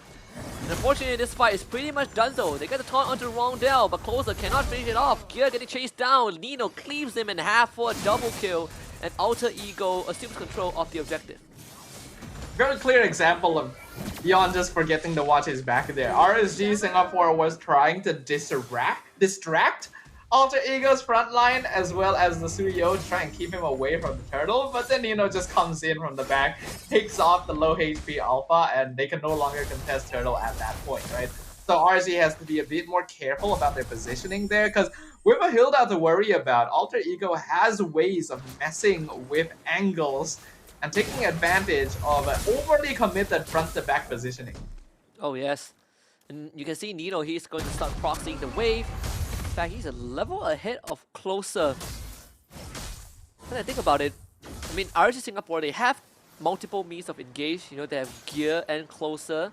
And unfortunately, this fight is pretty much done though. They get the taunt onto Rondell, but Closer cannot finish it off. Gear getting chased down. Nino cleaves him in half for a double kill. And Alter Ego assumes control of the objective. Very clear example of Yon just forgetting to watch his back there. RSG Singapore was trying to distract Alter Ego's front line as well as the Suyo to try and keep him away from the turtle, but then just comes in from the back, takes off the low HP alpha, and they can no longer contest turtle at that point, right? So RG has to be a bit more careful about their positioning there, because with a Hilda to worry about, Alter Ego has ways of messing with angles and taking advantage of an overly committed front-to-back positioning. Oh yes. And you can see Nino, he's going to start proxying the wave. In fact, he's a level ahead of Closer. When I think about it, I mean, RG Singapore, they have multiple means of engage. You know, they have Gear and Closer,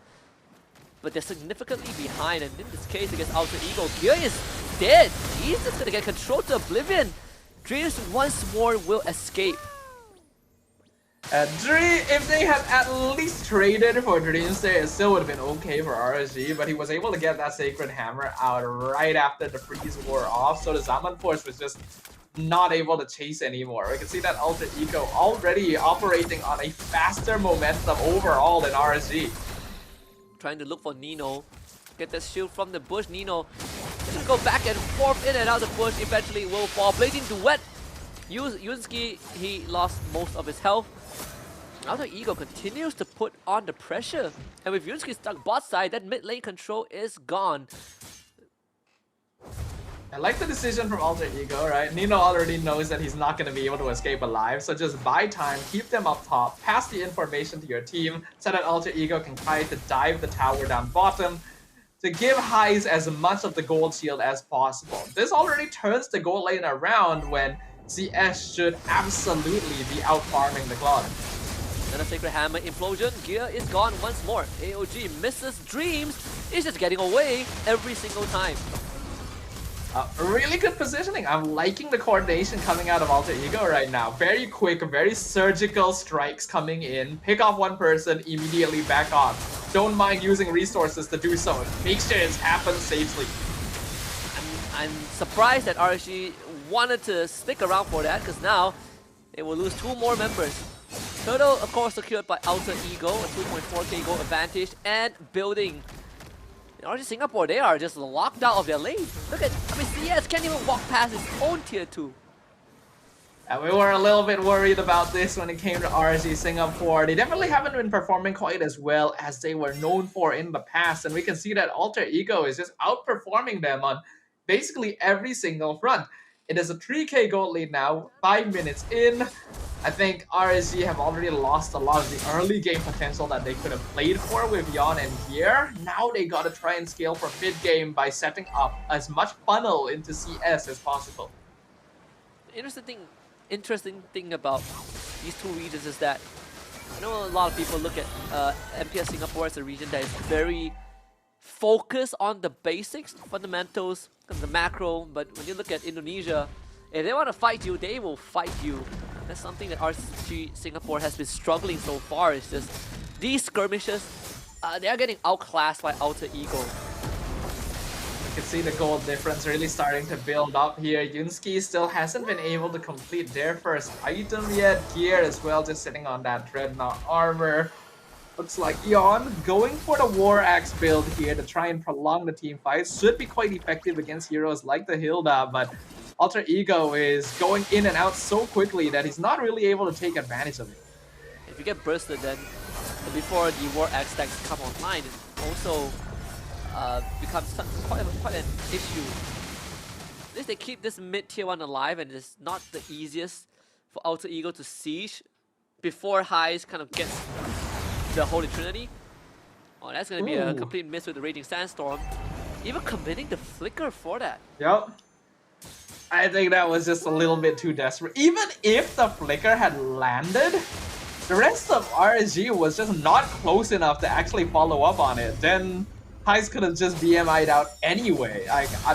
but they're significantly behind. And in this case, against Alter Ego, Gear is dead. He's just gonna get controlled to oblivion. Dreams once more will escape. If they had at least traded for Dreams there, it still would have been okay for RSG, but he was able to get that Sacred Hammer out right after the freeze wore off, so the Zaman Force was just not able to chase anymore. We can see that Alter Ego already operating on a faster momentum overall than RSG. Trying to look for Nino. Get that shield from the bush. Nino is gonna go back and forth in and out of the bush. Eventually will fall. Blazing Duet. Yunsky, he lost most of his health. Alter Ego continues to put on the pressure. And with Yunsky stuck bot side, that mid lane control is gone. I like the decision from Alter Ego, right? Nino already knows that he's not going to be able to escape alive, so just buy time, keep them up top, pass the information to your team, so that Alter Ego can try to dive the tower down bottom to give Highs as much of the gold shield as possible. This already turns the gold lane around when CS should absolutely be out-farming the Claude. Another Sacred Hammer implosion. Gear is gone once more. AOG misses Dreams. It's just getting away every single time. Really good positioning. I'm liking the coordination coming out of Alter Ego right now. Very quick, very surgical strikes coming in. Pick off one person, immediately back on. Don't mind using resources to do so. Make sure it happens safely. I'm surprised that RSG wanted to stick around for that, because now they will lose 2 more members. Turtle, of course, secured by Alter Ego, a 2.4k gold advantage, and building. RG Singapore, they are just locked out of their lane. Look at, I mean, CS can't even walk past his own tier 2. And we were a little bit worried about this when it came to RG Singapore. They definitely haven't been performing quite as well as they were known for in the past. And we can see that Alter Ego is just outperforming them on basically every single front. It is a 3k gold lead now, 5 minutes in. I think RSG have already lost a lot of the early game potential that they could have played for with Yon and Gear. Now they gotta try and scale for mid game by setting up as much funnel into CS as possible. Interesting thing about these two regions is that I know a lot of people look at MPS Singapore as a region that is very focused on the basics, fundamentals, the macro, but when you look at Indonesia, if they want to fight you, they will fight you. That's something that RG Singapore has been struggling so far. It's just these skirmishes, they are getting outclassed by Alter Ego. You can see the gold difference really starting to build up here. Yunsky still hasn't been able to complete their first item yet. Gear as well, just sitting on that Dreadnought armor. Looks like Yon going for the War Axe build here to try and prolong the team fight. Should be quite effective against heroes like the Hilda, but Alter Ego is going in and out so quickly that he's not really able to take advantage of it. If you get bursted, then before the War Axe stacks come online, it also becomes quite an issue. At least they keep this mid tier 1 alive, and it's not the easiest for Alter Ego to siege before Highs kind of gets the Holy Trinity. Oh, that's going to be a complete miss with the Raging Sandstorm. Even committing the Flicker for that. Yep. I think that was just a little bit too desperate. Even if the Flicker had landed, the rest of RSG was just not close enough to actually follow up on it. Then Highs could have just BMI'd out anyway.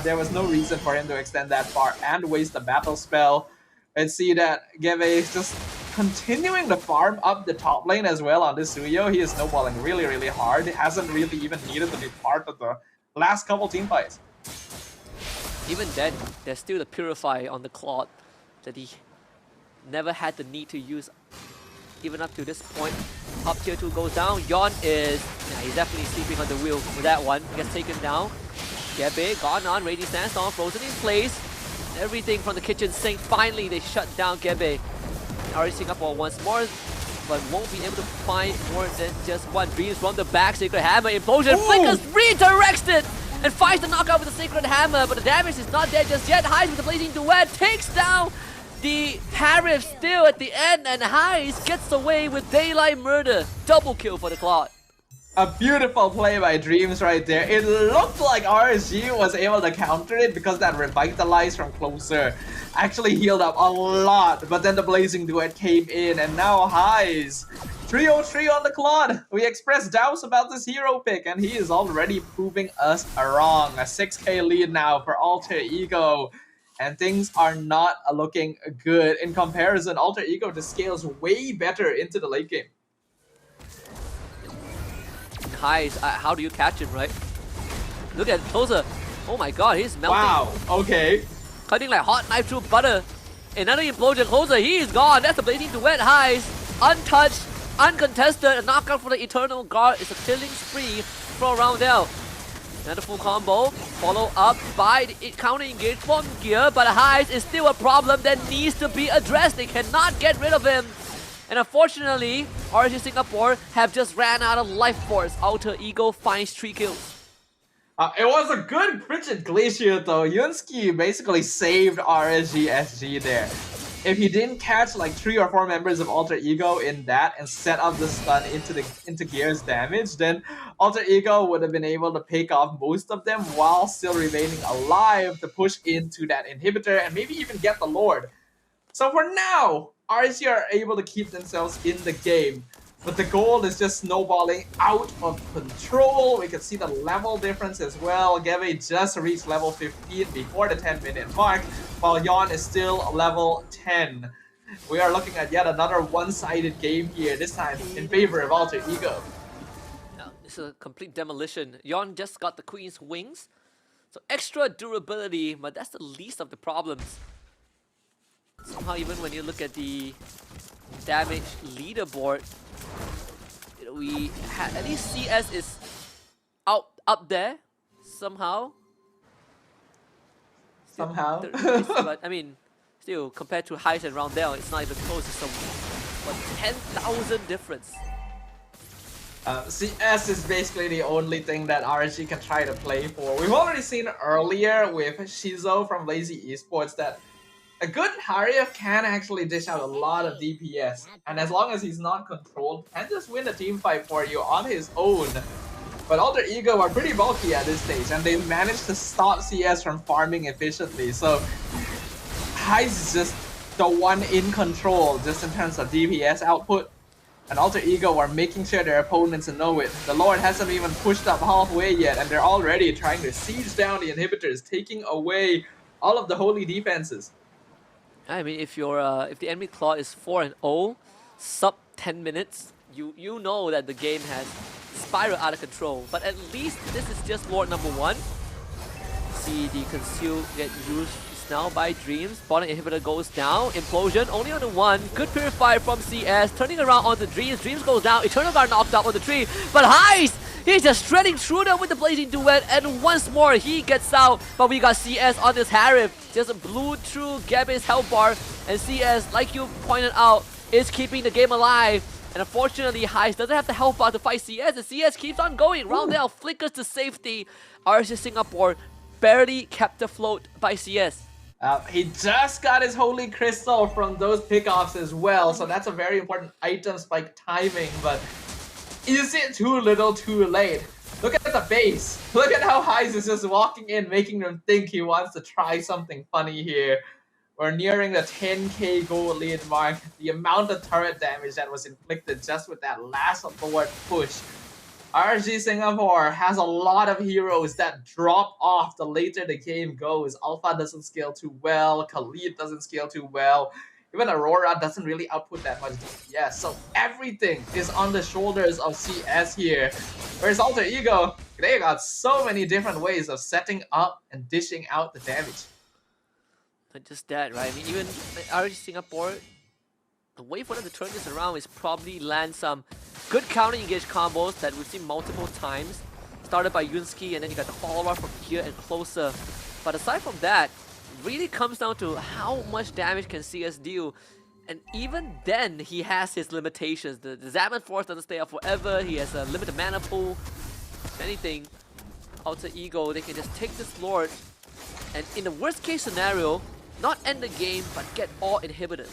There was no reason for him to extend that far and waste the battle spell. And see that Gebe is just continuing to farm up the top lane as well on this Suyo. He is snowballing really, really hard. He hasn't really even needed to be part of the last couple team fights. Even then, there's still the Purify on the Claude that he never had the need to use even up to this point. Up tier 2 goes down. Yon is, he's definitely sleeping on the wheel with that one. He gets taken down. Gebe gone on, Raging Sandstorm frozen in place. Everything from the kitchen sink. Finally, they shut down Gebe. RG Singapore once more but won't be able to find more than just one. Dreams from the back, Sacred Hammer, Implosion, Flickers redirects it and finds the knockout with the Sacred Hammer, but the damage is not there just yet. Heist with the Blazing Duet takes down the Harif still at the end, and Heist gets away with Daylight Murder. Double kill for the Claude. A beautiful play by Dreams right there. It looked like RSG was able to counter it because that Revitalize from closer actually healed up a lot. But then the Blazing Duet came in, and now Highs 303 on the Claude. We expressed doubts about this hero pick, and he is already proving us wrong. A 6k lead now for Alter Ego. And things are not looking good. In comparison, Alter Ego just scales way better into the late game. Highs, how do you catch him, right? Look at closer. Oh my god, he's melting. Wow, okay. Cutting like hot knife through butter. Another Implosion closer, he is gone. That's the Blazing Duet. Highs, untouched, uncontested. A knockout for the Eternal Guard. It's a killing spree for Roundel. Another full combo, follow up by the counter engage from Gear, but Highs is still a problem that needs to be addressed. They cannot get rid of him. And unfortunately, RSG Singapore have just ran out of life force. Alter Ego finds 3 kills. It was a good Frigid Glacier though. Yunsky basically saved RSG SG there. If he didn't catch like 3 or 4 members of Alter Ego in that and set up the stun into Gear's damage, then Alter Ego would have been able to pick off most of them while still remaining alive to push into that inhibitor and maybe even get the Lord. So for now, RSG are able to keep themselves in the game. But the gold is just snowballing out of control. We can see the level difference as well. Gebe just reached level 15 before the 10-minute mark, while Yon is still level 10. We are looking at yet another one-sided game here, this time in favor of Alter Ego. Yeah, it's a complete demolition. Yon just got the Queen's Wings, so extra durability, but that's the least of the problems. Somehow, even when you look at the damage leaderboard, we had at least CS is up there somehow. But I mean, still compared to Heist and Roundel, it's not even close. It's some 10,000 difference. CS is basically the only thing that RSG can try to play for. We've already seen earlier with Shizo from Lazy Esports that a good Harif can actually dish out a lot of DPS, and as long as he's not controlled, can just win a team fight for you on his own. But Alter Ego are pretty bulky at this stage, and they managed to stop CS from farming efficiently, so Heist is just the one in control just in terms of DPS output. And Alter Ego are making sure their opponents know it. The Lord hasn't even pushed up halfway yet, and they're already trying to siege down the inhibitors, taking away all of the holy defenses. I mean, if the enemy Claw is 4-0, sub 10 minutes, you know that the game has spiraled out of control. But at least this is just Lord number 1. See the Conceal get used now by Dreams. Bottom inhibitor goes down. Implosion only on the 1. Good Purifier from CS. Turning around on the Dreams. Dreams goes down. Eternal Guard knocked out on the tree. But Heist! He's just shredding through them with the Blazing Duet, and once more he gets out. But we got CS on this Harif. Just blew through Gabe's health bar, and CS, like you pointed out, is keeping the game alive. And unfortunately, Heist doesn't have the health bar to fight CS, and CS keeps on going. Roundel flickers to safety. RSG Singapore barely kept afloat by CS. He just got his Holy Crystal from those pickoffs as well, so that's a very important item spike timing, but is it too little too late? Look at the base. Look at how Heist is just walking in, making them think he wants to try something funny here. We're nearing the 10k gold lead mark. The amount of turret damage that was inflicted just with that last forward push. RSG Singapore has a lot of heroes that drop off the later the game goes. Alpha doesn't scale too well. Khalid doesn't scale too well. Even Aurora doesn't really output that much DPS, so everything is on the shoulders of CS here. Whereas Alter Ego, they got so many different ways of setting up and dishing out the damage. Not just that, right? I mean, even RSG Singapore, the way for them to turn this around is probably land some good counter engage combos that we've seen multiple times. Started by Yunsky, and then you got the follower from here and closer. But aside from that, really comes down to how much damage can CS deal. And even then, he has his limitations. The Zaman Force doesn't stay up forever. He has a limited mana pool. If anything, Alter Ego, they can just take this Lord and in the worst case scenario, not end the game, but get all inhibitors.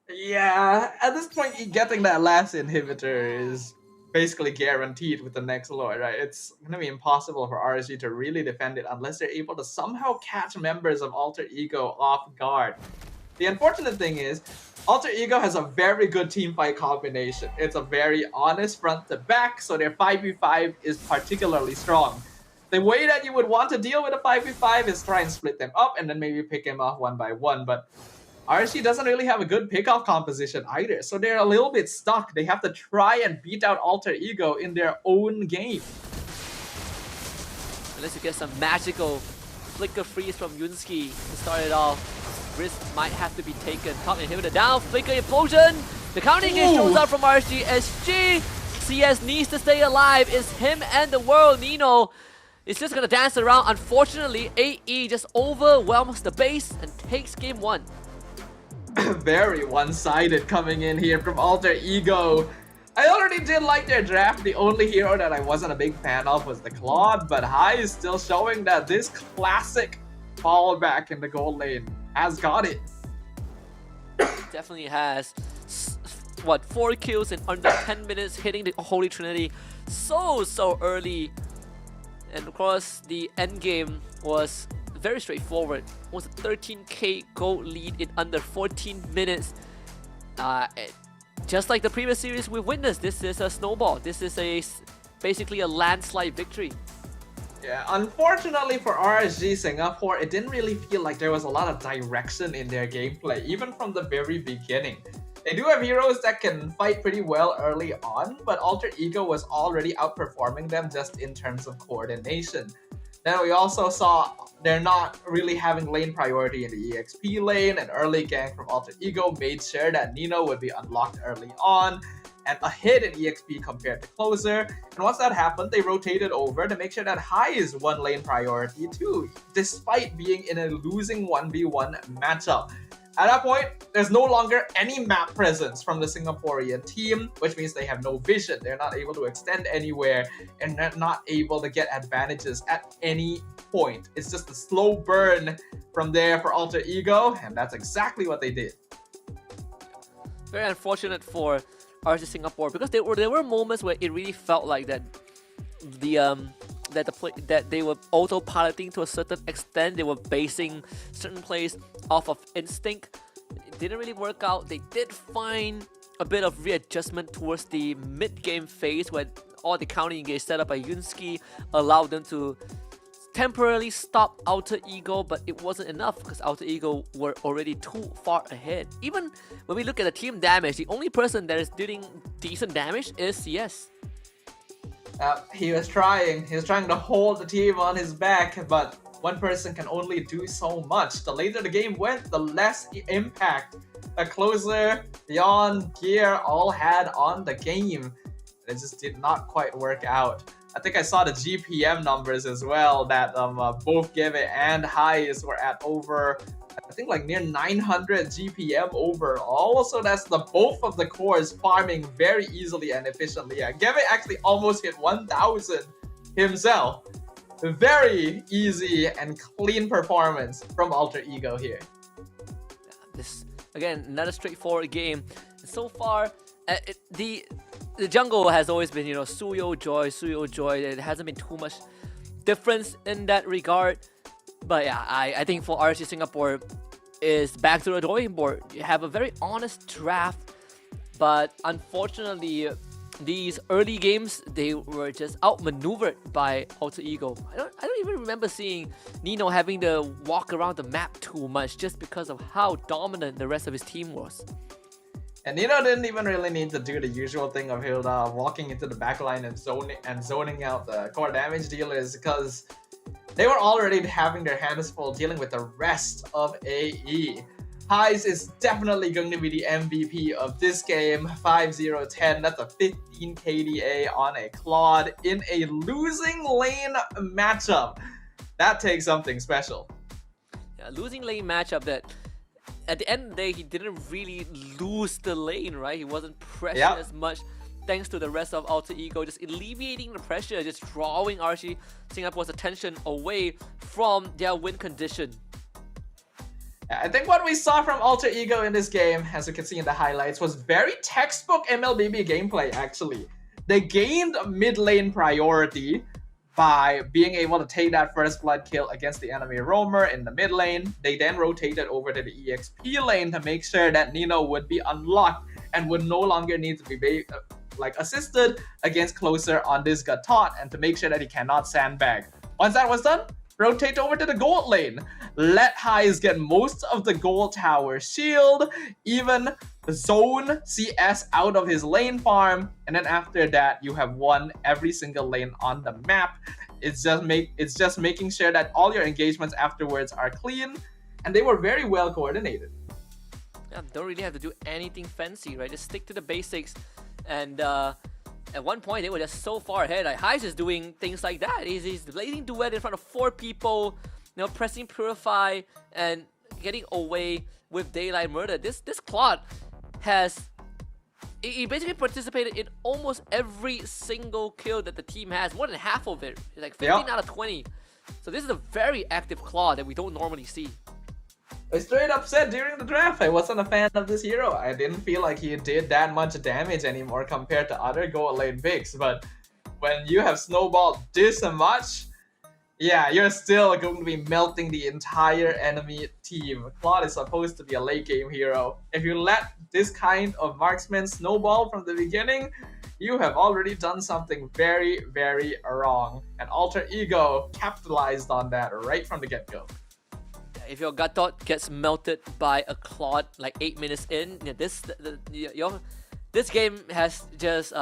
Yeah, at this point, getting that last inhibitor is basically guaranteed with the next Lord, right? It's gonna be impossible for RSG to really defend it unless they're able to somehow catch members of Alter Ego off guard. The unfortunate thing is, Alter Ego has a very good teamfight combination. It's a very honest front to back, so their 5v5 is particularly strong. The way that you would want to deal with a 5v5 is try and split them up and then maybe pick them off one by one, but RSG doesn't really have a good pickoff composition either, so they're a little bit stuck. They have to try and beat out Alter Ego in their own game. Unless you get some magical flicker freeze from Yunsky to start it off. Risk might have to be taken. Top inhibitor down, flicker implosion. The counter engage shows up from RSG. SG CS needs to stay alive. It's him and the world. Nino is just gonna dance around. Unfortunately, AE just overwhelms the base and takes game 1. Very one-sided coming in here from Alter Ego. I already did like their draft. The only hero that I wasn't a big fan of was the Claude, but High is still showing that this classic fallback in the gold lane has got it. Definitely has. What, 4 kills in under 10 minutes, hitting the Holy Trinity so early. And of course, the end game was very straightforward. It was a 13k gold lead in under 14 minutes. Just like the previous series we've witnessed, this is a snowball. This is basically a landslide victory. Yeah, unfortunately for RSG Singapore, it didn't really feel like there was a lot of direction in their gameplay, even from the very beginning. They do have heroes that can fight pretty well early on, but Alter Ego was already outperforming them just in terms of coordination. Then we also saw they're not really having lane priority in the EXP lane, and early gank from Alter Ego made sure that Nino would be unlocked early on, and ahead in EXP compared to Closer. And once that happened, they rotated over to make sure that High is one lane priority too, despite being in a losing 1v1 matchup. At that point, there's no longer any map presence from the Singaporean team, which means they have no vision. They're not able to extend anywhere, and they're not able to get advantages at any point. It's just a slow burn from there for Alter Ego, and that's exactly what they did. Very unfortunate for RSG Singapore, because there were moments where it really felt like that that they were autopiloting to a certain extent. They were basing certain plays off of instinct. It didn't really work out. They did find a bit of readjustment towards the mid-game phase when all the counter engage set up by Yunsky allowed them to temporarily stop Alter Ego, but it wasn't enough because Alter Ego were already too far ahead. Even when we look at the team damage, the only person that is doing decent damage is CS. He was trying to hold the team on his back, but one person can only do so much. The later the game went, the less impact the Closer, Beyond, Gear all had on the game. It just did not quite work out. I think I saw the GPM numbers as well, that both Geve and Highs were at over, I think like near 900 GPM overall. So that's the both of the cores farming very easily and efficiently. Yeah, Geve actually almost hit 1000 himself. Very easy and clean performance from Alter Ego here. This, again, another straightforward game. So far, the jungle has always been, Suyo Joy. There hasn't been too much difference in that regard. But yeah, I think for RSG Singapore is back to the drawing board. You have a very honest draft, but unfortunately, these early games, they were just outmaneuvered by Alter Ego. I don't even remember seeing Nino having to walk around the map too much just because of how dominant the rest of his team was. And Nino didn't even really need to do the usual thing of Hilda walking into the backline and zoning out the core damage dealers, because they were already having their hands full dealing with the rest of AE. Highs is definitely going to be the MVP of this game. 5-0-10, that's a 15 KDA on a Claude in a losing lane matchup. That takes something special. Yeah, losing lane matchup that at the end of the day, he didn't really lose the lane, right? He wasn't pressured Yep. as much thanks to the rest of Alter Ego, just alleviating the pressure, just drawing RC Singapore's attention away from their win condition. I think what we saw from Alter Ego in this game, as you can see in the highlights, was very textbook MLBB gameplay actually. They gained mid lane priority by being able to take that first blood kill against the enemy roamer in the mid lane. They then rotated over to the EXP lane to make sure that Nino would be unlocked and would no longer need to be assisted against closer on this Gatot, and to make sure that he cannot sandbag. Once that was done, rotate over to the gold lane. Let Highs get most of the gold tower shield, even zone CS out of his lane farm, and then after that you have won every single lane on the map. It's just making sure that all your engagements afterwards are clean, and they were very well coordinated. Yeah, don't really have to do anything fancy, right? Just stick to the basics. And at one point, they were just so far ahead. Like, Highs is doing things like that. He's leading duet in front of 4 people, pressing Purify and getting away with Daylight Murder. This Claude he basically participated in almost every single kill that the team has. More than half of it. Like 15 out of 20. So this is a very active Claude that we don't normally see. I straight up said during the draft I wasn't a fan of this hero. I didn't feel like he did that much damage anymore compared to other gold lane picks. But when you have snowballed this much, yeah, you're still going to be melting the entire enemy team. Claude is supposed to be a late game hero. If you let this kind of marksman snowball from the beginning, you have already done something very, very wrong. And Alter Ego capitalized on that right from the get-go. If your Gatot gets melted by a Claude like 8 minutes in, this game has just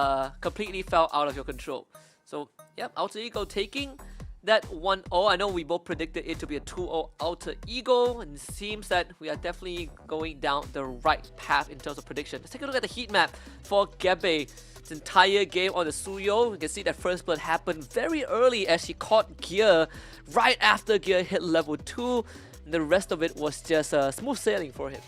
completely fell out of your control. So, yep, Alter Ego taking that 1-0. I know we both predicted it to be a 2-0 Alter Ego, and it seems that we are definitely going down the right path in terms of prediction. Let's take a look at the heat map for Gebe. This entire game on the Suyo, you can see that first blood happened very early as she caught Gear right after Gear hit level 2. The rest of it was just smooth sailing for him.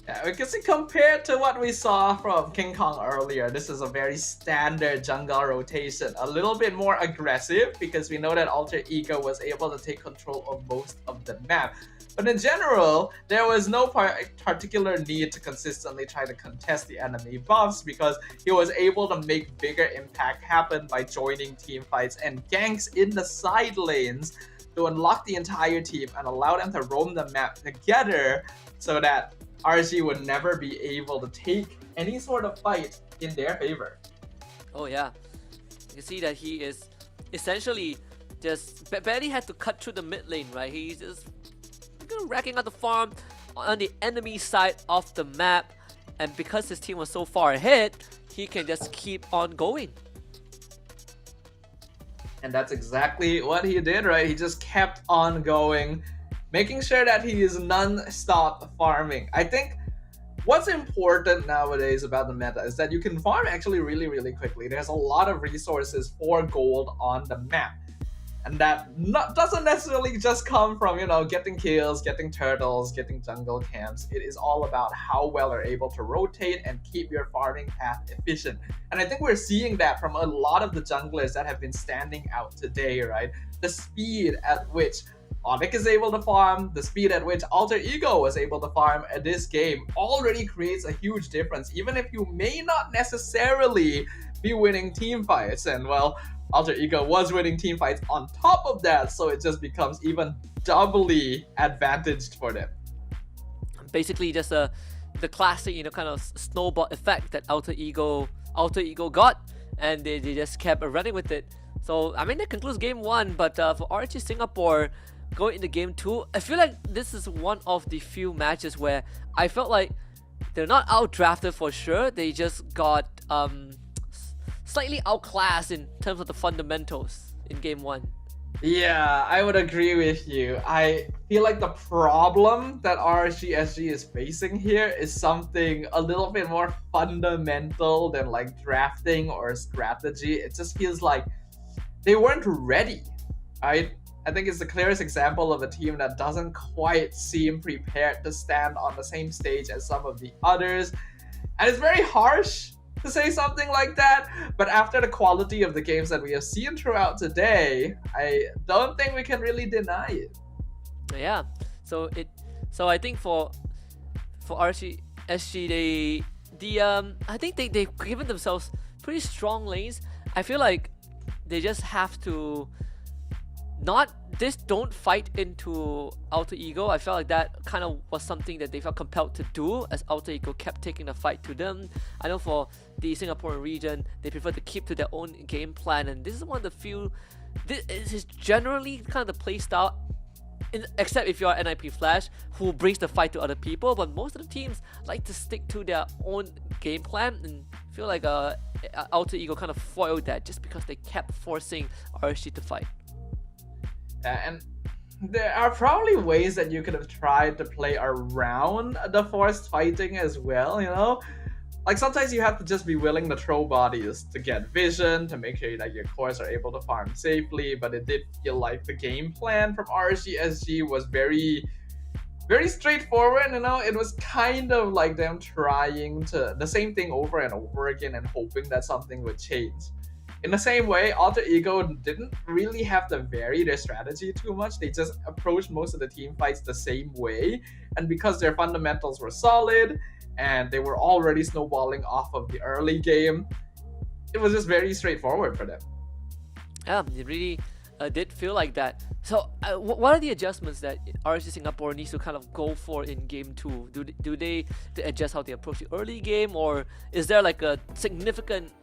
Yeah, because compared to what we saw from King Kong earlier, this is a very standard jungle rotation. A little bit more aggressive because we know that Alter Ego was able to take control of most of the map. But in general, there was no particular need to consistently try to contest the enemy buffs because he was able to make bigger impact happen by joining team fights and ganks in the side lanes to unlock the entire team and allow them to roam the map together so that RG would never be able to take any sort of fight in their favor. Oh yeah, you can see that he is essentially just barely had to cut through the mid lane, right? He's just racking out the farm on the enemy side of the map, and because his team was so far ahead, he can just keep on going. And that's exactly what he did, right? He just kept on going, making sure that he is non-stop farming. I think what's important nowadays about the meta is that you can farm actually really, really quickly. There's a lot of resources for gold on the map. And that doesn't necessarily just come from, getting kills, getting turtles, getting jungle camps. It is all about how well you're able to rotate and keep your farming path efficient. And I think we're seeing that from a lot of the junglers that have been standing out today, right? The speed at which Onic is able to farm, the speed at which Alter Ego was able to farm at this game already creates a huge difference, even if you may not necessarily be winning team fights. And well, Alter Ego was winning team fights on top of that, so it just becomes even doubly advantaged for them. Basically, just the classic, kind of snowball effect that Alter Ego got, and they just kept running with it. So I mean, that concludes game 1. But for RG Singapore going into game 2, I feel like this is one of the few matches where I felt like they're not outdrafted for sure. They just got slightly outclassed in terms of the fundamentals in game 1. Yeah, I would agree with you. I feel like the problem that RSGSG is facing here is something a little bit more fundamental than like drafting or strategy. It just feels like they weren't ready, right? I think it's the clearest example of a team that doesn't quite seem prepared to stand on the same stage as some of the others. And it's very harsh to say something like that, but after the quality of the games that we have seen throughout today, I don't think we can really deny it. Yeah. So I think for RC SG I think they've given themselves pretty strong lanes. I feel like they just have to don't fight into Alter Ego. I felt like that kind of was something that they felt compelled to do as Alter Ego kept taking the fight to them. I know for the Singaporean region, they prefer to keep to their own game plan, and this is one of the few. This is generally kind of the play style, except if you're NIP Flash, who brings the fight to other people. But most of the teams like to stick to their own game plan, and feel like Alter Ego kind of foiled that just because they kept forcing RSG to fight. And there are probably ways that you could have tried to play around the forced fighting as well, you know? Like sometimes you have to just be willing to throw bodies to get vision, to make sure that your cores are able to farm safely, but it did feel like the game plan from RSG was very straightforward, you know? It was kind of like them trying to the same thing over and over again and hoping that something would change. In the same way, Alter Ego didn't really have to vary their strategy too much. They just approached most of the team fights the same way. And because their fundamentals were solid and they were already snowballing off of the early game, it was just very straightforward for them. Yeah, it really did feel like that. So what are the adjustments that RSG Singapore needs to kind of go for in game 2? Do they adjust how they approach the early game, or is there like a significant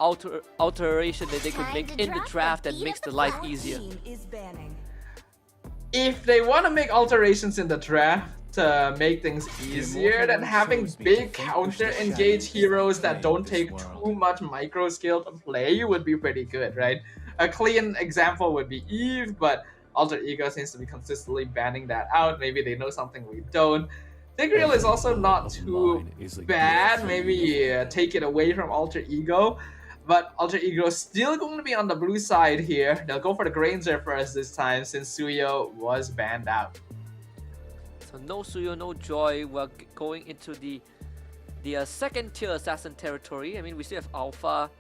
alteration that they could make in the draft that makes the life easier? If they want to make alterations in the draft to make things easier, then having big counter engage heroes that don't take too much micro skill to play would be pretty good, right? A clean example would be Eve, but Alter Ego seems to be consistently banning that out. Maybe they know something we don't. Tigreal is also not too bad. Maybe take it away from Alter Ego. But Alter Ego is still going to be on the blue side here. They'll go for the Granger first this time since Suyo was banned out. So no Suyo, no Joy. We're going into the second tier assassin territory. I mean, we still have Alpha.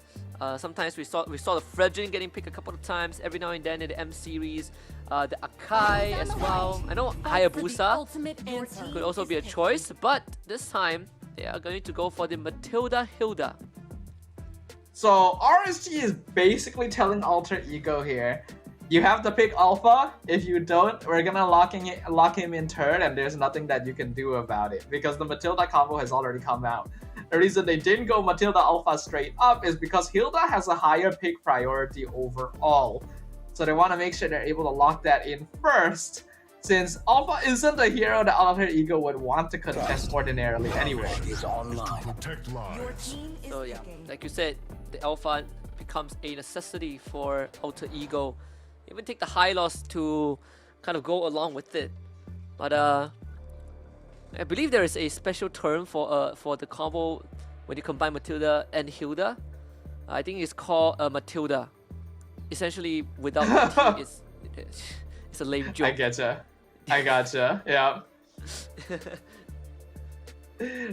Sometimes we saw the Fredrin getting picked a couple of times every now and then in the M series. The Akai as well. I know Hayabusa could also be a choice, but this time they are going to go for the Matilda Hilda. So RSG is basically telling Alter Ego here, you have to pick Alpha. If you don't, we're gonna lock him in third, and there's nothing that you can do about it because the Matilda combo has already come out. The reason they didn't go Matilda Alpha straight up is because Hilda has a higher pick priority overall. So they want to make sure they're able to lock that in first, since Alpha isn't a hero that Alter Ego would want to contest ordinarily anyway. So yeah, like you said, the Alpha becomes a necessity for Alter Ego. Even take the high loss to kind of go along with it. But I believe there is a special term for the combo when you combine Matilda and Hilda. I think it's called Matilda. Essentially, without the T, it's a lame joke. I gotcha. Yeah.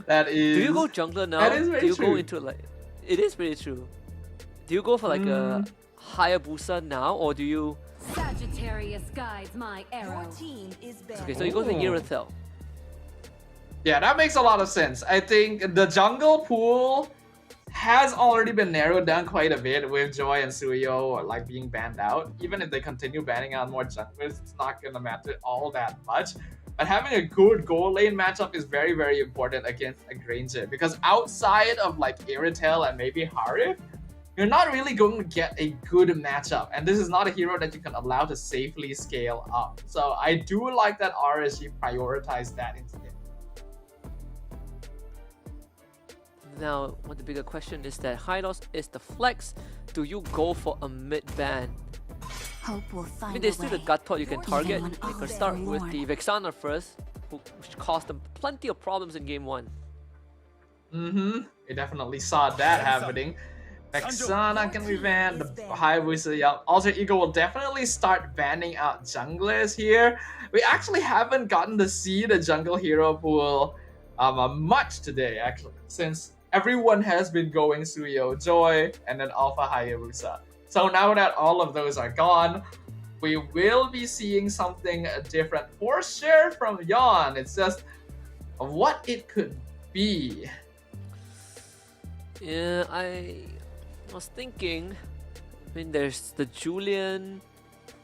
That is. Do you go jungler now? That is very Do you true. go into like? It is pretty true. Do you go for like a Hayabusa now, or do you? Sagittarius guides my arrow. Okay, so you go to Yerathel. Yeah, that makes a lot of sense. I think the jungle pool has already been narrowed down quite a bit with Joy and Suyo like being banned out. Even if they continue banning out more junglers, it's not gonna matter all that much. But having a good goal lane matchup is very, very important against a Granger, because outside of like Iritel and maybe Harif, you're not really going to get a good matchup, and this is not a hero that you can allow to safely scale up. So I do like that RSG prioritized that instead. Now, one of the bigger question is that high loss is the flex. Do you go for a mid ban? Hope we'll I find mean, a there's still the way. gut thought you can target. Even You when can others start are with worn. the Vexana first, which caused them plenty of problems in game 1. We definitely saw that happening. Persada can be banned. The Hayabusa, yeah. Alter Ego will definitely start banning out junglers here. We actually haven't gotten to see the jungle hero pool much today, actually, since everyone has been going Suyo Joy and then Alpha Hayabusa. So now that all of those are gone, we will be seeing something different for sure from Yon. It's just what it could be. Yeah, I was thinking. I mean, there's the Julian.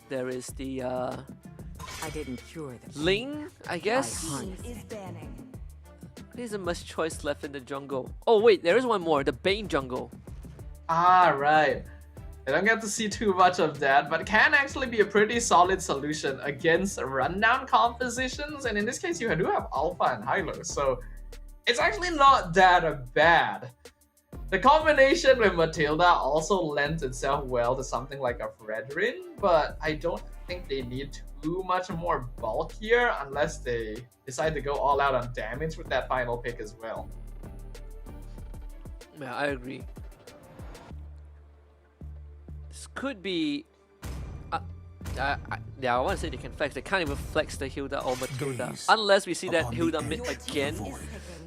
There is the I didn't cure them. Ling, I guess. Is banning. There isn't much choice left in the jungle. Oh wait, there is one more. The Bane jungle. Ah, right. I don't get to see too much of that, but it can actually be a pretty solid solution against rundown compositions. And in this case, you do have Alpha and Hylo, so it's actually not that bad. The combination with Matilda also lends itself well to something like a Fredrin, but I don't think they need too much more bulk here unless they decide to go all out on damage with that final pick as well. Yeah, I agree. This could be... yeah, I want to say they can flex. They can't even flex the Hilda or Matilda. Unless we see that Hilda mid again.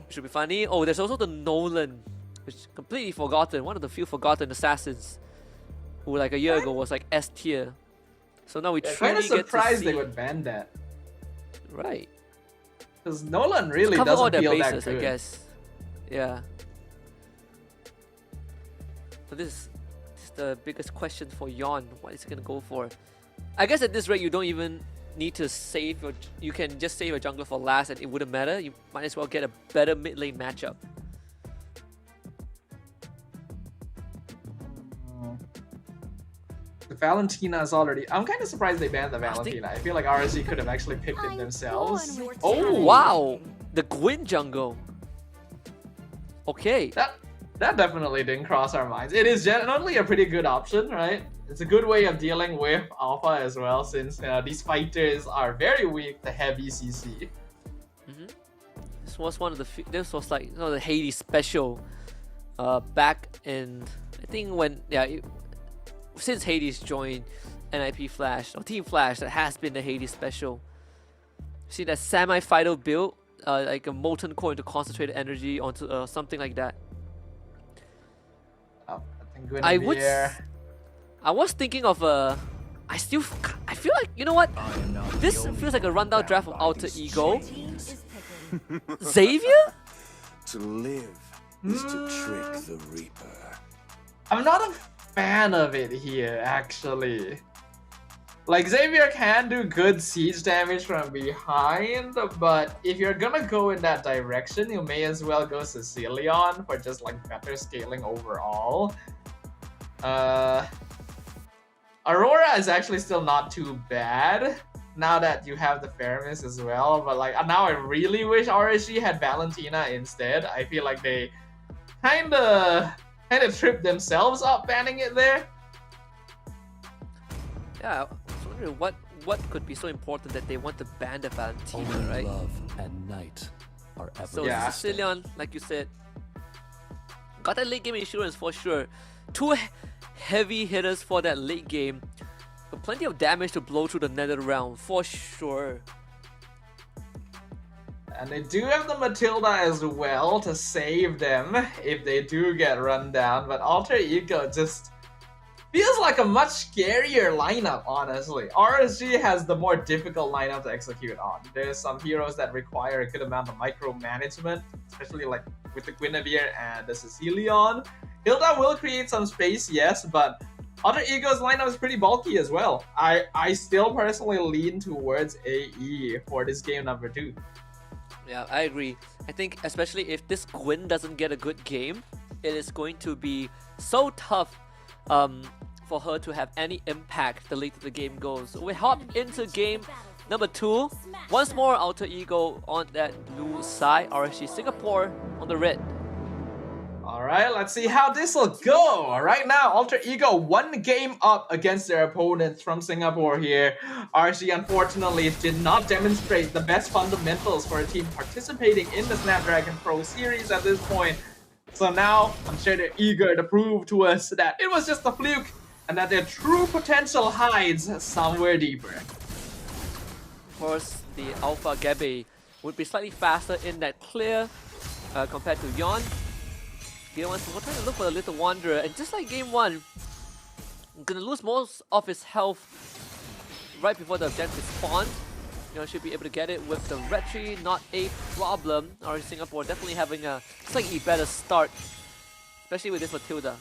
Should be funny. Oh, there's also the Nolan, which is completely forgotten. One of the few forgotten assassins who like a year ago was like S tier. So now we Kind truly of get to surprised see... they would ban that. Right. Because Nolan really Cover all doesn't their feel bases, that good. I guess. Yeah. So this is the biggest question for Yon. What is he gonna go for? I guess at this rate, you don't even need to save your... You can just save your jungler for last and it wouldn't matter. You might as well get a better mid lane matchup. The Valentina is already... I'm kind of surprised they banned the Valentina. I feel like RSG could have actually picked it themselves. Oh, wow! The Gwyn jungle. Okay. That definitely didn't cross our minds. It is generally a pretty good option, right? It's a good way of dealing with Alpha as well, since these fighters are very weak to heavy CC. This was one of the... This was like the Hades special. Back in... I think when... Yeah, since Hades joined NIP Flash, or Team Flash, that has been the Hades special. See that semi-final build, like a molten core into concentrated energy onto something like that. Oh, I think I was thinking of a... I feel like, you know what? This feels like a rundown draft of Alter Ego. Xavier? To live is to trick the Reaper. I'm not a fan of it here, actually. Like, Xavier can do good siege damage from behind, but if you're gonna go in that direction, you may as well go Sicilion for just like better scaling overall. Aurora is actually still not too bad now that you have the Faramis as well, but like now I really wish RSG had Valentina instead. I feel like they kinda tripped themselves up banning it there. Yeah, I was wondering what could be so important that they want to ban the Valentina, Only right? love and night are ever So Yeah. Sicilion, like you said, got that late game insurance for sure. Two heavy hitters for that late game. But plenty of damage to blow through the nether realm for sure. And they do have the Matilda as well to save them if they do get run down, but Alter Ego just feels like a much scarier lineup, honestly. RSG has the more difficult lineup to execute on. There's some heroes that require a good amount of micromanagement, especially like with the Guinevere and the Sicilion. Hilda will create some space, yes, but Alter Ego's lineup is pretty bulky as well. I still personally lean towards AE for this game number 2. Yeah, I agree. I think especially if this Gwyn doesn't get a good game, it is going to be so tough for her to have any impact the later the game goes. So we hop into game number 2. Once more, Alter Ego on that blue side, RSG Singapore on the red. Alright, let's see how this will go. Right now, Alter Ego 1 game up against their opponents from Singapore here. RSG unfortunately did not demonstrate the best fundamentals for a team participating in the Snapdragon Pro Series at this point. So now, I'm sure they're eager to prove to us that it was just a fluke and that their true potential hides somewhere deeper. Of course, the Alpha Gabby would be slightly faster in that clear compared to Yon. Gear 1 we're trying to look for the Little Wanderer, and just like game 1, gonna lose most of his health right before the objective spawns. Yon should be able to get it with the Retry, not a problem. Or Singapore definitely having a slightly better start, especially with this Matilda.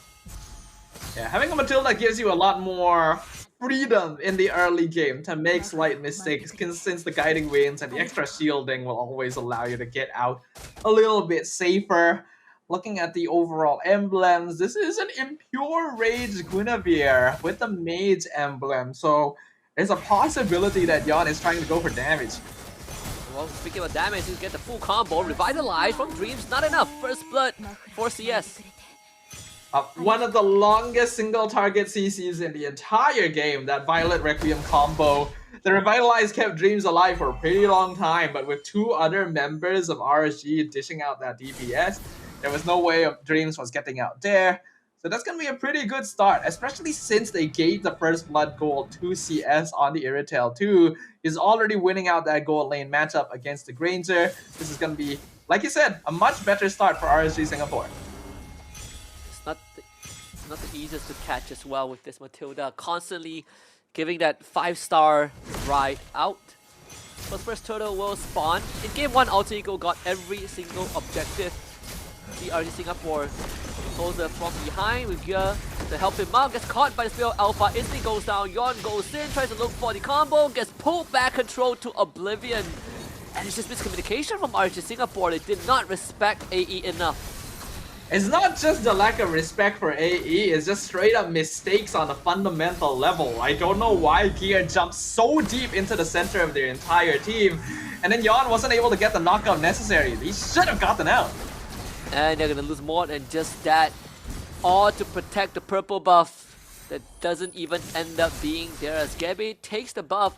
Yeah, having a Matilda gives you a lot more freedom in the early game to make slight mistakes, since the guiding winds and the extra shielding will always allow you to get out a little bit safer. Looking at the overall emblems, this is an Impure Rage Guinevere with the Mage emblem, so there's a possibility that Yon is trying to go for damage. Well, speaking of damage, you get the full combo, Revitalize from Dreams, not enough. First Blood for CS. One of the longest single target CCs in the entire game, that Violet Requiem combo. The Revitalize kept Dreams alive for a pretty long time, but with 2 other members of RSG dishing out that DPS, there was no way of Dreams was getting out there. So that's going to be a pretty good start, especially since they gave the First Blood gold to CS on the Irritel 2. He's already winning out that gold lane matchup against the Granger. This is going to be, like you said, a much better start for RSG Singapore. It's not the easiest to catch as well with this Matilda, constantly giving that 5-star ride out. First turtle will spawn. In game 1, Alter Ego got every single objective. The RSG Singapore pulls from behind with gear to help him out. Gets caught by the Spear of Alpha. Instantly goes down. Yon goes in, tries to look for the combo. Gets pulled back, control to oblivion. And it's just miscommunication from RSG Singapore. They did not respect AE enough. It's not just the lack of respect for AE, it's just straight up mistakes on a fundamental level. I don't know why Gear jumped so deep into the center of their entire team, and then Yon wasn't able to get the knockout necessary. He should have gotten out. And they're gonna lose more than just that. All to protect the purple buff that doesn't even end up being there, as Gabby takes the buff.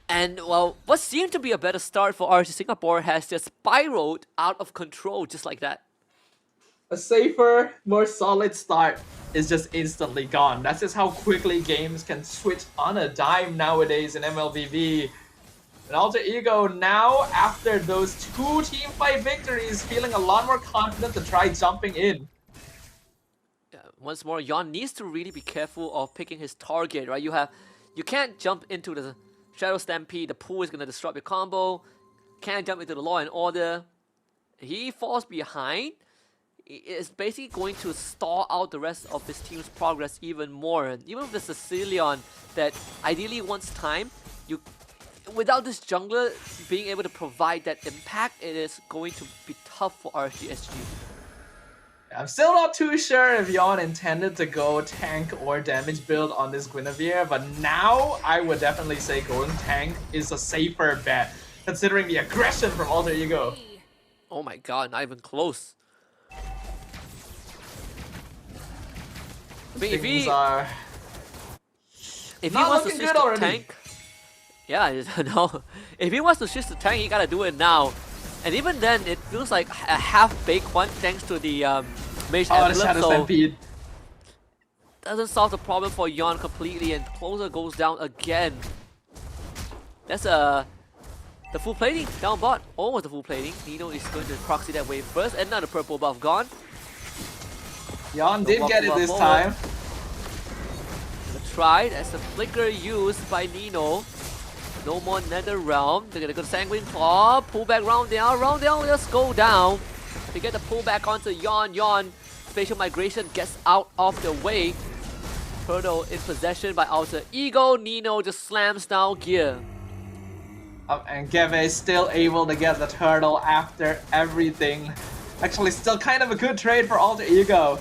And well, what seemed to be a better start for RSG Singapore has just spiraled out of control just like that. A safer, more solid start is just instantly gone. That's just how quickly games can switch on a dime nowadays in MLBB. And Alter Ego now, after those 2 teamfight victories, feeling a lot more confident to try jumping in. Once more, Yon needs to really be careful of picking his target, right? You can't jump into the Shadow Stampede, the pool is gonna disrupt your combo. Can't jump into the Law and Order. He falls behind. It's basically going to stall out the rest of his team's progress even more. And even with the Sicilian that ideally wants time, without this jungler being able to provide that impact, it is going to be tough for RSGSG. I'm still not too sure if Yon intended to go tank or damage build on this Guinevere, but now I would definitely say going tank is a safer bet, considering the aggression from Alter Ego. Oh my god, not even close. I mean, if he wants to switch to tank, yeah, no. If he wants to switch to tank, he gotta do it now. And even then, it feels like a half-baked one thanks to the Mage Emblem, the Shadow so Stampede doesn't solve the problem for Yon completely, and Closer goes down again. That's the full plating down bot, almost the full plating. Nino is going to proxy that wave first, and now the purple buff gone. Yon did get it this time. Tried as the flicker used by Nino. No more Nether Realm. They're gonna go Sanguine Claw. Pull back round down, let's go down. They get the pull back onto Yon. Yon. Spatial Migration gets out of the way. Turtle in possession by Alter Ego. Nino just slams down Gear. And Geve is still able to get the turtle after everything. Actually, still kind of a good trade for Alter Ego.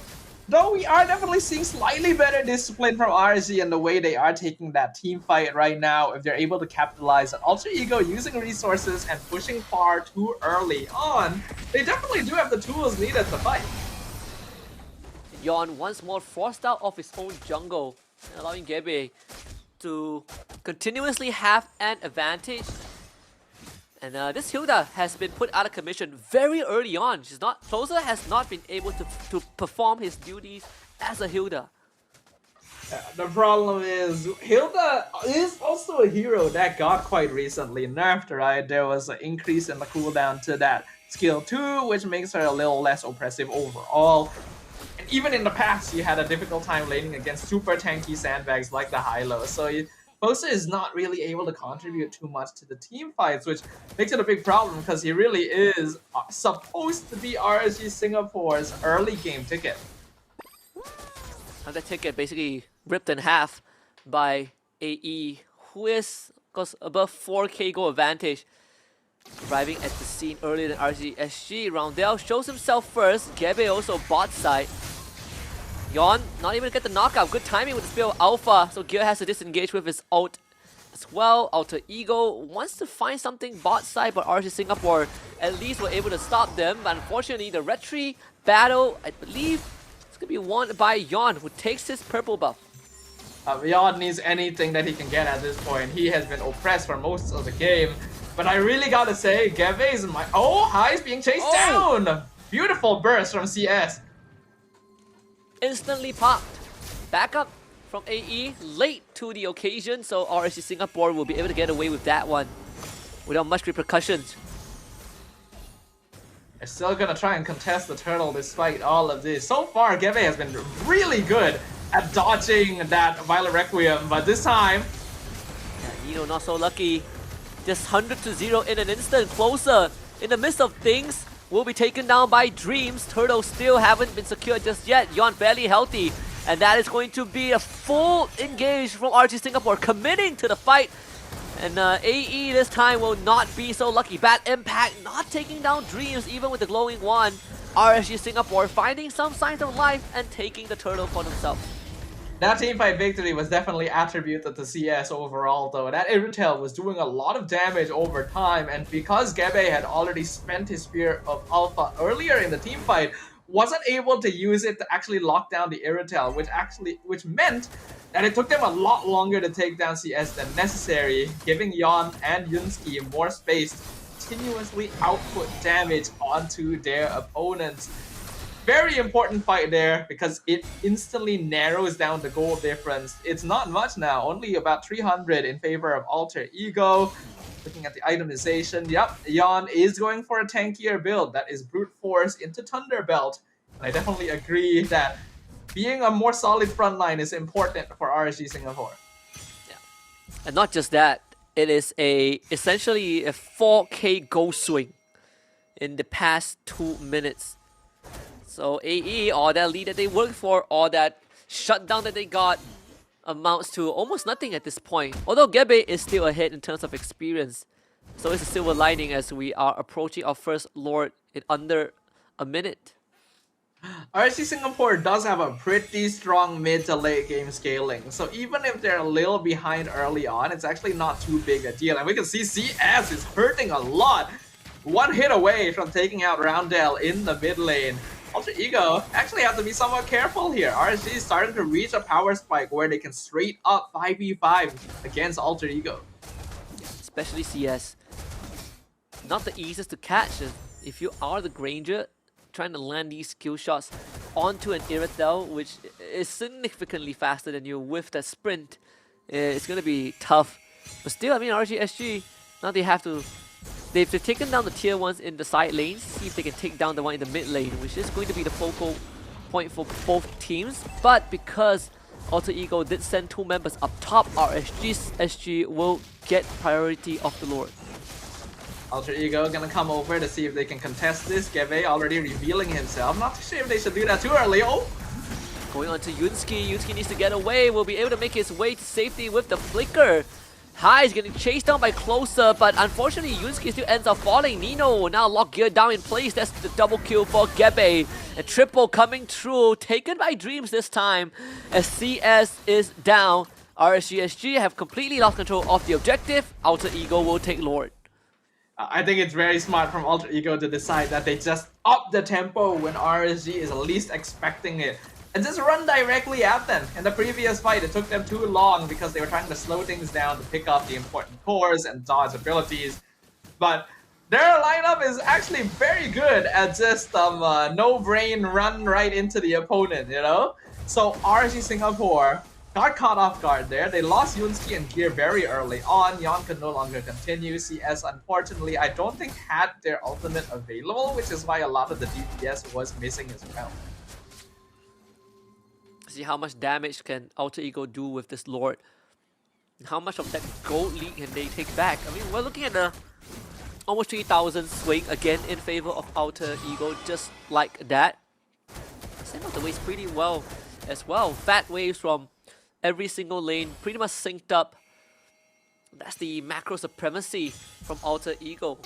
Though we are definitely seeing slightly better discipline from RSG and the way they are taking that team fight right now, if they're able to capitalize on Alter Ego using resources and pushing far too early on, they definitely do have the tools needed to fight. Yon once more forced out of his own jungle, allowing Gebe to continuously have an advantage. And this Hilda has been put out of commission very early on. Closer has not been able to perform his duties as a Hilda. The problem is, Hilda is also a hero that got quite recently nerfed, right? There was an increase in the cooldown to that skill 2, which makes her a little less oppressive overall. And even in the past, she had a difficult time laning against super tanky sandbags like the Hylo. So Bosa is not really able to contribute too much to the team fights, which makes it a big problem because he really is supposed to be RSG Singapore's early game ticket. And that ticket basically ripped in half by AE, who is above 4k goal advantage. Arriving at the scene earlier than RGSG, Roundel shows himself first. Gebe also bot side. Yon not even get the knockout. Good timing with the spill Alpha, so Gear has to disengage with his ult as well. Alter Ego wants to find something bot side, but RG Singapore at least were able to stop them. But unfortunately, the retry battle, I believe, it's gonna be won by Yon, who takes his purple buff. Yon needs anything that he can get at this point. He has been oppressed for most of the game. But I really gotta say, Geve is my... Oh, High's being chased down! Beautiful burst from CS. Instantly popped. Back up from AE, late to the occasion, so RSG Singapore will be able to get away with that one without much repercussions. They're still gonna try and contest the turtle despite all of this. So far, Geve has been really good at dodging that Violet Requiem, but this time... Yeah, Nino not so lucky. Just 100-0 in an instant. Closer in the midst of things will be taken down by Dreams. Turtles still haven't been secured just yet. Yon barely healthy. And that is going to be a full engage from RG Singapore, committing to the fight. And AE this time will not be so lucky. Bad impact, not taking down Dreams even with the glowing wand. RSG Singapore finding some signs of life and taking the turtle for themselves. That teamfight victory was definitely attributed to CS overall though. That Irritel was doing a lot of damage over time, and because Gebe had already spent his Spear of Alpha earlier in the teamfight, wasn't able to use it to actually lock down the Irritel, which meant that it took them a lot longer to take down CS than necessary, giving Yon and Yunsky more space to continuously output damage onto their opponents. Very important fight there because it instantly narrows down the goal difference. It's not much now, only about 300 in favor of Alter Ego. Looking at the itemization, yep, Yon is going for a tankier build that is brute force into Thunderbelt. And I definitely agree that being a more solid frontline is important for RSG Singapore. Yeah. And not just that, it is essentially a 4k goal swing in the past 2 minutes. So AE, all that lead that they worked for, all that shutdown that they got, amounts to almost nothing at this point. Although Gebe is still ahead in terms of experience. So it's a silver lining as we are approaching our first Lord in under a minute. RSG Singapore does have a pretty strong mid to late game scaling. So even if they're a little behind early on, it's actually not too big a deal. And we can see CS is hurting a lot. One hit away from taking out Roundel in the mid lane. Alter Ego actually have to be somewhat careful here. RSG is starting to reach a power spike where they can straight up 5v5 against Alter Ego. Especially CS. Not the easiest to catch. If you are the Granger, trying to land these skill shots onto an Irritel, which is significantly faster than you with that sprint, it's going to be tough. But still, I mean, RGSG, now they have to... They've taken down the tier 1s in the side lanes, see if they can take down the one in the mid lane, which is going to be the focal point for both teams. But because Alter Ego did send 2 members up top, RSG will get priority of the Lord. Alter Ego gonna come over to see if they can contest this. Geve already revealing himself. Not too sure if they should do that too early. Oh! Going on to Yunsky. Yunsky needs to get away. Will be able to make his way to safety with the flicker. High is getting chased down by Closer, but unfortunately Yunsky still ends up falling. Nino now lock gear down in place. That's the double kill for Gebe. A triple coming through, taken by Dreams this time. As CS is down, RSGSG have completely lost control of the objective. Alter Ego will take Lord. I think it's very smart from Alter Ego to decide that they just up the tempo when RSG is least expecting it. And just run directly at them. In the previous fight, it took them too long because they were trying to slow things down to pick up the important cores and dodge abilities. But Their lineup is actually very good at just no-brain run right into the opponent, you know? So RSG Singapore got caught off guard there. They lost Yunsky and Gear very early on. Yon could no longer continue. CS, unfortunately, I don't think had their ultimate available, which is why a lot of the DPS was missing as well. See how much damage can Alter Ego do with this Lord. How much of that gold lead can they take back? I mean, we're looking at the almost 3,000 swing again in favor of Alter Ego, just like that. Same out the waves pretty well as well. Fat waves from every single lane, pretty much synced up. That's the macro supremacy from Alter Ego.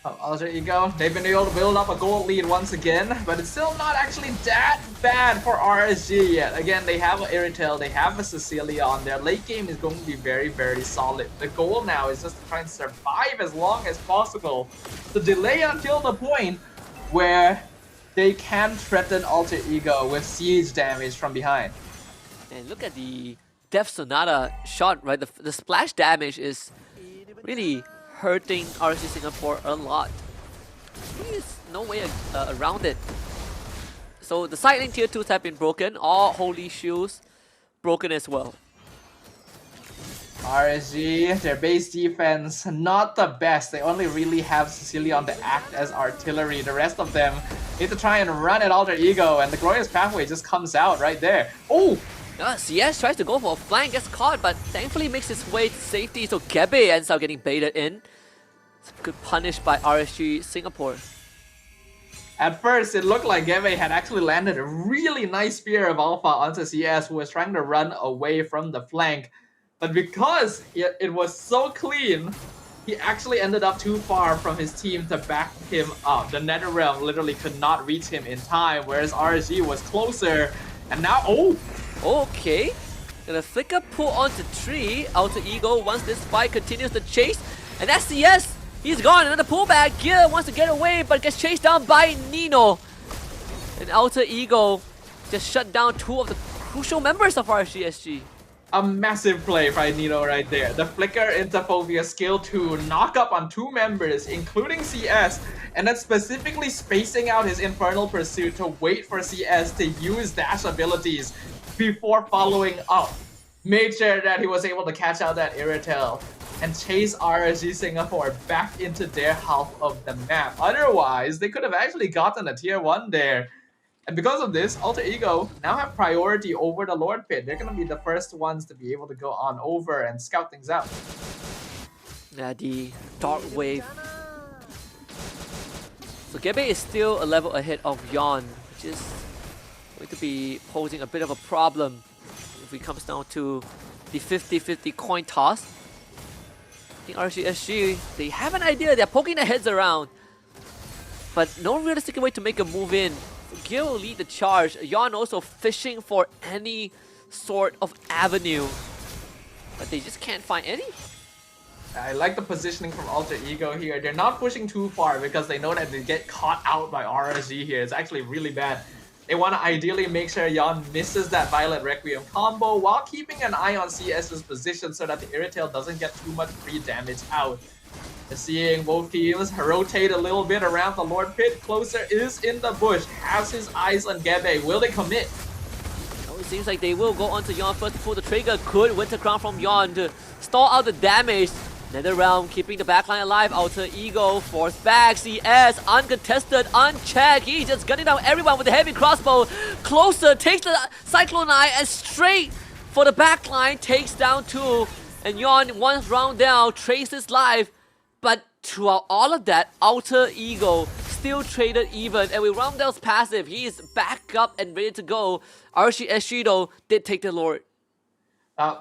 Alter Ego, they've been able to build up a gold lead once again, but it's still not actually that bad for RSG yet. Again, they have an Iritel, they have a Cecilia on their late game is going to be very, very solid. The goal now is just to try and survive as long as possible, to delay until the point where they can threaten Alter Ego with siege damage from behind. And look at the Death Sonata shot, right? The splash damage is really hurting RSG Singapore a lot. There's no way around it. So the side lane tier 2s have been broken. All holy shields broken as well. RSG, their base defense, not the best. They only really have Cecilia on the act as artillery. The rest of them need to try and run at Alter Ego, and the Glorious Pathway just comes out right there. Oh! CS tries to go for a flank, gets caught, but thankfully makes his way to safety, so Gebe ends up getting baited in. It's good punish by RSG Singapore. At first, it looked like Gebe had actually landed a really nice spear of Alpha onto CS, who was trying to run away from the flank. But because it was so clean, he actually ended up too far from his team to back him up. The Netherrealm literally could not reach him in time, whereas RSG was closer. And now, oh! Okay, gonna flicker pull onto tree. Alter Ego, once this fight continues to chase, and that's CS. He's gone. Another pullback. Gear wants to get away, but gets chased down by Nino. And Alter Ego just shut down two of the crucial members of RSGSG. A massive play by Nino right there. The flicker into Phobia skill 2, knock up on two members, including CS, and then specifically spacing out his Infernal Pursuit to wait for CS to use dash abilities before following up. Made sure that he was able to catch out that Iritel and chase RSG Singapore back into their half of the map. Otherwise, they could have actually gotten a tier 1 there. And because of this, Alter Ego now have priority over the Lord Pit. They're going to be the first ones to be able to go on over and scout things out. Yeah, the Dark Wave. So Gebe is still a level ahead of Yon, which is going to be posing a bit of a problem if it comes down to the 50-50 coin toss. I think RSG, they have an idea, they're poking their heads around, but no realistic way to make a move in. Gil will lead the charge. Yon also fishing for any sort of avenue, but they just can't find any. I like the positioning from Alter Ego here. They're not pushing too far because they know that they get caught out by RSG here. It's actually really bad. They want to ideally make sure Yon misses that Violet Requiem combo while keeping an eye on CS's position so that the Iritel doesn't get too much free damage out. Seeing both teams rotate a little bit around the Lord Pit, Closer is in the bush, has his eyes on Gebe. Will they commit? Oh, it seems like they will go onto Yon first to pull the trigger. Good Winter Crown from Yon to stall out the damage. Netherrealm keeping the backline alive. Alter Ego force back. CS uncontested, unchecked. He's just gunning down everyone with the heavy crossbow. Closer takes the Cyclone Eye and straight for the backline. Takes down two. And Yon, once round down, traces live. But throughout all of that, Alter Ego still traded even. And with Roundell's passive, he is back up and ready to go. RSG though did take the Lord.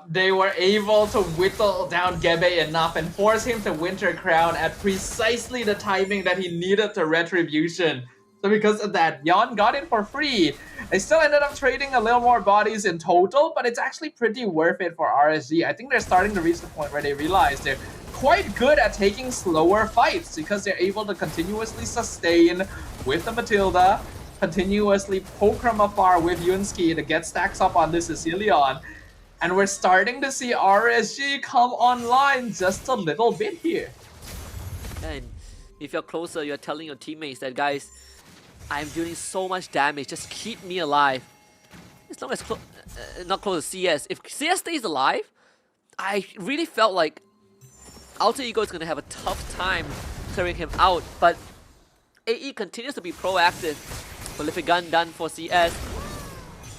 They were able to whittle down Gebe enough and force him to Winter Crown at precisely the timing that he needed to Retribution. So because of that, Yon got it for free. They still ended up trading a little more bodies in total, but it's actually pretty worth it for RSG. I think they're starting to reach the point where they realize they're quite good at taking slower fights because they're able to continuously sustain with the Matilda, continuously poke from afar with Yunsky to get stacks up on this Cecilion. And we're starting to see RSG come online just a little bit here. And if you're closer, you're telling your teammates that, guys, I'm doing so much damage, just keep me alive. As long as not close to CS. If CS stays alive, I really felt like Alter Ego is going to have a tough time clearing him out, but AE continues to be proactive. Prolific gun done for CS.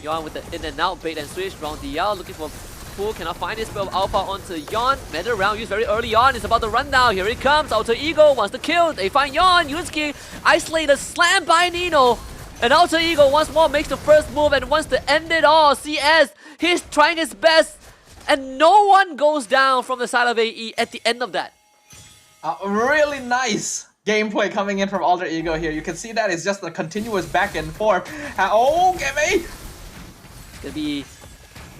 Yon with the in and out bait and switch. Round DL looking for Fu. Cannot find his spell of Alpha onto Yon. Meta round used very early on. It's about to run down. Here it comes. Alter Ego wants to kill. They find Yon. Yusuke isolated. Slam by Nino. And Alter Ego once more makes the first move and wants to end it all. CS, he's trying his best. And no one goes down from the side of AE at the end of that. Really nice gameplay coming in from Alter Ego here. You can see that it's just a continuous back and forth. Oh, Gebe! Gonna be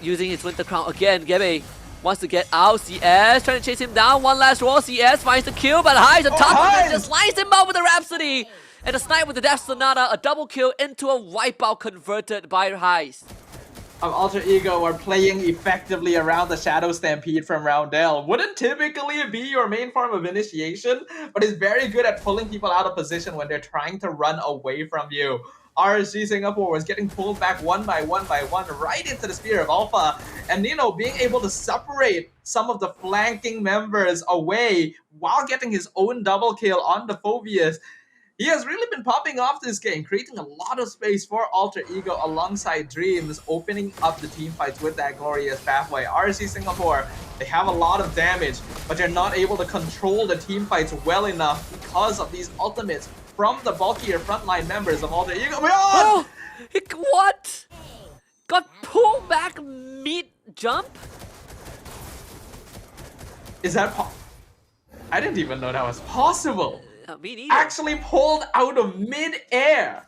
using his Winter Crown again. Gebe wants to get out. CS trying to chase him down. One last roll. CS finds the kill, but High's on top of it. Just slices him out with the Rhapsody. And a snipe with the Death Sonata. A double kill into a wipeout converted by Highs. Alter Ego are playing effectively around the Shadow Stampede from Roundel. Wouldn't typically be your main form of initiation, but is very good at pulling people out of position when they're trying to run away from you. RSG Singapore was getting pulled back one by one right into the Spear of Alpha, and Nino being able to separate some of the flanking members away while getting his own double kill on the Phobius. He has really been popping off this game, creating a lot of space for Alter Ego alongside Dreams, opening up the team fights with that glorious pathway. RSG Singapore, they have a lot of damage, but they're not able to control the team fights well enough because of these ultimates from the bulkier frontline members of Alter Ego. Oh, what? Got pulled back mid-jump? Is that I didn't even know that was possible. Me neither. Actually pulled out of mid-air.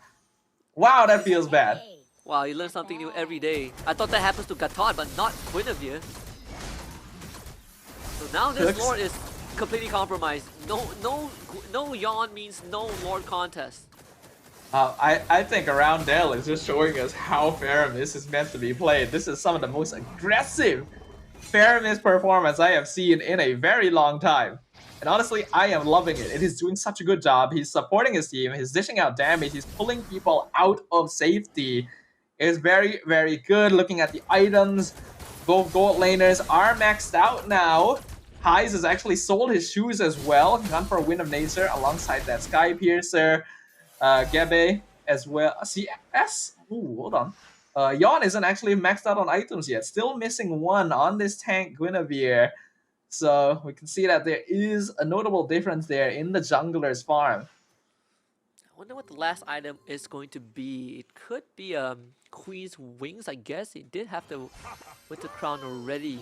Wow, that feels bad. Wow, you learn something new every day. I thought that happens to Gatot, but not Guinevere. So now this Lord is completely compromised. No yawn means no Lord contest. I think Roundel is just showing us how Faramis is meant to be played. This is some of the most aggressive Faramis performance I have seen in a very long time. And honestly, I am loving it. It is doing such a good job. He's supporting his team. He's dishing out damage. He's pulling people out of safety. It is very, very good. Looking at the items, both gold laners are maxed out now. Highs has actually sold his shoes as well. Gone for a Wind of Nature alongside that Sky Piercer. Gebe as well. CS? Ooh, hold on. Yon isn't actually maxed out on items yet. Still missing one on this tank Guinevere. So we can see that there is a notable difference there in the jungler's farm. I wonder what the last item is going to be. It could be Queen's Wings, I guess. He did have the Winter Crown already.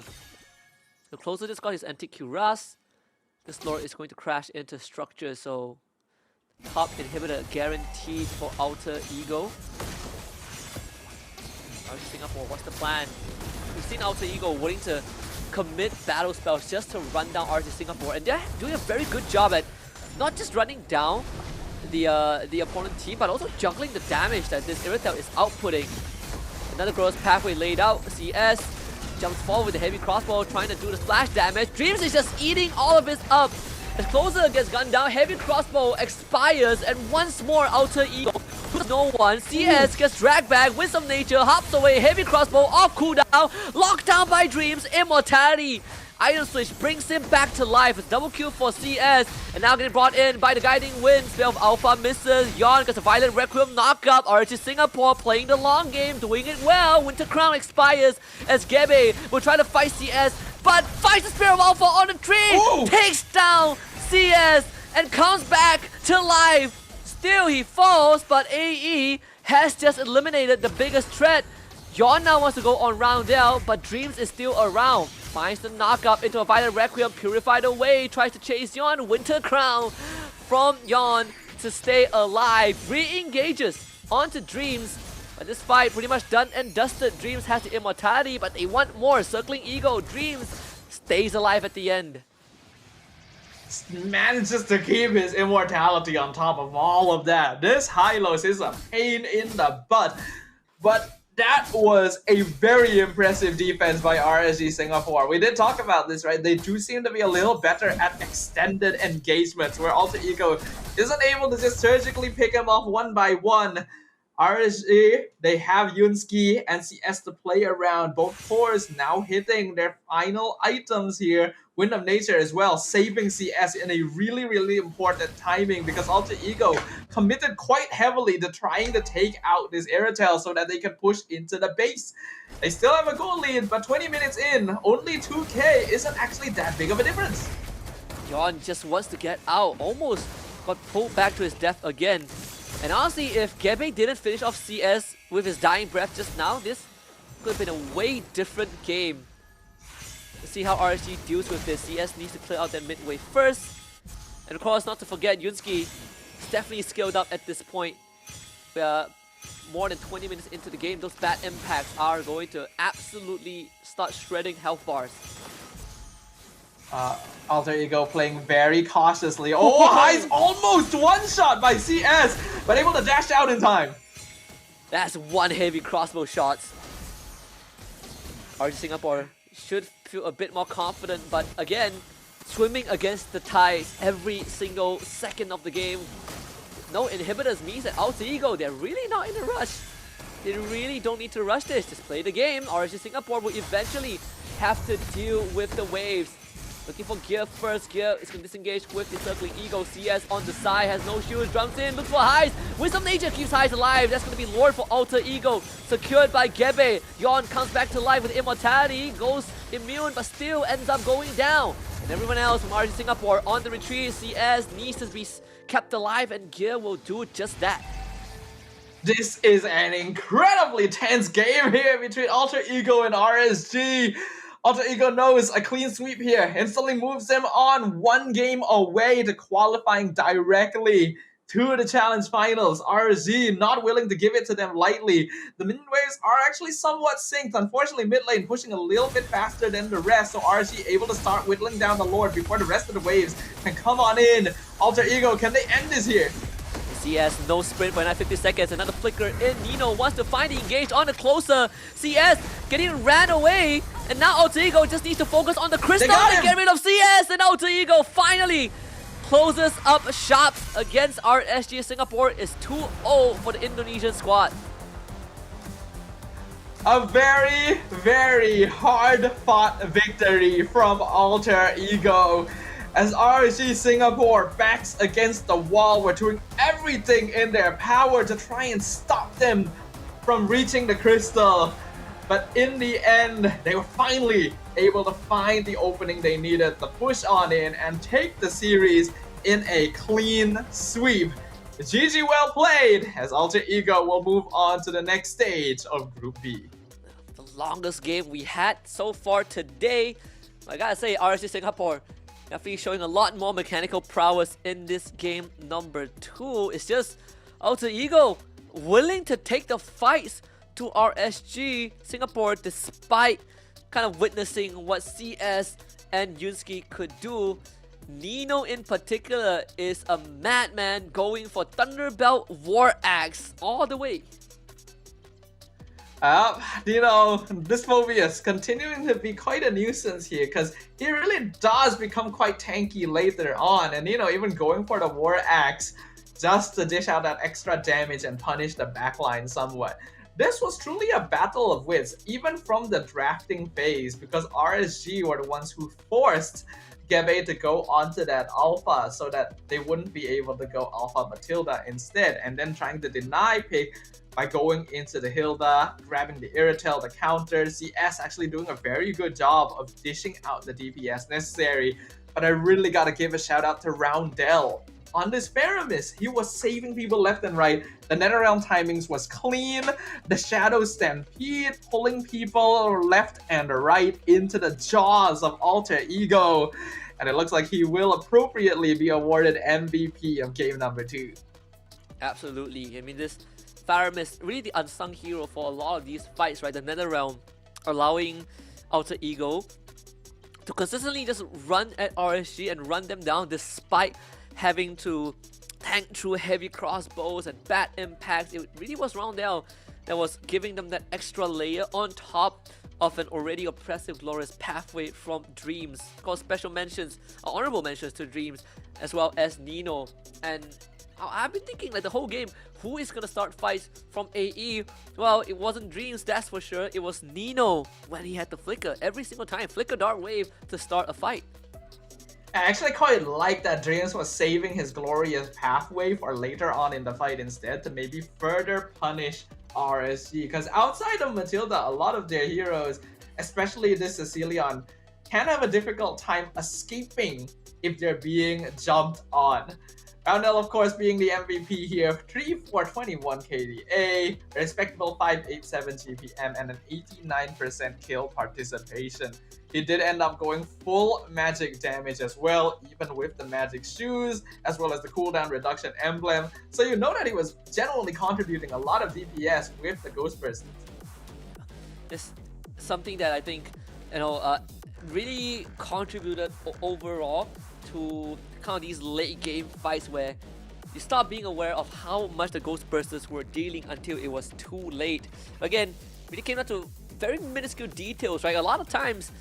The closer this got is Antique Cuirass. This Lord is going to crash into structure, so top inhibitor guaranteed for Alter Ego. Singapore, what's the plan? We've seen Alter Ego willing to commit battle spells just to run down RSG Singapore, and they're doing a very good job at not just running down the opponent team, but also juggling the damage that this Irritel is outputting. Another gross pathway laid out. CS jumps forward with the heavy crossbow, trying to do the splash damage. Dreams is just eating all of it up. As Closer gets gunned down, heavy crossbow expires, and once more Alter Ego no one. CS gets dragged back, Winds of Nature hops away, heavy crossbow off cooldown, locked down by Dreams, immortality. Item switch brings him back to life. It's double kill for CS, and now getting brought in by the Guiding Wind. Spell of Alpha misses. Yon gets a Violent Requiem knockup. RSG Singapore playing the long game, doing it well. Winter Crown expires as Gebe will try to fight CS, but fights the Spear of Alpha on the tree. Ooh. Takes down CS and comes back to life. Still he falls, but AE has just eliminated the biggest threat. Yon now wants to go on Roundel, but Dreams is still around. Finds the knockup into a Violent Requiem, purified away, tries to chase Yon. Winter Crown from Yon to stay alive. Re-engages onto Dreams. But this fight pretty much done and dusted. Dreams has the immortality, but they want more. Circling Ego, Dreams stays alive at the end. Manages to keep his immortality on top of all of that. This Hylos is a pain in the butt, but That was a very impressive defense by RSG Singapore. We did talk about this, right? They do seem to be a little better at extended engagements where Alter Ego isn't able to just surgically pick him off one by one. RSG, they have Yunsky and CS to play around. Both cores now hitting their final items here. Wind of Nature as well, saving CS in a really, really important timing because Alter Ego committed quite heavily to trying to take out this Airtel so that they can push into the base. They still have a goal lead, but 20 minutes in, only 2k isn't actually that big of a difference. Yon just wants to get out, almost got pulled back to his death again. And honestly, if Gebe didn't finish off CS with his dying breath just now, this could have been a way different game. Let's see how RSG deals with this. CS needs to clear out their mid wave first. And of course, not to forget, Yunsky is definitely skilled up at this point. More than 20 minutes into the game, those bad impacts are going to absolutely start shredding health bars. Alter Ego playing very cautiously. Oh, High's almost one-shot by CS, but able to dash out in time. That's one heavy crossbow shots. RSG Singapore should feel a bit more confident, but again, swimming against the tides every single second of the game. No inhibitors means that Alter Ego, they're really not in a rush. They really don't need to rush this. Just play the game. RSG Singapore will eventually have to deal with the waves. Looking for Gear first. Gear is going to disengage with the circling Ego. CS on the side, has no shields, jumps in, looks for Highs. Wisdom Nature keeps Highs alive. That's going to be Lord for Alter Ego. Secured by Gebe. Yon comes back to life with Immortality. Goes immune, but still ends up going down. And everyone else from RSG Singapore on the retreat. CS needs to be kept alive, and Gear will do just that. This is an incredibly tense game here between Alter Ego and RSG. Alter Ego knows a clean sweep here. Instantly moves them on one game away to qualifying directly to the challenge finals. RSG not willing to give it to them lightly. The mid waves are actually somewhat synced. Unfortunately, mid lane pushing a little bit faster than the rest, so RSG able to start whittling down the Lord before the rest of the waves can come on in. Alter Ego, can they end this here? CS, no sprint for another 50 seconds. Another flicker in. Nino wants to find the engage on the closer. CS getting ran away. And now Alter Ego just needs to focus on the crystal and get rid of CS. And Alter Ego finally closes up shop against RSG Singapore. Is 2-0 for the Indonesian squad. A very, very hard-fought victory from Alter Ego. As RSG Singapore backs against the wall, we're doing everything in their power to try and stop them from reaching the crystal. But in the end, they were finally able to find the opening they needed to push on in and take the series in a clean sweep. GG well played, as Alter Ego will move on to the next stage of Group B. The longest game we had so far today. I gotta say, RSG Singapore definitely showing a lot more mechanical prowess in this game number 2. It's just Alter Ego willing to take the fights to RSG Singapore despite kind of witnessing what CS and Yunsky could do. Nino in particular is a madman going for Thunderbelt War Axe all the way. You know, this Mobius continuing to be quite a nuisance here because he really does become quite tanky later on, and you know, even going for the War Axe just to dish out that extra damage and punish the backline somewhat. This was truly a battle of wits, even from the drafting phase, because RSG were the ones who forced Gebe to go onto that Alpha so that they wouldn't be able to go Alpha Matilda instead, and then trying to deny pick by going into the Hilda, grabbing the Irritel, the counter. CS actually doing a very good job of dishing out the DPS necessary, but I really gotta give a shout out to Roundel. On this Faramis, he was saving people left and right. The Netherrealm timings was clean. The Shadow Stampede pulling people left and right into the jaws of Alter Ego. And it looks like he will appropriately be awarded MVP of game number 2. Absolutely. I mean, this Faramis, really the unsung hero for a lot of these fights, right? The Netherrealm allowing Alter Ego to consistently just run at RSG and run them down despite having to tank through heavy crossbows and bad impacts. It really was Roundel that was giving them that extra layer on top of an already oppressive glorious pathway from Dreams. Called special mentions, honorable mentions to Dreams, as well as Nino. And I've been thinking like the whole game, who is gonna start fights from AE? Well, it wasn't Dreams, that's for sure. It was Nino when he had to flicker every single time, flicker Dark Wave to start a fight. I actually quite like that Dreams was saving his glorious pathway for later on in the fight instead to maybe further punish RSG, because outside of Matilda, a lot of their heroes, especially this Cecilion, can have a difficult time escaping if they're being jumped on. Roundel, of course, being the MVP here, 3,421 KDA, respectable 587 GPM, and an 89% kill participation. He did end up going full magic damage as well, even with the magic shoes, as well as the cooldown reduction emblem. So you know that he was genuinely contributing a lot of DPS with the Ghost Burst. It's something that I think, really contributed overall to kind of these late game fights where you start being aware of how much the Ghost Bursters were dealing until it was too late. Again, really came down to very minuscule details, right? A lot of times,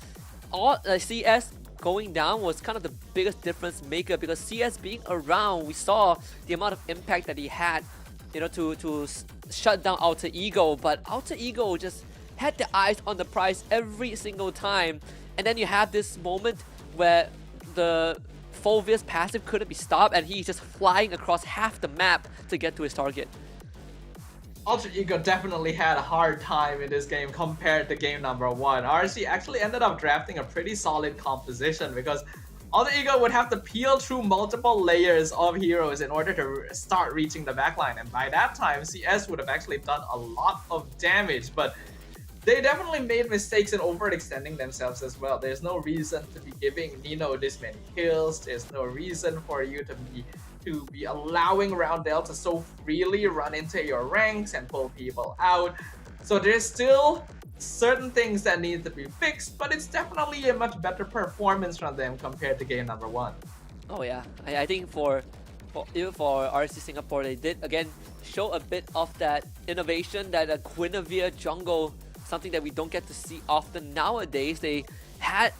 all CS going down was kind of the biggest difference maker, because CS being around, we saw the amount of impact that he had, to shut down Alter Ego, but Alter Ego just had the eyes on the prize every single time. And then you have this moment where the Fulvius passive couldn't be stopped and he's just flying across half the map to get to his target. Alter Ego definitely had a hard time in this game compared to game number 1. RSG actually ended up drafting a pretty solid composition, because Alter Ego would have to peel through multiple layers of heroes in order to start reaching the backline, and by that time CS would have actually done a lot of damage, but they definitely made mistakes in overextending themselves as well. There's no reason to be giving Nino this many kills. There's no reason for you to be allowing Roundel to so freely run into your ranks and pull people out. So there's still certain things that need to be fixed, but it's definitely a much better performance from them compared to game number 1. Oh yeah, I think even for RSC Singapore, they did again show a bit of that innovation, that a Guinevere jungle, something that we don't get to see often nowadays. They had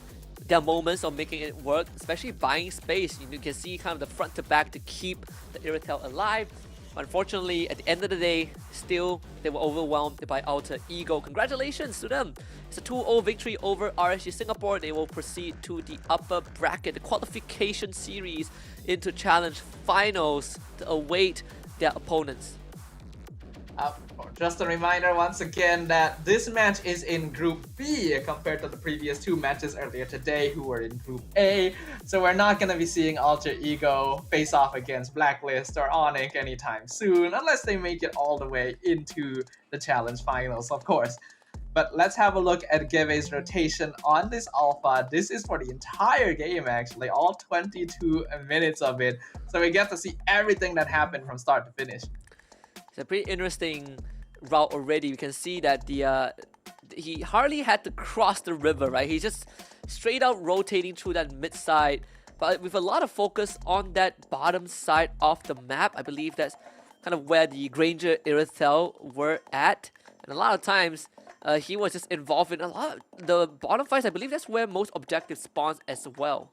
their moments of making it work, especially buying space. You can see kind of the front to back to keep the Irritel alive. Unfortunately, at the end of the day, still they were overwhelmed by Alter Ego. Congratulations to them. It's a 2-0 victory over RSG Singapore. They will proceed to the upper bracket, the qualification series into Challenge Finals to await their opponents. Just a reminder once again that this match is in Group B compared to the previous 2 matches earlier today who were in Group A. So we're not going to be seeing Alter Ego face off against Blacklist or Onic anytime soon, unless they make it all the way into the Challenge Finals, of course. But let's have a look at Geve's rotation on this alpha. This is for the entire game actually, all 22 minutes of it. So we get to see everything that happened from start to finish. It's a pretty interesting route already. You can see that he hardly had to cross the river, right? He's just straight out rotating through that mid side, but with a lot of focus on that bottom side of the map. I believe that's kind of where the Granger Irithel were at, and a lot of times he was just involved in a lot of the bottom fights. I believe that's where most objective spawns as well.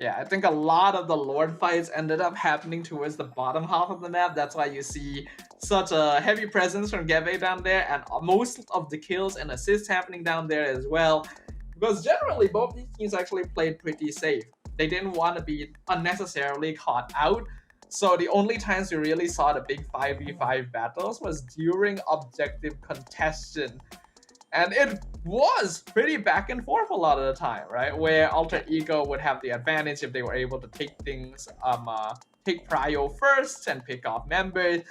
Yeah, I think a lot of the Lord fights ended up happening towards the bottom half of the map. That's why you see such a heavy presence from Geve down there, and most of the kills and assists happening down there as well. Because generally, both these teams actually played pretty safe. They didn't want to be unnecessarily caught out. So the only times we really saw the big 5v5 battles was during objective contention. And it was pretty back and forth a lot of the time, right? Where Alter Ego would have the advantage if they were able to take things, take prio first and pick off members.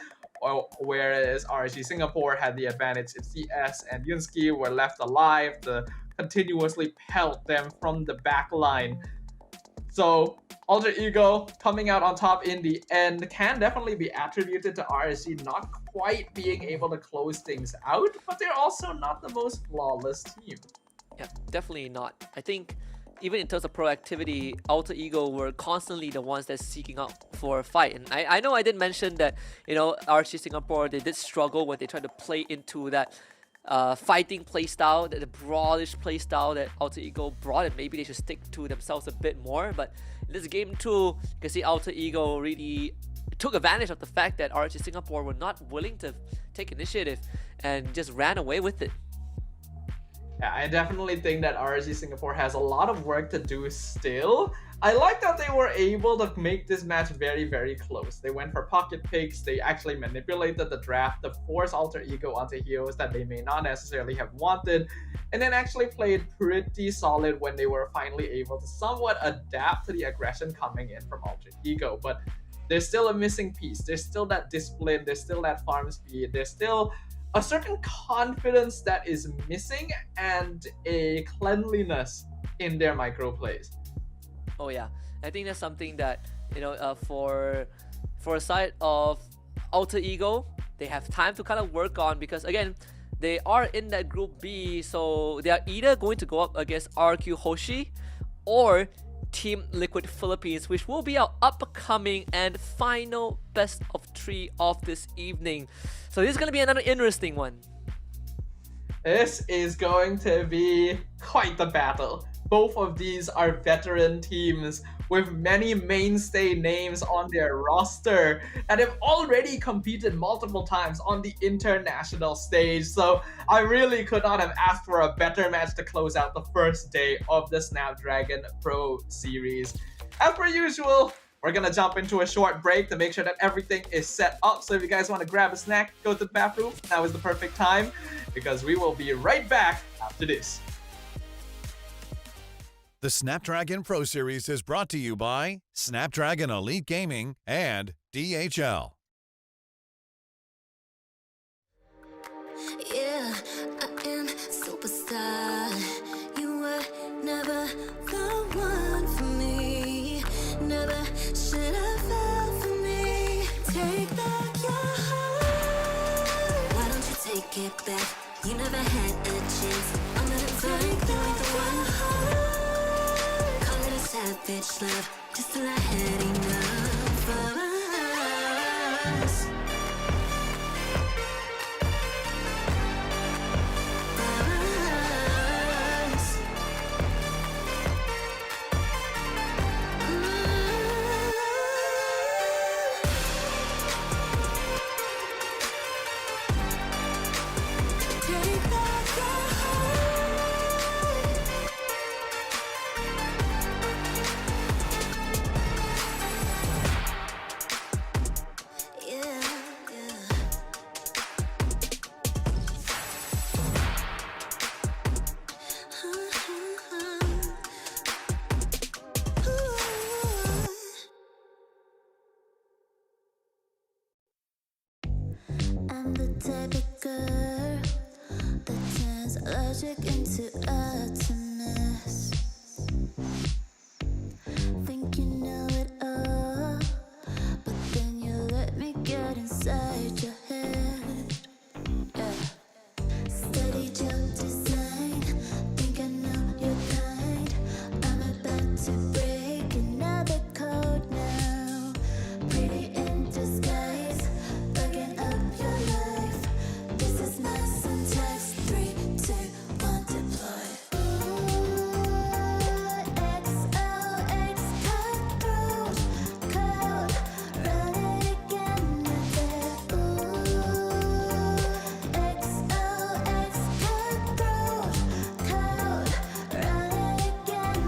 Or whereas RSG Singapore had the advantage if CS and Yunsky were left alive to continuously pelt them from the back line. So Alter Ego coming out on top in the end can definitely be attributed to RSG not quite being able to close things out, but they're also not the most flawless team. Yeah, definitely not. I think even in terms of proactivity, Alter Ego were constantly the ones that's seeking out for a fight. And I know I did mention that, you know, RC Singapore, they did struggle when they tried to play into that fighting playstyle, the brawlish playstyle that Alter Ego brought, and maybe they should stick to themselves a bit more. But in this game too, you can see Alter Ego really took advantage of the fact that RC Singapore were not willing to take initiative and just ran away with it. Yeah, I definitely think that RSG Singapore has a lot of work to do still. I like that they were able to make this match very, very close. They went for pocket picks, they actually manipulated the draft to force Alter Ego onto heroes that they may not necessarily have wanted, and then actually played pretty solid when they were finally able to somewhat adapt to the aggression coming in from Alter Ego. But there's still a missing piece. There's still that discipline, there's still that farm speed, there's still a certain confidence that is missing, and a cleanliness in their micro plays. Oh yeah, I think that's something that, you know, for a side of Alter Ego, they have time to kind of work on, because again, they are in that group B, so they are either going to go up against RQ Hoshi or Team Liquid Philippines, which will be our upcoming and final best of 3 of this evening. So this is going to be another interesting one. This is going to be quite the battle. Both of these are veteran teams with many mainstay names on their roster that have already competed multiple times on the international stage. So I really could not have asked for a better match to close out the first day of the Snapdragon Pro Series. As per usual, we're gonna jump into a short break to make sure that everything is set up. So if you guys want to grab a snack, go to the bathroom, now is the perfect time, because we will be right back after this. The Snapdragon Pro Series is brought to you by Snapdragon Elite Gaming and DHL. Yeah, I am superstar. You were never the one for me. Never should have fell for me. Take back your heart. Why don't you take it back? You never had a chance. I'm gonna find you ain't the one. Call it a savage love, just till I had enough of us. I'm the type of girl that turns logic into atoms. Think you know it all, but then you let me get inside your head. Yeah. Steady jump design, think I know your kind. I'm about to break another code now. Pretty in disguise, bugging up your life. This is my syntax. 3, 2, 1, deploy. XOX cutthroat code, run it again. XOX cutthroat code, run it again.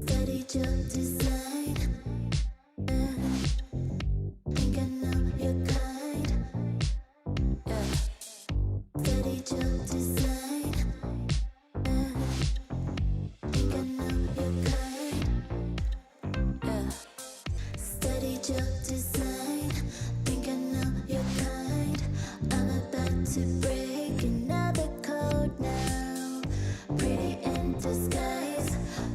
Steady jump design. Think I know your kind. Yeah. Steady jump design. Think I know your kind. Yeah. Steady jump design. Think I know your kind. I'm about to break another code now. Pretty in disguise,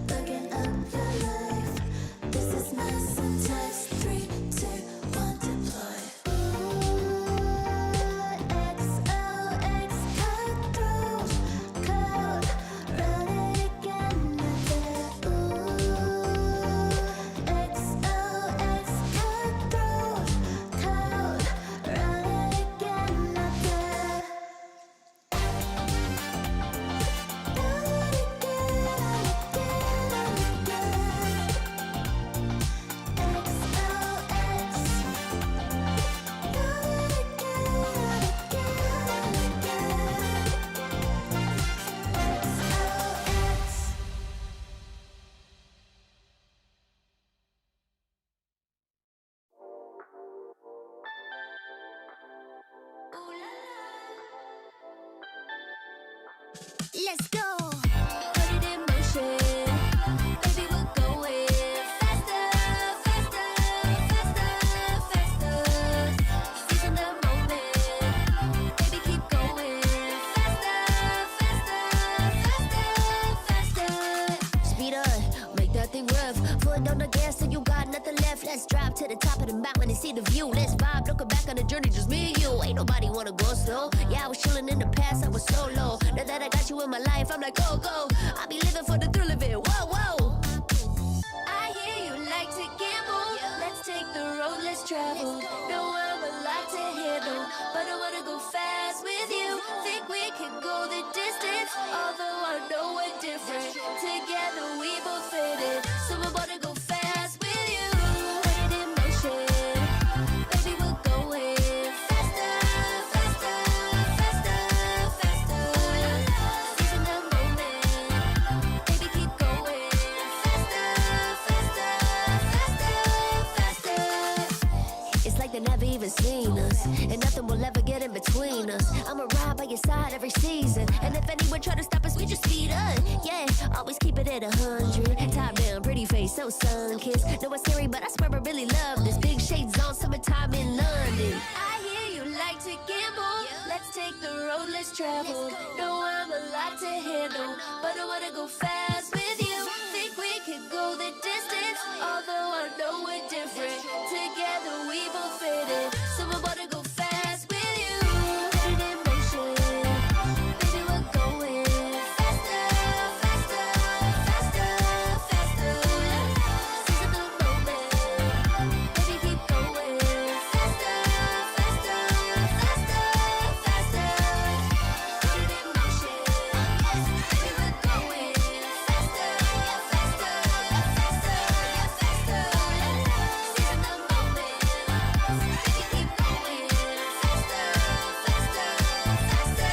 bugging up your life. This is my let's go. Put it in motion. Baby, we're going faster, faster, faster, faster. Seizing the moment. Baby, keep going faster, faster, faster, faster. Speed up, make that thing rev. Foot on the gas till you got nothing left. Let's drive to the top of the mountain and see the view. Let's vibe, looking back on the journey, just me and you. Ain't nobody wanna go slow. Yeah, I was chilling in the past, I was solo. Now that I got you in my life, I'm like, go, go. I be living for the thrill of it, whoa, whoa. I hear you like to gamble. Let's take the road, let's travel. No, I'm a lot to handle, but I wanna go fast with you. Think we can go the distance, although I know we're different. Together we both fit it, so I wanna go fast with you. Put it in motion. Baby, we're going faster, faster, faster, faster. Seizing the moment. Baby, keep going faster, faster, faster, faster. It's like they never even seen us, and nothing will ever get in between us. I'ma ride by your side every season, and if anyone try to stop us, we just speed up. Yeah, always keep it at 100. Top down, pretty face, so sun-kissed. Know it's scary, but I swear I really love this. Big shades on, summertime in London. I hear you like to gamble. Let's take the road, let's travel. No, I'm a lot to handle, but I wanna go fast with you. Think we could go the distance, although I know we're different. Together we both fit it, so I wanna go fast with you. Put it in motion. Baby, we're going faster, faster, faster, faster. Seizing the moment. Baby, keep going faster, faster, faster, faster. Put it in motion. Baby, we're going faster, faster, faster, faster. Seizing the moment. Baby, keep going faster, faster, faster, faster.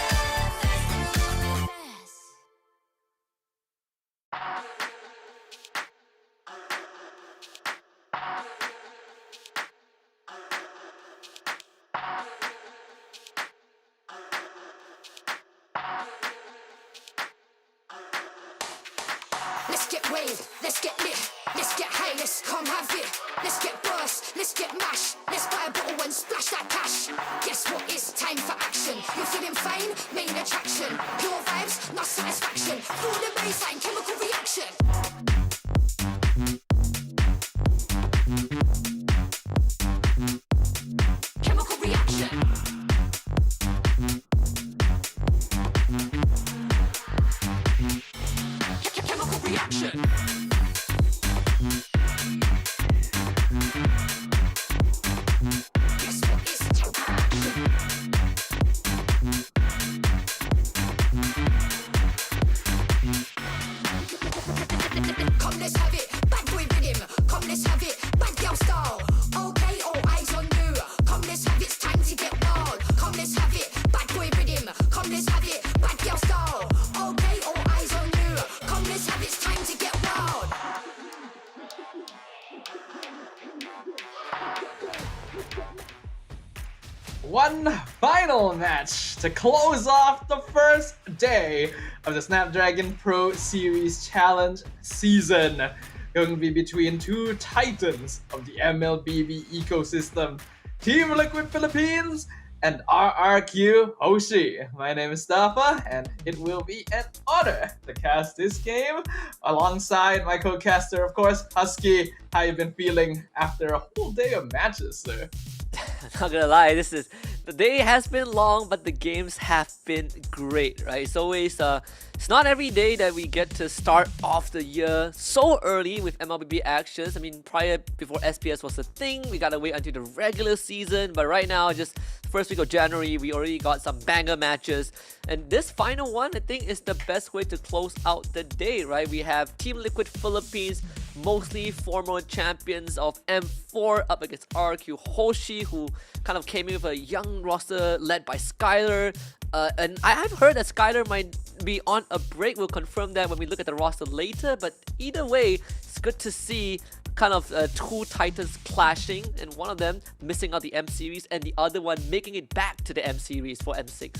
Let's get waved, let's get lit, let's get high, let's come have it. Let's get burst, let's get mash, let's buy a bottle and splash that cash. Guess what? It's time for action. You're feeling fine, main attraction. Your vibes, not satisfaction. Feel the baseline, chemical reaction. Chemical reaction. Chemical reaction. Guess what? It's action. Come, let's have it. Bad boy rhythm. Come, let's have it. Bad girl style. Okay, all eyes on you. Come, let's have it. It's time to get wild. Come, let's have it. Bad boy rhythm. Come, let's have it. Bad girl style. Okay, all eyes on you. Come, let's have it. It's time to get wild. One final match to close off the first day of the Snapdragon Pro Series Challenge season. Going to be between two titans of the MLBB ecosystem, Team Liquid Philippines and RRQ Hoshi. My name is Stafa, and it will be an honor to cast this game alongside my co-caster, of course, Husky. How you been feeling after a whole day of matches, sir? Not gonna lie, the day has been long, but the games have been great, right? It's always it's not every day that we get to start off the year so early with MLBB actions. I mean, before SPS was a thing, we gotta wait until the regular season, but right now, just first week of January, we already got some banger matches, and this final one, I think, is the best way to close out the day, right? We have Team Liquid Philippines, mostly former champions of M4, up against RQ Hoshi, who kind of came in with a young roster led by Skylar. And I've heard that Skylar might be on a break. We'll confirm that when we look at the roster later. But either way, it's good to see kind of two titans clashing, and one of them missing out the M series, and the other one making it back to the M series for M6.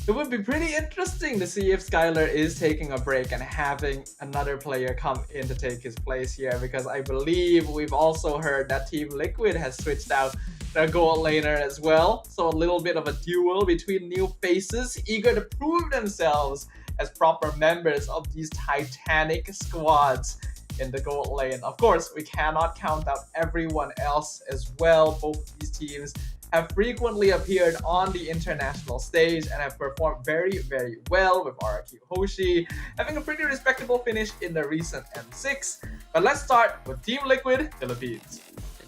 It would be pretty interesting to see if Skylar is taking a break and having another player come in to take his place here, because I believe we've also heard that Team Liquid has switched out their gold laner as well. So a little bit of a duel between new faces eager to prove themselves as proper members of these titanic squads in the gold lane. Of course, we cannot count out everyone else as well. Both these teams have frequently appeared on the international stage and have performed very, very well, with RRQ Hoshi having a pretty respectable finish in the recent M6. But let's start with Team Liquid Philippines.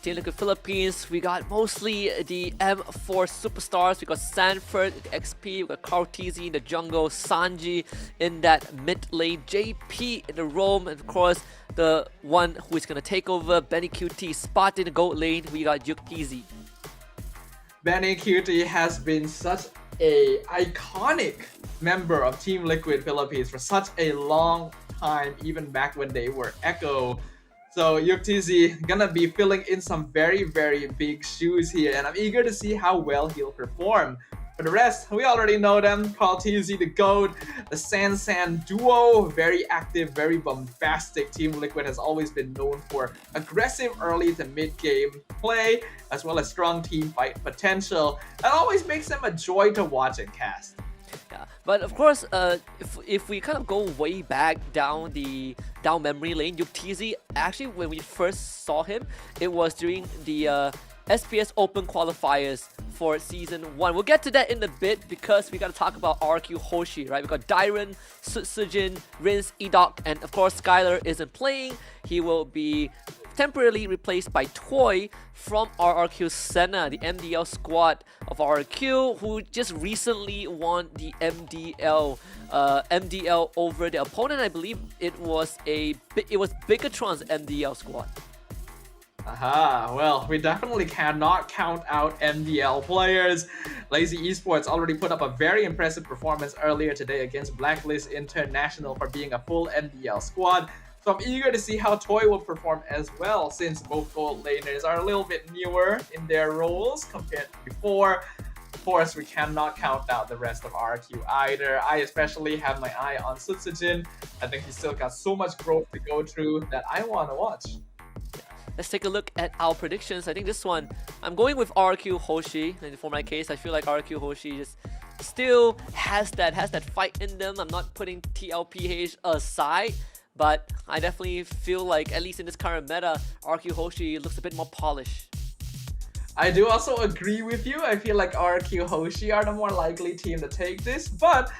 Team Liquid Philippines, we got mostly the M4 superstars. We got Sanford, XP, we got Cartesi in the jungle, Sanji in that mid lane, JP in the roam, and of course the one who is going to take over, Benny QT, Spot in the gold lane, we got Yuktizzy. Benny QT has been such a iconic member of Team Liquid Philippines for such a long time, even back when they were Echo. So Yuktizzy gonna be filling in some very, very big shoes here, and I'm eager to see how well he'll perform. For the rest, we already know them. Cartesi, the GOAT, the San duo, very active, very bombastic. Team Liquid has always been known for aggressive early to mid-game play, as well as strong team fight potential. That always makes them a joy to watch and cast. Yeah, but of course, if we kind of go way back down memory lane, Yuktizzy, actually when we first saw him, it was during the SPS Open qualifiers for Season 1. We'll get to that in a bit because we gotta talk about RQ Hoshi, right? We got Dairon, Sujin, Rince, Edok, and of course Skylar isn't playing. He will be temporarily replaced by Toy from RRQ Senna, the MDL squad of RRQ, who just recently won the MDL over the opponent. I believe it was Bigatron's MDL squad. Aha, well, we definitely cannot count out MDL players. Lazy Esports already put up a very impressive performance earlier today against Blacklist International for being a full MDL squad. So I'm eager to see how Toy will perform as well, since both gold laners are a little bit newer in their roles compared to before. Of course, we cannot count out the rest of RQ either. I especially have my eye on Sujin. I think he's still got so much growth to go through that I want to watch. Let's take a look at our predictions. I think this one, I'm going with RQ Hoshi, and for my case, I feel like RQ Hoshi just still has that fight in them. I'm not putting TLPH aside, but I definitely feel like, at least in this current meta, RQ Hoshi looks a bit more polished. I do also agree with you. I feel like RQ Hoshi are the more likely team to take this, but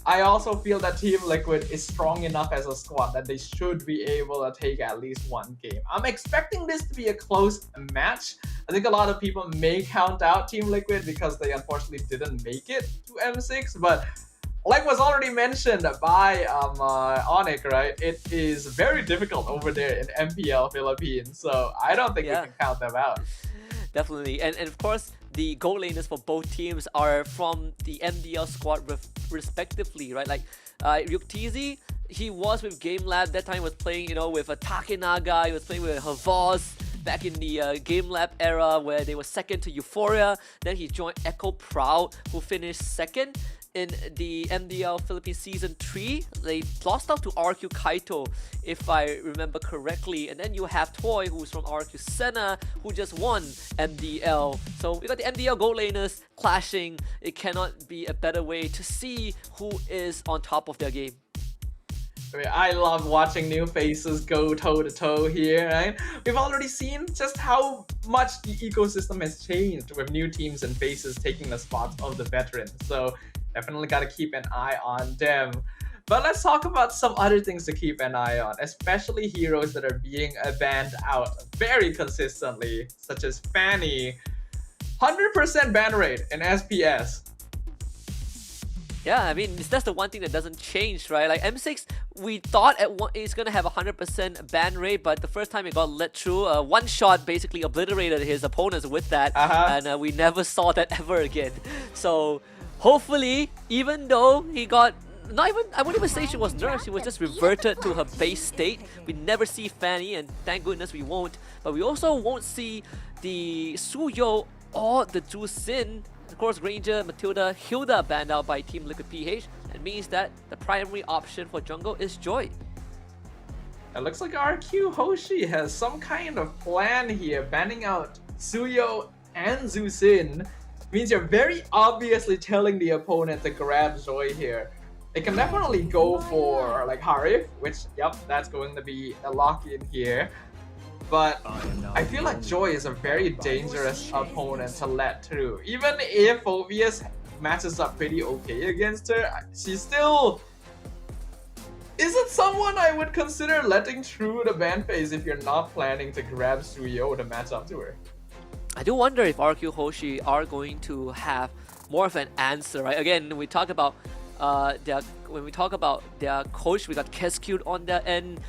I also feel that Team Liquid is strong enough as a squad that they should be able to take at least one game. I'm expecting this to be a close match. I think a lot of people may count out Team Liquid because they unfortunately didn't make it to M6, but like was already mentioned by Onic, right? It is very difficult over there in MPL Philippines, so I don't think we can count them out. Definitely, and of course, the gold laners for both teams are from the MDL squad respectively, right? Like Yuktizzy, he was with Game Lab. That time he was playing, with a Takenaga. He was playing with Evos back in the Game Lab era where they were second to Euphoria. Then he joined Echo Proud, who finished second in the MDL Philippines Season 3. They lost out to RQ Kaito, if I remember correctly. And then you have Toy, who's from RQ Senna, who just won MDL. So we got the MDL gold laners clashing. It cannot be a better way to see who is on top of their game. I mean, I love watching new faces go toe-to-toe here, right? We've already seen just how much the ecosystem has changed with new teams and faces taking the spots of the veterans. So definitely got to keep an eye on them. But let's talk about some other things to keep an eye on, especially heroes that are being banned out very consistently, such as Fanny. 100% ban rate in SPS. Yeah, I mean, that's the one thing that doesn't change, right? Like M6, we thought it's gonna have a 100% ban rate, but the first time it got let through, one shot basically obliterated his opponents with that, and we never saw that ever again. So hopefully, even though he got I wouldn't even say she was nerfed, she was just reverted to her base state. We never see Fanny, and thank goodness we won't. But we also won't see the Suyo or the Zhu Xin Of course, Ranger, Matilda, Hilda banned out by Team Liquid PH. That means that the primary option for jungle is Joy. It looks like RQ Hoshi has some kind of plan here, banning out Suyo and Zusin. Means you're very obviously telling the opponent to grab Joy here. They can definitely go for like Harif, which, yep, that's going to be a lock-in here. But I feel like Joy is a very dangerous opponent to let through. Even if Phobius matches up pretty okay against her, she's still isn't someone I would consider letting through the ban phase if you're not planning to grab Suyo to match up to her. I do wonder if RQ Hoshi are going to have more of an answer, right? Again, we talk about when we talk about their coach, we got Kescute on their end.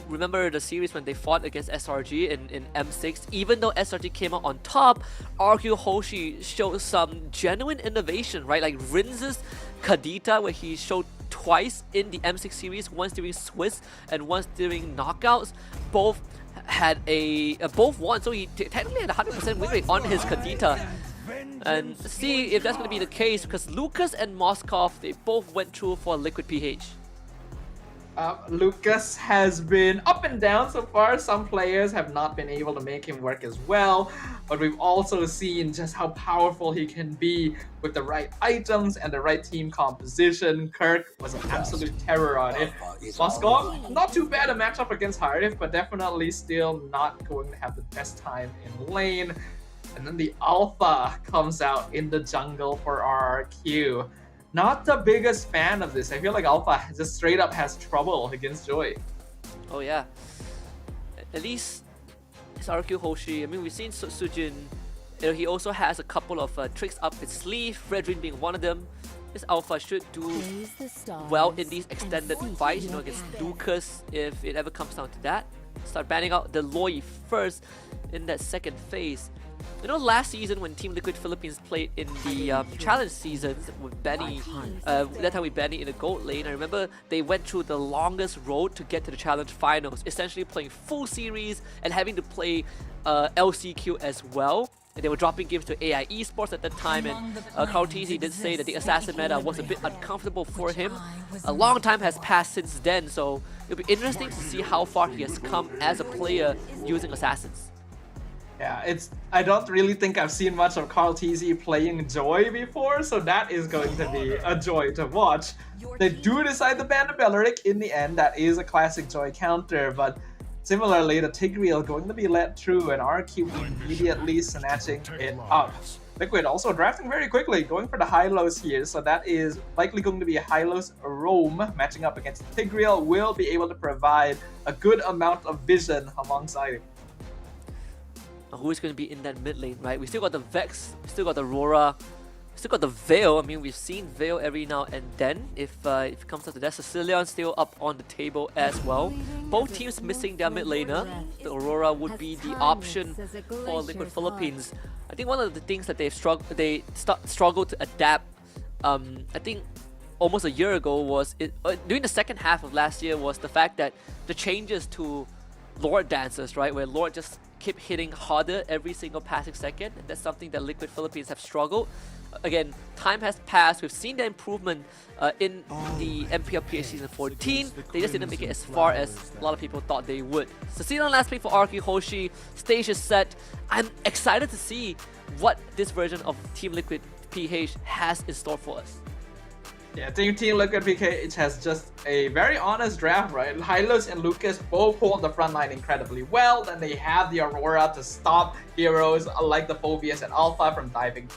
Remember the series when they fought against SRG in M6? Even though SRG came out on top, RQ Hoshi showed some genuine innovation, right? Like Rinz's Kadita, where he showed twice in the M6 series, once during Swiss and once during knockouts. Both had both won, so he technically had a 100% win rate on his Kadita. And see if that's going to be the case, because Lucas and Moskov, they both went through for Liquid PH. Lucas has been up and down so far. Some players have not been able to make him work as well, but we've also seen just how powerful he can be with the right items and the right team composition. Kirk was an absolute terror on it. Moskov, not too bad a matchup against Harif, but definitely still not going to have the best time in lane. And then the Alpha comes out in the jungle for RRQ. Not the biggest fan of this. I feel like Alpha just straight up has trouble against Joy. Oh yeah. At least it's RQ Hoshi. I mean, we've seen Sujin. You know, he also has a couple of tricks up his sleeve, Fredrin being one of them. This Alpha should do well in these extended fights, you know, against Lucas if it ever comes down to that. Start banning out the Loi first in that second phase. You know, last season when Team Liquid Philippines played in the challenge seasons with Benny, that time we Benny in the gold lane, I remember they went through the longest road to get to the challenge finals, essentially playing full series and having to play LCQ as well. And they were dropping games to AI esports at that time, and Carl TZ did say that the assassin meta was a bit uncomfortable for him. A long time has passed since then, so it'll be interesting to see how far he has come as a player using assassins. Yeah, I don't really think I've seen much of Carl TZ playing Joy before, so that is going to be a joy to watch. They do decide to ban the Belleric in the end. That is a classic Joy counter, but similarly, the Tigreal going to be let through and RQ immediately snatching it up. Liquid also drafting very quickly, going for the high-lows here, so that is likely going to be a high-lows roam matching up against Tigreal. Will be able to provide a good amount of vision alongside it. Who is going to be in that mid lane, right? We still got the Vex, we still got the Aurora, we still got the Veil. I mean, we've seen Veil every now and then. If it comes up to that, Sicilian still up on the table as well. Both teams missing their mid laner. The Aurora would be the option for Liquid Philippines. I think one of the things that they've struggled to adapt, I think almost a year ago was during the second half of last year, was the fact that the changes to Lord dances, right, where Lord just keep hitting harder every single passing second, and that's something that Liquid Philippines have struggled. Again, time has passed. We've seen the improvement in the MPL season 14. They just didn't make it as far as a lot of people thought they would. So season last pick for RQ Hoshi. Stage is set. I'm excited to see what this version of Team Liquid PH has in store for us. Yeah, Team Liquid PH has just a very honest draft, right? Hylos and Lucas both hold the front line incredibly well. Then they have the Aurora to stop heroes like the Phobius and Alpha from diving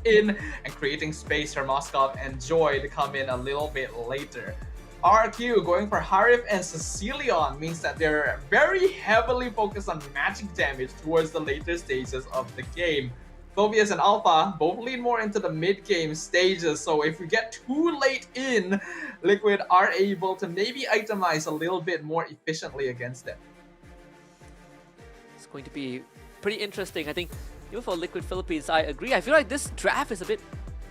in and creating space for Moskov and Joy to come in a little bit later. RQ going for Harif and Sicilian means that they're very heavily focused on magic damage towards the later stages of the game. Phobius and Alpha both lean more into the mid-game stages, so if we get too late in, Liquid are able to maybe itemize a little bit more efficiently against them. It's going to be pretty interesting. I think even for Liquid Philippines, I agree. I feel like this draft is a bit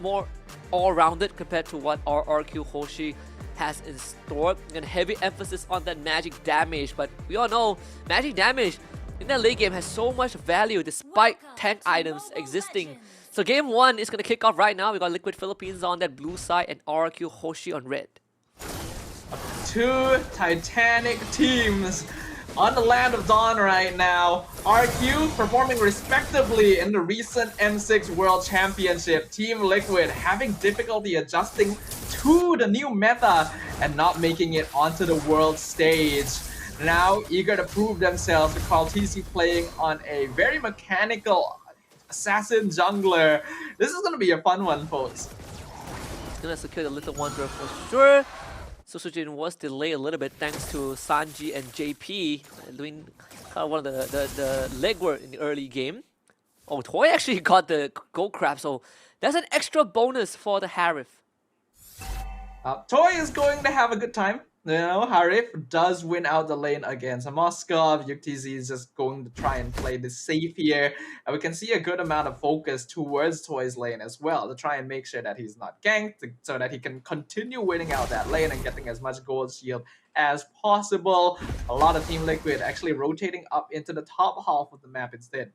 more all-rounded compared to what our RQ Hoshi has in store. And heavy emphasis on that magic damage, but we all know magic damage in that late game has so much value despite tank items existing So game 1 is going to kick off right now. We got Liquid Philippines on that blue side and RQ Hoshi on red. Two titanic teams on the land of Dawn right now. RQ performing respectively in the recent M6 World Championship. Team Liquid having difficulty adjusting to the new meta and not making it onto the world stage. Now eager to prove themselves with TC playing on a very mechanical assassin jungler. This is going to be a fun one, folks. He's going to secure the Little Wanderer for sure. Susujin was delayed a little bit thanks to Sanji and JP doing kind of one of the legwork in the early game. Oh, Toy actually got the gold crab, so that's an extra bonus for the Harif. Toy is going to have a good time. You know, Harif does win out the lane against Moskov. YukiTZ is just going to try and play this safe here. And we can see a good amount of focus towards Toy's lane as well to try and make sure that he's not ganked so that he can continue winning out that lane and getting as much gold shield as possible. A lot of Team Liquid actually rotating up into the top half of the map instead.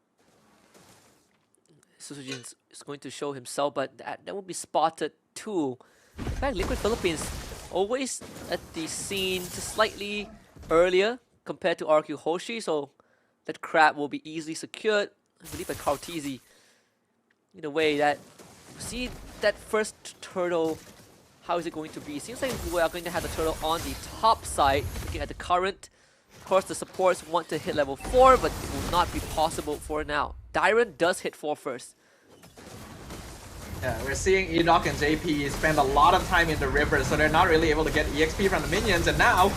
Susujin is going to show himself, but that will be spotted too. In fact, Liquid Philippines always at the scene just slightly earlier compared to RQ Hoshi, so that crab will be easily secured, I believe, by Kartizi. In a way that, see that first turtle, how is it going to be? Seems like we are going to have the turtle on the top side, looking at the current. Of course, the supports want to hit level 4, but it will not be possible for now. Dyron does hit 4 first. Yeah, we're seeing Enoch and JP spend a lot of time in the river, so they're not really able to get EXP from the minions, and now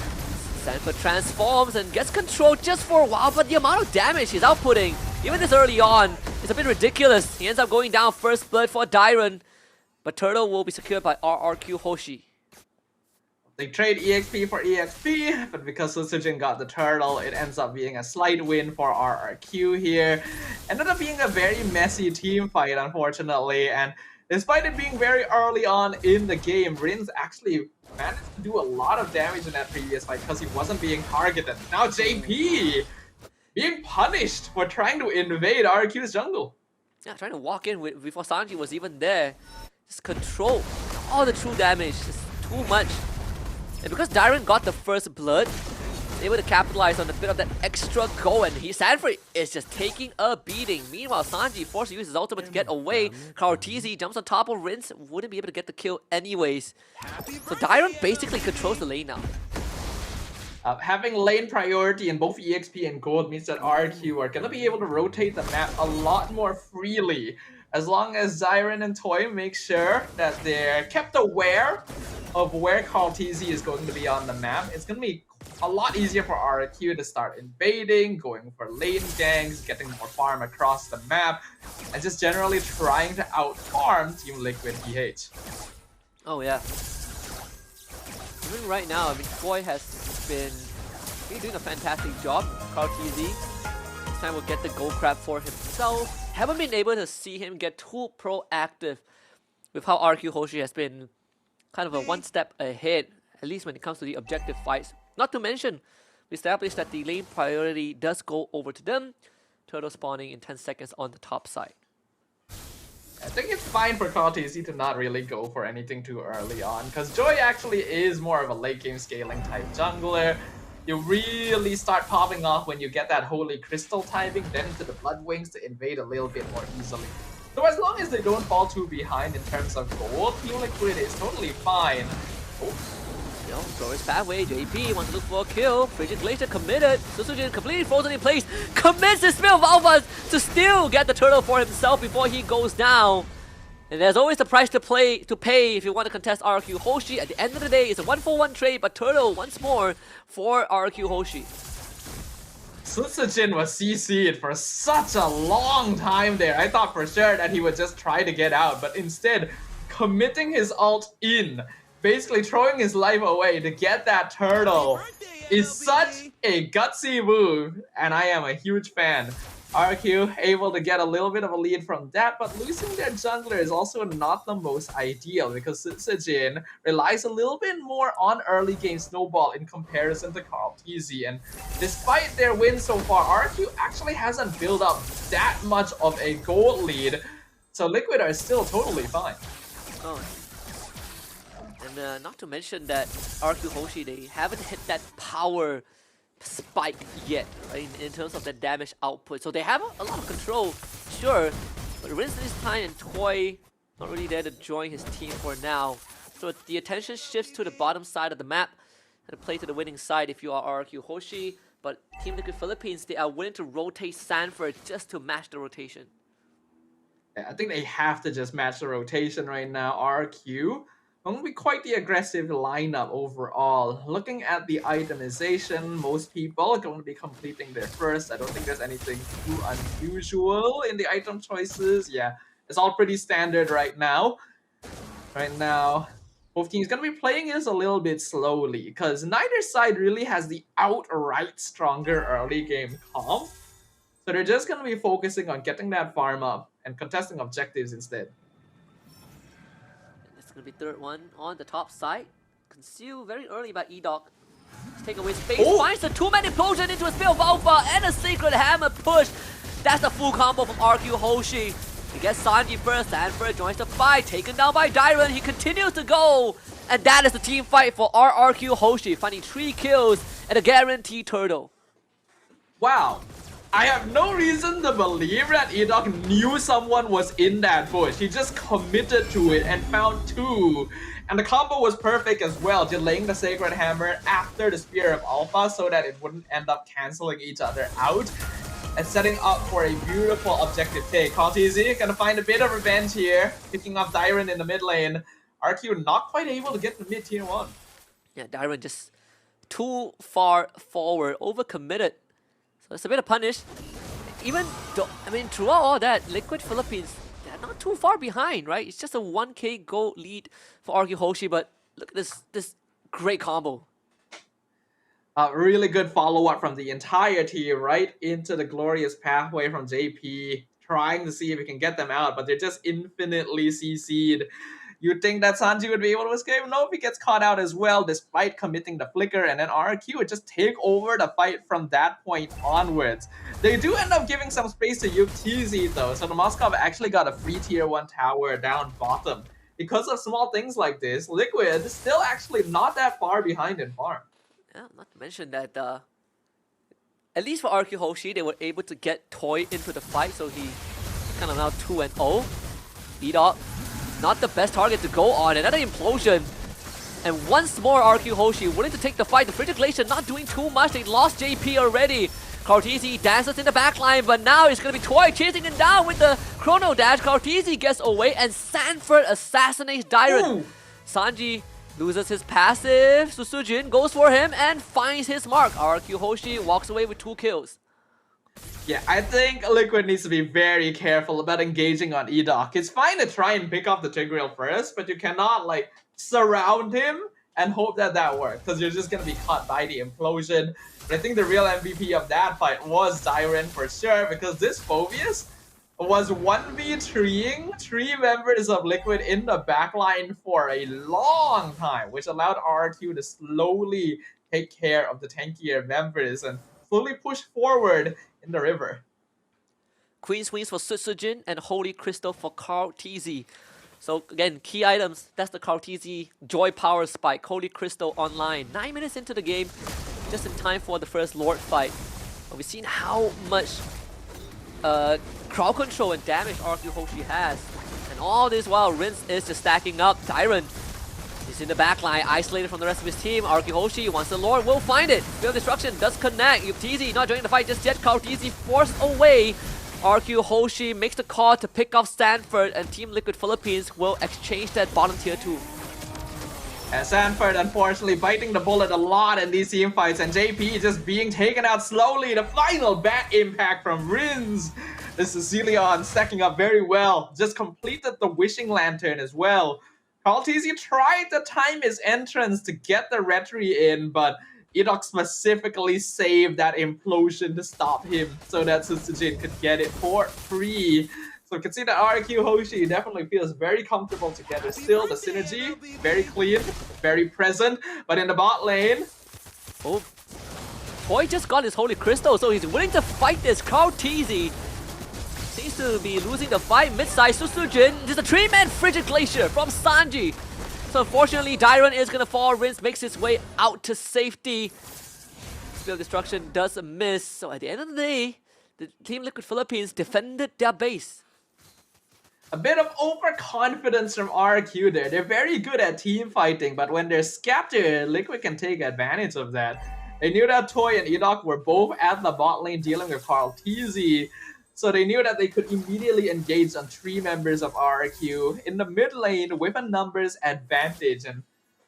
Sanford transforms and gets control just for a while, but the amount of damage he's outputting, even this early on, is a bit ridiculous. He ends up going down first blood for Dyron, but Turtle will be secured by RRQ Hoshi. They trade EXP for EXP, but because Susujin got the turtle, it ends up being a slight win for RRQ here. Ended up being a very messy team fight, unfortunately, and despite it being very early on in the game, Rins actually managed to do a lot of damage in that previous fight because he wasn't being targeted. Now JP being punished for trying to invade RQ's jungle. Yeah, trying to walk in before Sanji was even there. Just control all the true damage, just too much. And because Dyron got the first blood, he's able to capitalize on a bit of that extra go, and Sanford is just taking a beating. Meanwhile, Sanji forced to use his ultimate to get away. Kartizi jumps on top of Rins, wouldn't be able to get the kill anyways. So Dyron basically controls the lane now. Having lane priority in both EXP and gold means that RQ are going to be able to rotate the map a lot more freely. As long as Zyron and Toy make sure that they're kept aware of where Kartizi is going to be on the map, it's going to be a lot easier for RQ to start invading, going for lane ganks, getting more farm across the map, and just generally trying to out-farm Team Liquid PH. Oh yeah. Even right now, I mean, Toy has been really doing a fantastic job. Kartizi this time will get the gold crab for himself. Haven't been able to see him get too proactive with how RQ Hoshi has been kind of a one step ahead, at least when it comes to the objective fights. Not to mention, we established that the lane priority does go over to them. Turtle spawning in 10 seconds on the top side. I think it's fine for Kartizi to not really go for anything too early on, because Joy actually is more of a late game scaling type jungler. You really start popping off when you get that Holy Crystal timing, then to the Blood Wings to invade a little bit more easily. So as long as they don't fall too behind in terms of gold, Team Liquid is totally fine. Oh. You know, Glorious Pathway, JP wants to look for a kill. Frigid Glacier committed. Susujin completely frozen in place. Commits the Spill of Alphas to still get the turtle for himself before he goes down. And there's always the price to pay if you want to contest RQ Hoshi. At the end of the day, it's a 1-for-1 trade, but Turtle once more for RQ Hoshi. Susujin was CC'd for such a long time there. I thought for sure that he would just try to get out, but instead, committing his ult in, basically throwing his life away to get that turtle, is such a gutsy move, and I am a huge fan. RQ able to get a little bit of a lead from that, but losing their jungler is also not the most ideal because Susujin relies a little bit more on early game snowball in comparison to Kartizi, and despite their win so far, RQ actually hasn't built up that much of a gold lead. So Liquid are still totally fine. Oh. And not to mention that RQ Hoshi, they haven't hit that power spike yet, right, in terms of the damage output. So they have a lot of control, sure, but Rinse this time and Toy not really there to join his team for now. So the attention shifts to the bottom side of the map and play to the winning side if you are RQ Hoshi. But Team Liquid Philippines, they are willing to rotate Sanford just to match the rotation. I think they have to just match the rotation right now. RQ going to be quite the aggressive lineup overall. Looking at the itemization, most people are going to be completing their first. I don't think there's anything too unusual in the item choices. Yeah, it's all pretty standard right now. Right now, both teams going to be playing this a little bit slowly because neither side really has the outright stronger early game comp. So they're just going to be focusing on getting that farm up and contesting objectives instead. It's going to be third one on the top side. Concealed very early by Edoc. He's taking away space, finds the two-man implosion into a Spill of Alpha and a Sacred Hammer push. That's the full combo from RQ Hoshi. He gets Sanji first, Sanford joins the fight, taken down by Dyron. He continues to go. And that is the team fight for RQ Hoshi, finding 3 kills and a guaranteed turtle. Wow. I have no reason to believe that Edoc knew someone was in that bush. He just committed to it and found 2. And the combo was perfect as well, delaying the Sacred Hammer after the Spear of Alpha so that it wouldn't end up canceling each other out. And setting up for a beautiful objective take. Kaltizi gonna find a bit of revenge here, picking up Dyron in the mid lane. RQ not quite able to get the mid tier 1. Yeah, Dyron just too far forward, overcommitted. So it's a bit of punish. Even though, I mean, throughout all that, Liquid Philippines, they're not too far behind, right? It's just a 1k gold lead for RQ Hoshi, but look at this great combo. Really good follow-up from the entire team right into the glorious pathway from JP, trying to see if we can get them out, but they're just infinitely CC'd. You'd think that Sanji would be able to escape. Nope, he gets caught out as well, despite committing the flicker, and then RQ would just take over the fight from that point onwards. They do end up giving some space to UTZ though, so the Moskov actually got a free tier 1 tower down bottom. Because of small things like this, Liquid is still actually not that far behind in farm. Yeah, not to mention that, at least for RQ Hoshi, they were able to get Toy into the fight, so he kind of now 2-0. Edoc, not the best target to go on. Another implosion. And once more, RQ Hoshi willing to take the fight. The Frigid Glacier not doing too much. They lost JP already. Kartizi dances in the backline, but now it's going to be Toy chasing him down with the Chrono Dash. Kartizi gets away, and Sanford assassinates Dyron. Sanji loses his passive. Susujin goes for him and finds his mark. RQ Hoshi walks away with 2 kills. Yeah, I think Liquid needs to be very careful about engaging on Edoc. It's fine to try and pick off the Tigreal first, but you cannot, like, surround him and hope that that works, because you're just going to be caught by the implosion. But I think the real MVP of that fight was Dyron for sure, because this Phobius was 1v3ing 3 members of Liquid in the backline for a long time, which allowed RQ to slowly take care of the tankier members and slowly push forward in the river. Queen's Wings for Susujin and Holy Crystal for Kartizi. So again, key items, that's the Kartizi Joy Power Spike, Holy Crystal online. 9 minutes into the game, just in time for the first Lord fight. But we've seen how much crowd control and damage RQ Hoshi has. And all this while Rinse is just stacking up. Dyron is in the backline, isolated from the rest of his team. RQ Hoshi, once the Lord will find it. Field Destruction does connect. Yuptizi not joining the fight just yet. Kartizi forced away. RQ Hoshi makes the call to pick off Sanford, and Team Liquid Philippines will exchange that bottom tier 2. And Sanford unfortunately biting the bullet a lot in these team fights, and JP just being taken out slowly. The final bat impact from Rins. This is Cecilion stacking up very well. Just completed the Wishing Lantern as well. Kaltizi tried to time his entrance to get the Retry in, but Edoc specifically saved that implosion to stop him so that Susujin could get it for free. So you can see that RQ Hoshi definitely feels very comfortable together. Still, the synergy, very clean, very present. But in the bot lane... Oh, Toy just got his Holy Crystal, so he's willing to fight this. Kartizi seems seems to be losing the fight. Mid-side, Susujin. Just a 3-man Frigid Glacier from Sanji. So unfortunately, Dairon is gonna fall. Rince makes his way out to safety. Spill Destruction does miss. So at the end of the day, the Team Liquid Philippines defended their base. A bit of overconfidence from RQ there. They're very good at team fighting, but when they're scattered, Liquid can take advantage of that. They knew that Toy and Edok were both at the bot lane dealing with Carl TZ, so they knew that they could immediately engage on 3 members of RQ in the mid lane with a numbers advantage. And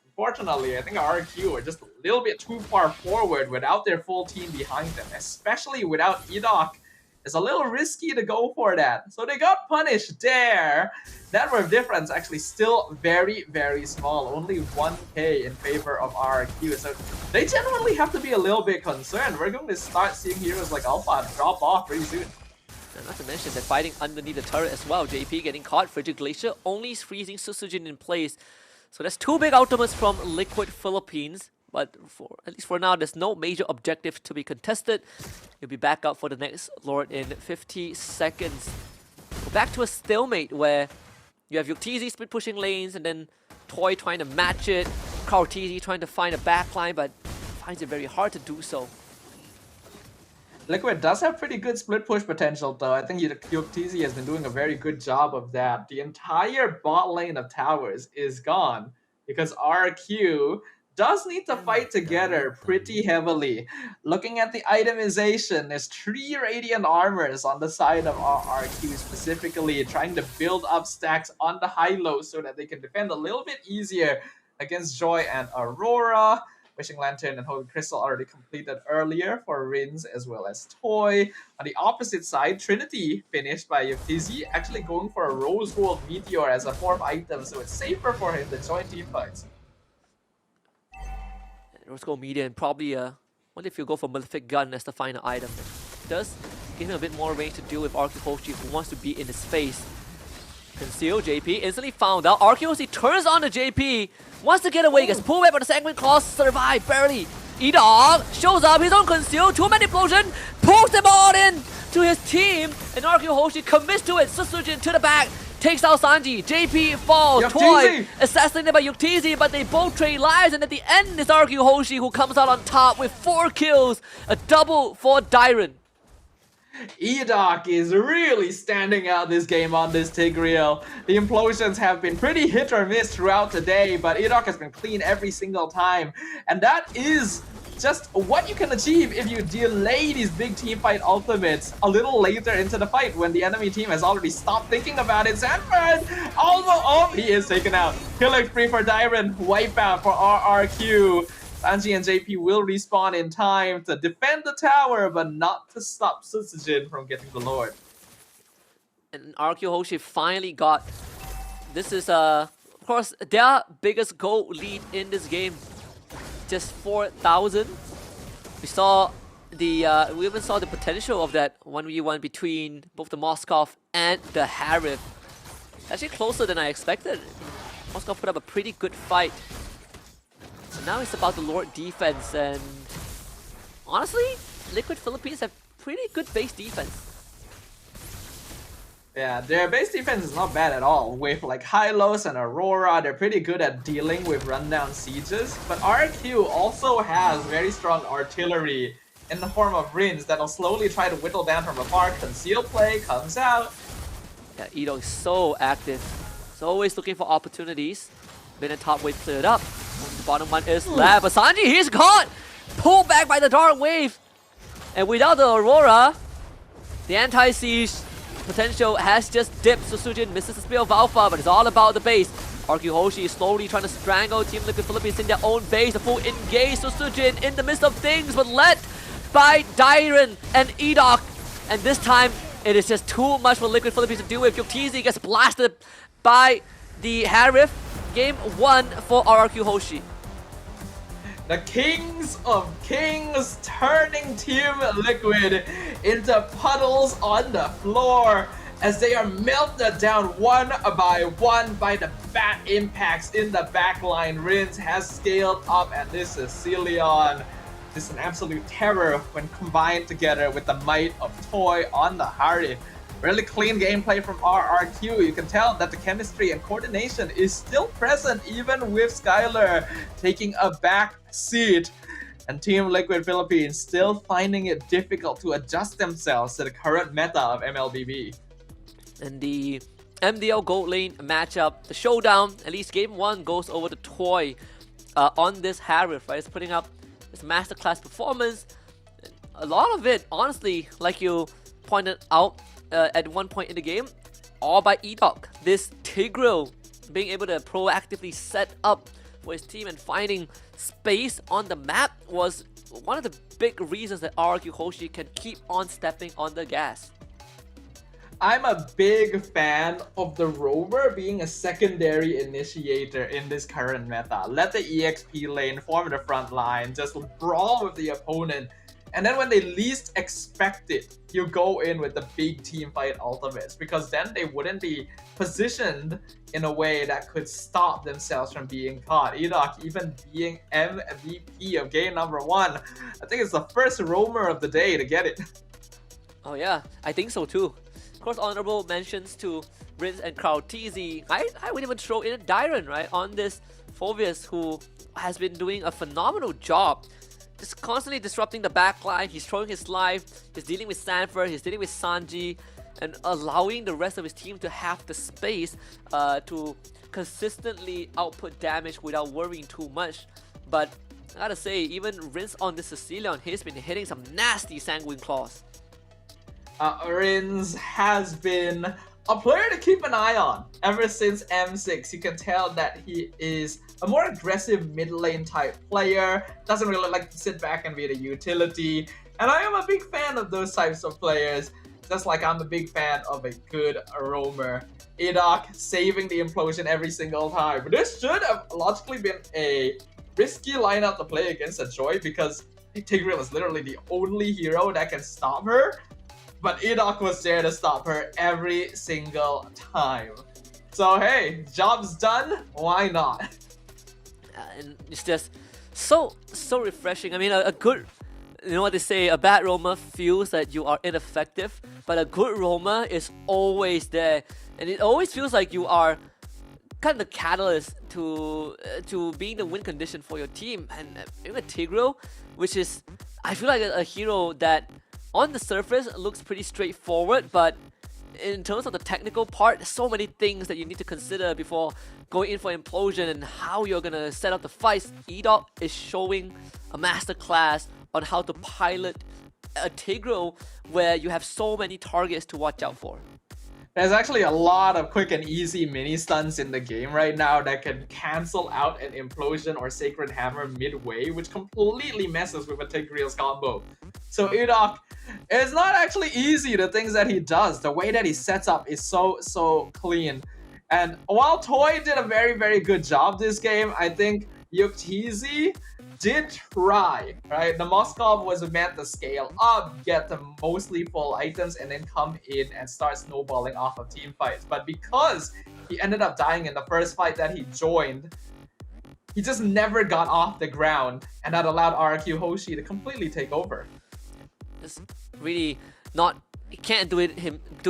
unfortunately, I think RQ are just a little bit too far forward without their full team behind them, especially without Edok. It's a little risky to go for that. So they got punished there. That worth difference actually still very, very small. Only 1k in favor of RQ. So they genuinely have to be a little bit concerned. We're going to start seeing heroes like Alpha drop off pretty soon. And not to mention they're fighting underneath the turret as well. JP getting caught. Frigid Glacier only freezing Susujin in place. So that's 2 big ultimates from Liquid Philippines. But at least for now, there's no major objective to be contested. You'll be back up for the next Lord in 50 seconds. We're back to a stalemate where you have Yuktz split pushing lanes and then Toy trying to match it. Carl TZ trying to find a backline but finds it very hard to do so. Liquid does have pretty good split push potential though. I think Yuktz has been doing a very good job of that. The entire bot lane of towers is gone because RQ does need to fight together pretty heavily. Looking at the itemization, there's 3 Radiant Armors on the side of RQ specifically, trying to build up stacks on the high-low so that they can defend a little bit easier against Joy and Aurora. Wishing Lantern and Holy Crystal already completed earlier for Rince as well as Toy. On the opposite side, Trinity finished by Yuktz, actually going for a Rose Gold Meteor as a 4th item, so it's safer for him to join team fights. Rose Gold Meteor and probably what if you go for Malefic Gun as the final item? It does give him a bit more range to deal with Arcuhoshi who wants to be in his face. Conceal JP instantly found out. Arcuhoshi turns on the JP, wants to get away, gets pulled away by the Sanguine Claw, survive barely. Edog shows up, his own Conceal, 2-man Explosion, pulls them all in to his team, and Arcuhoshi commits to it. Susujin to the back, takes out Sanji. JP falls. Toy assassinated by Yuktz, but they both trade lives, and at the end it's Arcuhoshi who comes out on top with 4 kills, a double for Dairon. Edok is really standing out this game on this Tigreal. The implosions have been pretty hit or miss throughout the day, but Edok has been clean every single time. And that is just what you can achieve if you delay these big team fight ultimates a little later into the fight when the enemy team has already stopped thinking about it. Sanford almost he is taken out. Killer spree for Dairon, wipeout for RRQ. Sanji and JP will respawn in time to defend the tower, but not to stop Susujin from getting the Lord. And Arcuhoshi finally got... This is, of course, their biggest goal lead in this game. Just 4,000. We saw the... we even saw the potential of that 1v1 between both the Moskov and the Harith. Actually closer than I expected. Moskov put up a pretty good fight. So now it's about the Lord defense, and honestly, Liquid Philippines have pretty good base defense. Yeah, their base defense is not bad at all. With like Hylos and Aurora, they're pretty good at dealing with rundown sieges. But RQ also has very strong artillery in the form of Rince that'll slowly try to whittle down from afar. Conceal play comes out. Yeah, Edo is so active. He's always looking for opportunities. Been a top wave cleared up. The bottom one is Lab. Sanji, he's caught! Pulled back by the Dark Wave. And without the Aurora, the anti-siege potential has just dipped. Susujin misses the Spear of Alpha, but it's all about the base. Arcuhoshi is slowly trying to strangle Team Liquid Philippines in their own base. The full engage Susujin in the midst of things, but led by Dairon and Edok. And this time, it is just too much for Liquid Philippines to deal with. Yuktz gets blasted by the Harith. Game 1 for Arcuhoshi. The Kings of Kings turning Team Liquid into puddles on the floor as they are melted down one by the bat impacts in the backline. Rince has scaled up, and this is Celion. This is an absolute terror when combined together with the might of Toy on the Harith. Really clean gameplay from RRQ. You can tell that the chemistry and coordination is still present even with Skylar taking a back seat. And Team Liquid Philippines still finding it difficult to adjust themselves to the current meta of MLBB. And the MDL Gold Lane matchup, the showdown, at least game 1 goes over to Toy on this Harith, right? It's putting up this masterclass performance. A lot of it, honestly, like you pointed out at one point in the game, all by Edok. This Tigreal being able to proactively set up for his team and finding space on the map was one of the big reasons that RRQ Hoshi can keep on stepping on the gas. I'm a big fan of the Rover being a secondary initiator in this current meta. Let the EXP lane form the front line, just brawl with the opponent, and then when they least expect it, you go in with the big team fight ultimates, because then they wouldn't be positioned in a way that could stop themselves from being caught. Edok even being MVP of game number 1. I think it's the first roamer of the day to get it. Oh yeah, I think so too. Of course, honorable mentions to Rince and Krautizi. I would even throw in Dyron, right, on this Phoveus, who has been doing a phenomenal job. Just constantly disrupting the backline. He's throwing his life. He's dealing with Sanford. He's dealing with Sanji, and allowing the rest of his team to have the space to consistently output damage without worrying too much. But I gotta say, even Rince on this Cecilion, he's been hitting some nasty Sanguine Claws. Rins has been a player to keep an eye on ever since M6. You can tell that he is a more aggressive mid lane type player, doesn't really like to sit back and be the utility, and I am a big fan of those types of players, just like I'm a big fan of a good roamer. Edok saving the implosion every single time. This should have logically been a risky lineup to play against a Joy, because Tigreal is literally the only hero that can stop her. But Edok was there to stop her every single time. So hey, job's done, why not? And it's just so refreshing. I mean, a good, you know what they say, a bad roamer feels that you are ineffective, but a good roamer is always there. And it always feels like you are kind of the catalyst to being the win condition for your team. And even Tigreal, which is, I feel like a hero that on the surface looks pretty straightforward, but in terms of the technical part, there's so many things that you need to consider before going in for implosion and how you're gonna set up the fights. Edok is showing a masterclass on how to pilot a Tigreal where you have so many targets to watch out for. There's actually a lot of quick and easy mini stuns in the game right now that can cancel out an implosion or sacred hammer midway, which completely messes with a Tigreal's combo. So Edok, it's not actually easy, the things that he does. The way that he sets up is so clean. And while Toy did a very good job this game, I think Yuktizi did try, right? The Moskov was meant to scale up, get the mostly full items, and then come in and start snowballing off of team fights. But because he ended up dying in the first fight that he joined, he just never got off the ground, and that allowed RQ Hoshi to completely take over. It's really not, he can't do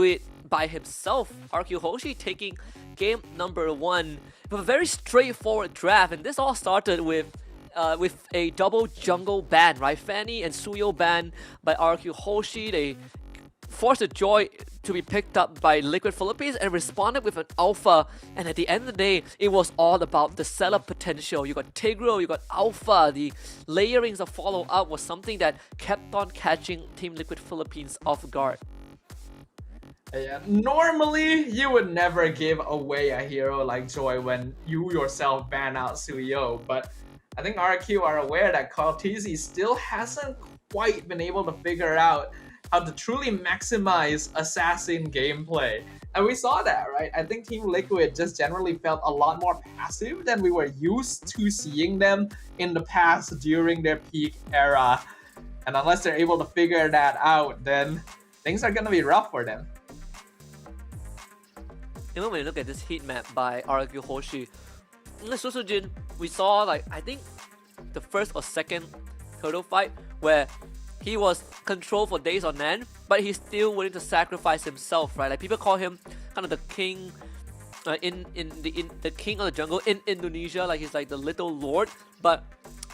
it by himself. RQ Hoshi taking game number 1 with a very straightforward draft, and this all started with a double jungle ban, right? Fanny and Suyo ban by RQ Hoshi. They forced a Joy to be picked up by Liquid Philippines and responded with an alpha. And at the end of the day, it was all about the setup potential. You got Tigreal, you got alpha. The layerings of follow-up was something that kept on catching Team Liquid Philippines off guard. Yeah, normally you would never give away a hero like Joy when you yourself ban out Suyo, but I think RQ are aware that Cortese still hasn't quite been able to figure out how to truly maximize assassin gameplay. And we saw that, right? I think Team Liquid just generally felt a lot more passive than we were used to seeing them in the past during their peak era. And unless they're able to figure that out, then things are gonna be rough for them. Even when you look at this heat map by RQ Hoshi, in the Susujin, we saw, like, I think the first or second turtle fight where he was controlled for days on end, but he's still willing to sacrifice himself, right? Like people call him kind of the king the king of the jungle in Indonesia, like he's like the little lord. But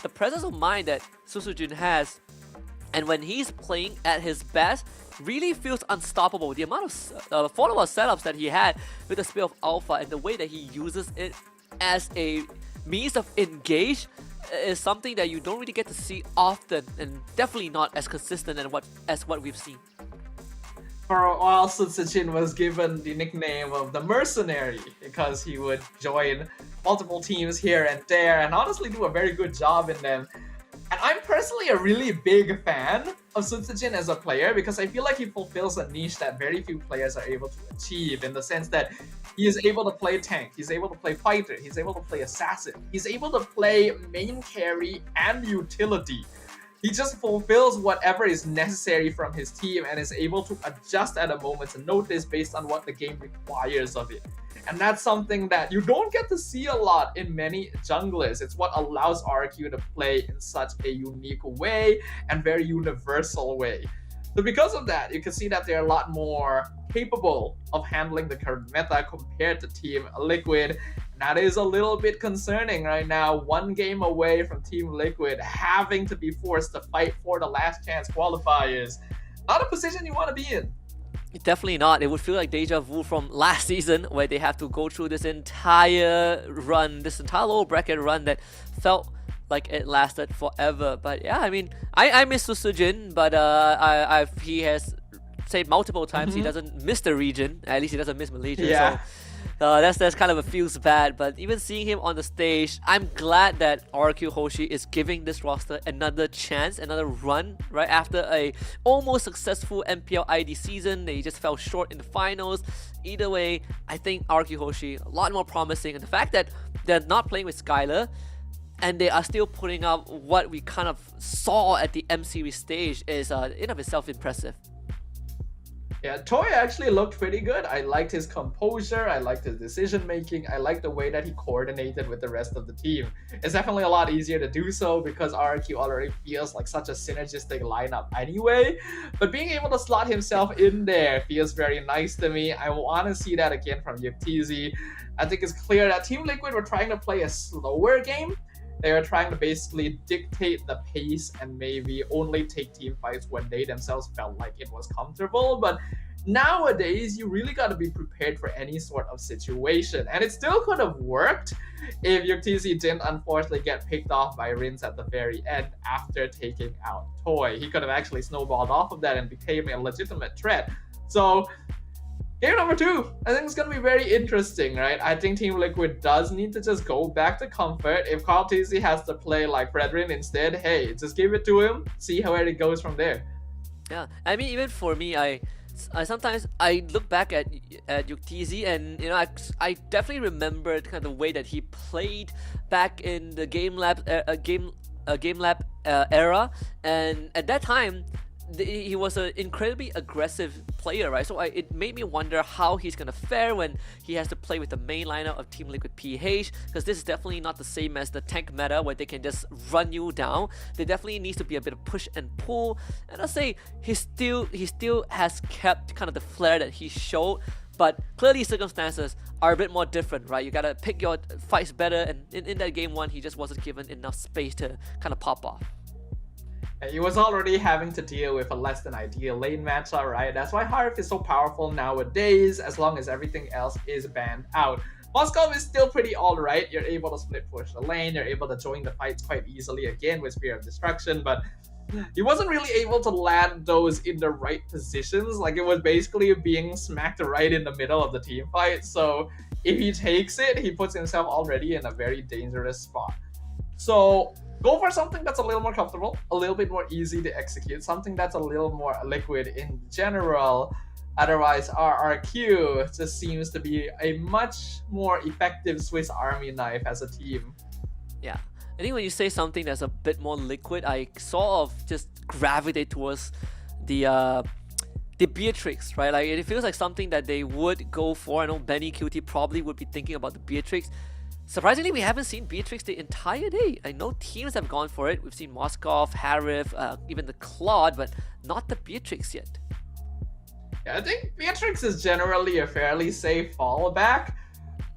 the presence of mind that Susujin has, and when he's playing at his best, really feels unstoppable. The amount of follower setups that he had with the Spear of Alpha and the way that he uses it as a means of engage is something that you don't really get to see often, and definitely not as consistent as what we've seen. For a while, Sun Sejin was given the nickname of the Mercenary because he would join multiple teams here and there and honestly do a very good job in them. And I'm personally a really big fan of Sun Sejin as a player because I feel like he fulfills a niche that very few players are able to achieve, in the sense that he is able to play tank, he's able to play fighter, he's able to play assassin, he's able to play main carry and utility. He just fulfills whatever is necessary from his team and is able to adjust at a moment's notice based on what the game requires of it. And that's something that you don't get to see a lot in many junglers. It's what allows RQ to play in such a unique way and very universal way. So because of that, you can see that they're a lot more capable of handling the current meta compared to Team Liquid. And that is a little bit concerning right now. One game away from Team Liquid having to be forced to fight for the last chance qualifiers. Not a position you want to be in. Definitely not. It would feel like deja vu from last season, where they have to go through this entire run, this entire lower bracket run that felt like it lasted forever. But yeah, I mean, I miss Susujin, but he has said multiple times he doesn't miss the region. At least he doesn't miss Malaysia. Yeah. So that's kind of a feels bad. But even seeing him on the stage, I'm glad that RQ Hoshi is giving this roster another chance, another run, right after a almost successful MPL ID season. They just fell short in the finals. Either way, I think RQ Hoshi a lot more promising, and the fact that they're not playing with Skylar and they are still putting up what we kind of saw at the M Series stage is in of itself impressive. Yeah, Toy actually looked pretty good. I liked his composure, I liked his decision making, I liked the way that he coordinated with the rest of the team. It's definitely a lot easier to do so because RQ already feels like such a synergistic lineup anyway. But being able to slot himself in there feels very nice to me. I want to see that again from Yuktz. I think it's clear that Team Liquid were trying to play a slower game. They were trying to basically dictate the pace and maybe only take team fights when they themselves felt like it was comfortable. But nowadays, you really got to be prepared for any sort of situation. And it still could have worked if Yuktz didn't unfortunately get picked off by Rins at the very end after taking out Toy. He could have actually snowballed off of that and became a legitimate threat. So game number 2, I think it's going to be very interesting, right? I think Team Liquid does need to just go back to comfort. If Carl TZ has to play like Fredrin instead, hey, just give it to him, see how it goes from there. Yeah, I mean, even for me, I sometimes look back at Yuktz, and you know, I definitely remember kind of the way that he played back in the Game Lab era, and at that time he was an incredibly aggressive player, right? So it made me wonder how he's gonna fare when he has to play with the main lineup of Team Liquid PH, because this is definitely not the same as the tank meta where they can just run you down. There definitely needs to be a bit of push and pull, and I'll say he still has kept kind of the flair that he showed, but clearly circumstances are a bit more different, right? You gotta pick your fights better, and in that game 1 he just wasn't given enough space to kind of pop off. He was already having to deal with a less than ideal lane matchup, right? That's why Harif is so powerful nowadays, as long as everything else is banned out. Moskov is still pretty alright. You're able to split push the lane, you're able to join the fights quite easily again with Spear of Destruction, but he wasn't really able to land those in the right positions. Like, it was basically being smacked right in the middle of the team fight. So if he takes it, he puts himself already in a very dangerous spot. So go for something that's a little more comfortable, a little bit more easy to execute, something that's a little more liquid in general. Otherwise, RRQ just seems to be a much more effective Swiss Army knife as a team. Yeah, I think when you say something that's a bit more liquid, I sort of just gravitate towards the Beatrix, right? Like, it feels like something that they would go for. I know Benny QT probably would be thinking about the Beatrix. Surprisingly, we haven't seen Beatrix the entire day. I know teams have gone for it. We've seen Moskov, Harif, even the Claude, but not the Beatrix yet. Yeah, I think Beatrix is generally a fairly safe fallback,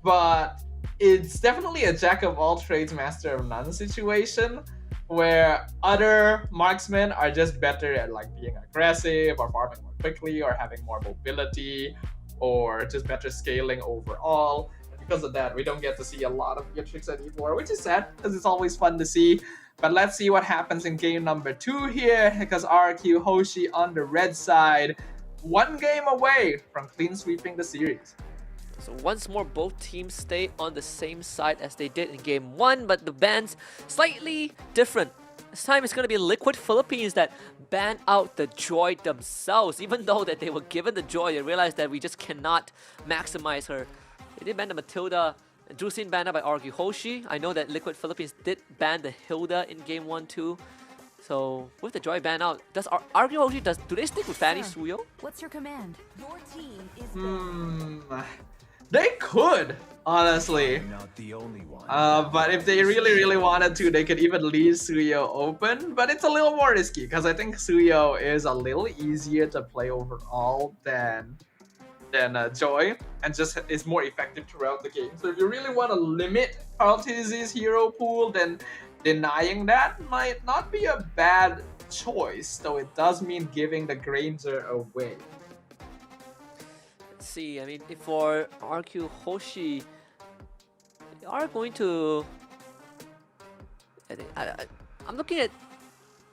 but it's definitely a jack of all trades, master of none situation, where other marksmen are just better at like being aggressive or farming more quickly or having more mobility or just better scaling overall. And because of that, we don't get to see a lot of Beatrix anymore, which is sad because it's always fun to see. But let's see what happens in game number 2 here, because RQ Hoshi on the red side, one game away from clean sweeping the series. So once more, both teams stay on the same side as they did in game 1, but the bans slightly different. This time it's going to be Liquid Philippines that ban out the Joy themselves. Even though that they were given the Joy, they realized that we just cannot maximize her. They did ban the Matilda. Drusin banned out by RQ Hoshi. I know that Liquid Philippines did ban the Hilda in game 1 too. So with the Joy ban out, does RQ Hoshi, do they stick with Fanny Suyo? What's your command? Your team is They could, honestly. Not the only one. But if they really wanted to, they could even leave Suyo open. But it's a little more risky because I think Suyo is a little easier to play overall than Joy, and just is more effective throughout the game. So if you really want to limit Carltiz's hero pool, then denying that might not be a bad choice, though it does mean giving the Granger away. Let's see, I mean, if for RQ Hoshi, they are going to... I'm looking at...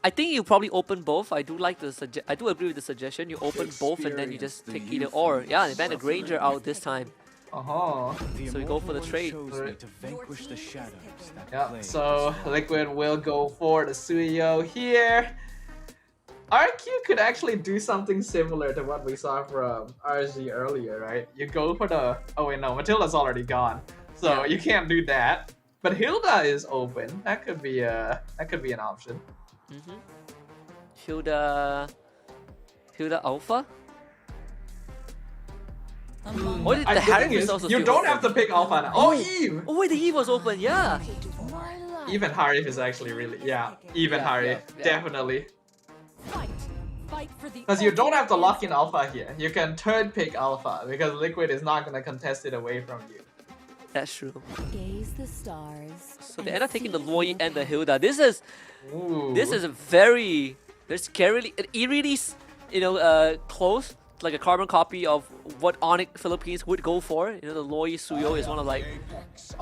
I think you probably open both. I do like the I do agree with the suggestion. You open both and then you just pick either or. Yeah, they banned the Granger out this time. So we go for the trade. Yeah, so Liquid will go for the Suyo here. RQ could actually do something similar to what we saw from RG earlier, right? You go for the... Oh wait, no, Matilda's already gone. So you can't do that. But Hilda is open. That could be an option. Hilda Alpha? Oh, the thing is, you don't have to pick Alpha now. Oh, Eve! Oh wait, the Eve was open, yeah! Even Harif is actually really... Yeah, even Harif. Definitely. Because you don't have to lock in Alpha here. You can third pick Alpha because Liquid is not going to contest it away from you. That's true. Gaze the stars. So they end up taking the Loi and the Hilda. This is a very scarily, eerily, close, like a carbon copy of what Onic Philippines would go for. You know, the Loi Suyo is one of like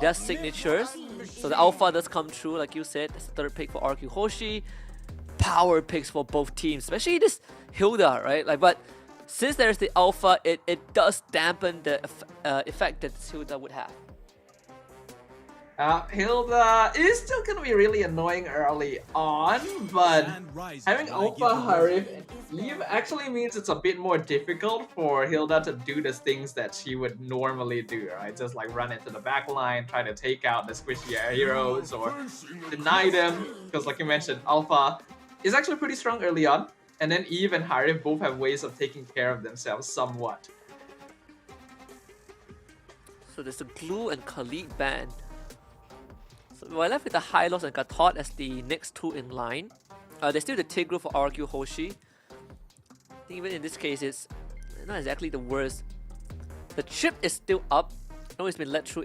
their signatures. So the Alpha does come true, like you said. That's the third pick for RQ Hoshi. Power picks for both teams, especially this Hilda, right? Like, but since there's the Alpha, it does dampen the effect that Hilda would have. Hilda is still going to be really annoying early on, but having Alpha, Harif, and Eve actually means it's a bit more difficult for Hilda to do the things that she would normally do, right? Just like run into the back line, try to take out the squishy heroes, or deny them, because like you mentioned, Alpha is actually pretty strong early on, and then Eve and Harif both have ways of taking care of themselves somewhat. So there's the Glue and Khalid ban. So we're left with the Hylos and Gatot as the next two in line. There's still the Tigro for RQ Hoshi. I think even in this case, it's not exactly the worst. The chip is still up. I know it's been let through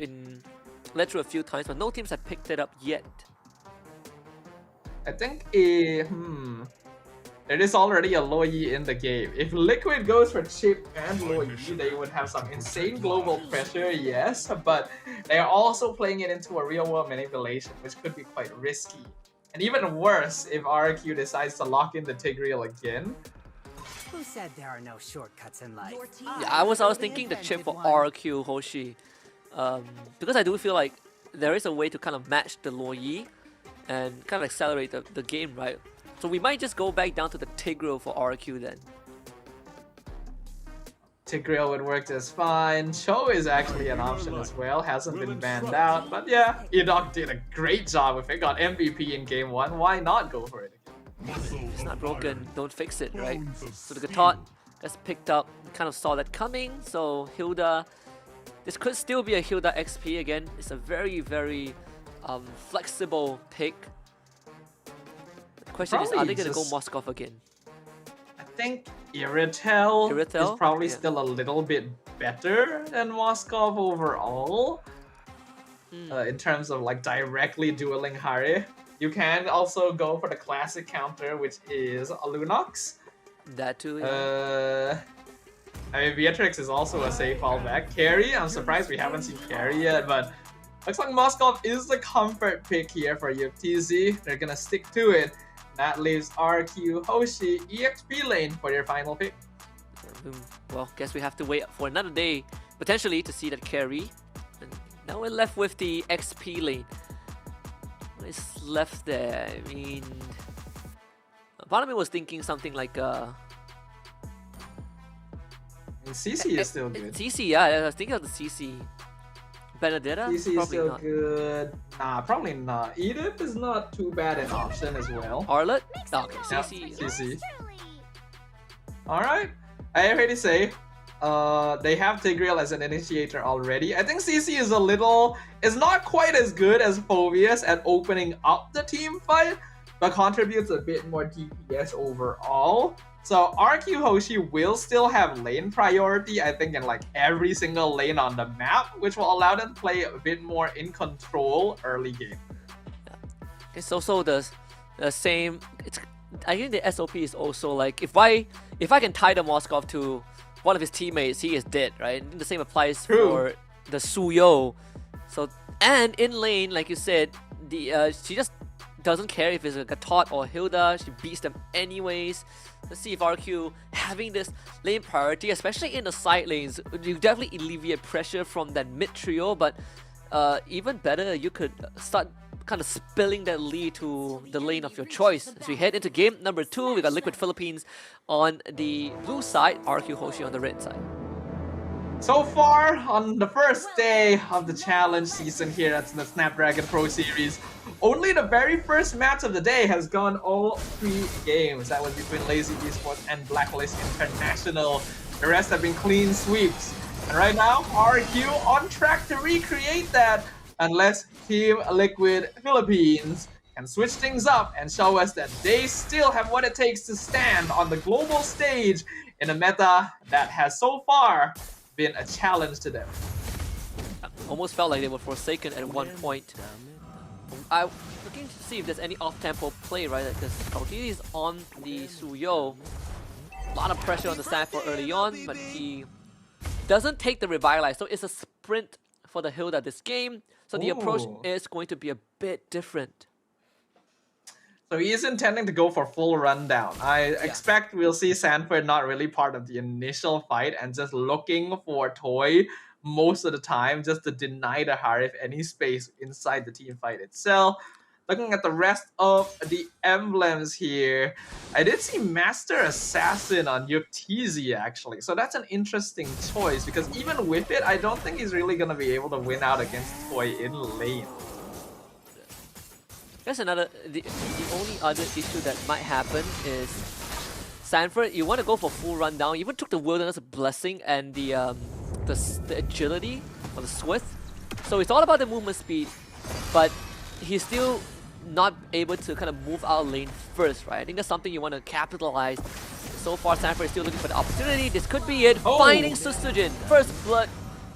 a few times, but no teams have picked it up yet. I think there is already a Loi in the game. If Liquid goes for chip and Loi, they would have some insane global pressure, yes, but they are also playing it into a real-world manipulation, which could be quite risky. And even worse, if RQ decides to lock in the Tigreal again. Who said there are no shortcuts in life? Yeah, I was thinking the chip for RQ Hoshi, because I do feel like there is a way to kind of match the Loi and kind of accelerate the game, right? So we might just go back down to the Tigreal for RQ then. Tigreal would work just fine. Cho is actually an option as well, hasn't been banned out. But yeah, Enoch did a great job with it, got MVP in game 1. Why not go for it again? If it's not broken, don't fix it, right? So the Gatot gets picked up, kind of saw that coming. So Hilda, This could still be a Hilda XP again. It's a very, very flexible pick. The question is, are they going to go Moskov again? I think Iritel is Iritel? probably Yeah. still a little bit better than Moskov overall. In terms of like directly dueling Hari. You can also go for the classic counter, which is a Lunox. That too, yeah. I mean, Beatrix is also a safe fallback. Carry, I'm surprised we haven't seen Carry yet, but looks like Moskov is the comfort pick here for UTZ. They're gonna stick to it. That leaves RQ, Hoshi, EXP lane for your final pick. Well, guess we have to wait for another day, potentially, to see that carry. And now we're left with the XP lane. What is left there? I mean, part of me was thinking something like CC is still good. CC, yeah, I was thinking of the CC. Benedetta? CC is Probably still not. good. Nah, probably not. Edith is not too bad an option as well. Arlet? Oh, okay, Yep, CC. CC. Alright. I already say, they have Tigreal as an initiator already. I think CC is not quite as good as Phobius at opening up the team fight, but contributes a bit more DPS overall. So RQ Hoshi will still have lane priority, I think, in like every single lane on the map, which will allow them to play a bit more in control early game. It's also the same. I think the SOP is also like, if I can tie the Moskov to one of his teammates, he is dead, right? And the same applies for the Suyo. So, and in lane, like you said, she just doesn't care if it's a Gatot or Hilda. She beats them anyways. Let's see if RQ having this lane priority, especially in the side lanes, you definitely alleviate pressure from that mid trio, but even better, you could start kind of spilling that lead to the lane of your choice. As we head into game number 2, we got Liquid Philippines on the blue side, RQ Hoshi on the red side. So far, on the first day of the challenge season here at the Snapdragon Pro Series, only the very first match of the day has gone all 3 games. That was between Lazy Esports and Blacklist International. The rest have been clean sweeps. And right now, RQ on track to recreate that, unless Team Liquid Philippines can switch things up and show us that they still have what it takes to stand on the global stage in a meta that has so far been a challenge to them. Almost felt like they were forsaken at one point. I'm looking to see if there's any off-tempo play, right? Because Kautini is on the Suyo. A lot of pressure on the Sanford early on, but he doesn't take the Revitalize. So it's a sprint for the Hilda this game. So the approach is going to be a bit different. So he is intending to go for full rundown. I expect we'll see Sanford not really part of the initial fight and just looking for Toy most of the time just to deny the Harif any space inside the team fight itself. Looking at the rest of the emblems here, I did see Master Assassin on Yuktizi actually. So that's an interesting choice because even with it, I don't think he's really going to be able to win out against Toy in lane. There's the only other issue that might happen is Sanford, you want to go for full rundown. You even took the Wilderness Blessing and the agility or the Swift. So it's all about the movement speed, but he's still not able to kind of move out lane first, right? I think that's something you want to capitalize. So far, Sanford is still looking for the opportunity. This could be it. Finding Susujin. First blood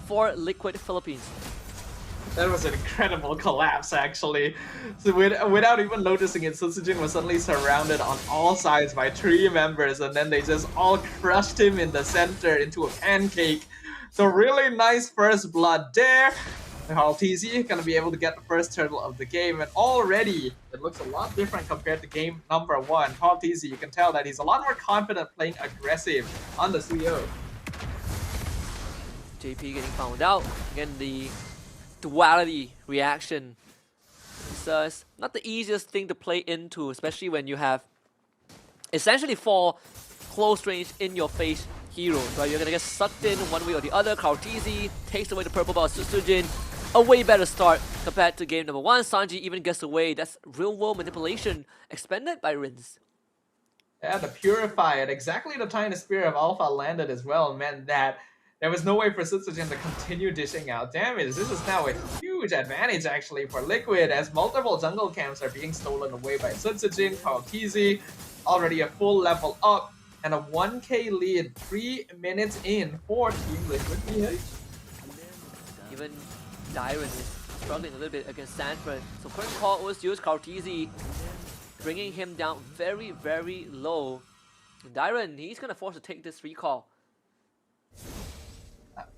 for Liquid Philippines. That was an incredible collapse, actually. So without even noticing it, Susujin was suddenly surrounded on all sides by 3 members, and then they just all crushed him in the center into a pancake. So really nice first blood there. TZ gonna be able to get the first turtle of the game, and already it looks a lot different compared to game number 1. TZ, you can tell that he's a lot more confident playing aggressive on the Suyo. JP getting found out. Again, the duality reaction. It's not the easiest thing to play into, especially when you have essentially 4 close range in your face heroes, right? You're gonna get sucked in one way or the other. Kautizi takes away the purple ball. Susujin, a way better start compared to game number 1. Sanji even gets away. That's real world manipulation expended by Rins. Yeah, the Purify at exactly the time the Spear of Alpha landed as well meant that there was no way for Sutsujin to continue dishing out damage. This is now a huge advantage actually for Liquid as multiple jungle camps are being stolen away by Sutsujin, Karltizi, already a full level up, and a 1k lead 3 minutes in for Team Liquid PH. Even Dyron is struggling a little bit against Sanford. So current call was used, Karltizi bringing him down very, very low. Dyron, he's gonna force to take this recall.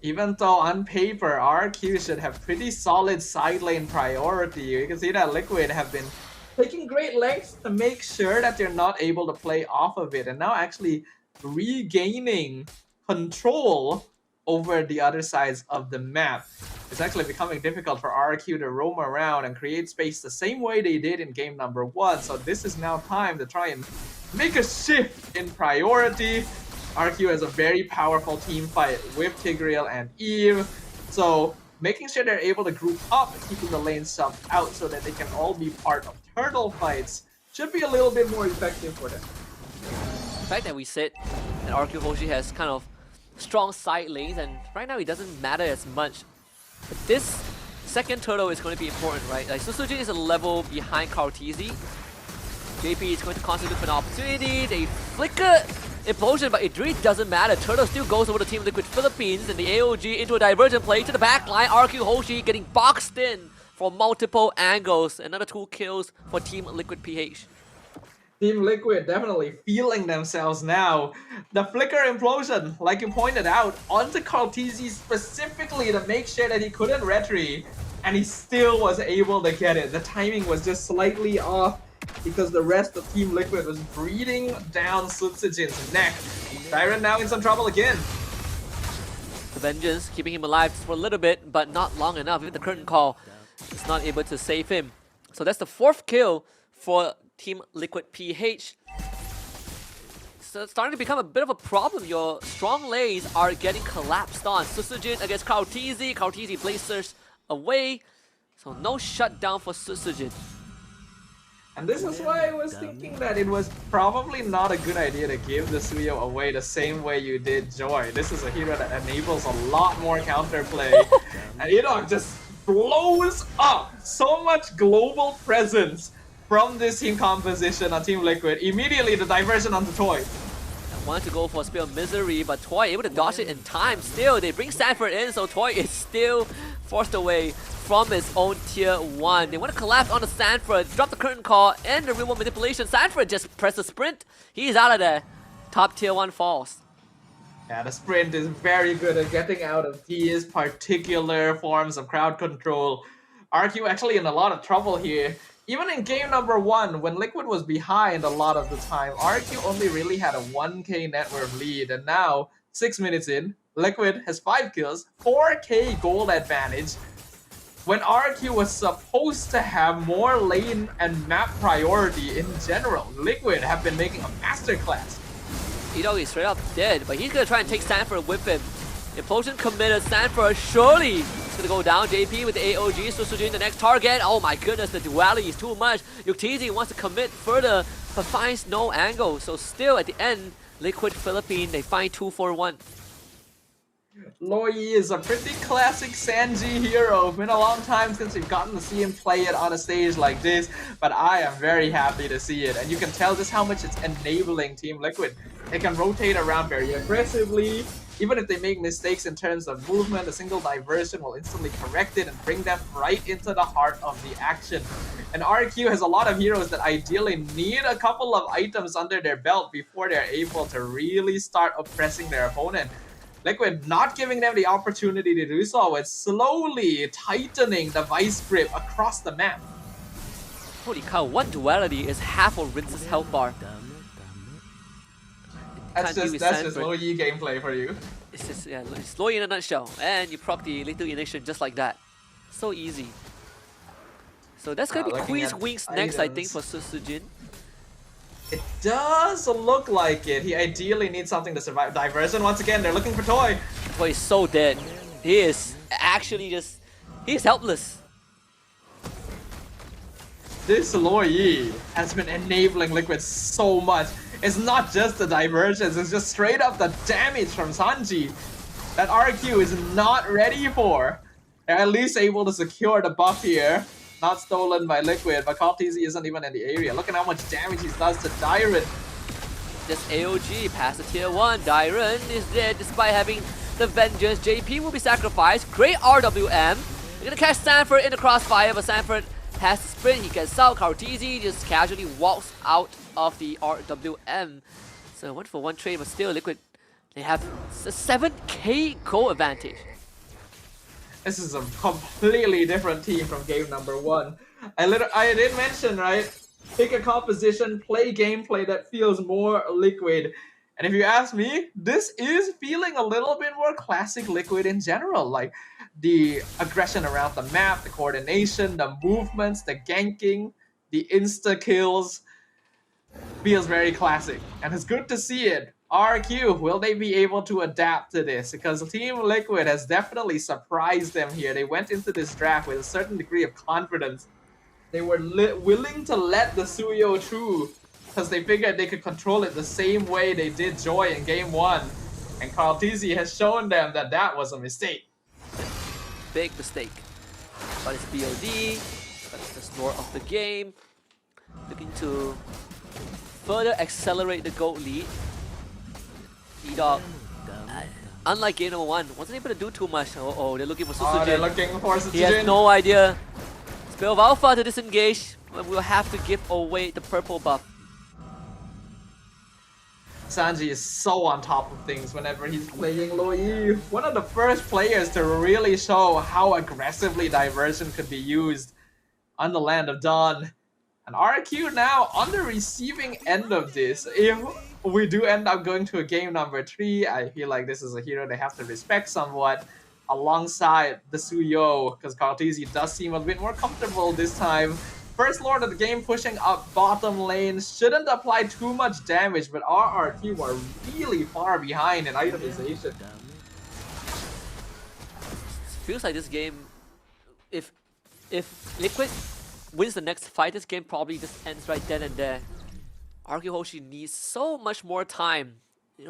Even though on paper, RQ should have pretty solid side lane priority, you can see that Liquid have been taking great lengths to make sure that they're not able to play off of it, and now actually regaining control over the other sides of the map. It's actually becoming difficult for RQ to roam around and create space the same way they did in game number 1, so this is now time to try and make a shift in priority. RQ has a very powerful team fight with Tigreal and Eve, so making sure they're able to group up, keeping the lanes subbed out so that they can all be part of turtle fights should be a little bit more effective for them. The fact that we said that RQ Hoshi has kind of strong side lanes, and right now it doesn't matter as much. But this second turtle is going to be important, right? Like Sutsujin is a level behind Karltizi. JP is going to constantly look for an opportunity. They flicker implosion, but it really doesn't matter. Turtle still goes over to Team Liquid Philippines, and the AOG into a divergent play to the back line. RQ Hoshi getting boxed in from multiple angles. Another 2 kills for Team Liquid PH. Team Liquid definitely feeling themselves now. The flicker implosion, like you pointed out, onto Karltizi specifically to make sure that he couldn't retry, and he still was able to get it. The timing was just slightly off because the rest of Team Liquid was breathing down Sutsujin's neck. Dyron now in some trouble again. The Vengeance keeping him alive for a little bit, but not long enough. Even the curtain call is not able to save him. So that's the 4th kill for Team Liquid PH. So it's starting to become a bit of a problem. Your strong lanes are getting collapsed on. Sutsujin against Karltizi. Karltizi blazers away. So no shutdown for Sutsujin. And this is why I was thinking that it was probably not a good idea to give the Suyo away the same way you did Joy. This is a hero that enables a lot more counterplay. And Enoch just blows up so much global presence from this team composition on Team Liquid. Immediately the diversion onto Toy. I wanted to go for a Spear of Misery, but Toy able to dodge it in time. Still, they bring Sanford in, so Toy is still forced away from his own tier 1. They want to collapse onto Sanford, drop the curtain call, and the real world manipulation. Sanford just press the sprint. He's out of there. Top tier 1 falls. Yeah, the sprint is very good at getting out of these particular forms of crowd control. RQ actually in a lot of trouble here. Even in game number 1, when Liquid was behind a lot of the time, RQ only really had a 1k net worth lead, and now, 6 minutes in, Liquid has 5 kills, 4k gold advantage. When RQ was supposed to have more lane and map priority in general, Liquid have been making a masterclass. Edog is straight up dead, but he's gonna try and take Sanford with him. Implosion committed, Sanford surely is gonna go down. JP with the AOG, Sutsujin the next target. Oh my goodness, the duality is too much. Yuktizi wants to commit further, but finds no angle. So still at the end, Liquid Philippine, they find 2-4-1. Loyi is a pretty classic Sanji hero. It's been a long time since we've gotten to see him play it on a stage like this, but I am very happy to see it. And you can tell just how much it's enabling Team Liquid. They can rotate around very aggressively. Even if they make mistakes in terms of movement, a single diversion will instantly correct it and bring them right into the heart of the action. And RQ has a lot of heroes that ideally need a couple of items under their belt before they're able to really start oppressing their opponent. Liquid not giving them the opportunity to do so, it's slowly tightening the vice grip across the map. Holy cow, one duality is half of Rince's health bar. That's just low E gameplay for you. It's just, yeah, it's low E in a nutshell. And you proc the little ignition just like that. So easy. So that's gonna be Queen's Wings next, I think, for Sutsujin. It does look like it. He ideally needs something to survive. Diversion once again, they're looking for Toy. Toy is so dead. He is actually just, he's helpless. This Loyi has been enabling Liquid so much. It's not just the diversions, it's just straight up the damage from Sanji. that RQ is not ready for. They're at least able to secure the buff here. Not stolen by Liquid, but Kaltizi isn't even in the area. Look at how much damage he does to Dyron. Just AOG past the tier 1. Dyron is dead despite having the Vengeance. JP will be sacrificed. Great RWM. They're gonna catch Sanford in the crossfire, but Sanford has to sprint. He gets out. Kaltizi just casually walks out of the RWM. So 1-for-1 trade, but still Liquid, they have a 7k goal advantage. This is a completely different team from game number 1. I did mention, right? Pick a composition, play gameplay that feels more Liquid. And if you ask me, this is feeling a little bit more classic Liquid in general. Like the aggression around the map, the coordination, the movements, the ganking, the insta-kills. Feels very classic. And it's good to see it. RQ, will they be able to adapt to this? Because Team Liquid has definitely surprised them here. They went into this draft with a certain degree of confidence. They were willing to let the Suyo through because they figured they could control it the same way they did Joy in game 1. And Kaltizi has shown them that that was a mistake. Big mistake. But it's BOD, that's the snore of the game. Looking to further accelerate the gold lead. E-Dog, unlike game number 1, wasn't able to do too much. Oh, they're looking for Susujin. Oh, they're looking for Susujin. He has no idea. Spell of Alpha to disengage. We'll have to give away the purple buff. Sanji is so on top of things whenever he's playing low E. One of the first players to really show how aggressively diversion could be used on the Land of Dawn. And RQ now on the receiving end of this. If we do end up going to a game number 3, I feel like this is a hero they have to respect somewhat alongside the Suyo, because Kaltizi does seem a bit more comfortable this time. First Lord of the game pushing up bottom lane shouldn't apply too much damage, but RRQ are really far behind in itemization. Feels like this game, if Liquid wins the next fight, this game probably just ends right then and there. RQ Hoshi needs so much more time,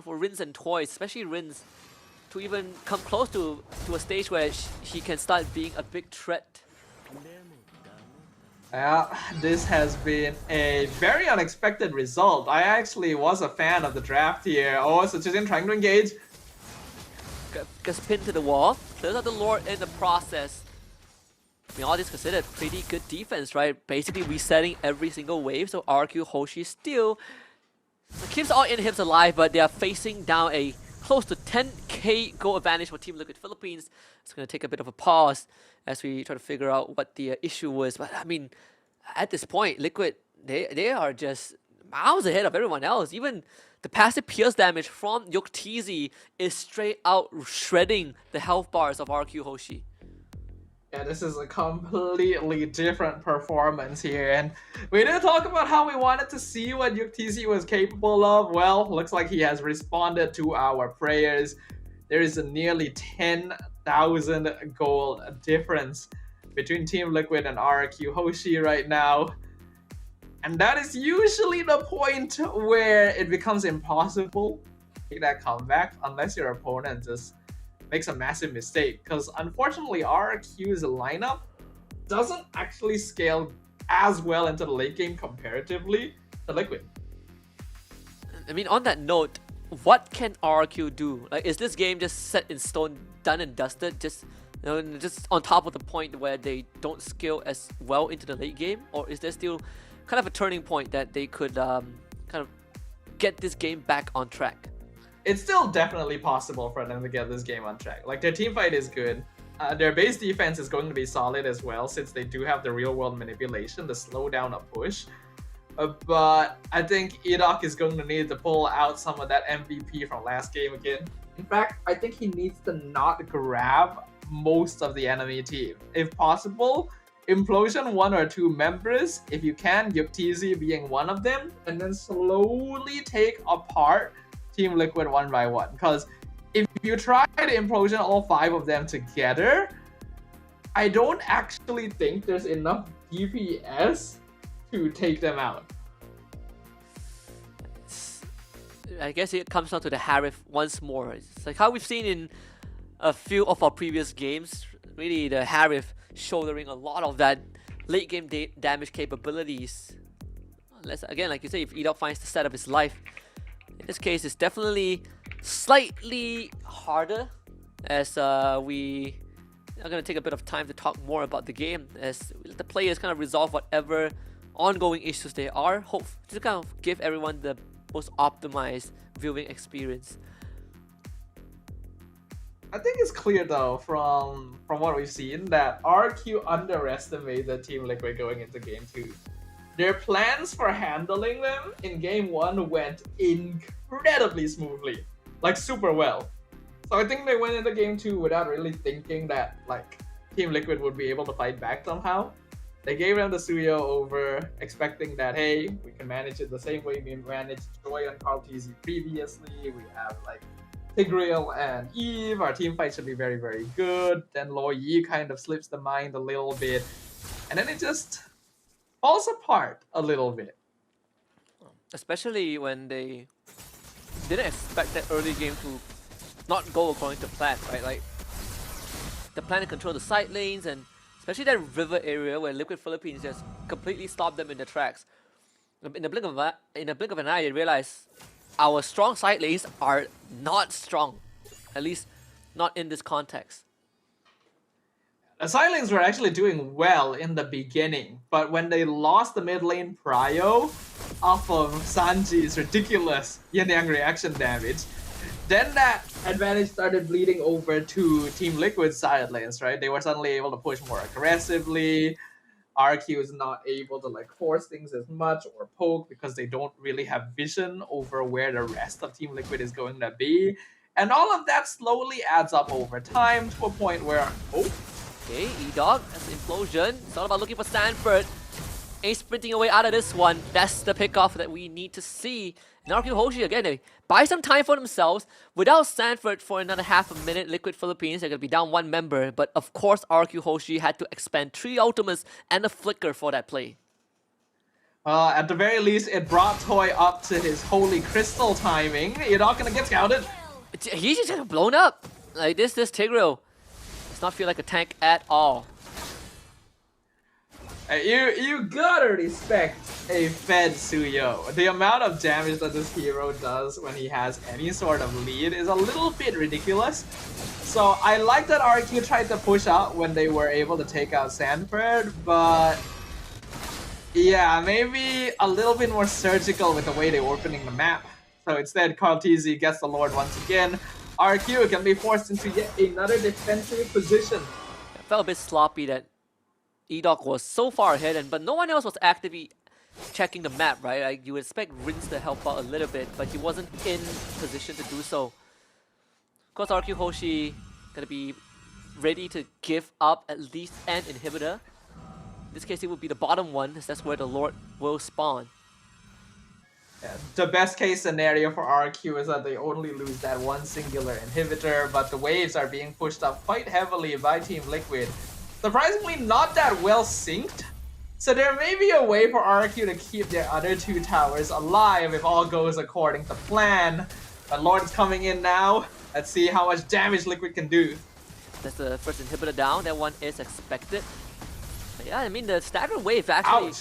for Rins and Toys, especially Rins, to even come close to a stage where he can start being a big threat. Yeah, this has been a very unexpected result. I actually was a fan of the draft here. Oh, Susujin trying to engage. Gets pinned to the wall, clears out the Lord in the process. I mean, all this considered pretty good defense, right? Basically resetting every single wave, so RQ Hoshi still keeps all in hips alive, but they are facing down a close to 10k goal advantage for Team Liquid Philippines. It's going to take a bit of a pause as we try to figure out what the issue was. But I mean, at this point, Liquid, they are just miles ahead of everyone else. Even the passive pierce damage from Yuktizi is straight out shredding the health bars of RQ Hoshi. Yeah, this is a completely different performance here, and we did talk about how we wanted to see what Yuktizi was capable of. Well, looks like he has responded to our prayers. There is a nearly 10,000 gold difference between Team Liquid and RQ Hoshi right now. And that is usually the point where it becomes impossible to make that comeback unless your opponent just makes a massive mistake, because unfortunately RQ's lineup doesn't actually scale as well into the late game comparatively to Liquid. I mean, on that note, what can RQ do? Like, is this game just set in stone, done and dusted, just just on top of the point where they don't scale as well into the late game, or is there still kind of a turning point that they could kind of get this game back on track? It's still definitely possible for them to get this game on track. Like, their team fight is good. Their base defense is going to be solid as well, since they do have the real world manipulation to slow down a push. But I think Edok is going to need to pull out some of that MVP from last game again. In fact, I think he needs to not grab most of the enemy team. If possible, implosion 1 or 2 members, if you can, Yuktizi being one of them, and then slowly take apart Team Liquid one by one. Because if you try to implosion all 5 of them together, I don't actually think there's enough DPS to take them out. I guess it comes down to the Harif once more. It's like how we've seen in a few of our previous games. Really, the Harith shouldering a lot of that late game damage capabilities. Unless, again, like you say, if Edok finds the set of his life. In this case, it's definitely slightly harder, as we are going to take a bit of time to talk more about the game, as the players kind of resolve whatever ongoing issues they are, hope to kind of give everyone the most optimized viewing experience. I think it's clear though from what we've seen that RQ underestimated Team Liquid going into game 2. Their plans for handling them in game 1 went incredibly smoothly, like super well. So I think they went into game 2 without really thinking that like Team Liquid would be able to fight back somehow. They gave them the Suyo over, expecting that, hey, we can manage it the same way we managed Joy and Carl TZ previously. We have like Tigreal and Eve. Our team fight should be very, very good. Then Lo Yi kind of slips the mind a little bit. And then it just falls apart a little bit. Especially when they didn't expect that early game to not go according to plan, right? Like, the plan to control the side lanes, and especially that river area where Liquid Philippines just completely stopped them in their tracks. In the blink of an eye, they realized our strong side lanes are not strong, at least not in this context. The side lanes were actually doing well in the beginning, but when they lost the mid lane prio off of Sanji's ridiculous yin-yang reaction damage, then that advantage started bleeding over to Team Liquid's side lanes, right? They were suddenly able to push more aggressively. RQ is not able to like force things as much or poke because they don't really have vision over where the rest of Team Liquid is going to be. And all of that slowly adds up over time to a point where, okay, E-Dog, that's Implosion. It's all about looking for Sanford. Ain't sprinting away out of this one. That's the pickoff that we need to see. And RQ Hoshi, again, they buy some time for themselves. Without Sanford for another half a minute, Liquid Philippines, they're going to be down one member. But of course, RQ Hoshi had to expend 3 ultimates and a flicker for that play. At the very least, it brought Toy up to his holy crystal timing. You're not going to get scouted. He's just getting blown up. Like this Tigreal does not feel like a tank at all. You gotta respect a fed Suyo. The amount of damage that this hero does when he has any sort of lead is a little bit ridiculous. So I like that RQ tried to push out when they were able to take out Sanford, but yeah, maybe a little bit more surgical with the way they're opening the map. So instead, Carl TZ gets the Lord once again. RQ can be forced into yet another defensive position. It felt a bit sloppy that E-Dog was so far ahead, but no one else was actively checking the map, right? Like, you would expect Rince to help out a little bit, but he wasn't in position to do so. Of course, RQ Hoshi gonna be ready to give up at least an inhibitor. In this case, it would be the bottom one, as that's where the Lord will spawn. Yeah, the best case scenario for RQ is that they only lose that one singular inhibitor, but the waves are being pushed up quite heavily by Team Liquid. Surprisingly not that well synced, so there may be a way for RQ to keep their other 2 towers alive if all goes according to plan. But Lord is coming in now. Let's see how much damage Liquid can do. That's the first inhibitor down. That one is expected. But yeah, I mean, the staggered wave actually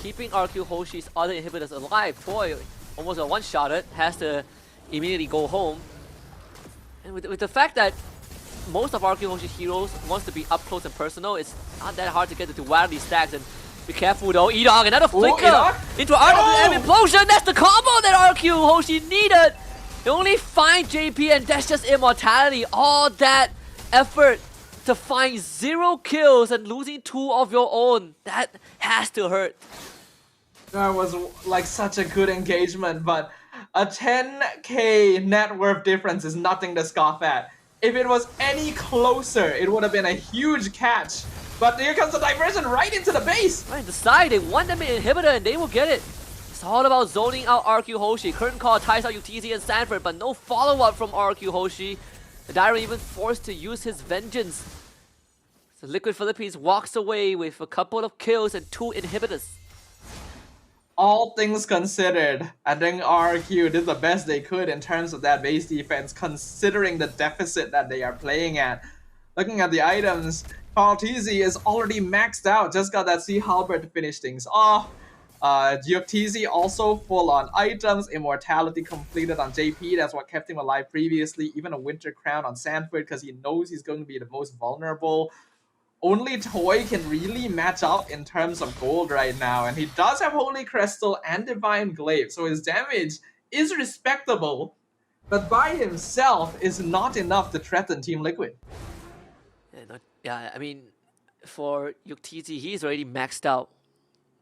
keeping RQ Hoshi's other inhibitors alive. Toy almost a one-shotted, has to immediately go home. And with the fact that most of RQ Hoshi's heroes wants to be up close and personal, it's not that hard to get into wildly stacks. And be careful though, E-Dog, another flicker into RWM Implosion. That's the combo that RQ Hoshi needed. They only find JP, and that's just immortality. All that effort to find 0 kills and losing 2 of your own, that has to hurt. That was like such a good engagement, but a 10k net worth difference is nothing to scoff at. If it was any closer, it would have been a huge catch. But here comes the diversion right into the base. Right, the side, they want them an inhibitor and they will get it. It's all about zoning out RQ Hoshi. Curtain Call ties out UTZ and Sanford, but no follow-up from RQ Hoshi. The Dire even forced to use his vengeance. So Liquid Philippines walks away with a couple of kills and 2 inhibitors. all things considered, I think RRQ did the best they could in terms of that base defense, considering the deficit that they are playing at. Looking at the items, Carl TZ is already maxed out, just got that Sea Halberd to finish things off. GeoTZ also full on items, Immortality completed on JP, that's what kept him alive previously, even a Winter Crown on Sanford because he knows he's going to be the most vulnerable. Only Toy can really match up in terms of gold right now, and he does have Holy Crystal and Divine Glaive, so his damage is respectable, but by himself is not enough to threaten Team Liquid. Yeah, I mean, for YuKTZ, he's already maxed out.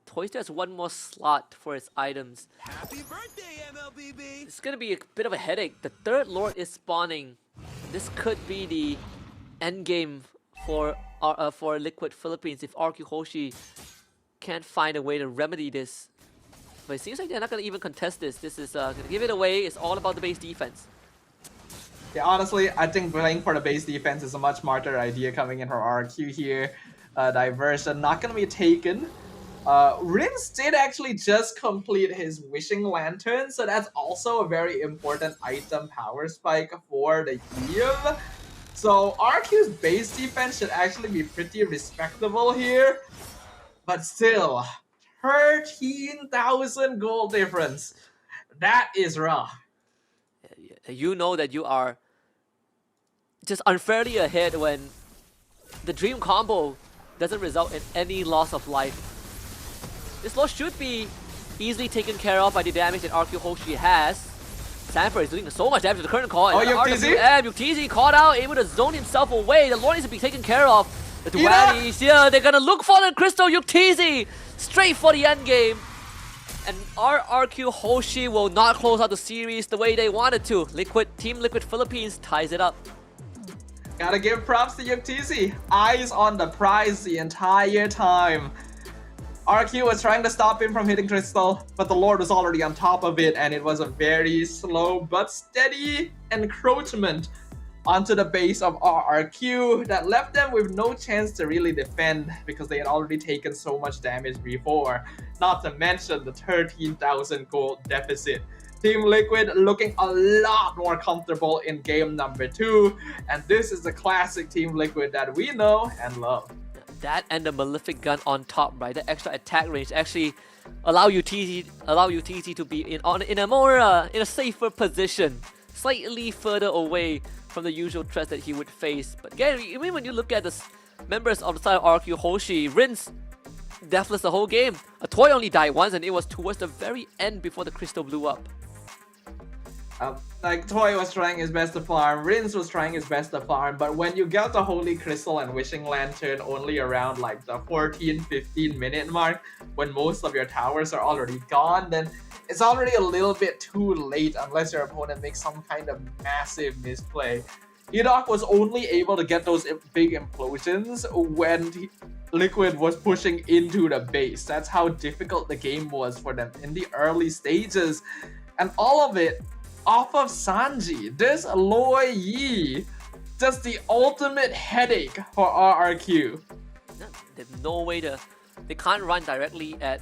Toy still has one more slot for his items. Happy birthday, MLBB! It's gonna be a bit of a headache. The third Lord is spawning. This could be the end game for Liquid Philippines if RQ Hoshi can't find a way to remedy this. But it seems like they're not gonna even contest this. This is gonna give it away. It's all about the base defense. Yeah, honestly, I think playing for the base defense is a much smarter idea coming in from RQ here. Diversion not gonna be taken. Rins did actually just complete his Wishing Lantern, so that's also a very important item power spike for the Eve. So RQ's base defense should actually be pretty respectable here, but still, 13,000 gold difference. That is rough. You know that you are just unfairly ahead when the dream combo doesn't result in any loss of life. This loss should be easily taken care of by the damage that RQ Hoshi has. Sanford is doing so much damage to the current call. Oh, YuKTZ caught out, able to zone himself away. The Lord needs to be taken care of. The Dualities here, they're gonna look for the Crystal. YuKTZ straight for the end game. And RQ Hoshi will not close out the series the way they wanted to. Team Liquid Philippines ties it up. Gotta give props to YuKTZ. Eyes on the prize the entire time. RQ was trying to stop him from hitting Crystal, but the Lord was already on top of it, and it was a very slow but steady encroachment onto the base of RRQ that left them with no chance to really defend because they had already taken so much damage before, not to mention the 13,000 gold deficit. Team Liquid looking a lot more comfortable in game number 2, and this is the classic Team Liquid that we know and love. That and the Malefic Gun on top, right? The extra attack range actually allow YuKTZ to be in a safer position, slightly further away from the usual threats that he would face. But again, even when you look at the members of the side of RQ Hoshi, Rins deathless the whole game. A Toy only died once, and it was towards the very end before the crystal blew up. Like, Toy was trying his best to farm, Rins was trying his best to farm, but when you get the Holy Crystal and Wishing Lantern only around like the 14-15 minute mark, when most of your towers are already gone, then it's already a little bit too late unless your opponent makes some kind of massive misplay. Edok was only able to get those big implosions when Liquid was pushing into the base. That's how difficult the game was for them in the early stages. And all of it off of Sanji. This Loi Yi, just the ultimate headache for RRQ. They have no way to... They can't run directly at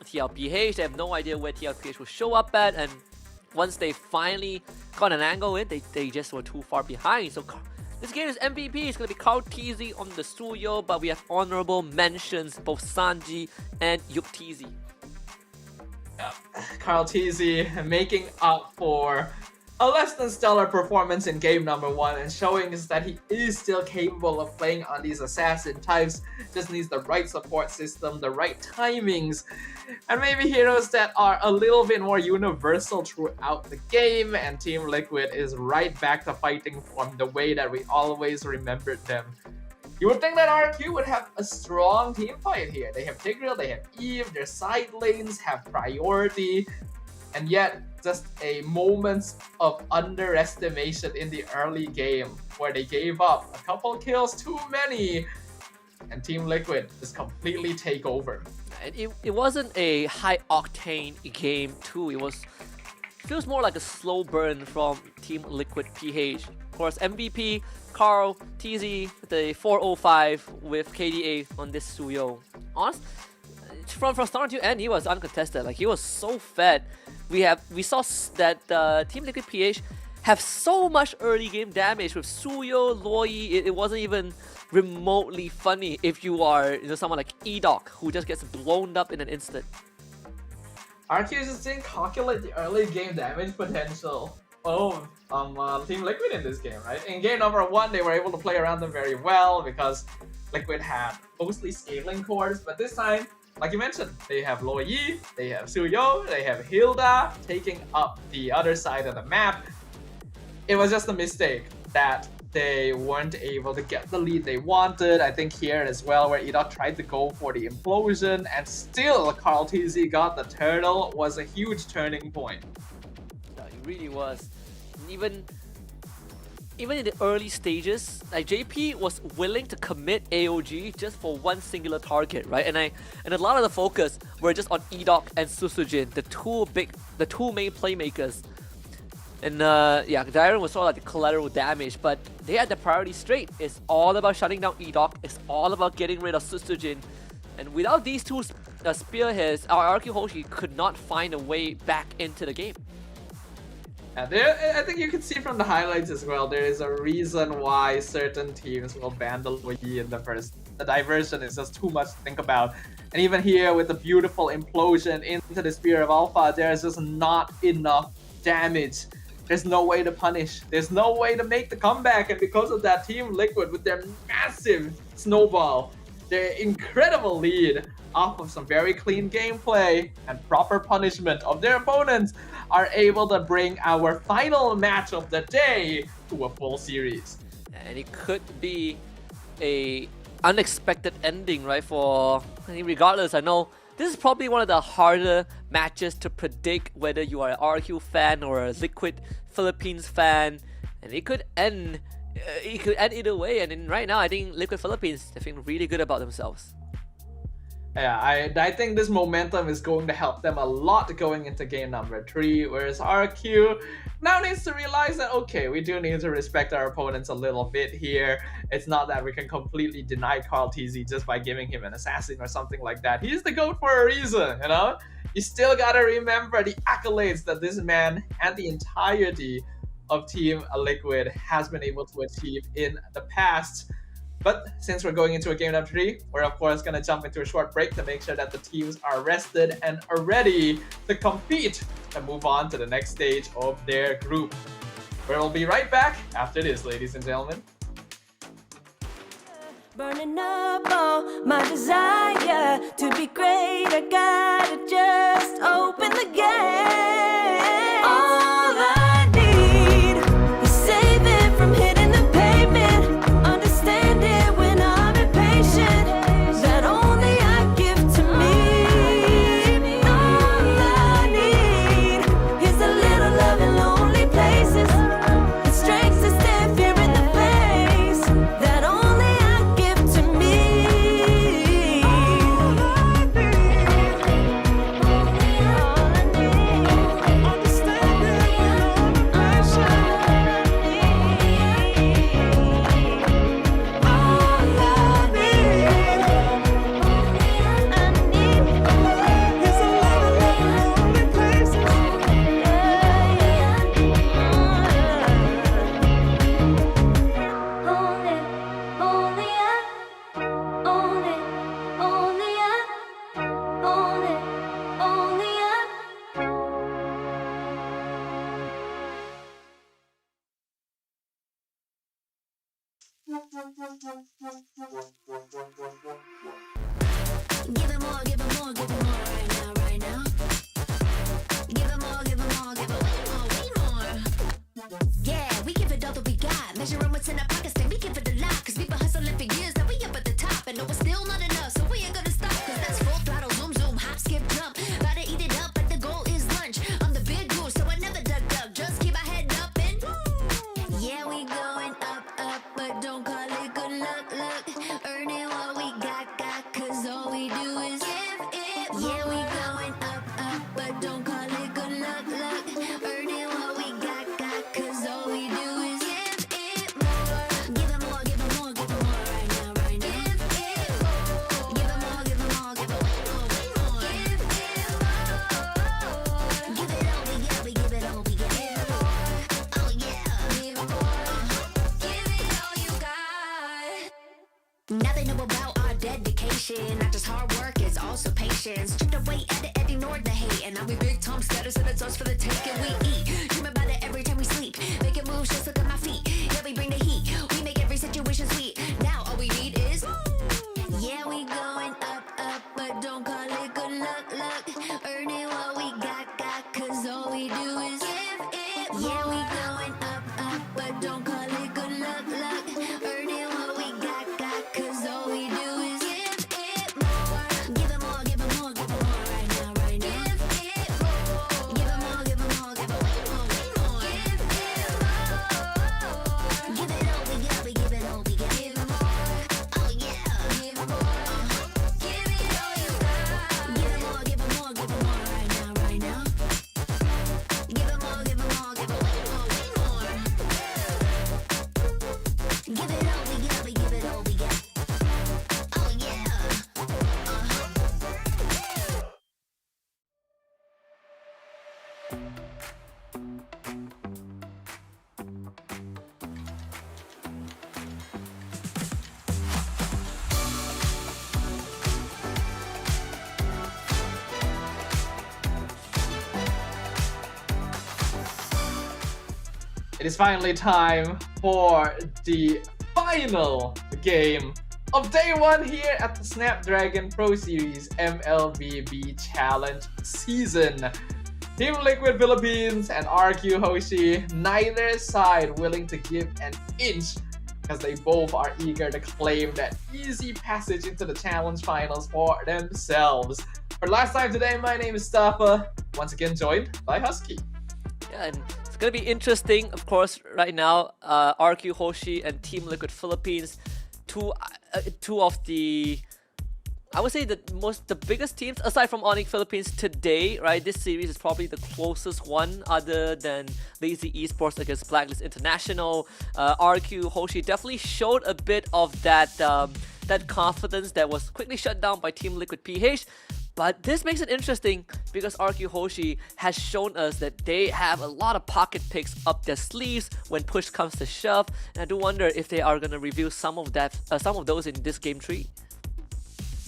TLPH. They have no idea where TLPH will show up at, and once they finally got an angle in, they just were too far behind. So this game is MVP. It's going to be Carl TZ on the Suyo, but we have honorable mentions, both Sanji and YuKTZ. Carl TZ making up for a less than stellar performance in game number 1 and showing us that he is still capable of playing on these assassin types, just needs the right support system, the right timings, and maybe heroes that are a little bit more universal throughout the game, and Team Liquid is right back to fighting from the way that we always remembered them. You would think that RQ would have a strong team fight here. They have Tigreal, they have Eve, their side lanes have priority, and yet just a moment of underestimation in the early game where they gave up a couple kills too many, and Team Liquid just completely take over. And it wasn't a high octane game too. Feels more like a slow burn from Team Liquid PH. Of course, MVP Carl TZ, the 405 with KDA on this Suyo. Honestly, from start to end, he was uncontested. Like, he was so fed. We saw that Team Liquid PH have so much early game damage with Suyo, Loi. It wasn't even remotely funny if you are someone like Edoc, who just gets blown up in an instant. RQ just didn't calculate the early game damage potential of Team Liquid in this game, right? In game number 1, they were able to play around them very well because Liquid had mostly scaling cores, but this time, like you mentioned, they have Loi, they have Suyo, they have Hilda taking up the other side of the map. It was just a mistake that they weren't able to get the lead they wanted. I think here as well, where Edoc tried to go for the implosion and still Carl TZ got the turtle, was a huge turning point. Yeah, it really was. Even in the early stages, like, JP was willing to commit AOG just for one singular target, right? And a lot of the focus were just on Edoc and Susujin, the two main playmakers. And yeah, Dairon was sort of like the collateral damage, but they had the priority straight. It's all about shutting down Edoc. It's all about getting rid of Susujin. And without these two spearheads, our RQ Hoshi could not find a way back into the game. I think you can see from the highlights as well, there is a reason why certain teams will ban the Loi in the first. The diversion is just too much to think about. And even here with the beautiful implosion into the Spear of Alpha, there's just not enough damage. There's no way to punish. There's no way to make the comeback. And because of that, Team Liquid, with their massive snowball, their incredible lead off of some very clean gameplay and proper punishment of their opponents, are able to bring our final match of the day to a full series. And it could be a unexpected ending, right? Regardless, I know this is probably one of the harder matches to predict, whether you are an RQ fan or a Liquid Philippines fan, and it could end either way. And right now, I think Liquid Philippines, they're feeling really good about themselves. Yeah, I think this momentum is going to help them a lot going into game number 3, whereas RQ now needs to realize that, okay, we do need to respect our opponents a little bit here. It's not that we can completely deny Carl TZ just by giving him an assassin or something like that. He's the GOAT for a reason, you know? You still gotta remember the accolades that this man and the entirety of Team Liquid has been able to achieve in the past. But since we're going into a game number 3, we're of course going to jump into a short break to make sure that the teams are rested and are ready to compete and move on to the next stage of their group. We'll be right back after this, ladies and gentlemen. Burning up all my desire to be great, I gotta just open the gate. All I need is saving from hitting the pavement. Understand it when I'm impatient. That only I give to me. All I need is a little love in lonely places. The strength to stand fear in the face. That only I give to me. All I need. Understand it when I'm impatient. Give it more, give it more, give it more right now, right now. Give it more, give it more, give it way more. Yeah, we give it all that we got. Measuring what's in our pockets, then we give it a lot. Cause we've been hustling for years, now we up at the top. And no, it's still not enough, so we ain't gonna stop. Cause that's full throttle, zoom, zoom, hop, skip, jump. Gotta eat it up, but the goal is lunch. I'm the big goose, so I never duck, duck. Just keep my head up and yeah, we going up, up, but don't call it good luck, luck. Earning what we got, cause all we do is give it more. Yeah, we going up, up, but don't call it good luck, luck. Earning what we got, cause all we do is give it more. they know about our dedication. Not just hard work, it's also patience. Chipped away at it and ignored the hate. And now we big Tom status and it's us for the take. And we eat, dream about it every time we sleep. Making moves, just look at my feet. Yeah, we bring the heat. We make every situation sweet. Now all we need is, yeah, we going up, but don't call it good luck. Earning what we got, cause all we do is give it more. Yeah, we going up, but don't call it good luck. Earning what we got, cause all we do is give it more. Give it more, give it more, give it more right now. Give it more. Give it more, give it more, give it way more. Give it more. Give it all, we give it all, we give it more. Oh yeah, give it more. Give it all you got. Give it more, give it more, give it more right now. Give it more, give it more, give it way more. Give it all, we give it all, we get. Oh yeah. It is finally time for the final game of day one here at the Snapdragon Pro Series MLBB Challenge season. Team Liquid Philippines and RQ Hoshi, neither side willing to give an inch because they both are eager to claim that easy passage into the challenge finals for themselves. For last time today, my name is Stafa, once again joined by Husky. Yeah, and it's gonna be interesting, of course. Right now, RQ Hoshi and Team Liquid Philippines, two of the, I would say the biggest teams aside from Onic Philippines today. Right, this series is probably the closest one, other than Lazy Esports against Blacklist International. RQ Hoshi definitely showed a bit of that that confidence that was quickly shut down by Team Liquid PH. But this makes it interesting because RQ Hoshi has shown us that they have a lot of pocket picks up their sleeves when push comes to shove, and I do wonder if they are gonna reveal some of those in this game 3.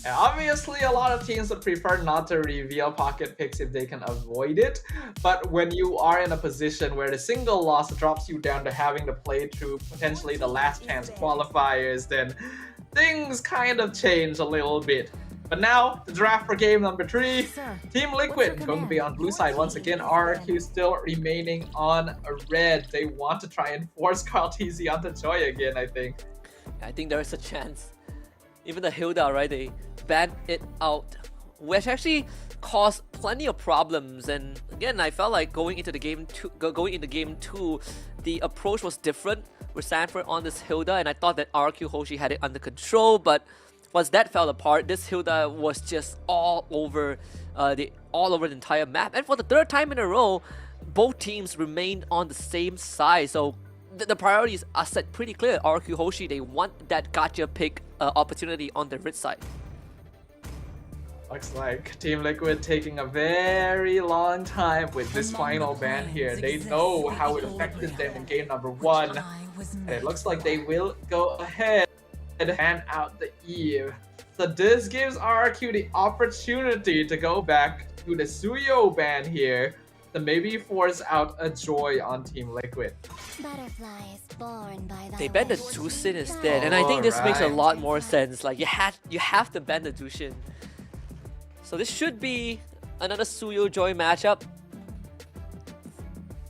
Yeah, obviously, a lot of teams would prefer not to reveal pocket picks if they can avoid it. But when you are in a position where the single loss drops you down to having to play through potentially the last chance qualifiers, then things kind of change a little bit. But now, the draft for game number 3. Sir, Team Liquid going to be on blue side once again. RQ still remaining on red. They want to try and force Carl TZ onto Joy again, I think. I think there is a chance. Even the Hilda, right? They banned it out, which actually caused plenty of problems. And again, I felt like going into game 2, the approach was different with Sanford on this Hilda, and I thought that RQ Hoshi had it under control, but once that fell apart, this Hilda was just all over the entire map. And for the third time in a row, both teams remained on the same side. So the priorities are set pretty clear. RQ Hoshi, they want that gotcha pick opportunity on the red side. Looks like Team Liquid taking a very long time with this final ban here. They know how it affected them in game number 1. And it looks like they will go ahead and hand out the Eve. So this gives RQ the opportunity to go back to the Suyo ban here to maybe force out a Joy on Team Liquid. They banned the Jushin instead, and I think this makes a lot more sense. Like you have to ban the Jushin. So this should be another Suyo Joy matchup.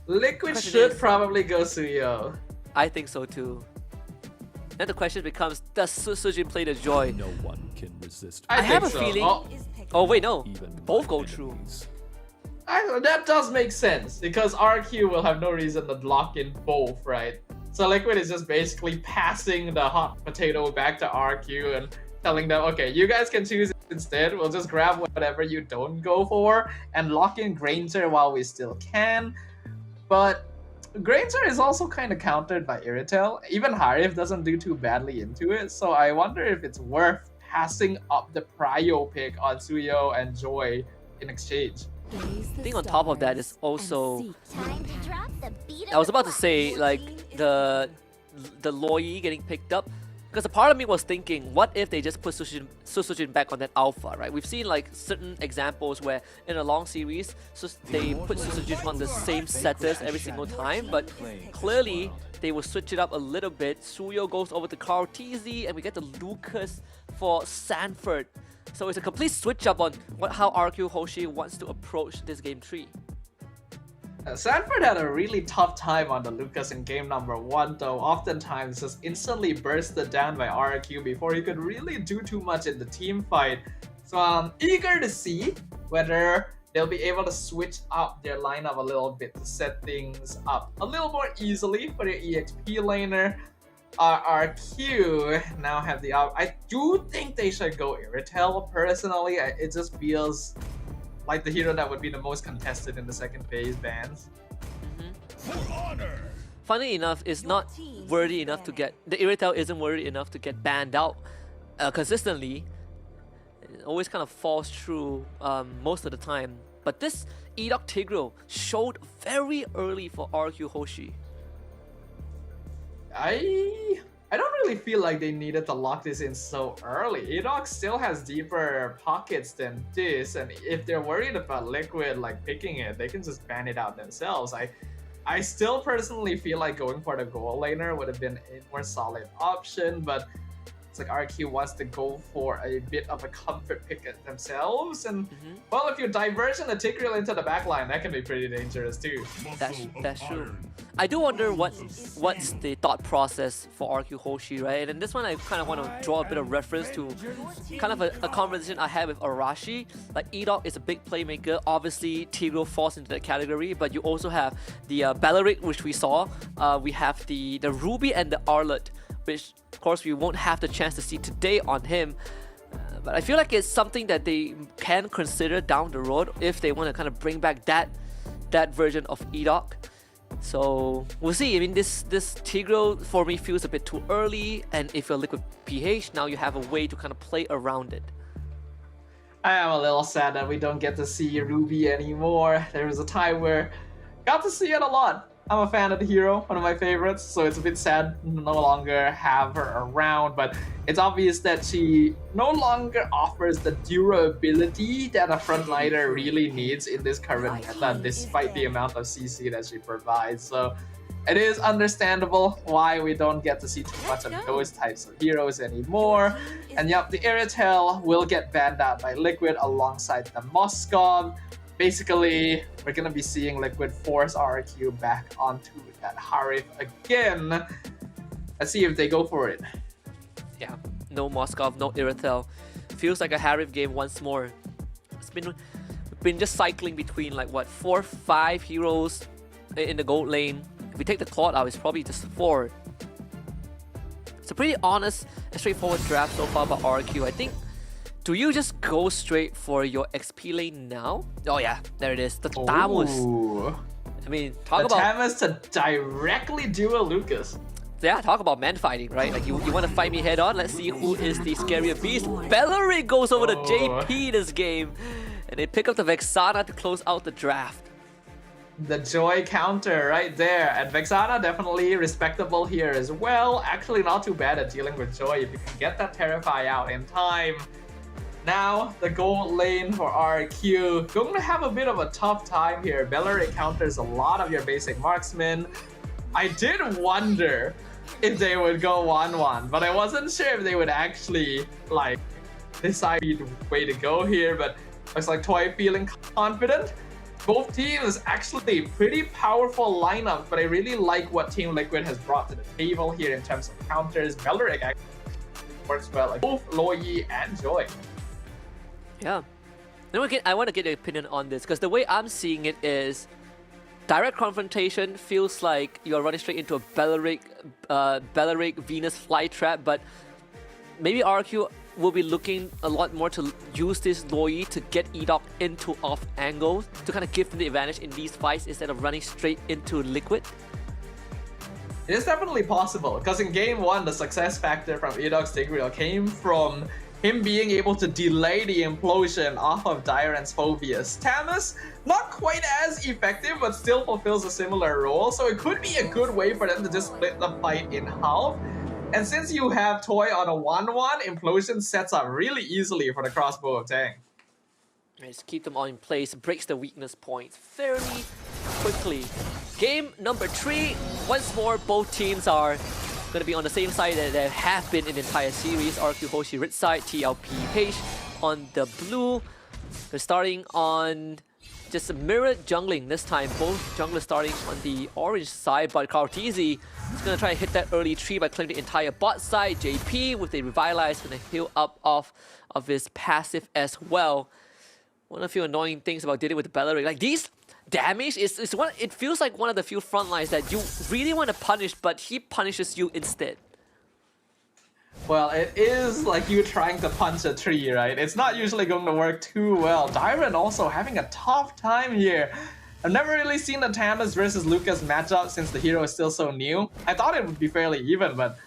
Liquid should probably go Suyo. I think so too. Then the question becomes, does Sujin play the Joy? No one can resist. I have a feeling. Oh wait, no. Both go through. That does make sense because RQ will have no reason to lock in both, right? So Liquid is just basically passing the hot potato back to RQ and telling them, okay, you guys can choose instead. We'll just grab whatever you don't go for and lock in Granger while we still can. But Granger is also kind of countered by Iritel. Even Harif doesn't do too badly into it, so I wonder if it's worth passing up the prio pick on Suyo and Joy in exchange. I think on top of that is also, I was about to say like the Loyi getting picked up. Because a part of me was thinking, what if they just put Susujin back on that alpha, right? We've seen like certain examples where in a long series, they put Susujin on the same setters every single time, but clearly they will switch it up a little bit. Suyo goes over to Carl TZ, and we get the Lucas for Sanford. So it's a complete switch up on how RQ Hoshi wants to approach this game 3. Sanford had a really tough time on the Lucas in game number 1 though, oftentimes just instantly bursted down by RQ before he could really do too much in the team fight. So I'm eager to see whether they'll be able to switch up their lineup a little bit to set things up a little more easily for their EXP laner. RQ now have the I do think they should go Irritel personally. It just feels like the hero that would be the most contested in the second phase bans. Funny enough, it's not worthy enough to get... The Irritel isn't worthy enough to get banned out consistently. It always kind of falls through most of the time. But this Edoc Tigreal showed very early for RQ Hoshi. I don't really feel like they needed to lock this in so early. Edoc still has deeper pockets than this, and if they're worried about Liquid like picking it, they can just ban it out themselves. I still personally feel like going for the goal laner would have been a more solid option, but it's like RQ wants to go for a bit of a comfort pick at themselves, and well, if you diversion the Tigreal into the backline, that can be pretty dangerous too. That's true. I do wonder what's the thought process for RQ Hoshi, right? And this one I kind of want to draw a bit of reference to kind of a conversation I had with Arashi. Like Edoc is a big playmaker, obviously Tigreal falls into that category, but you also have the Belleric, which we saw. We have the Ruby and the Arlet, which of course we won't have the chance to see today on him. But I feel like it's something that they can consider down the road if they want to kind of bring back that version of Edoc. So we'll see. I mean, this Tigreal for me feels a bit too early, and if you're Liquid PH, now you have a way to kind of play around it. I am a little sad that we don't get to see Ruby anymore. There was a time where got to see it a lot. I'm a fan of the hero, one of my favorites, so it's a bit sad to no longer have her around, but it's obvious that she no longer offers the durability that a frontliner really needs in this current meta, despite the amount of CC that she provides. So it is understandable why we don't get to see too much of those types of heroes anymore. And yep, the Irritel will get banned out by Liquid alongside the Moskov. Basically, we're gonna be seeing Liquid force RQ back onto that Harith again. Let's see if they go for it. Yeah, no Moskov, no Irritel. Feels like a Harith game once more. We've been just cycling between like what, 4 or 5 heroes in the gold lane. If we take the Claude out, it's probably just 4. It's a pretty honest and straightforward draft so far by RQ. I think. Do you just go straight for your XP lane now? Oh yeah, there it is. The Tamus. I mean, talk about Tamus to directly duel Lucas. Yeah, talk about man fighting, right? Like you want to fight me head on? Let's see who is the scarier beast. Belleric goes over to JP this game, and they pick up the Vexana to close out the draft. The Joy counter right there, and Vexana definitely respectable here as well. Actually, not too bad at dealing with Joy if you can get that Terrify out in time. Now, the gold lane for RQ going to have a bit of a tough time here. Belleric counters a lot of your basic marksmen. I did wonder if they would go 1-1, but I wasn't sure if they would actually like decide the way to go here. But looks like Toy feeling confident. Both teams actually pretty powerful lineup, but I really like what Team Liquid has brought to the table here in terms of counters. Belleric actually works well, like both Loyi and Joy. Yeah. I want to get your opinion on this, because the way I'm seeing it is direct confrontation feels like you're running straight into a Belleric Venus flytrap, but maybe RQ will be looking a lot more to use this Loyi to get Edoc into off angles to kind of give them the advantage in these fights instead of running straight into Liquid. It is definitely possible, because in game 1, the success factor from Edoc's Tigreal came from him being able to delay the implosion off of Dyran's Phobius. Tamus, not quite as effective, but still fulfills a similar role, so it could be a good way for them to just split the fight in half. And since you have Toy on a 1-1, Implosion sets up really easily for the crossbow of Tang. Just keep them all in place, breaks the weakness points fairly quickly. Game number 3, once more both teams are going to be on the same side that they have been in the entire series. RQ Hoshi red side, TLPH on the blue. They're starting on just mirrored jungling this time. Both junglers starting on the orange side, but Kartizi is going to try and hit that early tree by claiming the entire bot side. JP with the Revitalize going to heal up off of his passive as well. One of the few annoying things about dealing with the Bellary, like these damage is one. It feels like one of the few front lines that you really want to punish, but he punishes you instead. Well, it is like you trying to punch a tree, right? It's not usually going to work too well. Dyron also having a tough time here. I've never really seen the Tamas versus Lucas matchup since the hero is still so new. I thought it would be fairly even, but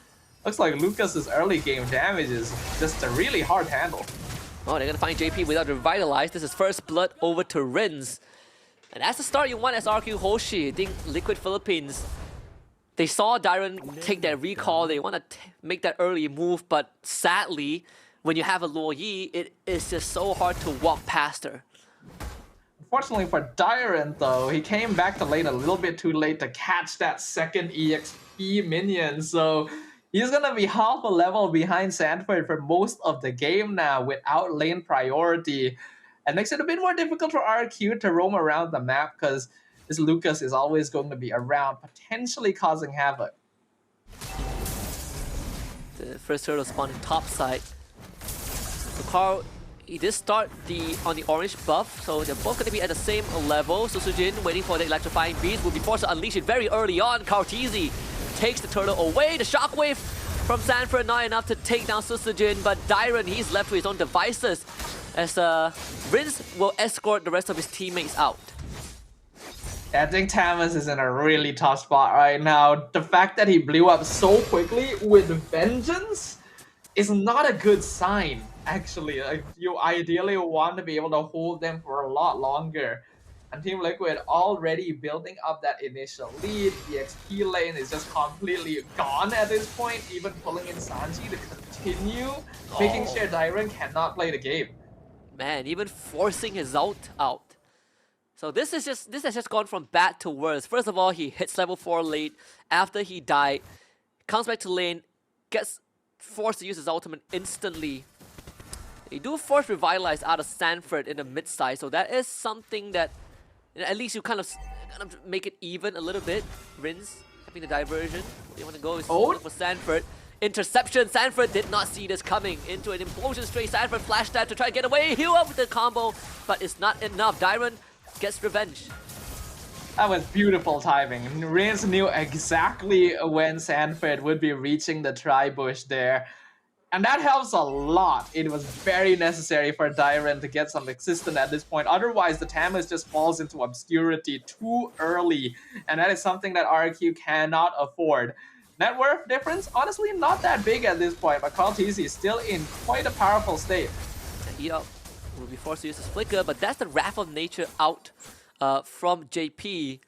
looks like Lucas's early game damage is just a really hard handle. Oh, they're gonna find JP without Revitalize. This is first blood over to Rins. And that's the start you want as RQ Hoshi. I think Liquid Philippines, they saw Dyron take that recall. They want to make that early move, but sadly, when you have a Luo Yi, it is just so hard to walk past her. Unfortunately for Dyron though, he came back to lane a little bit too late to catch that second EXP minion, so he's gonna be half a level behind Sanford for most of the game now without lane priority. And makes it a bit more difficult for RQ to roam around the map because this Lucas is always going to be around, potentially causing havoc. The first turtle spawned top side. So Carl, he did start on the orange buff, so they're both going to be at the same level. So Sujin waiting for the electrifying beast, will be forced to unleash it very early on. Kartizi takes the turtle away. The shockwave from Sanford not enough to take down Susujin, but Dyron, he's left to his own devices as Rins will escort the rest of his teammates out. I think Tamas is in a really tough spot right now. The fact that he blew up so quickly with Vengeance is not a good sign, actually. Like, you ideally want to be able to hold them for a lot longer. And Team Liquid already building up that initial lead. The XP lane is just completely gone at this point, even pulling in Sanji to continue, making sure Dyron cannot play the game. Man, even forcing his ult out. So this has just gone from bad to worse. First of all, he hits level 4 late after he died, comes back to lane, gets forced to use his ultimate instantly. They do force Revitalize out of Sanford in the mid side, so that is something that at least you kind of make it even a little bit. Rins having the diversion. Where you want to go is for Sanford. Interception. Sanford did not see this coming. Into an implosion straight. Sanford flash that to try and get away. Heal up with the combo, but it's not enough. Dyron gets revenge. That was beautiful timing. Rins knew exactly when Sanford would be reaching the tri-bush there. And that helps a lot. It was very necessary for Dyron to get some existence at this point. Otherwise, the Tamas just falls into obscurity too early. And that is something that RQ cannot afford. Net worth difference, honestly, not that big at this point. But Kartizi is still in quite a powerful state. Heat up will be forced to use his flicker, but that's the Wrath of Nature out from JP.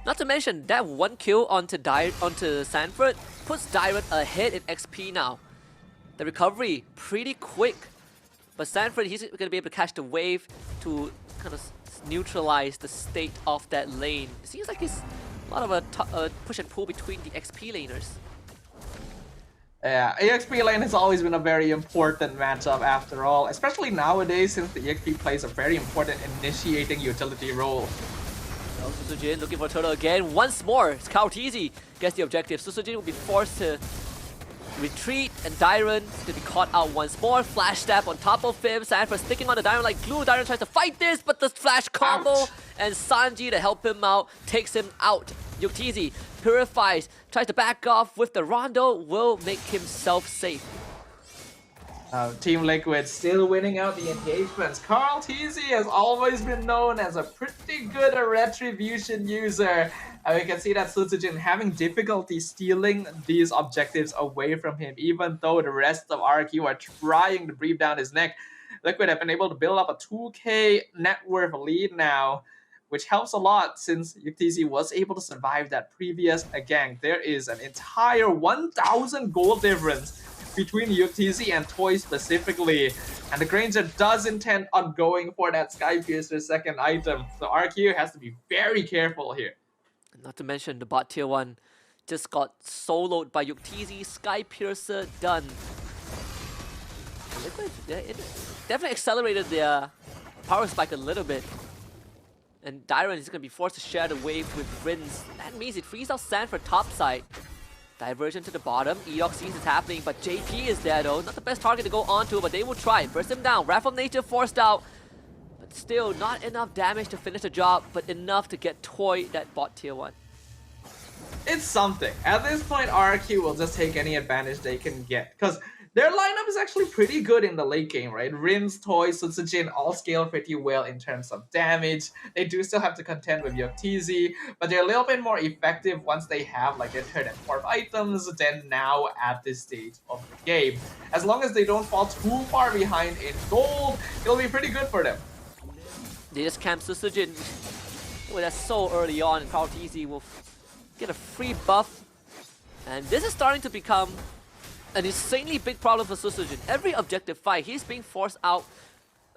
Not to mention, that one kill onto Sanford puts Dyron ahead in XP now. The recovery, pretty quick. But Sanford, he's going to be able to catch the wave to kind of neutralize the state of that lane. It seems like it's a lot of a push and pull between the XP laners. Yeah, EXP lane has always been a very important matchup after all, especially nowadays since the EXP plays a very important initiating utility role. Susujin looking for a turtle again. Once more, Kartizi gets the objective. Susujin will be forced to retreat, and Dyron to be caught out once more. Flash stab on top of him. Sanford sticking on the Dyron like glue. Dyron tries to fight this, but the flash combo and Sanji to help him out takes him out. Yuktizi purifies, tries to back off with the Rondo, will make himself safe. Team Liquid still winning out the engagements. Kartizi has always been known as a pretty good retribution user. We can see that Susujin having difficulty stealing these objectives away from him, even though the rest of RQ are trying to breathe down his neck. Liquid have been able to build up a 2k net worth lead now which helps a lot since UTZ was able to survive that previous gank. There is an entire 1,000 gold difference between UTZ and Toy specifically, and the Granger does intend on going for that Sky Piercer second item, so RQ has to be very careful here. Not to mention the bot tier 1 just got soloed by UTZ. Sky Piercer done. Liquid, it definitely accelerated their power spike a little bit. And Dyron is going to be forced to share the wave with Rins. That means it frees out Sanford topside. Diversion to the bottom. Edoc sees it's happening, but JP is there though. Not the best target to go onto, but they will try. Burst him down. Wrath of Nature forced out. But still, not enough damage to finish the job, but enough to get Toy that bot tier 1. It's something. At this point, RQ will just take any advantage they can get, because their lineup is actually pretty good in the late game, right? Rins, Toy, Sutsujin all scale pretty well in terms of damage. They do still have to contend with Yoktizi, but they're a little bit more effective once they have like their third and fourth items than now at this stage of the game. As long as they don't fall too far behind in gold, it'll be pretty good for them. They just camp Sutsujin. Oh, that's so early on, and Karltizi will get a free buff. And this is starting to become an insanely big problem for Sutsujin. Every objective fight, he's being forced out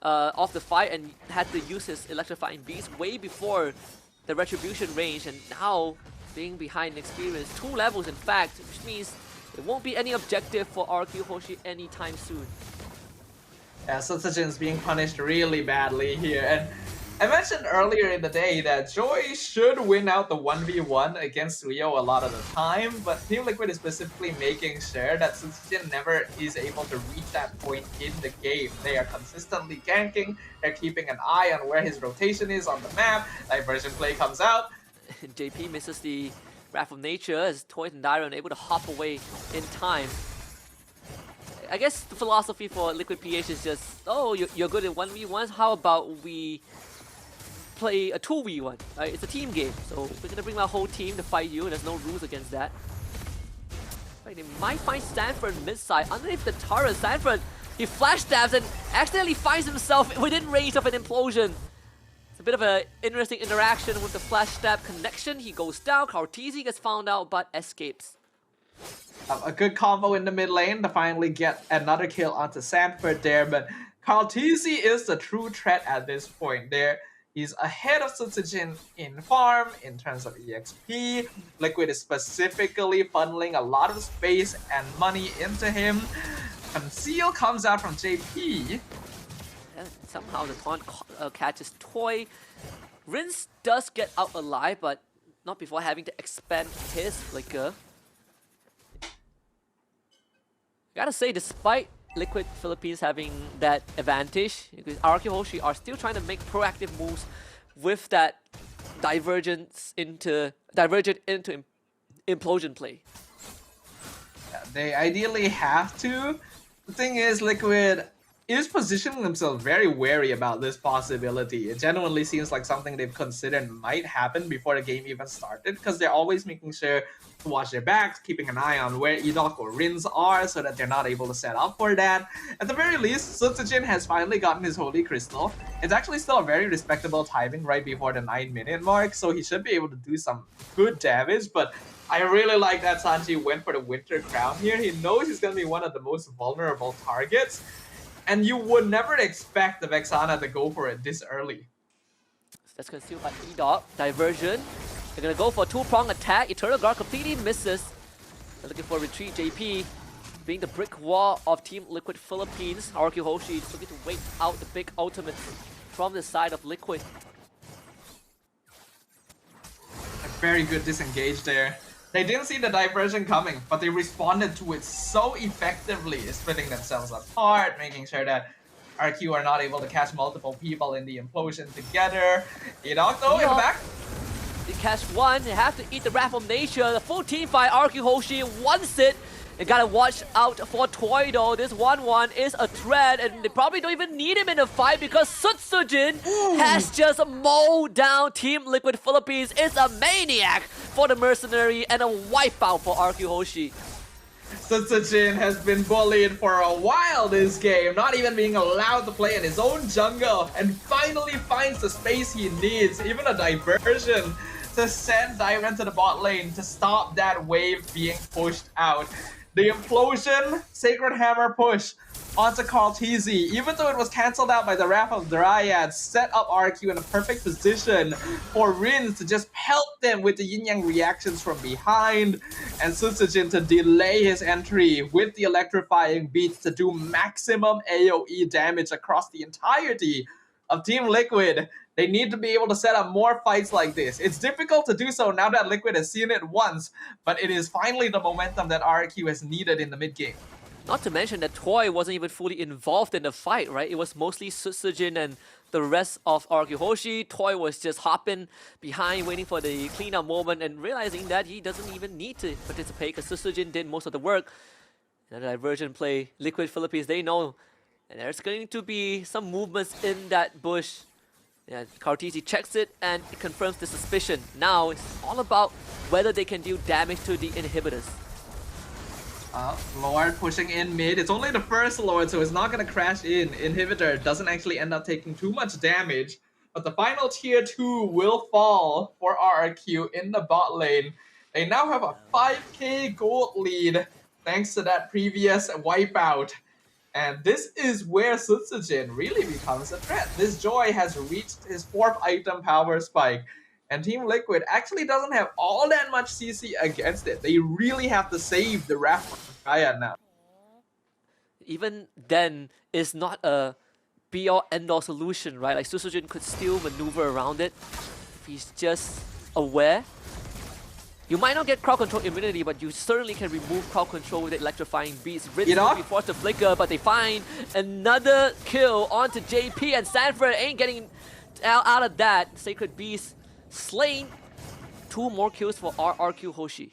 of the fight and had to use his electrifying beast way before the retribution range, and now being behind in experience, 2 levels in fact, which means there won't be any objective for RQ Hoshi anytime soon. Yeah, Sutsujin's being punished really badly here, and I mentioned earlier in the day that Joy should win out the 1v1 against Rio a lot of the time, but Team Liquid is specifically making sure that Sutsujin never is able to reach that point in the game. They are consistently ganking, they're keeping an eye on where his rotation is on the map, diversion play comes out. JP misses the Wrath of Nature as Toy and Dyron are able to hop away in time. I guess the philosophy for Liquid PH is just, oh, you're good at 1v1s, how about we play a 2v1, right? It's a team game, so we're gonna bring our whole team to fight you. There's no rules against that. Right, they might find Stanford mid-side underneath the turret. Stanford, he flash stabs and accidentally finds himself within range of an implosion. It's a bit of an interesting interaction with the flash stab connection. He goes down, Karltizi gets found out but escapes. A good combo in the mid lane to finally get another kill onto Sanford there, but Karltizi is the true threat at this point there. He's ahead of Sutsujin in farm, in terms of EXP. Liquid is specifically funneling a lot of space and money into him. Conceal comes out from JP. And somehow the taunt catches Toy. Rins does get out alive, but not before having to expend his flicker. Gotta say, despite Liquid Philippines having that advantage, because RQ Hoshi are still trying to make proactive moves with that divergent into implosion play. Yeah, they ideally have to. The thing is, Liquid is positioning themselves very wary about this possibility. It genuinely seems like something they've considered might happen before the game even started, because they're always making sure to watch their backs, keeping an eye on where Edoc or Rins are so that they're not able to set up for that. At the very least, Sutsujin has finally gotten his Holy Crystal. It's actually still a very respectable timing right before the 9-minute mark, so he should be able to do some good damage, but I really like that Sanji went for the Winter Crown here. He knows he's going to be one of the most vulnerable targets, and you would never expect the Vexana to go for it this early. That's concealed by Edoc. Diversion. They're gonna go for a 2-prong attack. Eternal Guard completely misses. They're looking for a retreat. JP being the brick wall of Team Liquid Philippines. RQ Hoshi is looking to wait out the big ultimate from the side of Liquid. A very good disengage there. They didn't see the diversion coming, but they responded to it so effectively, splitting themselves apart, making sure that RQ are not able to catch multiple people in the implosion together. Edoc though, in the back. They catch one, they have to eat the Wrath of Nature. The full team fight, RQ Hoshi wants it. They gotta watch out for Toy though. This 1-1 is a threat, and they probably don't even need him in the fight because Sutsujin has just mowed down Team Liquid Philippines. It's a maniac for the Mercenary and a wipeout for RQ Hoshi. Sutsujin has been bullied for a while this game, not even being allowed to play in his own jungle, and finally finds the space he needs, even a diversion to send Dyran to the bot lane to stop that wave being pushed out. The implosion, Sacred Hammer push onto Karl'Teze, even though it was cancelled out by the Wrath of Dryad, set up RQ in a perfect position for Rins to just pelt them with the yin yang reactions from behind, and Sutsujin to delay his entry with the electrifying beats to do maximum AoE damage across the entirety of Team Liquid. They need to be able to set up more fights like this. It's difficult to do so now that Liquid has seen it once, but it is finally the momentum that RQ has needed in the mid game. Not to mention that Toy wasn't even fully involved in the fight, right? It was mostly Sutsujin and the rest of RQ Hoshi. Toy was just hopping behind, waiting for the cleanup moment and realizing that he doesn't even need to participate because Sutsujin did most of the work. And the diversion play, Liquid Philippines, they know. And there's going to be some movements in that bush. Yeah, Karl'Teze checks it and it confirms the suspicion. Now it's all about whether they can do damage to the inhibitors. Lord pushing in mid. It's only the first Lord, so it's not going to crash in. Inhibitor doesn't actually end up taking too much damage. But the final tier 2 will fall for RRQ in the bot lane. They now have a 5k gold lead thanks to that previous wipeout. And this is where Sutsujin really becomes a threat. This Joy has reached his 4th item power spike. And Team Liquid actually doesn't have all that much CC against it. They really have to save the Wrath of Dryad now. Even then, it's not a be-all end-all solution, right? Like Sutsujin could still maneuver around it if he's just aware. You might not get crowd control immunity, but you certainly can remove crowd control with electrifying beats. Ritz will be forced to flicker, but they find another kill onto JP, and Sanford ain't getting out of that. Sacred Beast slain. 2 more kills for RRQ Hoshi.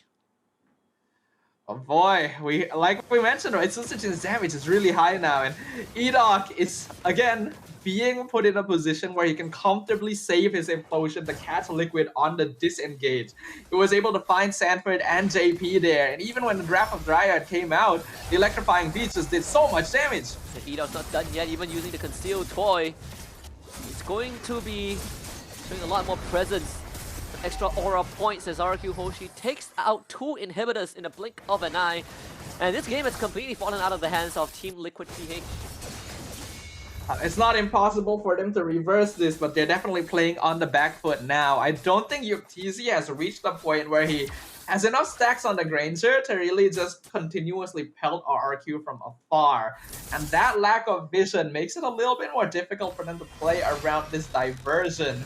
Oh boy, like we mentioned, right? Sutsujin's damage is really high now, and Edok is again being put in a position where he can comfortably save his implosion to catch Liquid on the disengage. He was able to find Sanford and JP there, and even when the Wrath of Dryad came out, the electrifying beats just did so much damage. And Edok's not done yet, even using the concealed toy. He's going to be showing a lot more presence. Extra aura points as RQ Hoshi takes out 2 inhibitors in a blink of an eye. And this game has completely fallen out of the hands of Team Liquid PH. It's not impossible for them to reverse this, but they're definitely playing on the back foot now. I don't think Yuktezi has reached the point where he has enough stacks on the Granger to really just continuously pelt RRQ from afar. And that lack of vision makes it a little bit more difficult for them to play around this diversion.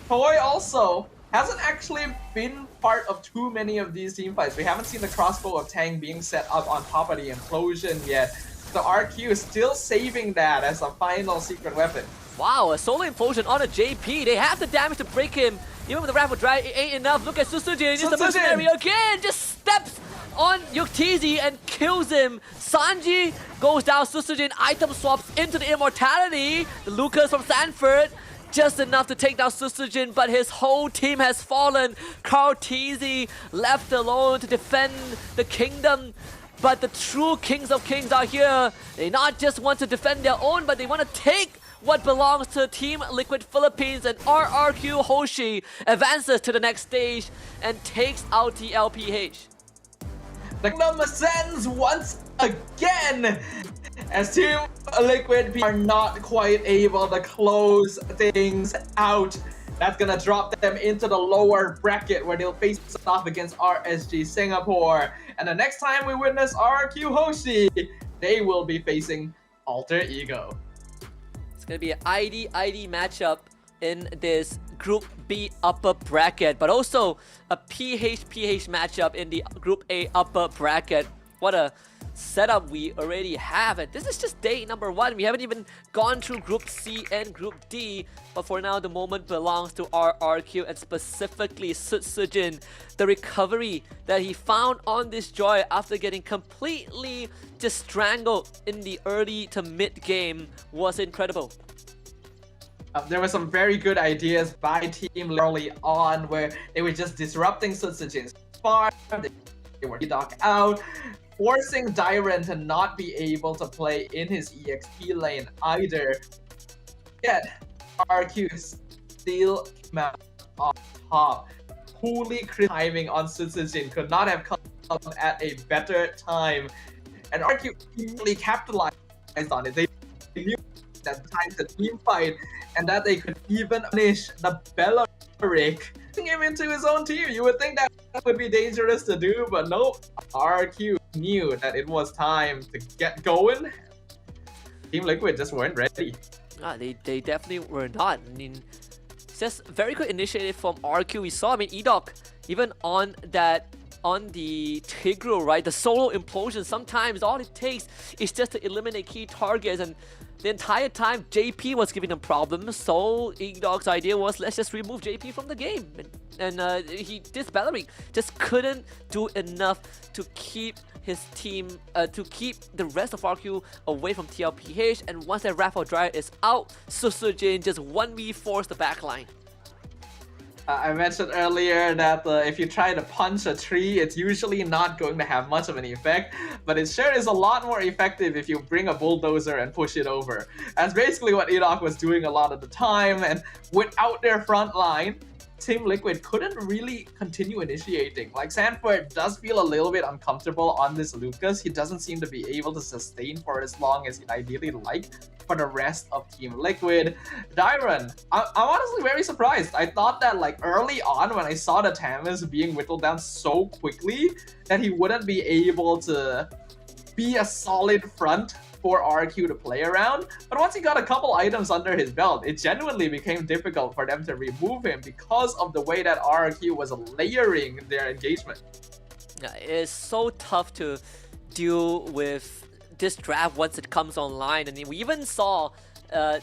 Toy also hasn't actually been part of too many of these team fights. We haven't seen the crossbow of Tang being set up on top of the implosion yet. So RQ is still saving that as a final secret weapon. Wow, a solo implosion on a JP. They have the damage to break him. Even with the Wrath of Dryad, it ain't enough. Look at Sutsujin, just the mercenary again, just steps on Yuktezi and kills him. Sanji goes down, Sutsujin item swaps into the immortality. The Lucas from Sanford. Just enough to take down Sutsujin, but his whole team has fallen. Karl'Teze left alone to defend the kingdom. But the true kings of kings are here. They not just want to defend their own, but they want to take what belongs to Team Liquid Philippines, and RRQ Hoshi advances to the next stage and takes out the LPH. The kingdom ascends once again as Team Liquid are not quite able to close things out. That's gonna drop them into the lower bracket where they'll face off against RSG Singapore. And the next time we witness RQ Hoshi, they will be facing Alter Ego. It's gonna be an ID matchup in this Group B upper bracket, but also a PH matchup in the Group A upper bracket. What a setup we already have, and this is just day number 1. We haven't even gone through Group C and Group D, but for now the moment belongs to RRQ, and specifically Sutsujin. The recovery that he found on this Joy after getting completely just strangled in the early to mid game was incredible. There were some very good ideas by Team early on where they were just disrupting Sutsujin's farm. They were Edok out, forcing Dyren to not be able to play in his EXP lane either. Yet, RQ still came out on top. Coolly crisp timing on Sutsujin could not have come at a better time. And RQ immediately capitalized on it. They knew that the time the team fight and that they could even punish the Bellaric, putting him into his own team. You would think that would be dangerous to do, but no. RQ knew that it was time to get going. Team Liquid just weren't ready. They definitely were not. I mean, it's just very good initiative from RQ. We saw, I mean, Edok, even on the Tigreal, right? The solo implosion, sometimes all it takes is just to eliminate key targets, and the entire time JP was giving them problems, so Edok's idea was, let's just remove JP from the game. And this Bellaric just couldn't do enough to keep his team, to keep the rest of RQ away from TLPH, and once that Wrath of Dryad is out, Susujin just 1v4s the backline. I mentioned earlier that if you try to punch a tree, it's usually not going to have much of an effect, but it sure is a lot more effective if you bring a bulldozer and push it over. That's basically what Edok was doing a lot of the time, and without their front line, Team Liquid couldn't really continue initiating. Like, Sanford does feel a little bit uncomfortable on this Lucas. He doesn't seem to be able to sustain for as long as he'd ideally like for the rest of Team Liquid. Dyren, I'm honestly very surprised. I thought that, like, early on when I saw the Tamis being whittled down so quickly, that he wouldn't be able to be a solid front for RQ to play around, but once he got a couple items under his belt, it genuinely became difficult for them to remove him because of the way that RQ was layering their engagement. Yeah, it's so tough to deal with this draft once it comes online, and we even saw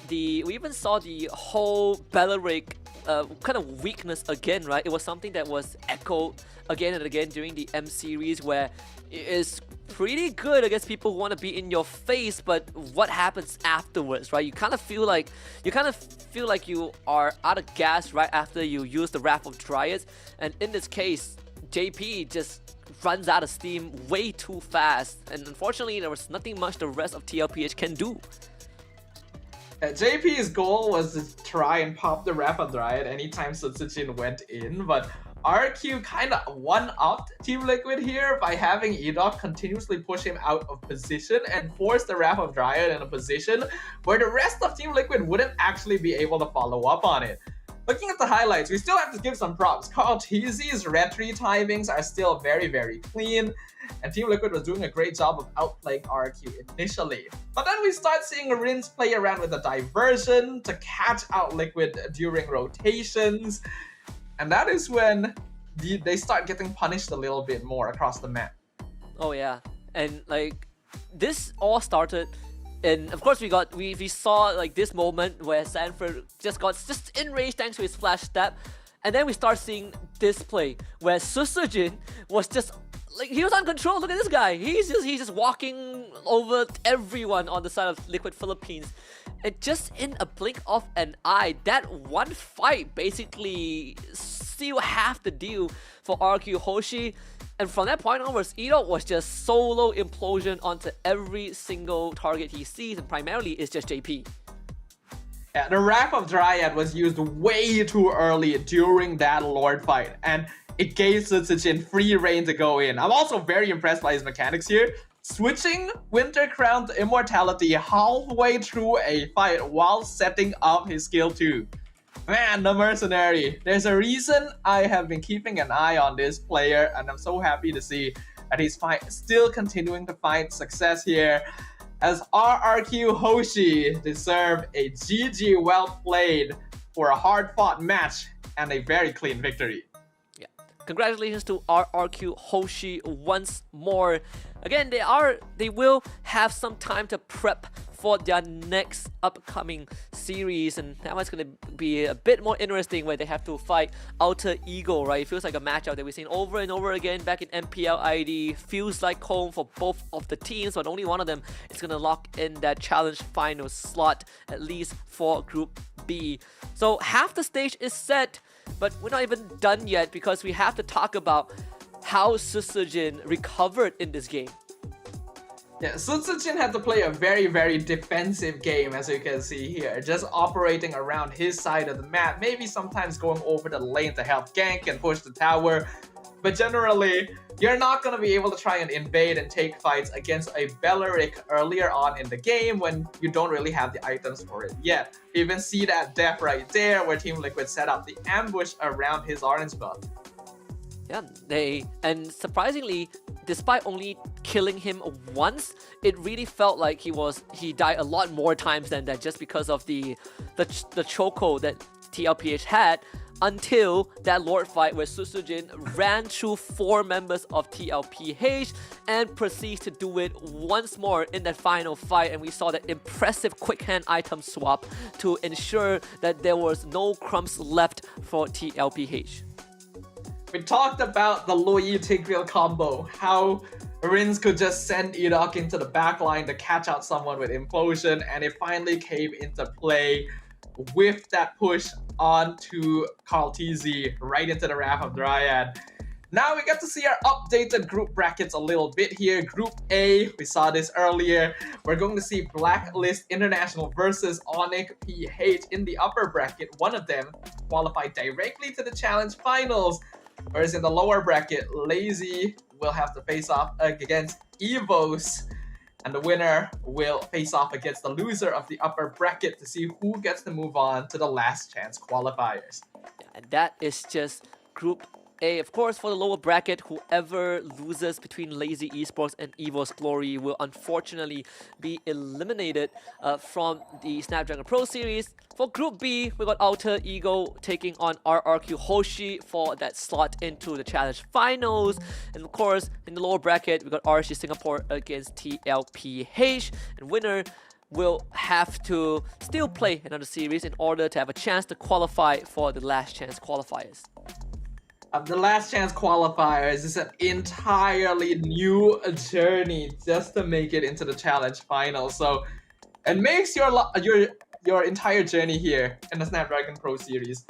the whole Bellaric kind of weakness again, right? It was something that was echoed again and again during the M series, where it is pretty good against people who want to be in your face, but what happens afterwards, right? You kind of feel like you are out of gas right after you use the Wrath of Dryads, and in this case, JP just runs out of steam way too fast, and unfortunately there was nothing much the rest of TLPH can do. JP's goal was to try and pop the Wrath of Dryad anytime Sutsujin went in, but RQ kind of one-upped Team Liquid here by having Edok continuously push him out of position and force the Wrath of Dryad in a position where the rest of Team Liquid wouldn't actually be able to follow up on it. Looking at the highlights, we still have to give some props. Carl Teasy's retry timings are still very, very clean, and Team Liquid was doing a great job of outplaying RQ initially. But then we start seeing Rins play around with a diversion to catch out Liquid during rotations, and that is when they start getting punished a little bit more across the map. Oh yeah, and like this all started, and of course we saw like this moment where Sanford just got in range thanks to his flash step, and then we start seeing this play where Susujin was just like, he was uncontrolled. Look at this guy. He's just walking over everyone on the side of Liquid Philippines. And just in a blink of an eye, that one fight basically sealed half the deal for RQ Hoshi. And from that point onwards, Edok was just solo implosion onto every single target he sees, and primarily it's just JP. Yeah, the Wrath of Dryad was used way too early during that Lord fight, and it gave Sutsujin free reign to go in. I'm also very impressed by his mechanics here. Switching Winter Crown to Immortality halfway through a fight while setting up his skill 2. Man, the Mercenary. There's a reason I have been keeping an eye on this player, and I'm so happy to see that he's still continuing to find success here, as RRQ Hoshi deserve a GG well played for a hard-fought match and a very clean victory. Congratulations to RRQ Hoshi once more. Again, they will have some time to prep for their next upcoming series, and that one's gonna be a bit more interesting, where they have to fight Alter Ego, right? It feels like a matchup that we've seen over and over again back in MPL ID. Feels like home for both of the teams, but only one of them is gonna lock in that challenge final slot, at least for Group B. So half the stage is set, but we're not even done yet, because we have to talk about how Susujin recovered in this game. Yeah, Sun Jin had to play a very, very defensive game, as you can see here. Just operating around his side of the map, maybe sometimes going over the lane to help gank and push the tower. But generally, you're not going to be able to try and invade and take fights against a Belleric earlier on in the game when you don't really have the items for it yet. You even see that death right there where Team Liquid set up the ambush around his orange buff. Yeah, and surprisingly, despite only killing him once, it really felt like he died a lot more times than that, just because of the chokehold that TLPH had, until that Lord fight where Susujin ran through 4 members of TLPH and proceeds to do it once more in that final fight, and we saw that impressive quick hand item swap to ensure that there was no crumbs left for TLPH. We talked about the Luyi Tigreal combo, how Rins could just send Iraq into the backline to catch out someone with Implosion, and it finally came into play with that push onto Carl TZ right into the Wrath of Dryad. Now we get to see our updated group brackets a little bit here. Group A, we saw this earlier. We're going to see Blacklist International versus Onic PH in the upper bracket. One of them qualified directly to the Challenge Finals. Whereas in the lower bracket, Lazy will have to face off against Evos, and the winner will face off against the loser of the upper bracket to see who gets to move on to the last chance qualifiers. And that is just Group A. Of course, for the lower bracket, whoever loses between Lazy Esports and Evos Glory will unfortunately be eliminated from the Snapdragon Pro Series. For Group B, we got Alter Ego taking on RRQ Hoshi for that slot into the Challenge Finals. And of course, in the lower bracket, we got RSG Singapore against TLPH. And winner will have to still play another series in order to have a chance to qualify for the last chance qualifiers. The last chance qualifiers is an entirely new journey just to make it into the Challenge Final. So it makes your entire journey here in the Snapdragon Pro Series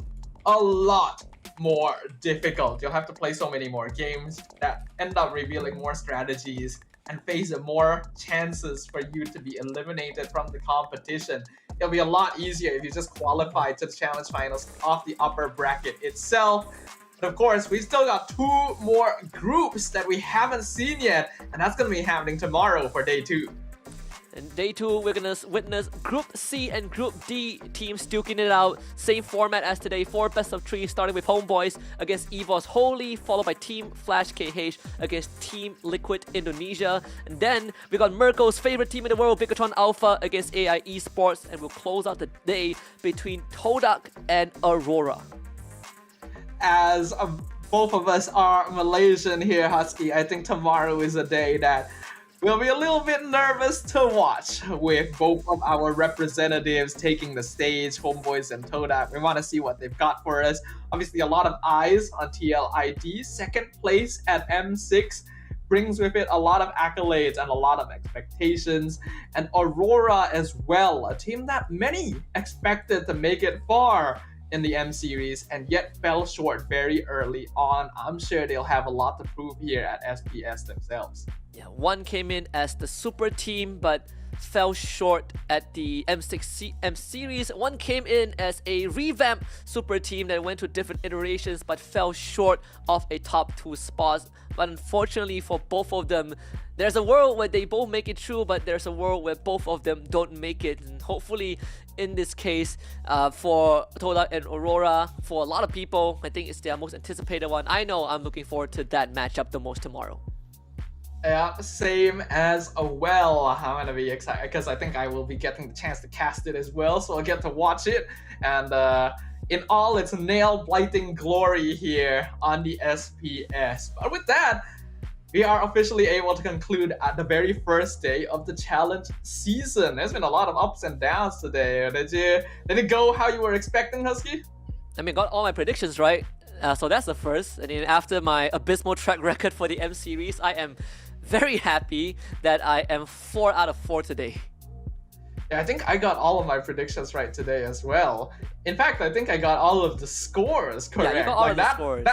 a lot more difficult. You'll have to play so many more games that end up revealing more strategies and face more chances for you to be eliminated from the competition. It'll be a lot easier if you just qualify to the Challenge Finals off the upper bracket itself. But of course, we still got 2 more groups that we haven't seen yet, and that's going to be happening tomorrow for day 2. In day 2, we're gonna witness Group C and Group D teams duking it out. Same format as today, 4 best of 3, starting with Homeboys against Evos Holy, followed by Team Flash KH against Team Liquid Indonesia. And then we got Mirko's favorite team in the world, Bigotron Alpha against AI Esports, and we'll close out the day between Todak and Aurora. As both of us are Malaysian here, Husky, I think tomorrow is a day that we'll be a little bit nervous to watch, with both of our representatives taking the stage, Homeboys and Todak. We want to see what they've got for us. Obviously, a lot of eyes on TLID. Second place at M6 brings with it a lot of accolades and a lot of expectations. And Aurora as well, a team that many expected to make it far in the M series and yet fell short very early on. I'm sure they'll have a lot to prove here at SPS themselves. Yeah, one came in as the super team but fell short at the M6 M series. One came in as a revamped super team that went to different iterations but fell short of a top 2 spots. But unfortunately for both of them, there's a world where they both make it through, but there's a world where both of them don't make it. And hopefully, in this case, for Todak and Aurora, for a lot of people, I think it's their most anticipated one. I know I'm looking forward to that matchup the most tomorrow. Yeah, same as well. I'm gonna be excited because I think I will be getting the chance to cast it as well, so I'll get to watch it. And in all its nail-blighting glory here on the SPS. But with that, we are officially able to conclude at the very first day of the challenge season. There's been a lot of ups and downs today. Did it go how you were expecting, Husky? I mean, got all my predictions right, so that's the first. And then after my abysmal track record for the M series, I am very happy that I am 4 out of 4 today. Yeah, I think I got all of my predictions right today as well. In fact, I think I got all of the scores correct. Yeah, you got all of the scores.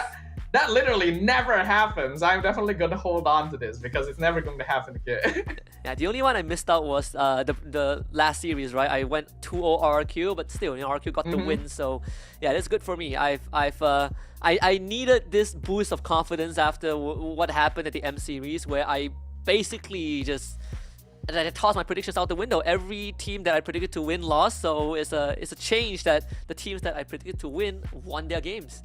That literally never happens. I'm definitely gonna hold on to this because it's never going to happen again. Yeah, the only one I missed out was the last series, right? I went 2-0 RRQ, but still, RRQ got the win, so yeah, that's good for me. I needed this boost of confidence after what happened at the M series, where I basically just I tossed my predictions out the window. Every team that I predicted to win lost, so it's a change that the teams that I predicted to win won their games.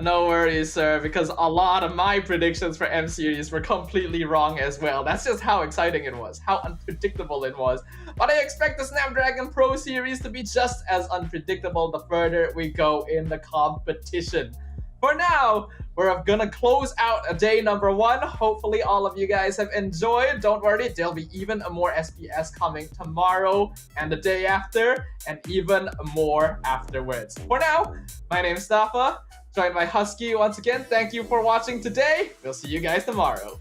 No worries, sir, because a lot of my predictions for M series were completely wrong as well. That's just how exciting it was, how unpredictable it was. But I expect the Snapdragon Pro Series to be just as unpredictable the further we go in the competition. For now, we're gonna close out day number 1. Hopefully all of you guys have enjoyed. Don't worry, there'll be even more SPS coming tomorrow and the day after, and even more afterwards. For now, my name is Stafa, joined by Husky once again. Thank you for watching today. We'll see you guys tomorrow.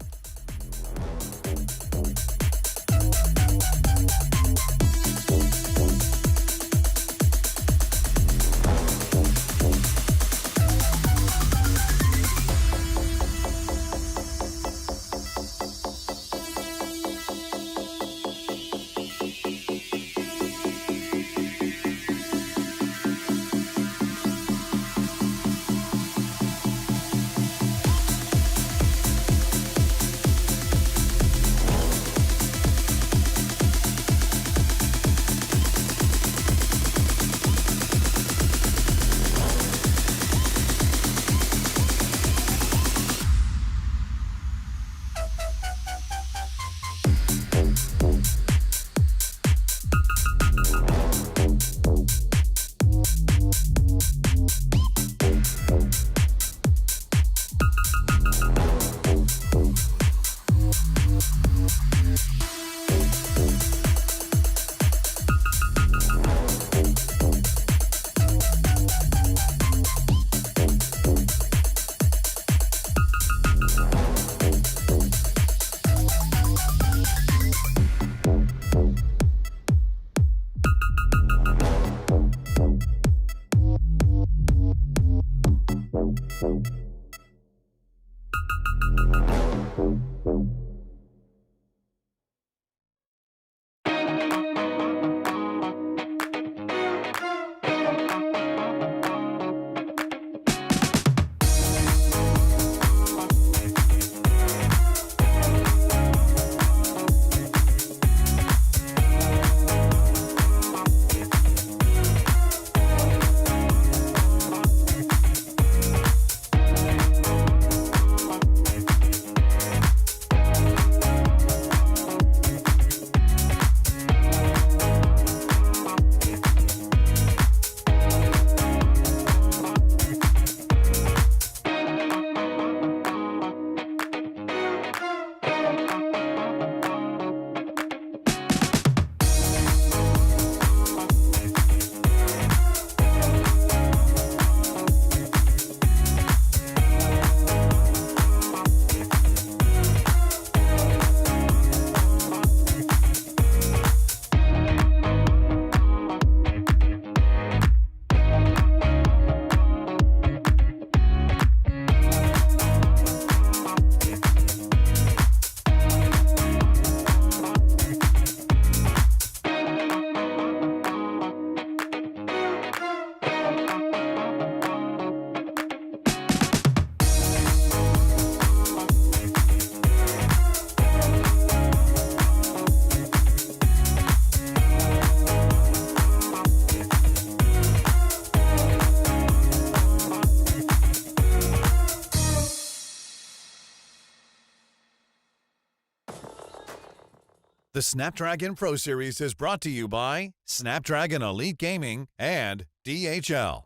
The Snapdragon Pro Series is brought to you by Snapdragon Elite Gaming and DHL.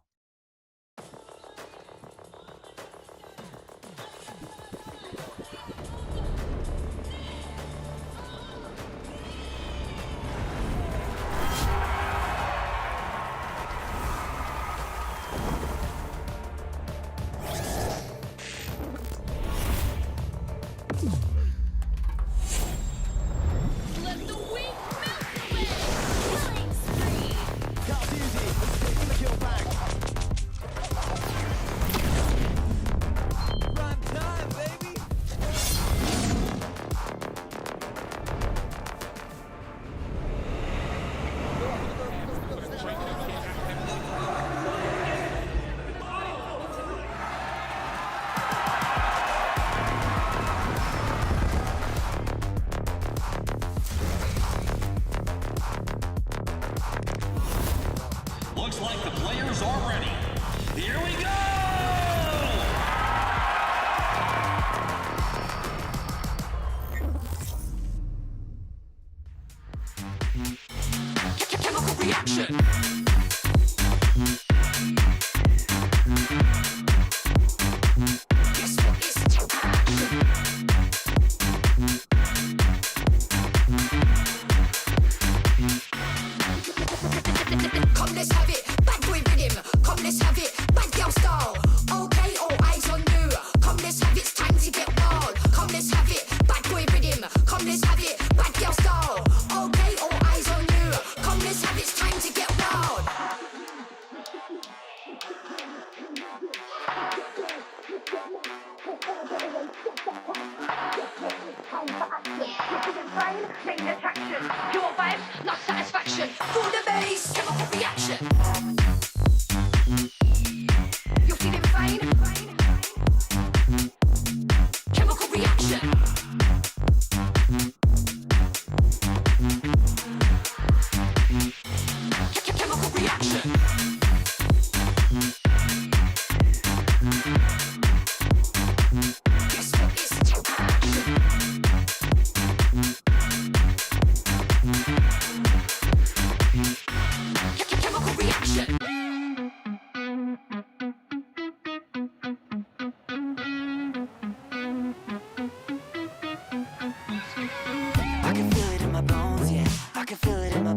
Let the weak melt away! Killing spree! Call easy, escape from the kill bag. like the players are ready. Here we go! Chemical reaction. Guess what is Come, let's have it. Bad boy rhythm. Come, let's have it. Bad girl style. Okay, all eyes on you. Come, let's have it. It's time to get wild. Come, let's have it. Bad boy rhythm. Come, let's have it. Bad girl style. Okay, all eyes on you. Come, let's have it. It's time to get wild. Main attraction. Pure vibes, not satisfaction. For the bass, chemical reaction. You're feeling fine? Chemical reaction. Chemical reaction. Guess what is chemical reaction. I can feel it in my bones, yeah. I can feel it in my